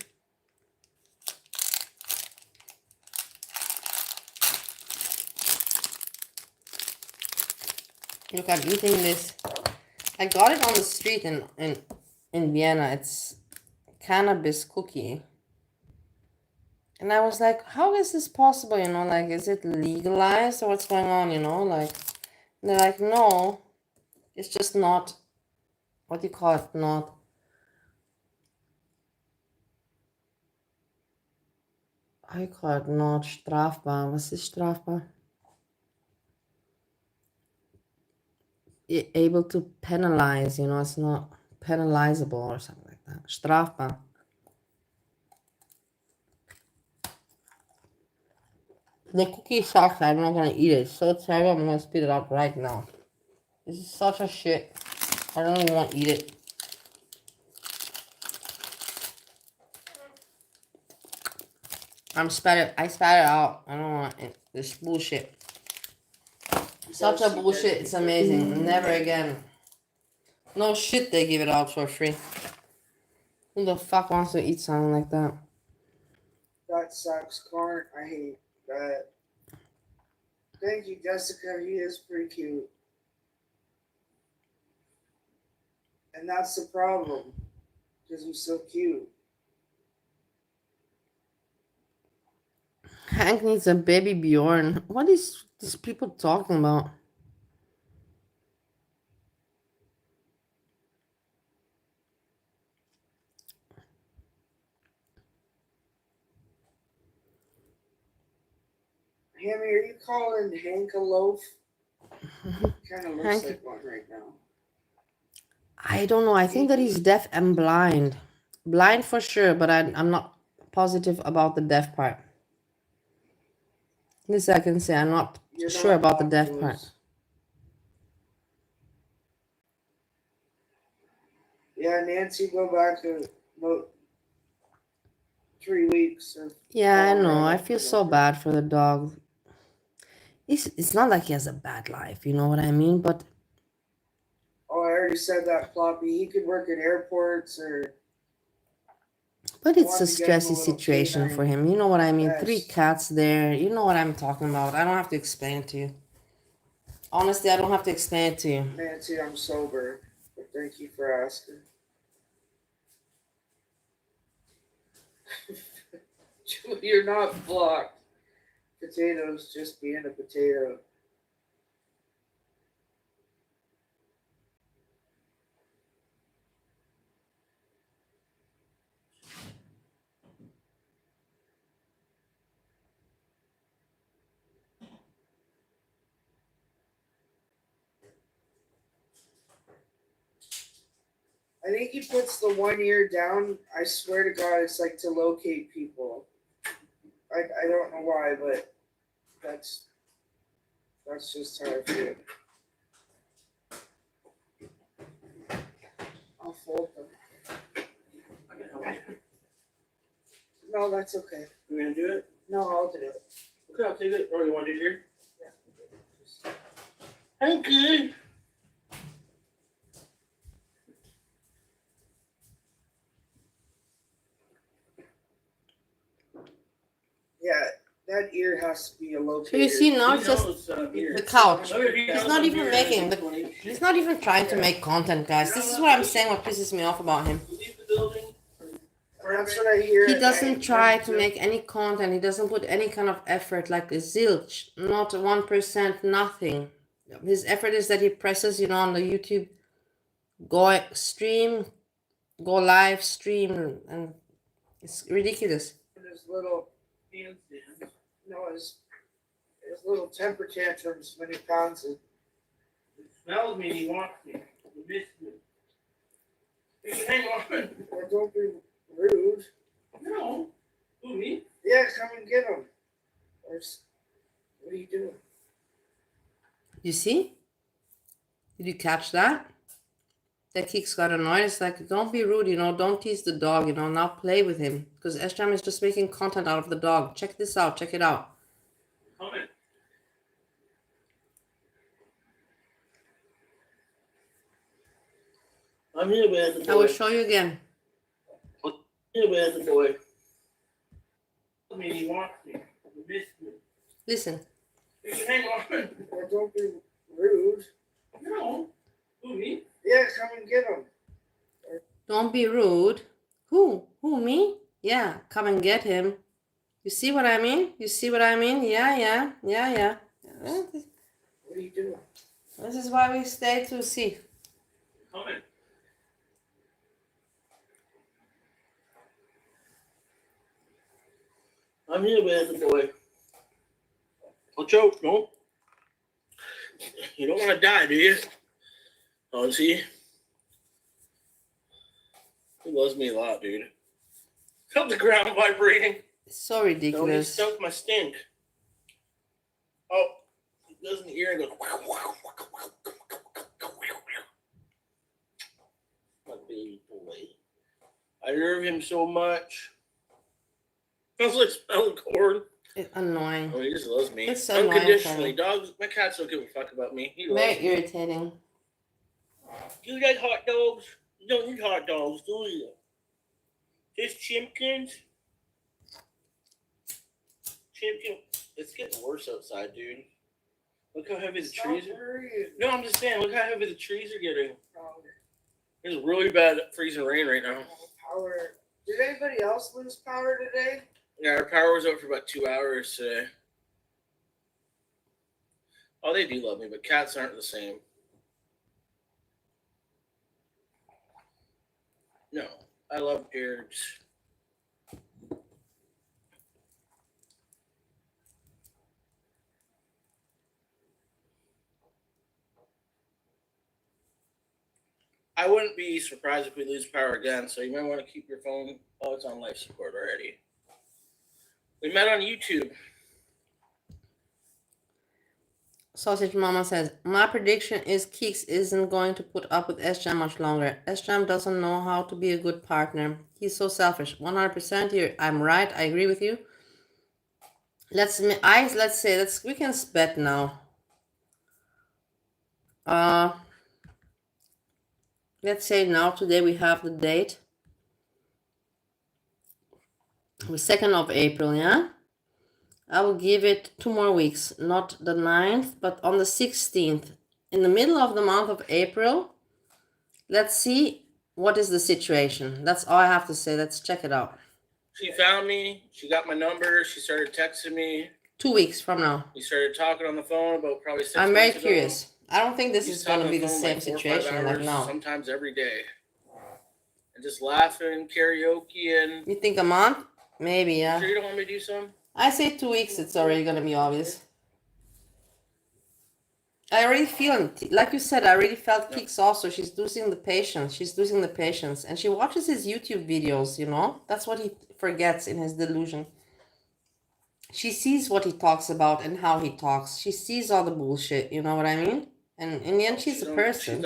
A: Look, I'm eating this. I got it on the street in Vienna. It's cannabis cookie. And I was like, how is this possible? You know, like, is it legalized or what's going on? You know, like, they're like, no, it's just not, what do you call it? Not, how you call it? Not strafbar. Was ist strafbar? Able to penalize, you know, it's not penalizable or something like that. Strafbar. The cookie sucks. I'm not gonna eat it. It's so terrible. I'm gonna spit it out right now. This is such a shit. I don't even want to eat it. I spat it out. I don't want it. This bullshit. Such a bullshit. It's amazing. Never again. No shit they give it out for free. Who the fuck wants to eat something like that?
F: That sucks, corn. I hate that. Thank you, Jessica. He is pretty cute. And that's the problem. Because he's so cute.
A: Hank needs a baby Bjorn. What is these people talking about?
F: Hammy, are you calling Hank a loaf? Kind of looks
A: Hank,
F: like one right now.
A: I don't know. I think that he's deaf and blind. Blind for sure, but I'm not positive about the deaf part. This I can say. I'm not sure about the deaf part.
F: Yeah, Nancy, go back about 3 weeks.
A: Yeah, I know. I feel so bad for the dog. It's not like he has a bad life, you know what I mean? But
F: oh, I already said that, Floppy. He could work at airports or.
A: But it's a stressy situation for him. You know what I mean?
F: Yes.
A: 3 cats there. You know what I'm talking about. I don't have to explain it to you. Honestly, I don't have to explain it to you.
F: Nancy, I'm sober. But thank you for asking. You're not blocked. Potatoes just being a potato. I think he puts the 1 ear down. I swear to God, it's like to locate people. I don't know why, but that's just how I feel. I'll fold them. No, that's okay.
C: You gonna do it?
F: No, I'll do it.
C: Okay, I'll take it. Or you want to do it here?
F: Yeah.
C: Thank you.
F: Yeah, that ear has to be a locator.
A: So you see now it's just the couch. He's not even making he's not even trying to make content, guys. This is what I'm saying, what pisses me off about him.
F: That's what I hear.
A: He doesn't try to make any content. He doesn't put any kind of effort, like a zilch, not 1%, nothing. His effort is that he presses, you know, on the YouTube, go stream, go live stream, and it's ridiculous.
F: His little handstand. No, his little temper tantrums when he pounds it.
C: He smells me and he wants me. He missed me. He can hang on.
F: Well, don't be rude.
C: No. Who, me?
F: Yeah, come and get him. What are you doing?
A: You see? Did you catch that? That Keeks got annoyed. It's like, don't be rude, don't tease the dog, now play with him. Because Eshjam is just making content out of the dog. Check this out, check it out.
C: Comment. I'm here with the boy.
A: I will show you again.
C: Here with the boy. I mean, he wants me. He missed me.
A: Listen.
C: You can hang on.
F: Well, don't be rude.
C: No. Who, me?
F: Yeah, come and get him.
A: Don't be rude. Who? Who, me? Yeah, come and get him. You see what I mean? You see what I mean? Yeah.
F: What are you doing?
A: This is why we stay to see.
C: Comment. I'm here with the boy. Don't choke, no. You don't want to die, do you? Oh, see? He loves me a lot, dude. Felt the ground vibrating.
A: It's so
C: No, he
A: ridiculous.
C: stunk my stink. Oh, he goes in the ear and goes. My baby boy. I love him so much. Smells like smelling corn.
A: It's annoying.
C: Oh, he just loves me.
A: It's so annoying,
C: unconditionally.
A: Charlie.
C: Dogs, my cats don't give a fuck about me. He loves
A: Very
C: me.
A: irritating.
C: You like hot dogs? You don't eat hot dogs, do you? Just chimpkins? Chimpkin. It's getting worse outside, dude. Look how heavy the trees are.
F: Hurrying.
C: No, I'm just saying, look how heavy the trees are getting. There's really bad freezing rain right now.
F: Power. Did anybody else lose power today?
C: Yeah, our power was out for about 2 hours today. Oh, they do love me, but cats aren't the same. No, I love birds. I wouldn't be surprised if we lose power again, so you might want to keep your phone. Oh, it's on life support already. We met on YouTube.
A: Sausage Mama says, my prediction is Keeks isn't going to put up with Eshjam much longer. Eshjam doesn't know how to be a good partner. He's so selfish. 100% here. I'm right. I agree with you. We can bet now. Let's say now today we have the date. The 2nd of April, yeah? I will give it 2 more weeks, not the 9th, but on the 16th, in the middle of the month of April. Let's see what is the situation. That's all I have to say. Let's check it out.
C: She found me. She got my number. She started texting me.
A: 2 weeks from now.
C: We started talking on the phone about probably 6
A: I'm
C: months
A: very
C: ago.
A: curious. I don't think this
C: He's
A: is going to
C: talking
A: be
C: on
A: the
C: phone
A: same
C: like 4 or 5
A: situation like
C: hours,
A: now.
C: sometimes every day. And just laughing, karaoke, and...
A: You think a month? Maybe,
C: You
A: yeah.
C: sure you don't want me to do some?
A: I say 2 weeks, it's already going to be obvious. I already feel it. Like you said, I already felt Keeks also. She's losing the patience. And she watches his YouTube videos, That's what he forgets in his delusion. She sees what he talks about and how he talks. She sees all the bullshit, you know what I mean? And in the end, she's a person.
C: She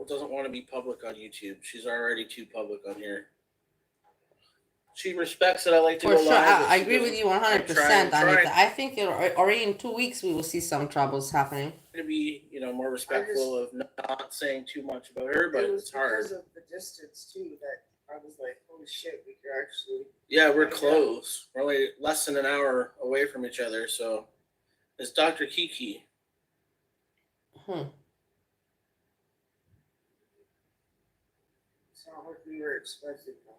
C: doesn't want to be public on YouTube. She's already too public on here. She respects that I like to
A: For
C: go
A: sure,
C: live.
A: I agree with you 100%, Anita. I think already in 2 weeks we will see some troubles happening.
C: To be, more respectful of not saying too much about her, but it's hard.
F: Because of the distance too that I was like, holy shit, we could actually.
C: Yeah, we're close. We're only less than an hour away from each other, so it's Dr. Kiki.
F: It's not like we were expecting that.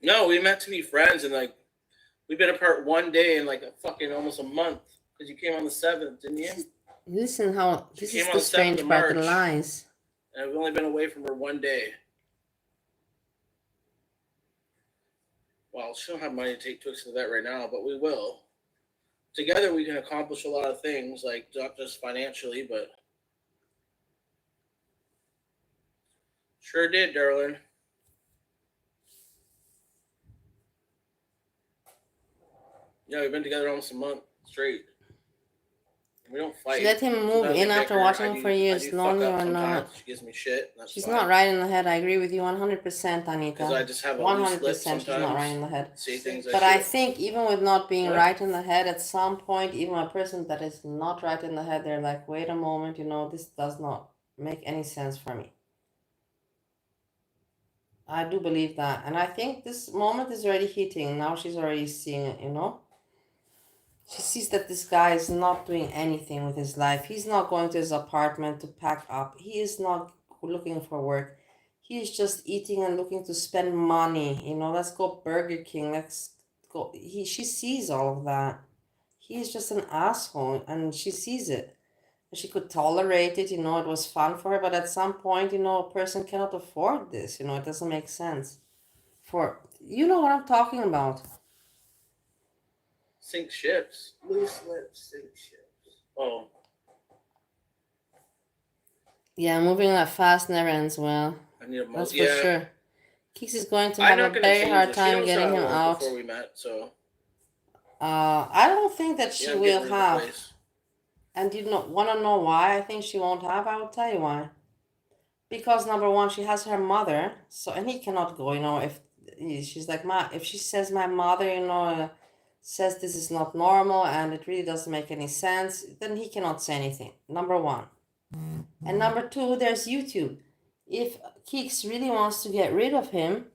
C: No, we meant to be friends, and we've been apart 1 day in a fucking almost a month. Because you came on the 7th, didn't you?
A: Listen how this is
C: on
A: the
C: the 7th
A: strange
C: of
A: part, the
C: March.
A: lies.
C: And I've only been away from her 1 day. Well, she don't have money to take to that right now, but we will. Together we can accomplish a lot of things, not just financially, but sure did, darling. Yeah, we've been together almost a month straight. We don't fight.
A: She let him move in after watching him for years, lonely or not.
C: She gives me shit. That's
A: She's
C: fine.
A: not right in the head. I agree with you 100%, Anita.
C: Because I just have a
A: 100% she's not right in the head.
C: Say things
A: But I think even with not being right in the head, at some point, even a person that is not right in the head, they're like, wait a moment, this does not make any sense for me. I do believe that. And I think this moment is already hitting. Now she's already seeing it, She sees that this guy is not doing anything with his life. He's not going to his apartment to pack up. He is not looking for work. He is just eating and looking to spend money. Let's go Burger King. Let's go. She sees all of that. He is just an asshole, and she sees it. She could tolerate it. It was fun for her. But at some point, a person cannot afford this. It doesn't make sense. You know what I'm talking about.
C: Sink ships.
F: Loose lips sink ships.
C: Oh.
A: Yeah, moving that fast never ends well.
C: I need a
A: That's for sure. Keeks is going to
C: I'm
A: have
C: not
A: a
C: gonna
A: very
C: change
A: hard
C: it. She
A: time
C: knows
A: getting
C: how I
A: him
C: was
A: out.
C: Before we met, so
A: I don't think that she
C: I'm
A: will
C: getting rid of the
A: have.
C: place.
A: And you want to know why I think she won't have? I will tell you why. Because number one, she has her mother, and he cannot go. If she's like if she says my mother, says this is not normal and it really doesn't make any sense, then he cannot say anything. Number one. And number two, there's YouTube. If Keeks really wants to get rid of him,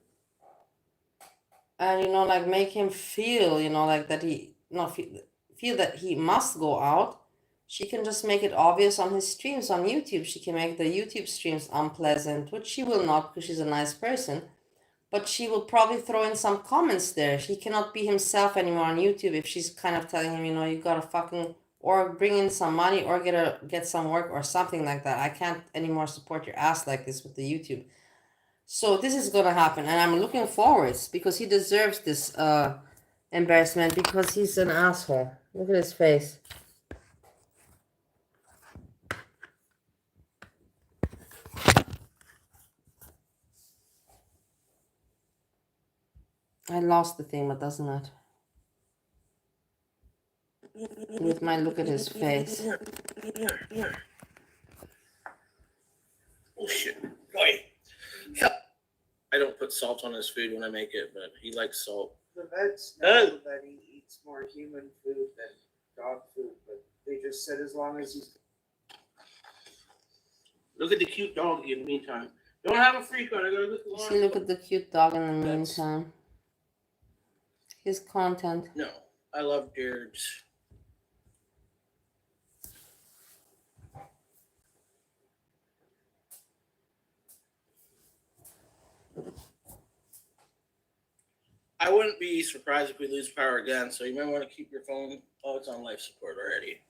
A: and make him feel, like that he not feel that he must go out, she can just make it obvious on his streams on YouTube. She can make the YouTube streams unpleasant, which she will not because she's a nice person. But she will probably throw in some comments there. He cannot be himself anymore on YouTube if she's kind of telling him, you gotta fucking or bring in some money or get some work or something like that. I can't anymore support your ass like this with the YouTube. So this is gonna happen, and I'm looking forward because he deserves this embarrassment because he's an asshole. Look at his face. I lost the thing, but doesn't it? With my look at his face.
C: Oh shit. Oi. Yeah. I don't put salt on his food when I make it, but he likes salt.
F: The vets know that he eats more human food than dog food, but they just said as long as he's.
C: Look at the cute dog in the meantime. Don't have a freak on. I gotta look at
A: See, look at the cute dog in the meantime. His content.
C: No, I love beards. I wouldn't be surprised if we lose power again, so you might want to keep your phone. Oh, it's on life support already.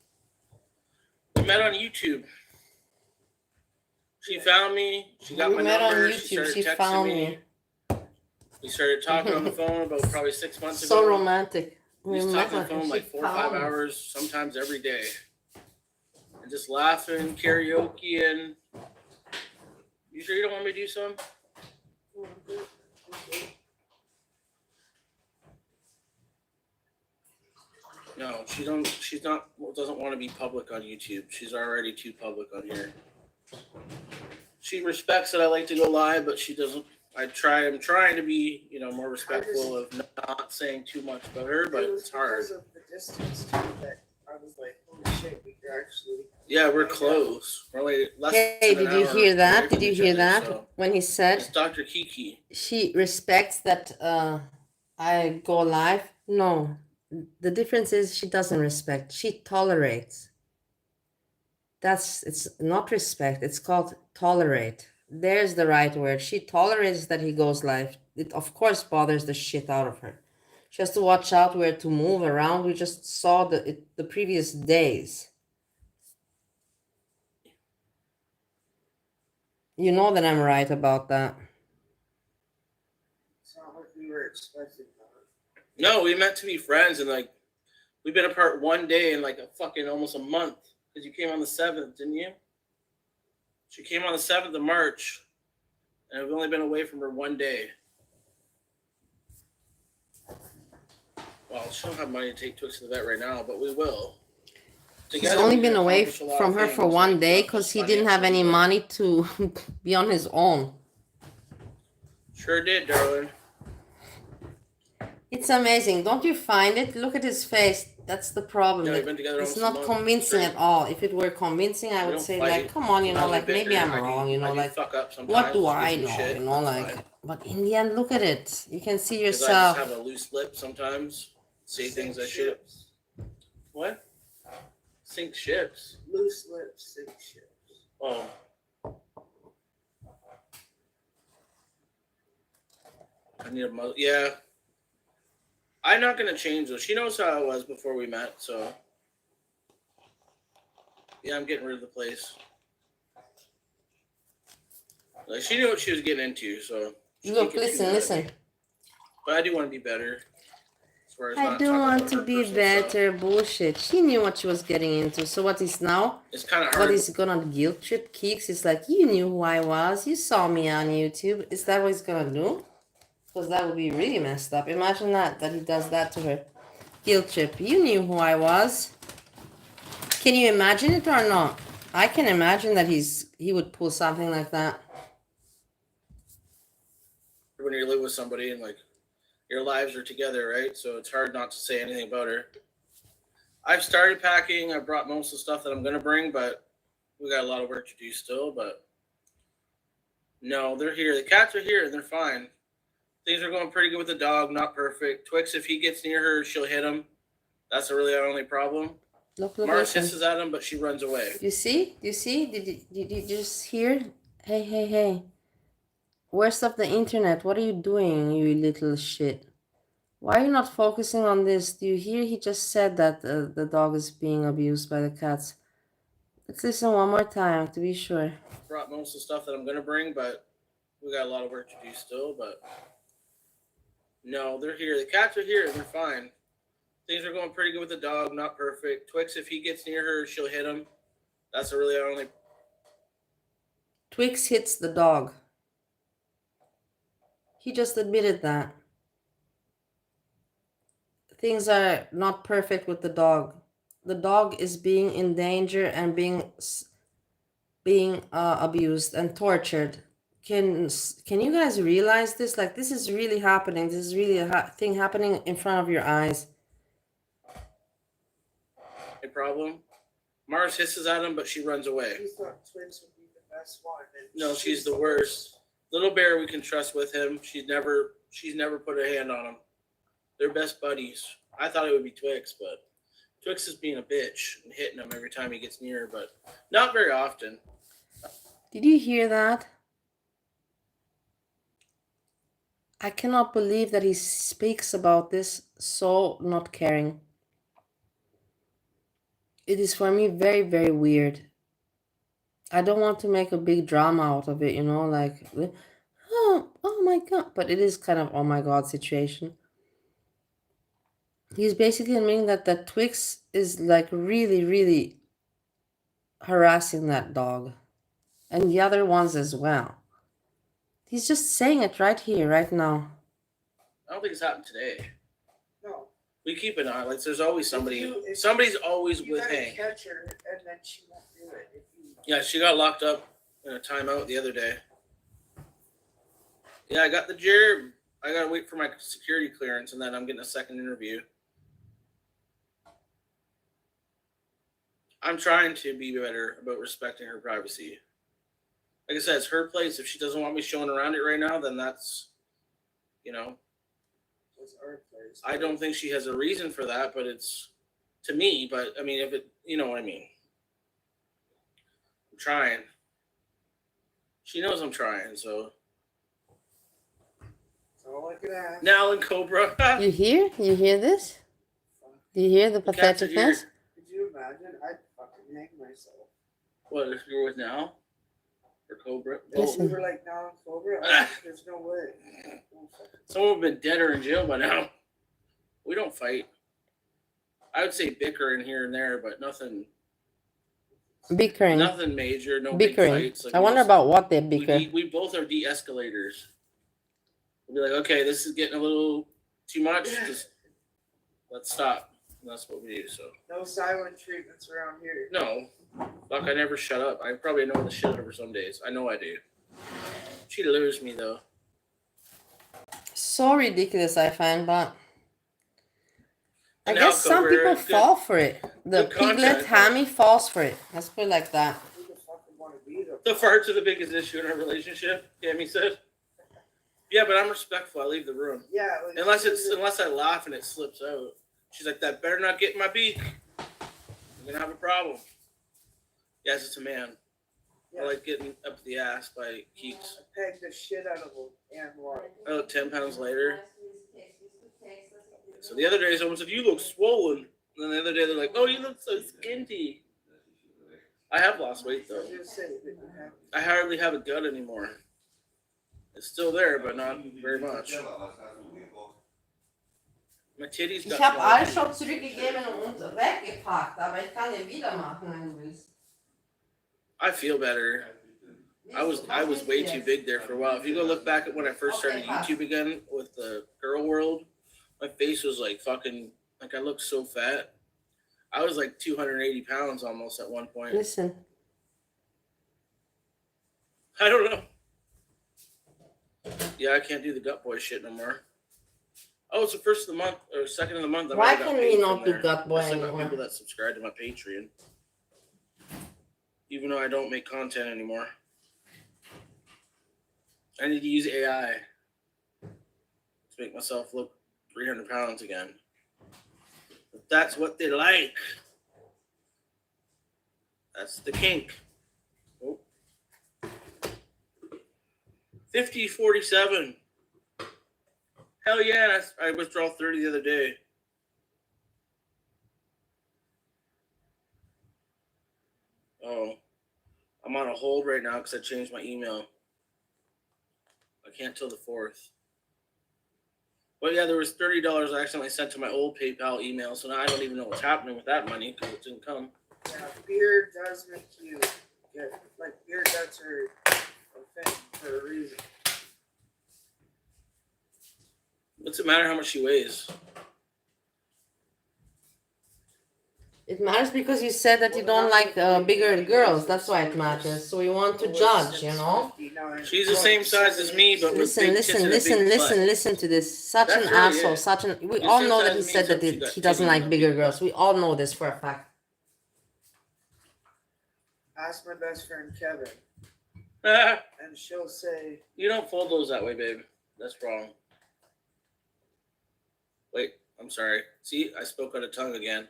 C: We met on YouTube. She found me. She got my
A: met
C: number.
A: on YouTube.
C: She started texting
A: found
C: me. We started talking on the phone about probably 6 months ago.
A: So romantic.
C: We used to talk on the phone like 4 or 5 hours, sometimes every day. And just laughing, karaoke, and you sure you don't want me to do some? No, she doesn't want to be public on YouTube. She's already too public on here. She respects that I like to go live, but she doesn't. I'm trying to be, more respectful of not saying too much about her, but it's hard.
F: Because of the distance too, that I was like, holy shit, we could actually.
C: Yeah, we're close. We're like less
A: Hey,
C: than
A: did
C: an
A: you
C: hour
A: hear that?
C: away from
A: Did you
C: each
A: hear
C: other,
A: that?
C: so.
A: When he said
C: It's Dr. Kiki.
A: she respects that I go live? No. The difference is she doesn't respect. She tolerates. It's not respect. It's called tolerate. There's the right word. She tolerates that he goes live. It of course bothers the shit out of her. She has to watch out where to move around. We just saw the previous days. You know that I'm right about that.
F: It's not like we were expecting that.
C: No, we meant to be friends, and we've been apart one day in like a fucking almost a month. Because you came on the 7th, didn't you? She came on the 7th of March, and I've only been away from her one day. Well, she don't have money to take Twix to the vet right now, but we will.
A: He's
C: Together
A: only
C: we
A: been
C: can
A: away
C: accomplish a lot
A: from
C: of
A: her for
C: things,
A: one
C: like,
A: day
C: not
A: because
C: just
A: he didn't have any
C: financially, but-
A: money to be on his own.
C: Sure did, darling.
A: It's amazing, don't you find it? Look at his face. That's the problem.
C: Yeah, we've
A: Like,
C: been together
A: it's
C: almost a
A: not
C: month
A: convincing
C: straight.
A: at all. If it were convincing, I
C: We
A: would
C: don't
A: say
C: fight.
A: like, come on, you know,
C: Sometimes
A: like
C: we
A: maybe
C: bicker.
A: I'm
C: I do-
A: wrong, you
C: I
A: know,
C: do
A: like
C: fuck up sometimes.
A: what do
C: give
A: I
C: some
A: know,
C: shit,
A: you know,
C: that's
A: like.
C: fine.
A: But in the end, look at it. You can see
C: 'Cause I
A: yourself.
C: just have a loose lip sometimes. Say things I should. What? Sink ships.
F: Loose lips, sink ships.
C: Oh. I need a mother. Yeah. I'm not gonna change though. She knows how I was before we met, so. Yeah, I'm getting rid of the place. Like she knew what she was getting into, so. she
A: Look,
C: can't get too
A: listen,
C: mad at
A: listen.
C: me. But I do want to be better. As far as
A: I
C: not
A: do
C: talking
A: want
C: about
A: to
C: her
A: be
C: personal stuff.
A: better. Bullshit. She knew what she was getting into. So what is now?
C: It's kind of
A: What
C: hard.
A: is gonna guilt trip Keeks? It's like, you knew who I was. You saw me on YouTube. Is that what he's gonna do? Because that would be really messed up. Imagine that he does that to her. Guilt trip. You knew who I was. Can you imagine it or not? I can imagine that he would pull something like that.
C: When you live with somebody and like your lives are together, right? So it's hard not to say anything about her. I've started packing. I brought most of the stuff that I'm gonna bring, but we got a lot of work to do still. But no, they're here. The cats are here and they're fine. Things are going pretty good with the dog. Not perfect. Twix, if he gets near her, she'll hit him. That's really our only problem.
A: Look,
C: Mars
A: listen.
C: hisses at him, but she runs away.
A: You see? You see? Did you just hear? Hey. Where's up the internet? What are you doing, you little shit? Why are you not focusing on this? Do you hear? He just said that the dog is being abused by the cats. Let's listen one more time to be sure.
C: Brought most of the stuff that I'm gonna bring, but we got a lot of work to do still. But no, they're here. The cats are here and they're fine. Things are going pretty good with the dog. Not perfect. Twix, if he gets near her, she'll hit him. That's really our only.
A: Twix hits the dog. He just admitted that. Things are not perfect with the dog. The dog is being in danger and being abused and tortured. Can you guys realize this? Like, this is really happening. This is really a thing happening in front of your eyes.
C: Problem. Mars hisses at him, but she runs away.
F: He thought Twix would be the best one. And
C: No, she's the worst. Little Bear we can trust with him. She's never put a hand on him. They're best buddies. I thought it would be Twix, but Twix is being a bitch and hitting him every time he gets near her, but not very often.
A: Did you hear that? I cannot believe that he speaks about this so not caring. It is for me very, very weird. I don't want to make a big drama out of it, you know, like, oh my God. But it is kind of, oh my God situation. He's basically admitting that Twix is like really, really harassing that dog. And the other ones as well. He's just saying it right here, right now.
C: I don't think it's happened today.
F: No.
C: We keep an eye. Like there's always somebody.
F: If
C: Somebody's always
F: you
C: with
F: gotta
C: Hank.
F: catch her, and then she won't do it. If you
C: Yeah, she got locked up in a timeout the other day. Yeah, I got the gerb. I gotta wait for my security clearance, and then I'm getting a second interview. I'm trying to be better about respecting her privacy. Like I said, it's her place. If she doesn't want me showing around it right now, then that's,
F: it's our place.
C: I don't think she has a reason for that, but it's to me. But I mean, if it, you know what I mean. I'm trying. She knows I'm trying, so.
F: That's all I can ask.
C: Now in Cobra.
A: You hear? You hear this? Do you hear the
C: Cats are here.
A: patheticness?
F: Could you imagine? I'd fucking hang myself.
C: What, if you're with now? Or Cobra?
F: If
A: Listen.
F: we were like now in Cobra, there's no way.
C: Someone would have been dead or in jail by now. We don't fight. I would say bickering here and there, but nothing
A: Bickering.
C: nothing major, no
A: Bickering.
C: big fights. Like
A: I wonder about what they
C: we,
A: bicker.
C: we both are de-escalators. We'll be like, okay, this is getting a little too much. Just let's stop. And that's what we do. So
F: No silent treatments around here.
C: no, fuck, I never shut up. I probably annoy the shit out of her some days. I know I do. She lures me though.
A: So ridiculous, I find, but I
C: And
A: guess
C: now
A: some
C: cover
A: people
C: good-
A: fall for it. The
C: good
A: piglet
C: content.
A: hammy falls for it. Let's put it like that.
F: Who the fuck would want to be the
C: The farts are the biggest issue in our relationship. Tammy said. Yeah, but I'm respectful. I leave the room
F: Yeah. Like,
C: unless I laugh and it slips out. She's like, "That better not get in my beak. I'm gonna have a problem." Yes, it's a man.
F: Yeah.
C: I like getting up the ass by Keats.
F: I pegged the shit out of him and what?
C: Oh, 10 pounds later. So the other day, someone said, "You look swollen." And then the other day, they're like, "Oh, you look so skinty." I have lost weight, though.
F: Just say that you have.
C: I hardly have a gut anymore. It's still there, but not very much. My titties
A: Ich
C: got
A: habe
C: smaller.
A: alles schon zurückgegeben und weggepackt, aber ich kann den wieder machen, wenn du willst.
C: I feel better. I was way too big there for a while. If you go look back at when I first started YouTube again with the girl world, my face was like fucking, like I looked so fat. I was like 280 pounds almost at one point.
A: Listen.
C: I don't know. Yeah, I can't do the gut boy shit no more. Oh, it's the first of the month or second of the month.
A: Why
C: already got
A: can
C: paid
A: we
C: from
A: not do
C: there.
A: gut boy
C: I still got
A: anymore?
C: people that subscribe to my Patreon, even though I don't make content anymore. I need to use AI to make myself look 300 pounds again. But that's what they like. That's the kink. Oh. 50-47. Hell yeah, I withdrew 30 the other day. Oh, I'm on a hold right now because I changed my email. I can't till the 4th. But yeah, there was $30 I accidentally sent to my old PayPal email, so now I don't even know what's happening with that money because it didn't come.
F: Yeah, beer does make you get like beer guts are a thing for a reason.
C: What's it matter how much she weighs?
A: It matters because you said that you don't like bigger girls. That's why it matters. So we want to judge, you know?
C: She's the same size as me, but with big tits and a big butt.
A: Listen to this. Such
C: That's
A: an
C: really
A: asshole.
C: it.
A: Such an. We
C: You're
A: all
C: same
A: know
C: size
A: that he
C: as me,
A: said that
C: except you got
A: he doesn't
C: titties
A: like
C: and
A: bigger
C: big
A: girls.
C: butt.
A: We all know this for a fact.
F: Ask my best friend Kevin,
C: Ah,
F: and she'll say,
C: you don't fold those that way, babe. That's wrong. Wait, I'm sorry. See, I spoke out of tongue again.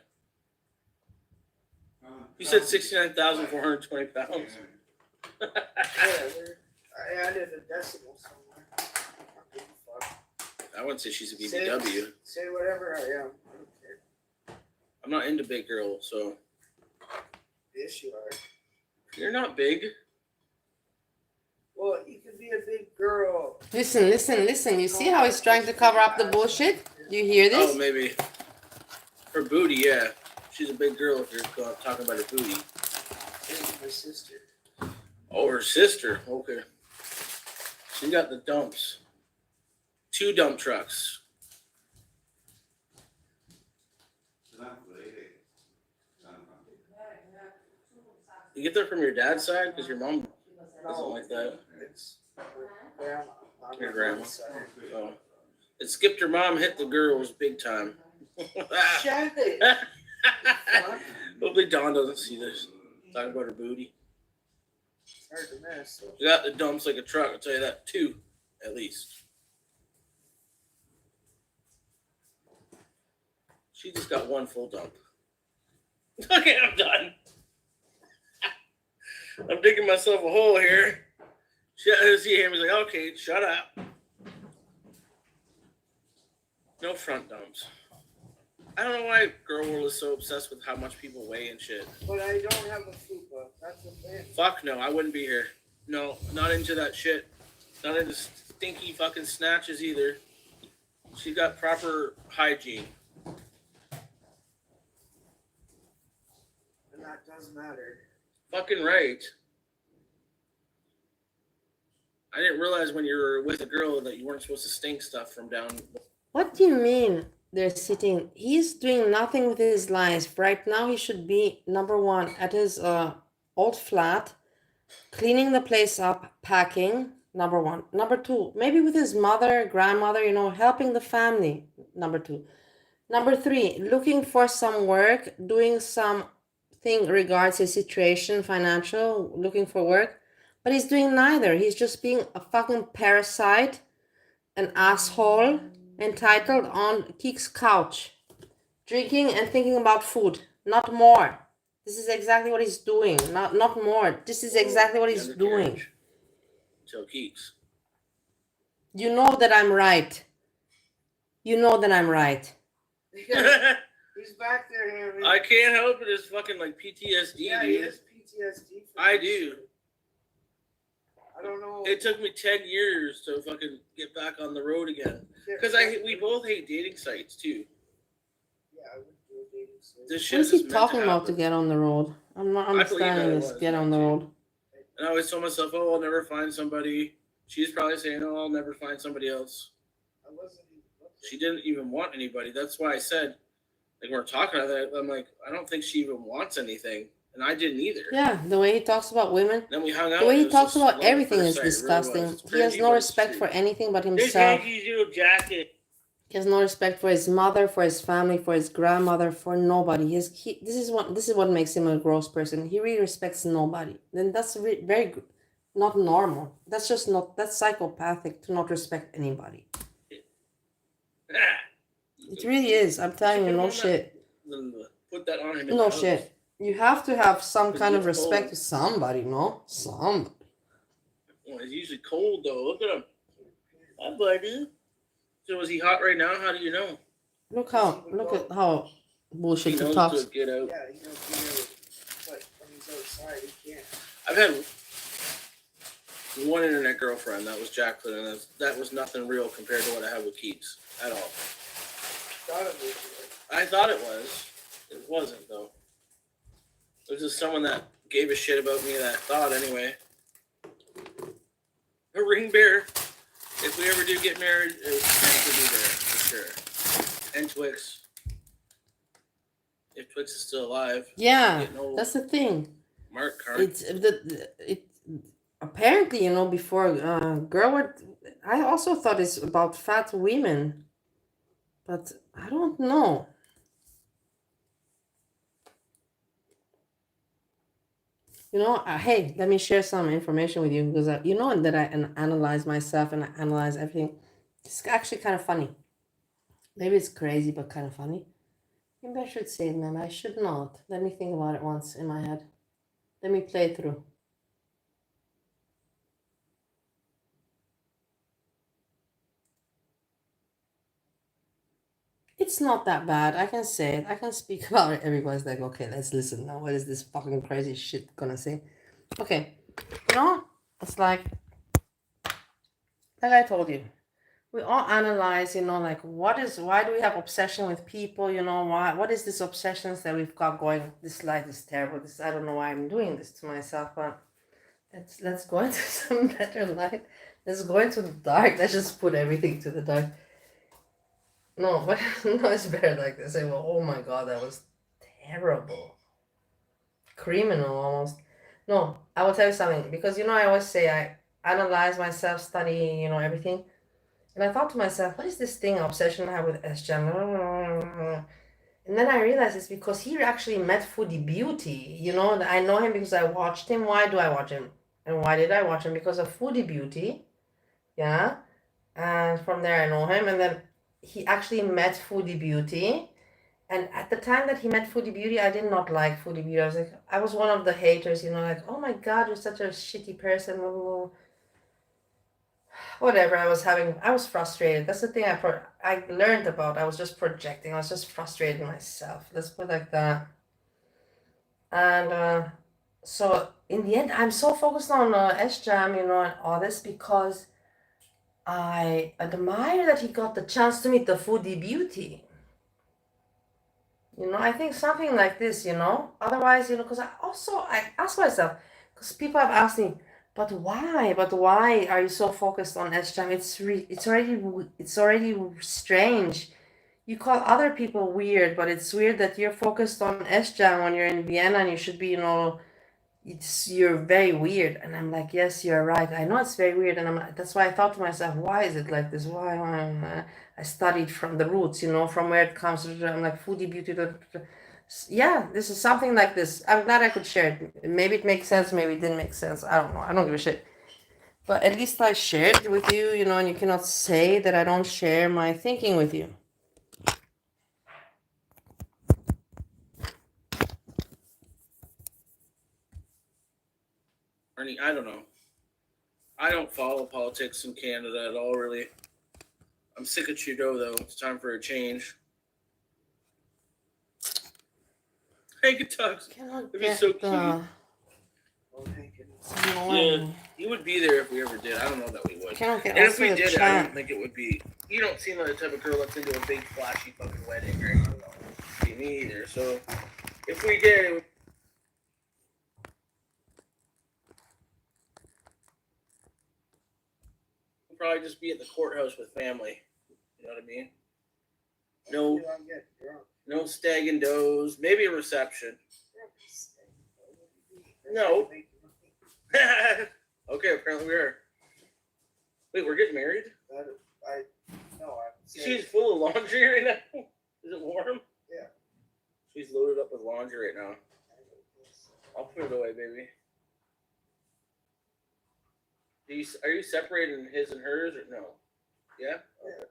C: You said 69,420 pounds.
F: whatever. I added a decimal somewhere. I don't give a fuck.
C: I wouldn't say she's a
F: Say-
C: BBW.
F: Say whatever I am. I don't care.
C: I'm not into big girls, so
F: Yes, you are.
C: you're not big.
F: Well, you can be a big girl.
A: Listen. You see how he's trying to cover up the bullshit? Do you hear
C: Oh,
A: this?
C: maybe. Her booty, yeah. She's a big girl if you're talking about her booty.
F: And my sister.
C: Oh, her sister. Okay. She got the dumps. 2 dump trucks. You get that from your dad's side? Because your mom doesn't like that.
F: It's grandma. on
C: Your
F: my
C: grandma.
F: mom's side.
C: Oh. It skipped her mom, hit the girls big time.
F: Shut it.
C: Hopefully Dawn doesn't see this. Talking about her booty.
F: It's hard to miss. So.
C: You got the dumps like a truck, I'll tell you that. 2, at least. She just got 1 full dump. Okay, I'm done. I'm digging myself a hole here. See him, he's like, okay, shut up. No front dumps. I don't know why Girl World is so obsessed with how much people weigh and shit.
F: But I don't have a fupa. That's the thing.
C: Fuck no, I wouldn't be here. No, not into that shit. Not into stinky fucking snatches either. She got proper hygiene.
F: And that does matter.
C: Fucking right. I didn't realize when you were with a girl that you weren't supposed to stink stuff from down.
A: What do you mean? they're sitting. He's doing nothing with his life. Right now, he should be number one at his old flat, cleaning the place up, packing. Number one. Number two, maybe with his mother, grandmother, helping the family. Number two. Number three, looking for some work, doing something regards his situation, financial, looking for work. But he's doing neither. He's just being a fucking parasite, an asshole, entitled on Keek's couch, drinking and thinking about food. Not more. This is exactly what he's doing. Not more. This is exactly what he's doing.
C: Tell Keeks.
A: You know that I'm right. You know that I'm right.
F: He's back there, Henry.
C: I can't help it. It's fucking like PTSD,
F: yeah,
C: dude.
F: he has PTSD.
C: I do.
F: I don't know.
C: It took me 10 years to fucking get back on the road again. Because we both hate dating sites too.
F: Yeah, I would do a dating site.
C: This
A: What
C: shit
A: is he
C: is meant
A: talking
C: to
A: about to
C: happen.
A: get on the road? I'm not
C: believe
A: understanding
C: that it
A: this.
C: was
A: Get on the
C: meant to.
A: road.
C: And I always told myself, oh, I'll never find somebody. She's probably saying, oh, I'll never find somebody else.
F: I wasn't even looking.
C: She didn't even want anybody. That's why I said, like, when we're talking about that, I'm like, I don't think she even wants anything. And I didn't either.
A: Yeah, the way he talks about women,
C: Then we hung out.
A: the way
C: and
A: he
C: it was
A: talks
C: just
A: about
C: love at
A: everything
C: first
A: is
C: sight. It really
A: disgusting.
C: was. It's
A: He has
C: cringy,
A: no
C: but it's
A: respect
C: true.
A: for anything but
C: This
A: himself.
C: Yankees little jacket.
A: He has no respect for his mother, for his family, for his grandmother, for nobody. This is what makes him a gross person. He really respects nobody. Then that's very not normal. That's psychopathic to not respect anybody. It really is. I'm telling you, no shit.
C: Put that on him.
A: No shit. You have to have some kind of
C: It's
A: respect
C: cold.
A: to somebody, no? Somebody.
C: Well, it's usually cold though. Look at him. Hi, buddy. So is he hot right now? How do you know?
A: Look at how bullshit
C: He
A: he
C: knows
A: talks.
C: to get out.
F: Yeah, you know, but when he's outside, he can't.
C: I've had one internet girlfriend. That was Jacqueline, and that was nothing real compared to what I have with Keats at all.
F: Thought it was.
C: I thought it was. It wasn't though. It was just someone that gave a shit about me that thought anyway. A ring bearer. If we ever do get married, it was meant to be there for sure. And Twix. If Twix is still alive.
A: Yeah,
C: getting old.
A: that's the thing.
C: Mark Card.
A: It's apparently, before I also thought it's about fat women, but I don't know. Hey, let me share some information with you because that I analyze myself and I analyze everything. It's actually kind of funny. Maybe it's crazy, but kind of funny. Maybe I should say it, man. I should not. Let me think about it once in my head. Let me play it through. It's not that bad. I can say it. I can speak about it. Everybody's like, okay, let's listen now. What is this fucking crazy shit gonna say? Okay. It's like I told you. We all analyze, like why do we have obsession with people? What is this obsessions that we've got going? This life is terrible. I don't know why I'm doing this to myself, but let's go into some better light. Let's go into the dark. Let's just put everything to the dark. No, but no, it's better like this. I go, oh my god, that was terrible. Criminal almost. No, I will tell you something. Because I always say I analyze myself, study, everything. And I thought to myself, what is this thing, obsession I have with SGM? And then I realized it's because he actually met Foodie Beauty. I know him because I watched him. Why do I watch him? And why did I watch him? Because of Foodie Beauty. Yeah. And from there I know him. And then he actually met Foodie Beauty. And at the time that he met Foodie Beauty, I did not like Foodie Beauty. I was one of the haters, like, oh my god, you're such a shitty person. Whatever, I was frustrated. That's the thing I learned about. I was just projecting. I was just frustrated myself. Let's put it like that. And so in the end, I'm so focused on SJAM, and all this because I admire that he got the chance to meet the Foodie Beauty. I think something like this, otherwise, because I ask myself, because people have asked me, but why are you so focused on SJAM? It's already strange, You call other people weird, but it's weird that you're focused on SJAM when you're in Vienna and you should be, you're very weird. And I'm like, yes, you're right. I know it's very weird. And that's why I thought to myself, why is it like this? Why? I studied from the roots, from where it comes. I'm like, foodie beauty. Yeah, this is something like this. I'm glad I could share it. Maybe it makes sense. Maybe it didn't make sense. I don't know. I don't give a shit. But at least I shared it with you, and you cannot say that I don't share my thinking with you.
C: Ernie, I don't know. I don't follow politics in Canada at all, really. I'm sick of Trudeau, though. It's time for a change. Hank and Tux. It'd be so cute.
F: Oh, thank goodness.
C: Yeah, he would be there if we ever did. I don't know that we would.
A: Cannot get
C: And if
A: also
C: we
A: the
C: did, I
A: chat.
C: don't think it would be. You don't seem like the type of girl that's into a big, flashy fucking wedding, right? Be me either. So if we did, it would. We'd probably just be at the courthouse with family. You know what I mean? No, no stag and does. Maybe a reception. No. Okay, apparently we are. Wait, we're getting married? She's full of laundry right now. Is it warm?
F: Yeah.
C: She's loaded up with laundry right now. I'll put it away, baby. Are you separating his and hers or no? Yeah? Okay.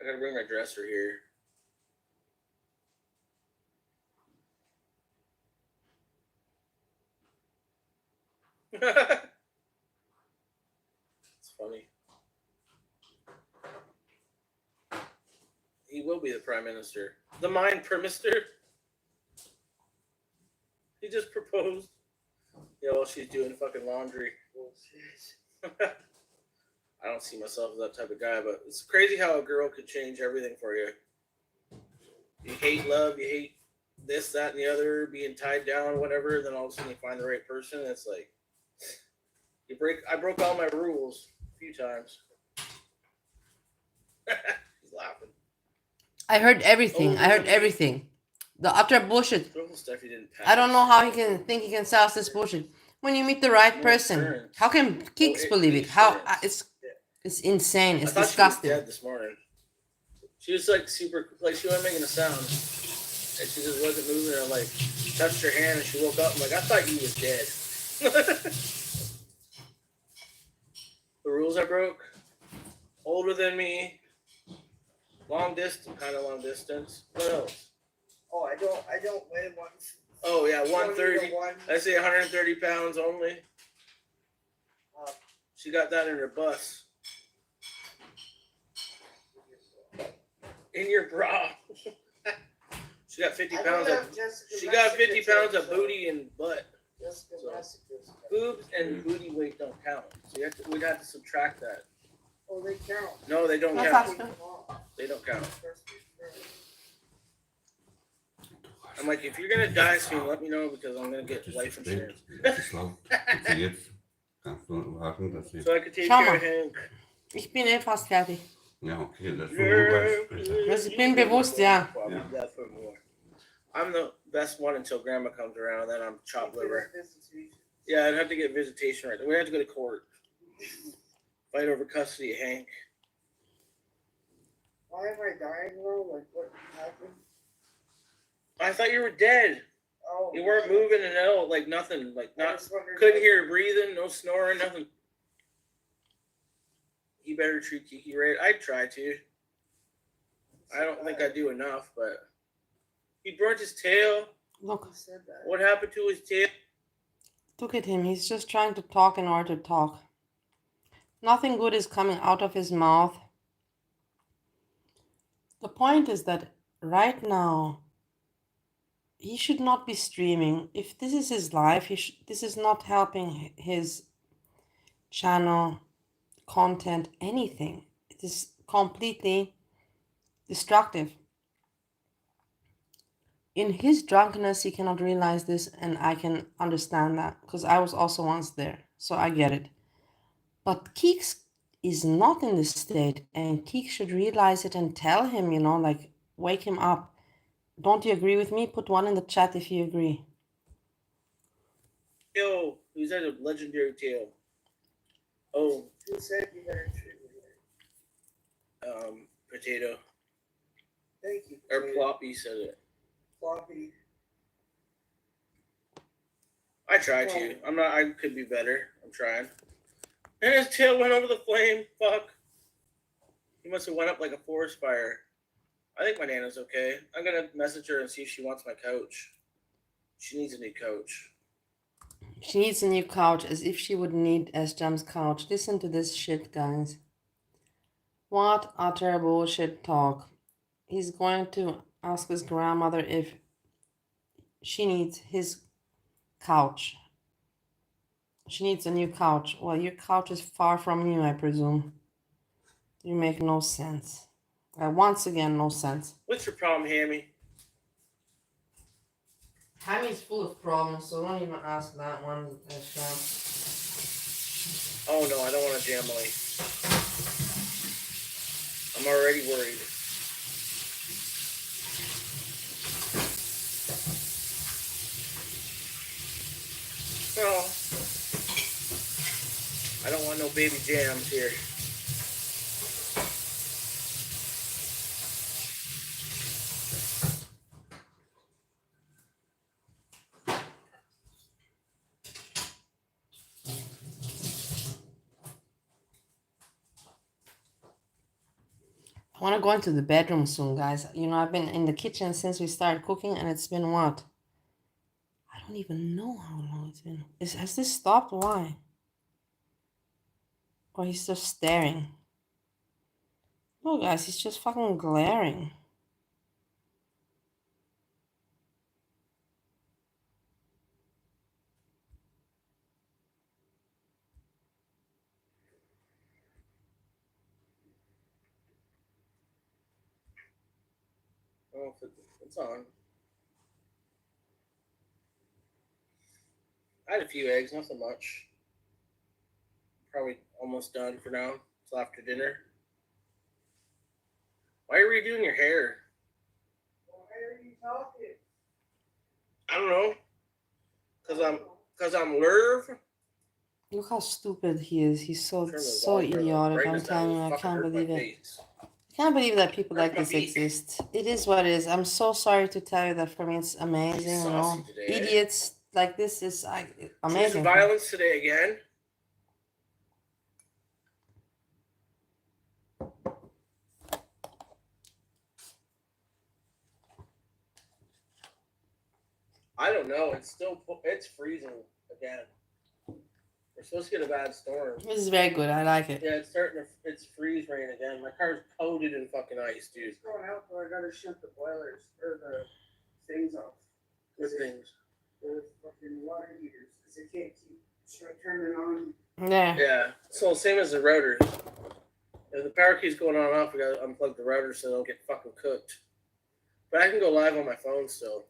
C: I gotta bring my dresser here. It's funny. He will be the prime minister. The mind minister. He just proposed. Yeah, while she's doing fucking laundry. I don't see myself as that type of guy, but it's crazy how a girl could change everything for you. You hate love, you hate this, that, and the other, being tied down, whatever. Then all of a sudden you find the right person. It's like I broke all my rules a few times. He's laughing.
A: I heard everything. I heard everything. The utter bullshit.
C: Stuff he didn't pass.
A: I don't know how he can think he can sell us this bullshit. When you meet the right person, how can Keeks believe it? How it's insane. It's disgusting.
C: She was dead this morning. She was like super, like she wasn't making a sound, and she just wasn't moving. And like touched her hand, and she woke up. I'm like, I thought you was dead. The rules I broke. Older than me. Long distance, kind of long distance. What else?
F: Oh, I don't weigh one.
C: Oh yeah, 130. I say 130 pounds only. She got that in her bus. In your bra. She got 50 pounds of. She got 50 pounds of booty and butt. So, boobs and booty weight don't count. So we'd have to subtract that.
F: Oh, they count.
C: No, they don't count. They don't count. I'm like, if you're gonna die soon, let me know because I'm gonna get life insurance. So I could take care of Hank.
A: Ich bin fast fertig.
G: Ja, okay, das ist
A: Also ich bin bewusst, ja.
C: I'm the best one until Grandma comes around, then I'm chopped liver. Yeah, I'd have to get visitation right. We'd have to go to court. Fight over custody of Hank.
F: Why am I dying though? Like what happened?
C: I thought you were dead.
F: Oh,
C: You weren't moving and no, like nothing, like not. Couldn't hear her breathing, no snoring, nothing. You better treat Kiki right. I'd try to. I don't think I do enough, but he burnt his tail.
A: Look.
C: What happened to his tail?
A: Look at him. He's just trying to talk in order to talk. Nothing good is coming out of his mouth. The point is that right now, he should not be streaming. If this is his life, this is not helping his channel, content, anything. It is completely destructive. In his drunkenness, he cannot realize this, and I can understand that because I was also once there, so I get it. But Keeks is not in this state, and Keek should realize it and tell him, you know, like wake him up. Don't you agree with me? Put one in the chat if you agree.
C: Yo, who's that a legendary tale? Oh,
F: Who said you better treat me?
C: Potato.
F: Thank you.
C: Or Ploppy said it.
F: Floppy.
C: I try to. I'm not. I could be better. I'm trying. And his tail went over the flame. Fuck. He must have went up like a forest fire. I think my Nana's okay. I'm gonna message her and see if she wants my couch. She needs a new couch.
A: She needs a new couch, as if she would need S-Jam's couch. Listen to this shit, guys. What utter bullshit talk. He's going to ask his grandmother if she needs his couch. She needs a new couch. Well, your couch is far from you, I presume. You make no sense. Once again, no sense.
C: What's your problem, Hammy?
A: Hammy's full of problems, so don't even ask that one, S-Jam.
C: Oh no, I don't want a Jamily. I'm already worried. No. I don't want no baby jams here.
A: I want to go into the bedroom soon, guys. You know, I've been in the kitchen since we started cooking, and it's been what? I don't even know how long it's been. Has this stopped? Why? Or he's just staring. No, guys, he's just fucking glaring.
C: Oh, it's on. I had a few eggs, not so much. Probably almost done for now. Till after dinner. Why are you redoing your hair?
F: Why are you talking?
C: I don't know. Cause I'm Lerv.
A: Look how stupid he is. He's so
C: Turn the
A: so
C: volume or the
A: idiotic. I'm
C: brightness down.
A: telling you,
C: It
A: I
C: fucking
A: can't
C: hurt my
A: believe it.
C: face.
A: I can't believe that people
C: Hurt
A: like
C: my
A: this
C: beak.
A: exist. It is what it is. I'm so sorry to tell you that for me it's amazing.
C: She's
A: You know,
C: saucy today, eh?
A: idiots like this is
C: Choosing
A: amazing.
C: violence today again. I don't know. It's freezing again. We're supposed to get a bad storm.
A: This is very good. I like it.
C: Yeah, it's freeze rain again. My car's coated in fucking ice, dude.
F: It's going out, but I gotta shut the boilers or the things off.
C: Good things.
F: The fucking water heaters, because I can't keep turning on.
A: Yeah.
C: Yeah. So same as the routers. If the power keeps going on and off, we gotta unplug the routers so they don't get fucking cooked. But I can go live on my phone still.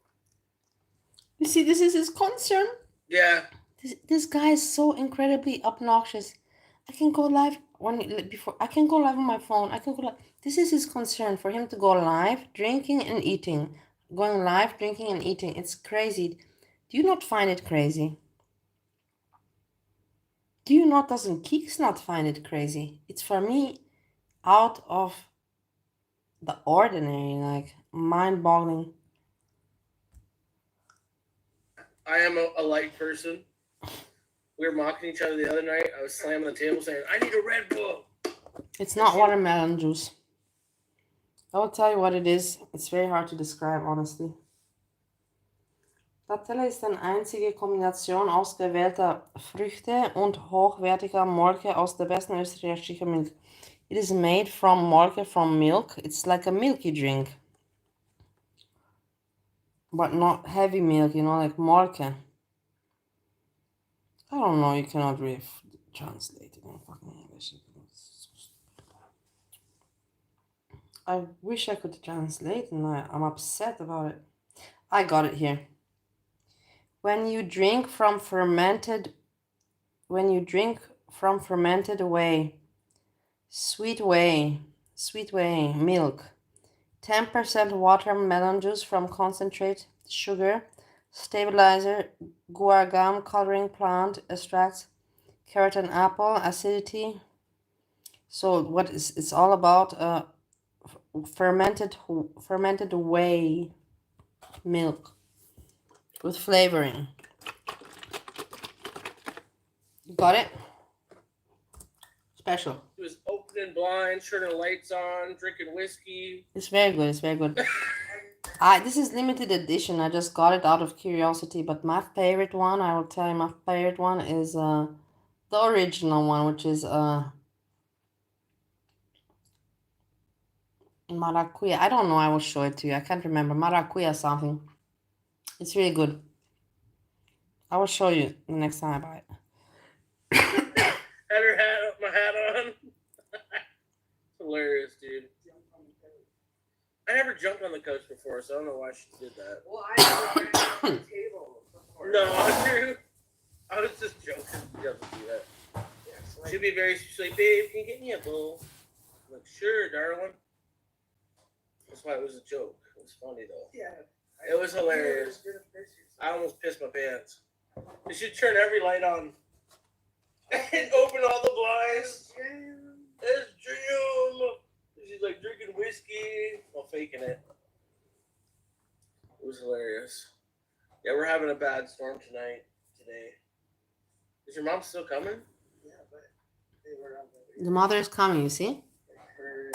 A: You see, this is his concern.
C: Yeah.
A: This guy is so incredibly obnoxious. I can go live I can go live on my phone. I can go live. This is his concern, for him to go live, drinking and eating. Going live, drinking and eating. It's crazy. Do you not find it crazy? Do you not, doesn't Keeks not find it crazy? It's for me out of the ordinary, like mind-boggling.
C: I am a light person. We were mocking each other the other night. I was slamming the table saying, I need a Red Bull.
A: It's not watermelon juice. I will tell you what it is. It's very hard to describe, honestly. Datelle ist eine einzige Kombination ausgewählter Früchte und hochwertiger Molke aus der besten österreichischen Milch. It is made from Molke from milk. It's like a milky drink. But not heavy milk, you know, like Molke. I don't know, you cannot really translate it in fucking English. I wish I could translate, and I'm upset about it. I got it here. When you drink from fermented whey, Sweet whey milk. 10% watermelon juice from concentrate, sugar, stabilizer, guar gum, coloring plant, extracts, carrot and apple, acidity. So what is it's all about? Fermented whey milk with flavoring. You got it? Special.
C: He was opening blinds, turning lights on, drinking whiskey.
A: It's very good. It's very good. This is limited edition. I just got it out of curiosity. But my favorite one, I will tell you, my favorite one is the original one, which is in maracuya. I don't know. I will show it to you. I can't remember maracuya something. It's really good. I will show you the next time I buy it.
C: Had her hat, my hat on. Hilarious, dude. I never jumped on the couch before, so I don't know why she did that.
F: Well, I never went on the table before.
C: No, dude. I was just joking. She doesn't do that.
F: Yeah, it's like,
C: She'd be very, she's like, babe, can you get me a bowl? I'm like, sure, darling. That's why it was a joke. It was funny, though.
F: yeah.
C: It was hilarious. I almost pissed my pants. You should turn every light on and open all the blinds. It's Jim. She's like drinking whiskey while faking it. It was hilarious. Yeah, we're having a bad storm today. Is your mom still coming?
F: Yeah, but they were on the
A: The mother is coming. You see?
F: her.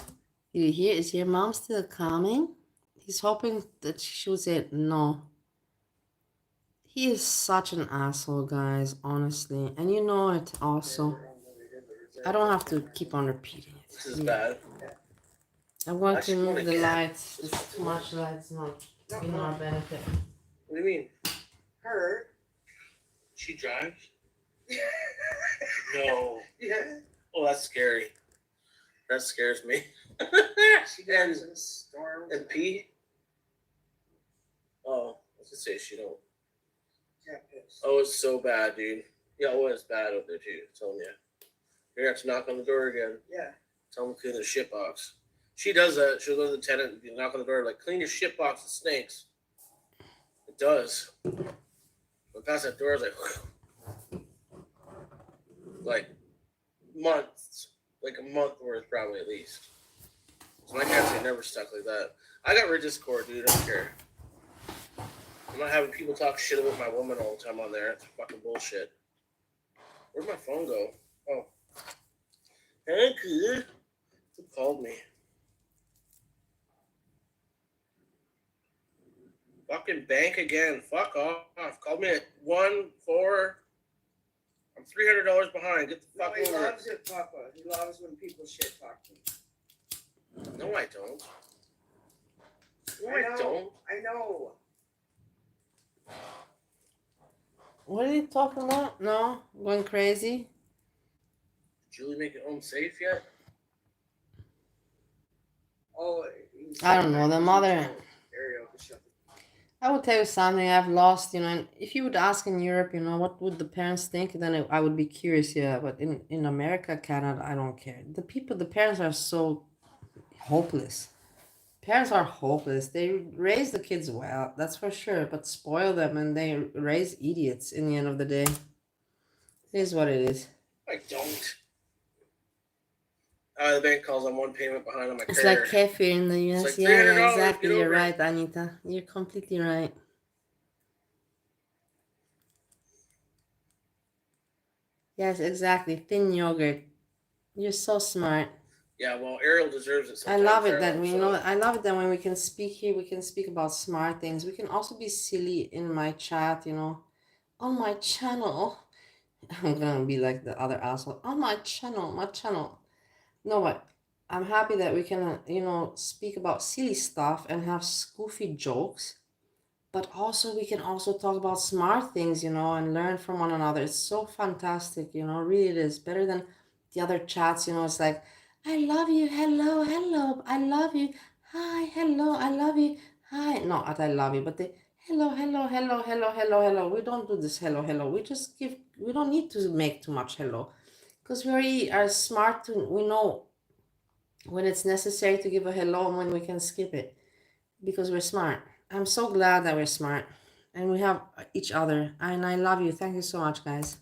A: You hear? Is your mom still coming? He's hoping that she would say no. He is such an asshole, guys, honestly. And you know it also. I don't have to keep on repeating it.
C: This is bad.
A: I'm going
C: I
A: to
C: should
A: move
C: wanna
A: the
C: get-
A: lights. It's too much lights, not in our benefit.
C: What do you mean?
F: Her.
C: She drives? No.
F: Yeah.
C: Oh, that's scary. That scares me.
F: She goes in storms.
C: And pee? Oh, I was gonna say she don't.
F: Yeah, piss.
C: Oh, it's so bad, dude. Yeah, oh, it's bad out there too. I'm telling you. You're gonna have to knock on the door again.
F: Yeah.
C: Tell them to clean the shit box. She does that. She'll go to the tenant and knock on the door, like, clean your shit box of snakes. It does. But past that door, I was like months. Like a month worth, probably at least. So my cats ain't never stuck like that. I got rid of Discord, dude. I don't care. I'm not having people talk shit about my woman all the time on there. It's fucking bullshit. Where'd my phone go? Oh. Hey, kid. Who called me? Fucking bank again. Fuck off. Called me at 1-4. I'm $300 behind. Get the
F: No,
C: fuck
F: he
C: over it.
F: loves it, Papa. He loves when people shit talk him.
C: No, I don't. No,
F: I
C: I
F: know.
C: don't.
F: I know.
A: What are you talking about? No? Going crazy?
C: Did Julie make it home safe yet?
F: Oh,
A: I don't know. The mother.
F: Ariel, shut the
A: I would tell you something I've lost, and if you would ask in Europe, what would the parents think, then I would be curious, yeah. But in America, Canada, I don't care. The parents are so hopeless. Parents are hopeless. They raise the kids well, that's for sure, but spoil them and they raise idiots in the end of the day. It is what it is.
C: I don't. The bank calls on one payment behind on my
A: It's
C: credit.
A: like kefir in the US.
C: like
A: Yeah,
C: $300,
A: exactly.
C: get
A: You're
C: over it.
A: right, Anita. You're completely right. Yes, exactly. Thin yogurt. You're so smart.
C: Yeah, well, Ariel deserves it.
A: I
C: Sometimes,
A: love it
C: Ariel,
A: that
C: so-
A: I love it that when we can speak here, we can speak about smart things. We can also be silly in my chat, on my channel. I'm gonna be like the other asshole. On my channel. No, but I'm happy that we can, speak about silly stuff and have goofy jokes. But also we can also talk about smart things, and learn from one another. It's so fantastic, really it is. Better than the other chats, it's like, I love you, hello, I love you, hi, hello, I love you, hi. Not I love you, but the hello. We don't do this hello. We don't need to make too much hello. Because we already are smart we know when it's necessary to give a hello and when we can skip it because we're smart. I'm so glad that we're smart and we have each other. And I love you. Thank you so much, guys.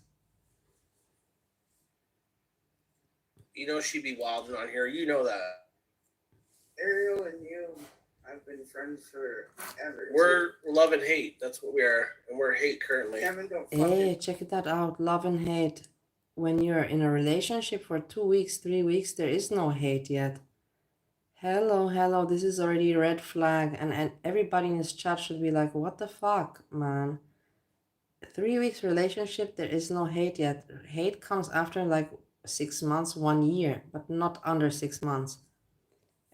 C: You know she'd be wilding on here. You know that.
F: Ariel and you have been friends forever.
C: We're love and hate. That's what we are, and we're hate currently.
F: Kevin, don't
A: Hey, check that out. Love and hate. When you're in a relationship for 2 weeks, 3 weeks, there is no hate yet. Hello, hello. This is already a red flag. And everybody in this chat should be like, what the fuck, man? 3 weeks relationship, there is no hate yet. Hate comes after like 6 months, 1 year, but not under 6 months.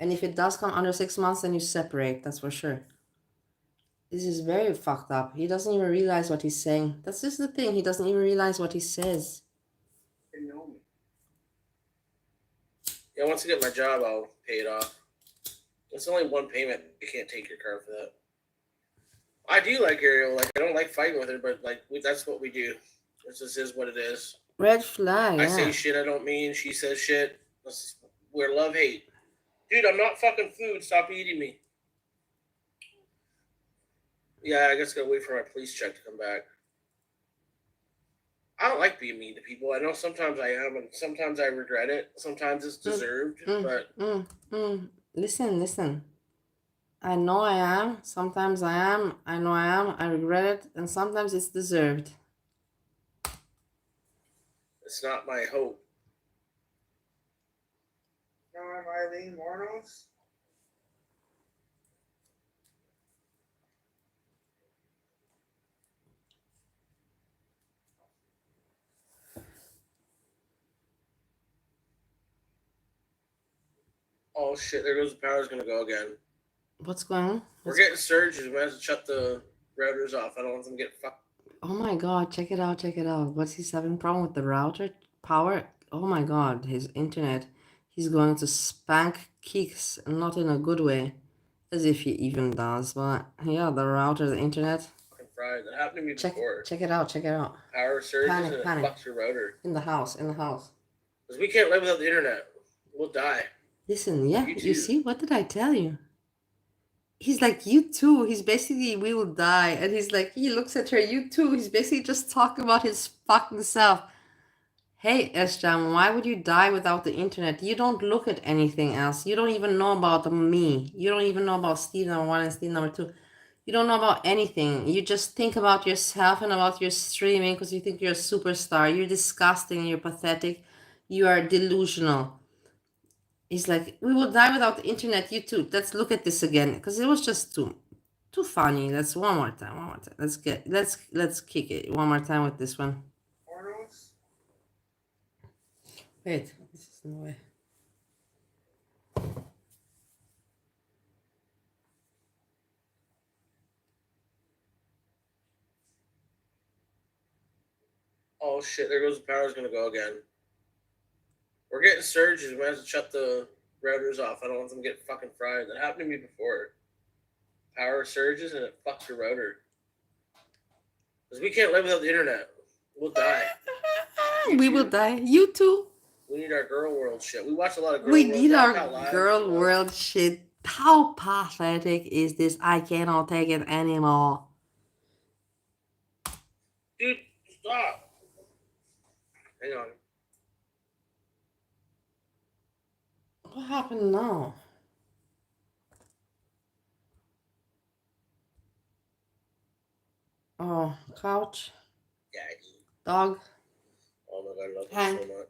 A: And if it does come under 6 months, then you separate, that's for sure. This is very fucked up. He doesn't even realize what he's saying. That's just the thing. He doesn't even realize what he says.
F: You know me.
C: Yeah, once I get my job, I'll pay it off. It's only one payment. You can't take your car for that. I do like Ariel. Like, I don't like fighting with her, but like that's what we do. This just is what it is.
A: Red flag,
C: I
A: yeah.
C: say shit I don't mean. She says shit. We're love hate. Dude, I'm not fucking food. Stop eating me. Yeah, I guess I gotta wait for my police check to come back. I don't like being mean to people. I know sometimes I am, and sometimes I regret it. Sometimes it's deserved, but
A: Listen. I know I am. Sometimes I am. I know I am. I regret it, and sometimes it's deserved.
C: it's not my hope.
F: No, I'm Eileen Mornos.
C: Oh shit! There goes the power's gonna go again.
A: What's going on?
C: We're getting surges. We might have to shut the routers off. I don't want them to get fucked.
A: Oh my god, check it out. What's he having problem with the router power? Oh my god, his internet. He's going to spank kicks, not in a good way. As if he even does, but yeah, the router, the internet.
C: Fried. That happened to me before.
A: Check it out.
C: Power surges
A: Panic.
C: and it fucks your router.
A: In the house.
C: Because we can't live without the internet. We'll die.
A: Listen, yeah, you see, what did I tell you? He's like, you too. He's basically, we will die. And he's like, he looks at her, you too. He's basically just talking about his fucking self. Hey, Eshjam, why would you die without the internet? You don't look at anything else. You don't even know about me. You don't even know about Steve number 1 and Steve number 2. You don't know about anything. You just think about yourself and about your streaming because you think you're a superstar. You're disgusting. You're pathetic. You are delusional. He's like, we will die without the internet. You too. Let's look at this again because it was just too funny. Let's one more time. Let's kick it one more time with this one.
F: Mornos.
A: Wait, this is no way.
C: Oh shit! There goes the power's gonna go again. We're getting surges. We might have to shut the routers off. I don't want them to get fucking fried. That happened to me before. Power surges and it fucks your router. Because we can't live without the internet. We'll die.
A: We will die. You too.
C: We need our girl world shit. We watch a lot of girl
A: We
C: world.
A: need our girl world shit. How pathetic is this? I cannot take it anymore.
C: Dude, stop. Hang on.
A: What happened now? Oh, couch.
C: Yeah.
A: Dog.
C: Oh my god, I love
A: Hank.
C: her so much.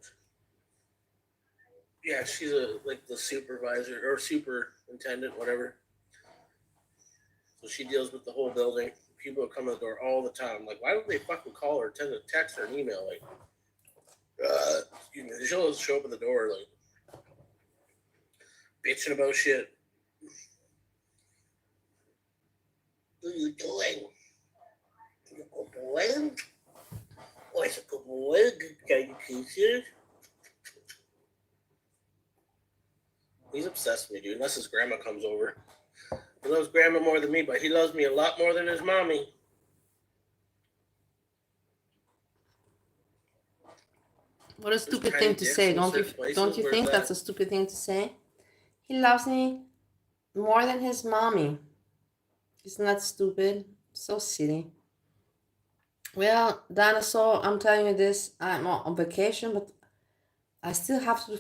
C: Yeah, she's like the supervisor or superintendent, whatever. So she deals with the whole building. People come to the door all the time. Like, why don't they fucking call or send a text or an email? Like, excuse me, she'll just show up at the door, like, bitching about shit. What are you doing? You good boy? Oh, it's a good boy. Good guy, kisses. He's obsessed with me, dude. Unless his grandma comes over. He loves grandma more than me, but he loves me a lot more than his mommy.
A: What a stupid thing to say. Don't you think that's a stupid thing to say? He loves me more than his mommy. Isn't that stupid? So silly. Well, dinosaur, I'm telling you this. I'm on vacation, but I still have to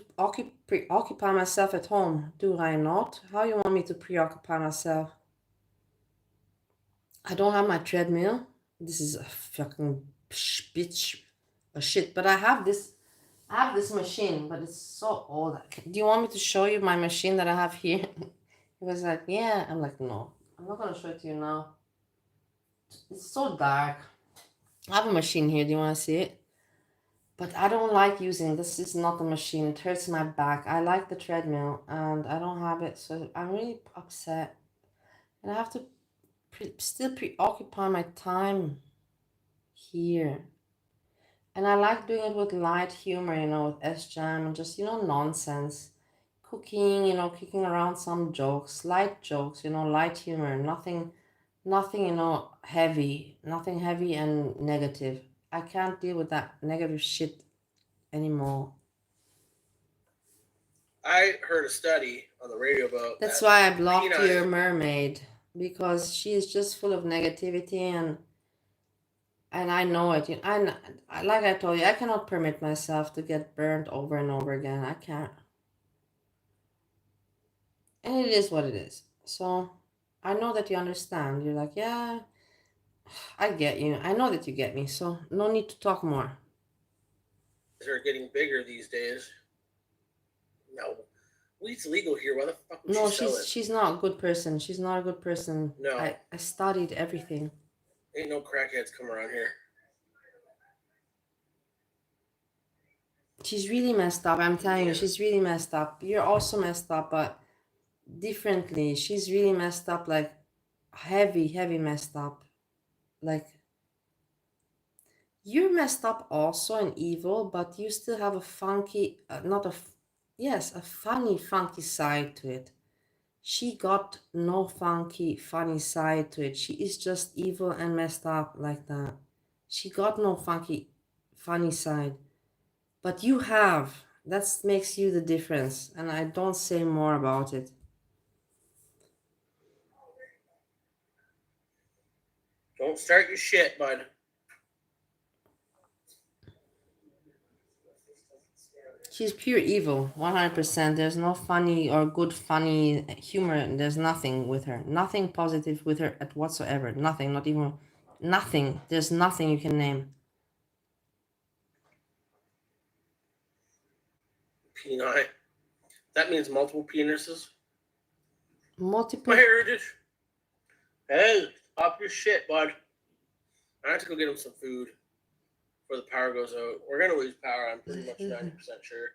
A: preoccupy myself at home. Do I not? How you want me to preoccupy myself? I don't have my treadmill. This is a fucking bitch, a shit. But I have this. I have this machine, but it's so old. Do you want me to show you my machine that I have here? He was like, yeah. I'm like, no. I'm not gonna show it to you now. It's so dark. I have a machine here. Do you want to see it? But I don't like using this. Is not the machine. It hurts my back. I like the treadmill, and I don't have it, so I'm really upset. And I have to still preoccupy my time here. And I like doing it with light humor, with S-Jam and just, nonsense. Cooking, kicking around some jokes, light jokes, light humor, nothing, nothing heavy and negative. I can't deal with that negative shit anymore.
C: I heard a study on the radio about
A: That's
C: that
A: why I blocked
C: peanut-
A: your mermaid, because she is just full of negativity and I know it. Like I told you, I cannot permit myself to get burned over and over again. I can't. And it is what it is. So I know that you understand. You're like, yeah, I get you. I know that you get me. So no need to talk more.
C: are getting bigger these days. No. Weed's legal here. Why the fuck would
A: No,
C: she sell it?
A: she's not a good person. She's not a good person.
C: No.
A: I studied everything.
C: Ain't no crackheads come around here.
A: She's really messed up. I'm telling you, she's really messed up. You're also messed up, but differently. She's really messed up, like heavy messed up. Like you're messed up also and evil, but you still have a funky, not a, yes, a funky side to it. She got no funny side to it. She is just evil and messed up like that. She got no funny side. But you have. That makes you the difference. And I don't say more about it.
C: Don't start your shit, bud.
A: She's pure evil, 100%. There's no funny or good funny humor. There's nothing with her. Nothing positive with her at whatsoever. Nothing, not even nothing. There's nothing you can name.
C: Peni. That means multiple penises.
A: Multiple.
C: My heritage. Hey, stop your shit, bud. I have to go get him some food before the power goes out. We're gonna lose power. I'm pretty much 90% sure.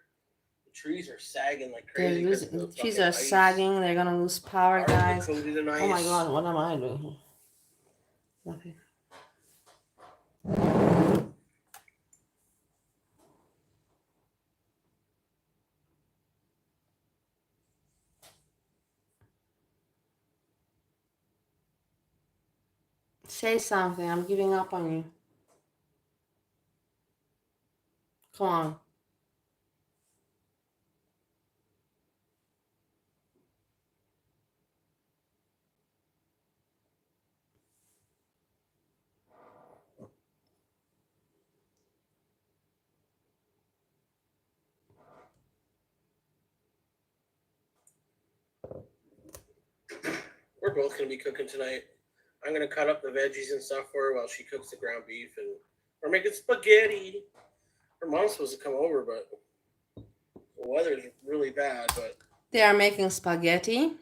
C: The trees are sagging like crazy.
A: The trees are sagging. They're gonna lose power, guys. Oh my god, what am I doing here? Nothing. Say something. I'm giving up on you. Come on.
C: We're both gonna be cooking tonight. I'm gonna cut up the veggies and stuff for her while she cooks the ground beef, and we're making spaghetti. Her mom's supposed to come over, but the weather's really bad. But
A: They are making spaghetti.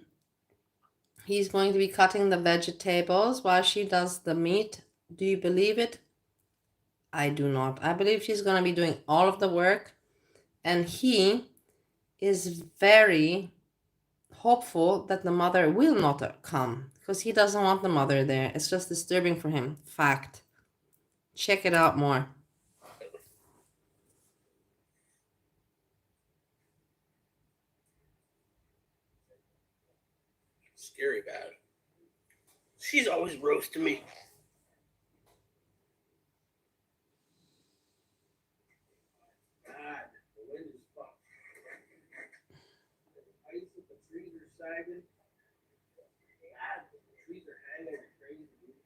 A: He's going to be cutting the vegetables while she does the meat. Do you believe it? I do not. I believe she's going to be doing all of the work. And he is very hopeful that the mother will not come because he doesn't want the mother there. It's just disturbing for him. Fact. Check it out more.
C: scary bad. She's always roasting me. God, the wind is fucked. I used to put the tree sagging. Yeah, the trees are hanging like crazy, dude.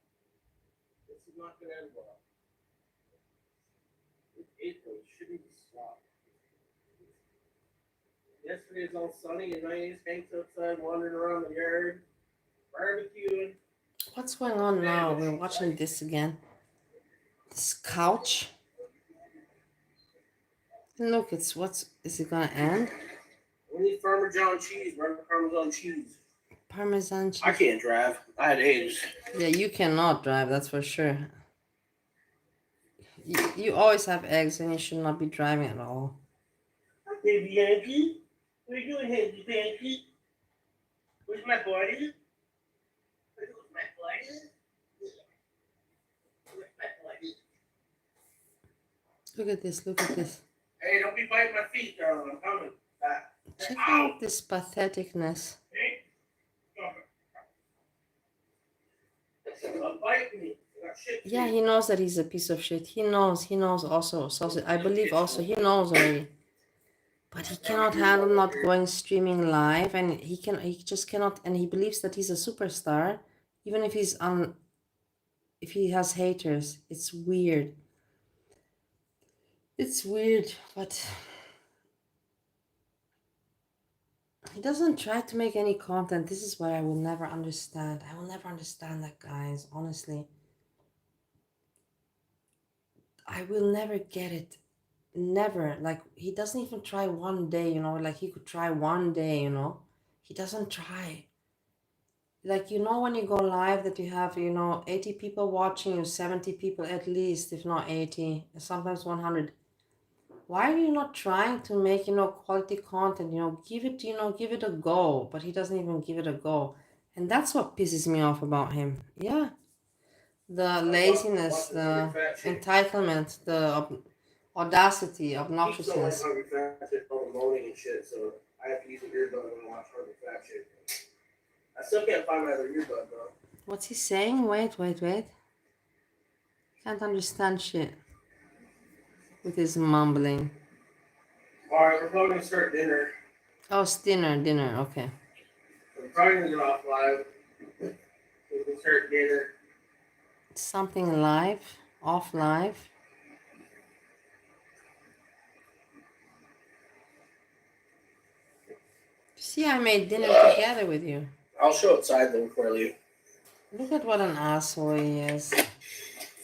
C: This is not gonna end well. It's April, it shouldn't be stopped. Yesterday was all sunny and nice, Hank's outside wandering around the yard, barbecuing.
A: What's going on now? We're watching this again. This couch. Look, it's is it gonna end?
C: We need Farmer John cheese, Parmesan cheese.
A: Parmesan cheese.
C: I can't drive. I had eggs.
A: Yeah, you cannot drive, that's for sure. You always have eggs and you should not be driving at all.
C: Baby Yankee, what are you doing, Hanky Panky? Where's my body? Where's my body? Where's my body?
A: Look at this, look at this.
C: Hey, don't be biting my feet, darling. I'm coming back.
A: Check
C: Ow!
A: out this patheticness.
C: Hey, stop it. Stop biting me. I got shit to
A: Yeah,
C: do.
A: he knows that he's a piece of shit. He knows also. So I believe also he knows already. But he cannot handle not going streaming live, and he just cannot, and he believes that he's a superstar, even if if he has haters. It's weird. It's weird, but he doesn't try to make any content. This is what I will never understand. I will never understand that, guys, honestly. I will never get it. Never. Like, he doesn't even try one day, like he could try one day, he doesn't try. Like, when you go live that you have 80 people watching you, 70 people at least, if not 80, sometimes 100. Why are you not trying to make quality content? Give it a go. But he doesn't even give it a go, and that's what pisses me off about him. Yeah, the laziness, the entitlement, the audacity, obnoxiousness.
C: Hungry Fat Shit all moaning and shit, so I have to use an earbud when I watch Hungry Fat Shit. I still can't find my other earbud, though.
A: What's he saying? Wait. Can't understand shit with his mumbling.
C: Alright, we're probably gonna start dinner.
A: Oh, it's dinner. Okay.
C: We're probably gonna get off live. We can start dinner.
A: Something live, off live. See, I made dinner together with you.
C: I'll show outside though before I leave.
A: Look at what an asshole he is.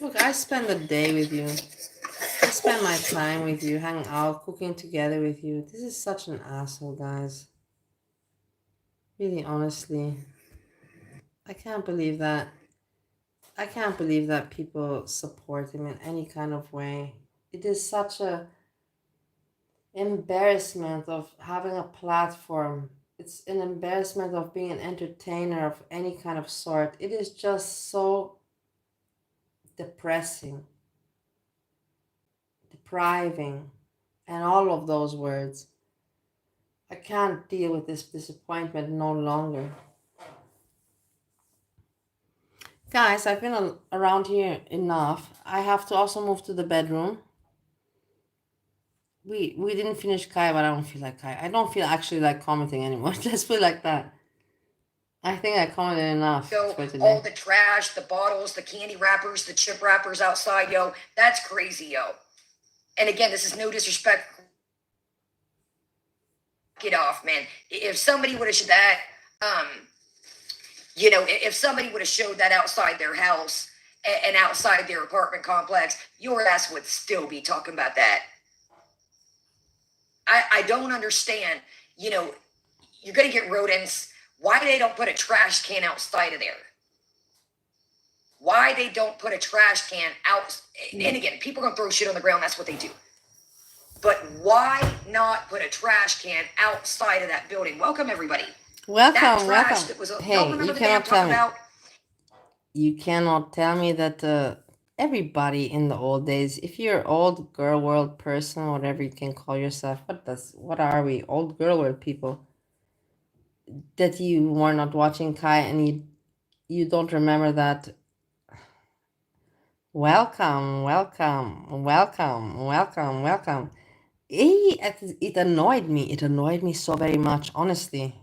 A: Look, I spend the day with you. I spend my time with you, hanging out, cooking together with you. This is such an asshole, guys. Really, honestly. I can't believe that. I can't believe that people support him in any kind of way. It is such a embarrassment of having a platform. It's an embarrassment of being an entertainer of any kind of sort. It is just so depressing, depriving, and all of those words. I can't deal with this disappointment no longer. Guys, I've been around here enough. I have to also move to the bedroom. We didn't finish Kai, but I don't feel like Kai. I don't feel actually like commenting anymore. Let's put it like that. I think I commented enough
E: Yo,
A: for today.
E: all the trash, the bottles, the candy wrappers, the chip wrappers outside, yo, that's crazy, yo. And again, this is no disrespect. Get off, man. If somebody would have showed that, if somebody would have showed that outside their house and outside their apartment complex, your ass would still be talking about that. I don't understand. You're going to get rodents. Why they don't put a trash can outside of there? Why they don't put a trash can out? And again, people are going to throw shit on the ground. That's what they do. But why not put a trash can outside of that building? Welcome, everybody.
A: Welcome.
E: That was
A: Hey, you cannot tell me. You cannot tell me that everybody in the old days, if you're old girl world person, whatever you can call yourself, what are we, old girl world people, that you were not watching Kai and you don't remember that. Welcome. It annoyed me so very much, honestly.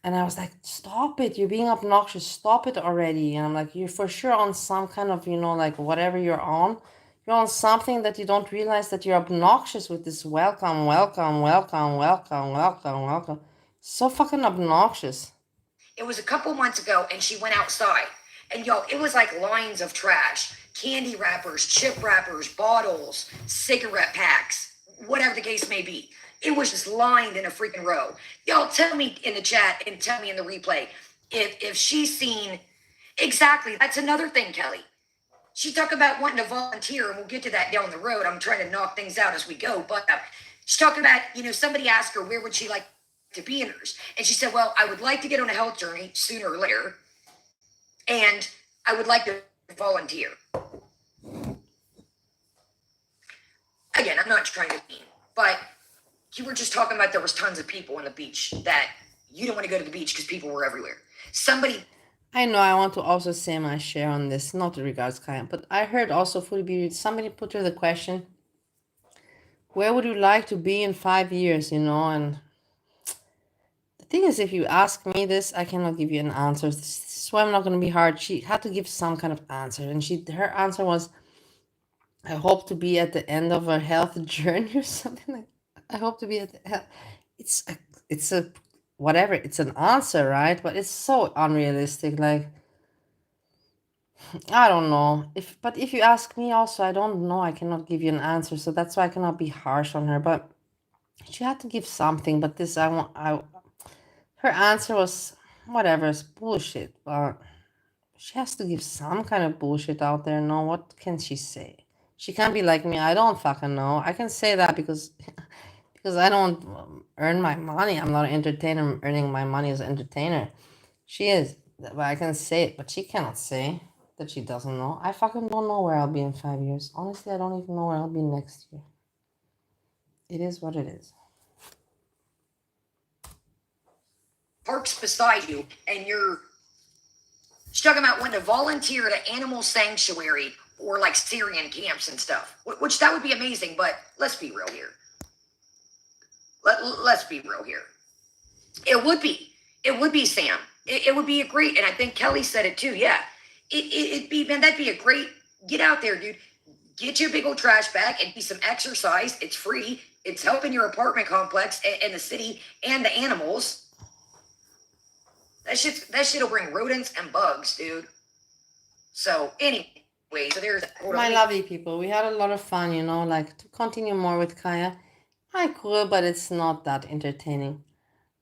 A: And I was like, stop it, you're being obnoxious, stop it already. And I'm like, you're for sure on some kind of, like whatever you're on something that you don't realize that you're obnoxious with this welcome, welcome, welcome, welcome, welcome, welcome. So fucking obnoxious.
E: It was a couple months ago, and she went outside. And y'all, it was like lines of trash, candy wrappers, chip wrappers, bottles, cigarette packs, whatever the case may be. It was just lined in a freaking row. Y'all tell me in the chat and tell me in the replay if she's seen exactly. That's another thing, Kelly. She talked about wanting to volunteer, and we'll get to that down the road. I'm trying to knock things out as we go, but she's talking about, somebody asked her where would she like to be in hers, and she said, "Well, I would like to get on a health journey sooner or later, and I would like to volunteer." Again, I'm not trying to mean, but you were just talking about there was tons of people on the beach that you don't want to go to the beach because people were everywhere. Somebody
A: I know I want to also say my share on this, not regards Kaya, but I heard also Foodie Beauty, somebody put her the question, where would you like to be in 5 years, and the thing is, if you ask me this, I cannot give you an answer. This is why I'm not going to be hard. She had to give some kind of answer, and her answer was, I hope to be at the end of a health journey or something like. I hope to be at the it's a whatever. It's an answer, right? But it's so unrealistic. Like, I don't know. But if you ask me, also, I don't know. I cannot give you an answer, so that's why I cannot be harsh on her. But she had to give something. But this, her answer was whatever. It's bullshit. But she has to give some kind of bullshit out there. No, what can she say? She can't be like me. I don't fucking know. I can say that because I don't earn my money. I'm not an entertainer. I'm earning my money as an entertainer. She is, but I can say it. But she cannot say that she doesn't know. I fucking don't know where I'll be in 5 years. Honestly, I don't even know where I'll be next year. It is what it is.
E: parks beside you, and she's talking about wanting to volunteer at an animal sanctuary or like Syrian camps and stuff, which that would be amazing. But let's be real here. Let's be real here. It would be. It would be, Sam. It would be a great, and I think Kelly said it too. Yeah. It'd be, man, that'd be a great, get out there, dude. Get your big old trash bag and do some exercise. It's free. It's helping your apartment complex and the city and the animals. That shit'll bring rodents and bugs, dude. So anyway, so there's
A: My lovely people, we had a lot of fun, like to continue more with Kaya. I could, but it's not that entertaining.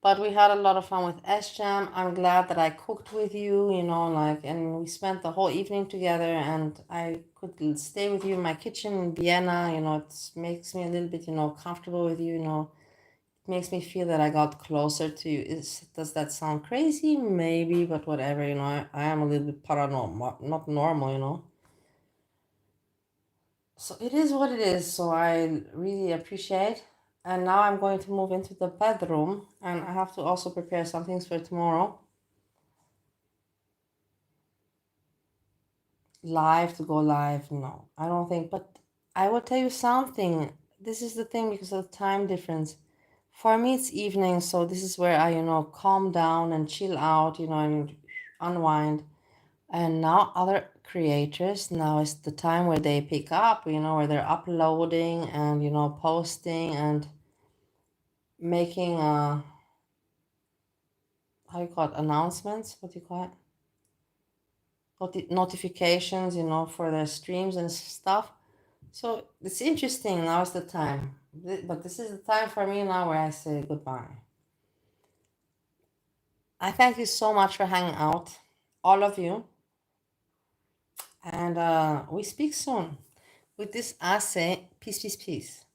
A: But we had a lot of fun with S-Jam. I'm glad that I cooked with you, and we spent the whole evening together, and I could stay with you in my kitchen in Vienna. It makes me a little bit, comfortable with you, It makes me feel that I got closer to you. Does that sound crazy? Maybe, but whatever, I am a little bit paranormal, not normal. So it is what it is. So I really appreciate. And now I'm going to move into the bedroom, and I have to also prepare some things for tomorrow. To go live? No, I don't think. But I will tell you something. This is the thing, because of the time difference. For me, it's evening, so this is where I, calm down and chill out, and unwind. And now other creators, now is the time where they pick up, where they're uploading and, posting and making, how you call it, announcements? What do you call it? Notifications, for their streams and stuff. So it's interesting. Now is the time. But this is the time for me now where I say goodbye. I thank you so much for hanging out, all of you. And we speak soon. With this, I say peace, peace, peace.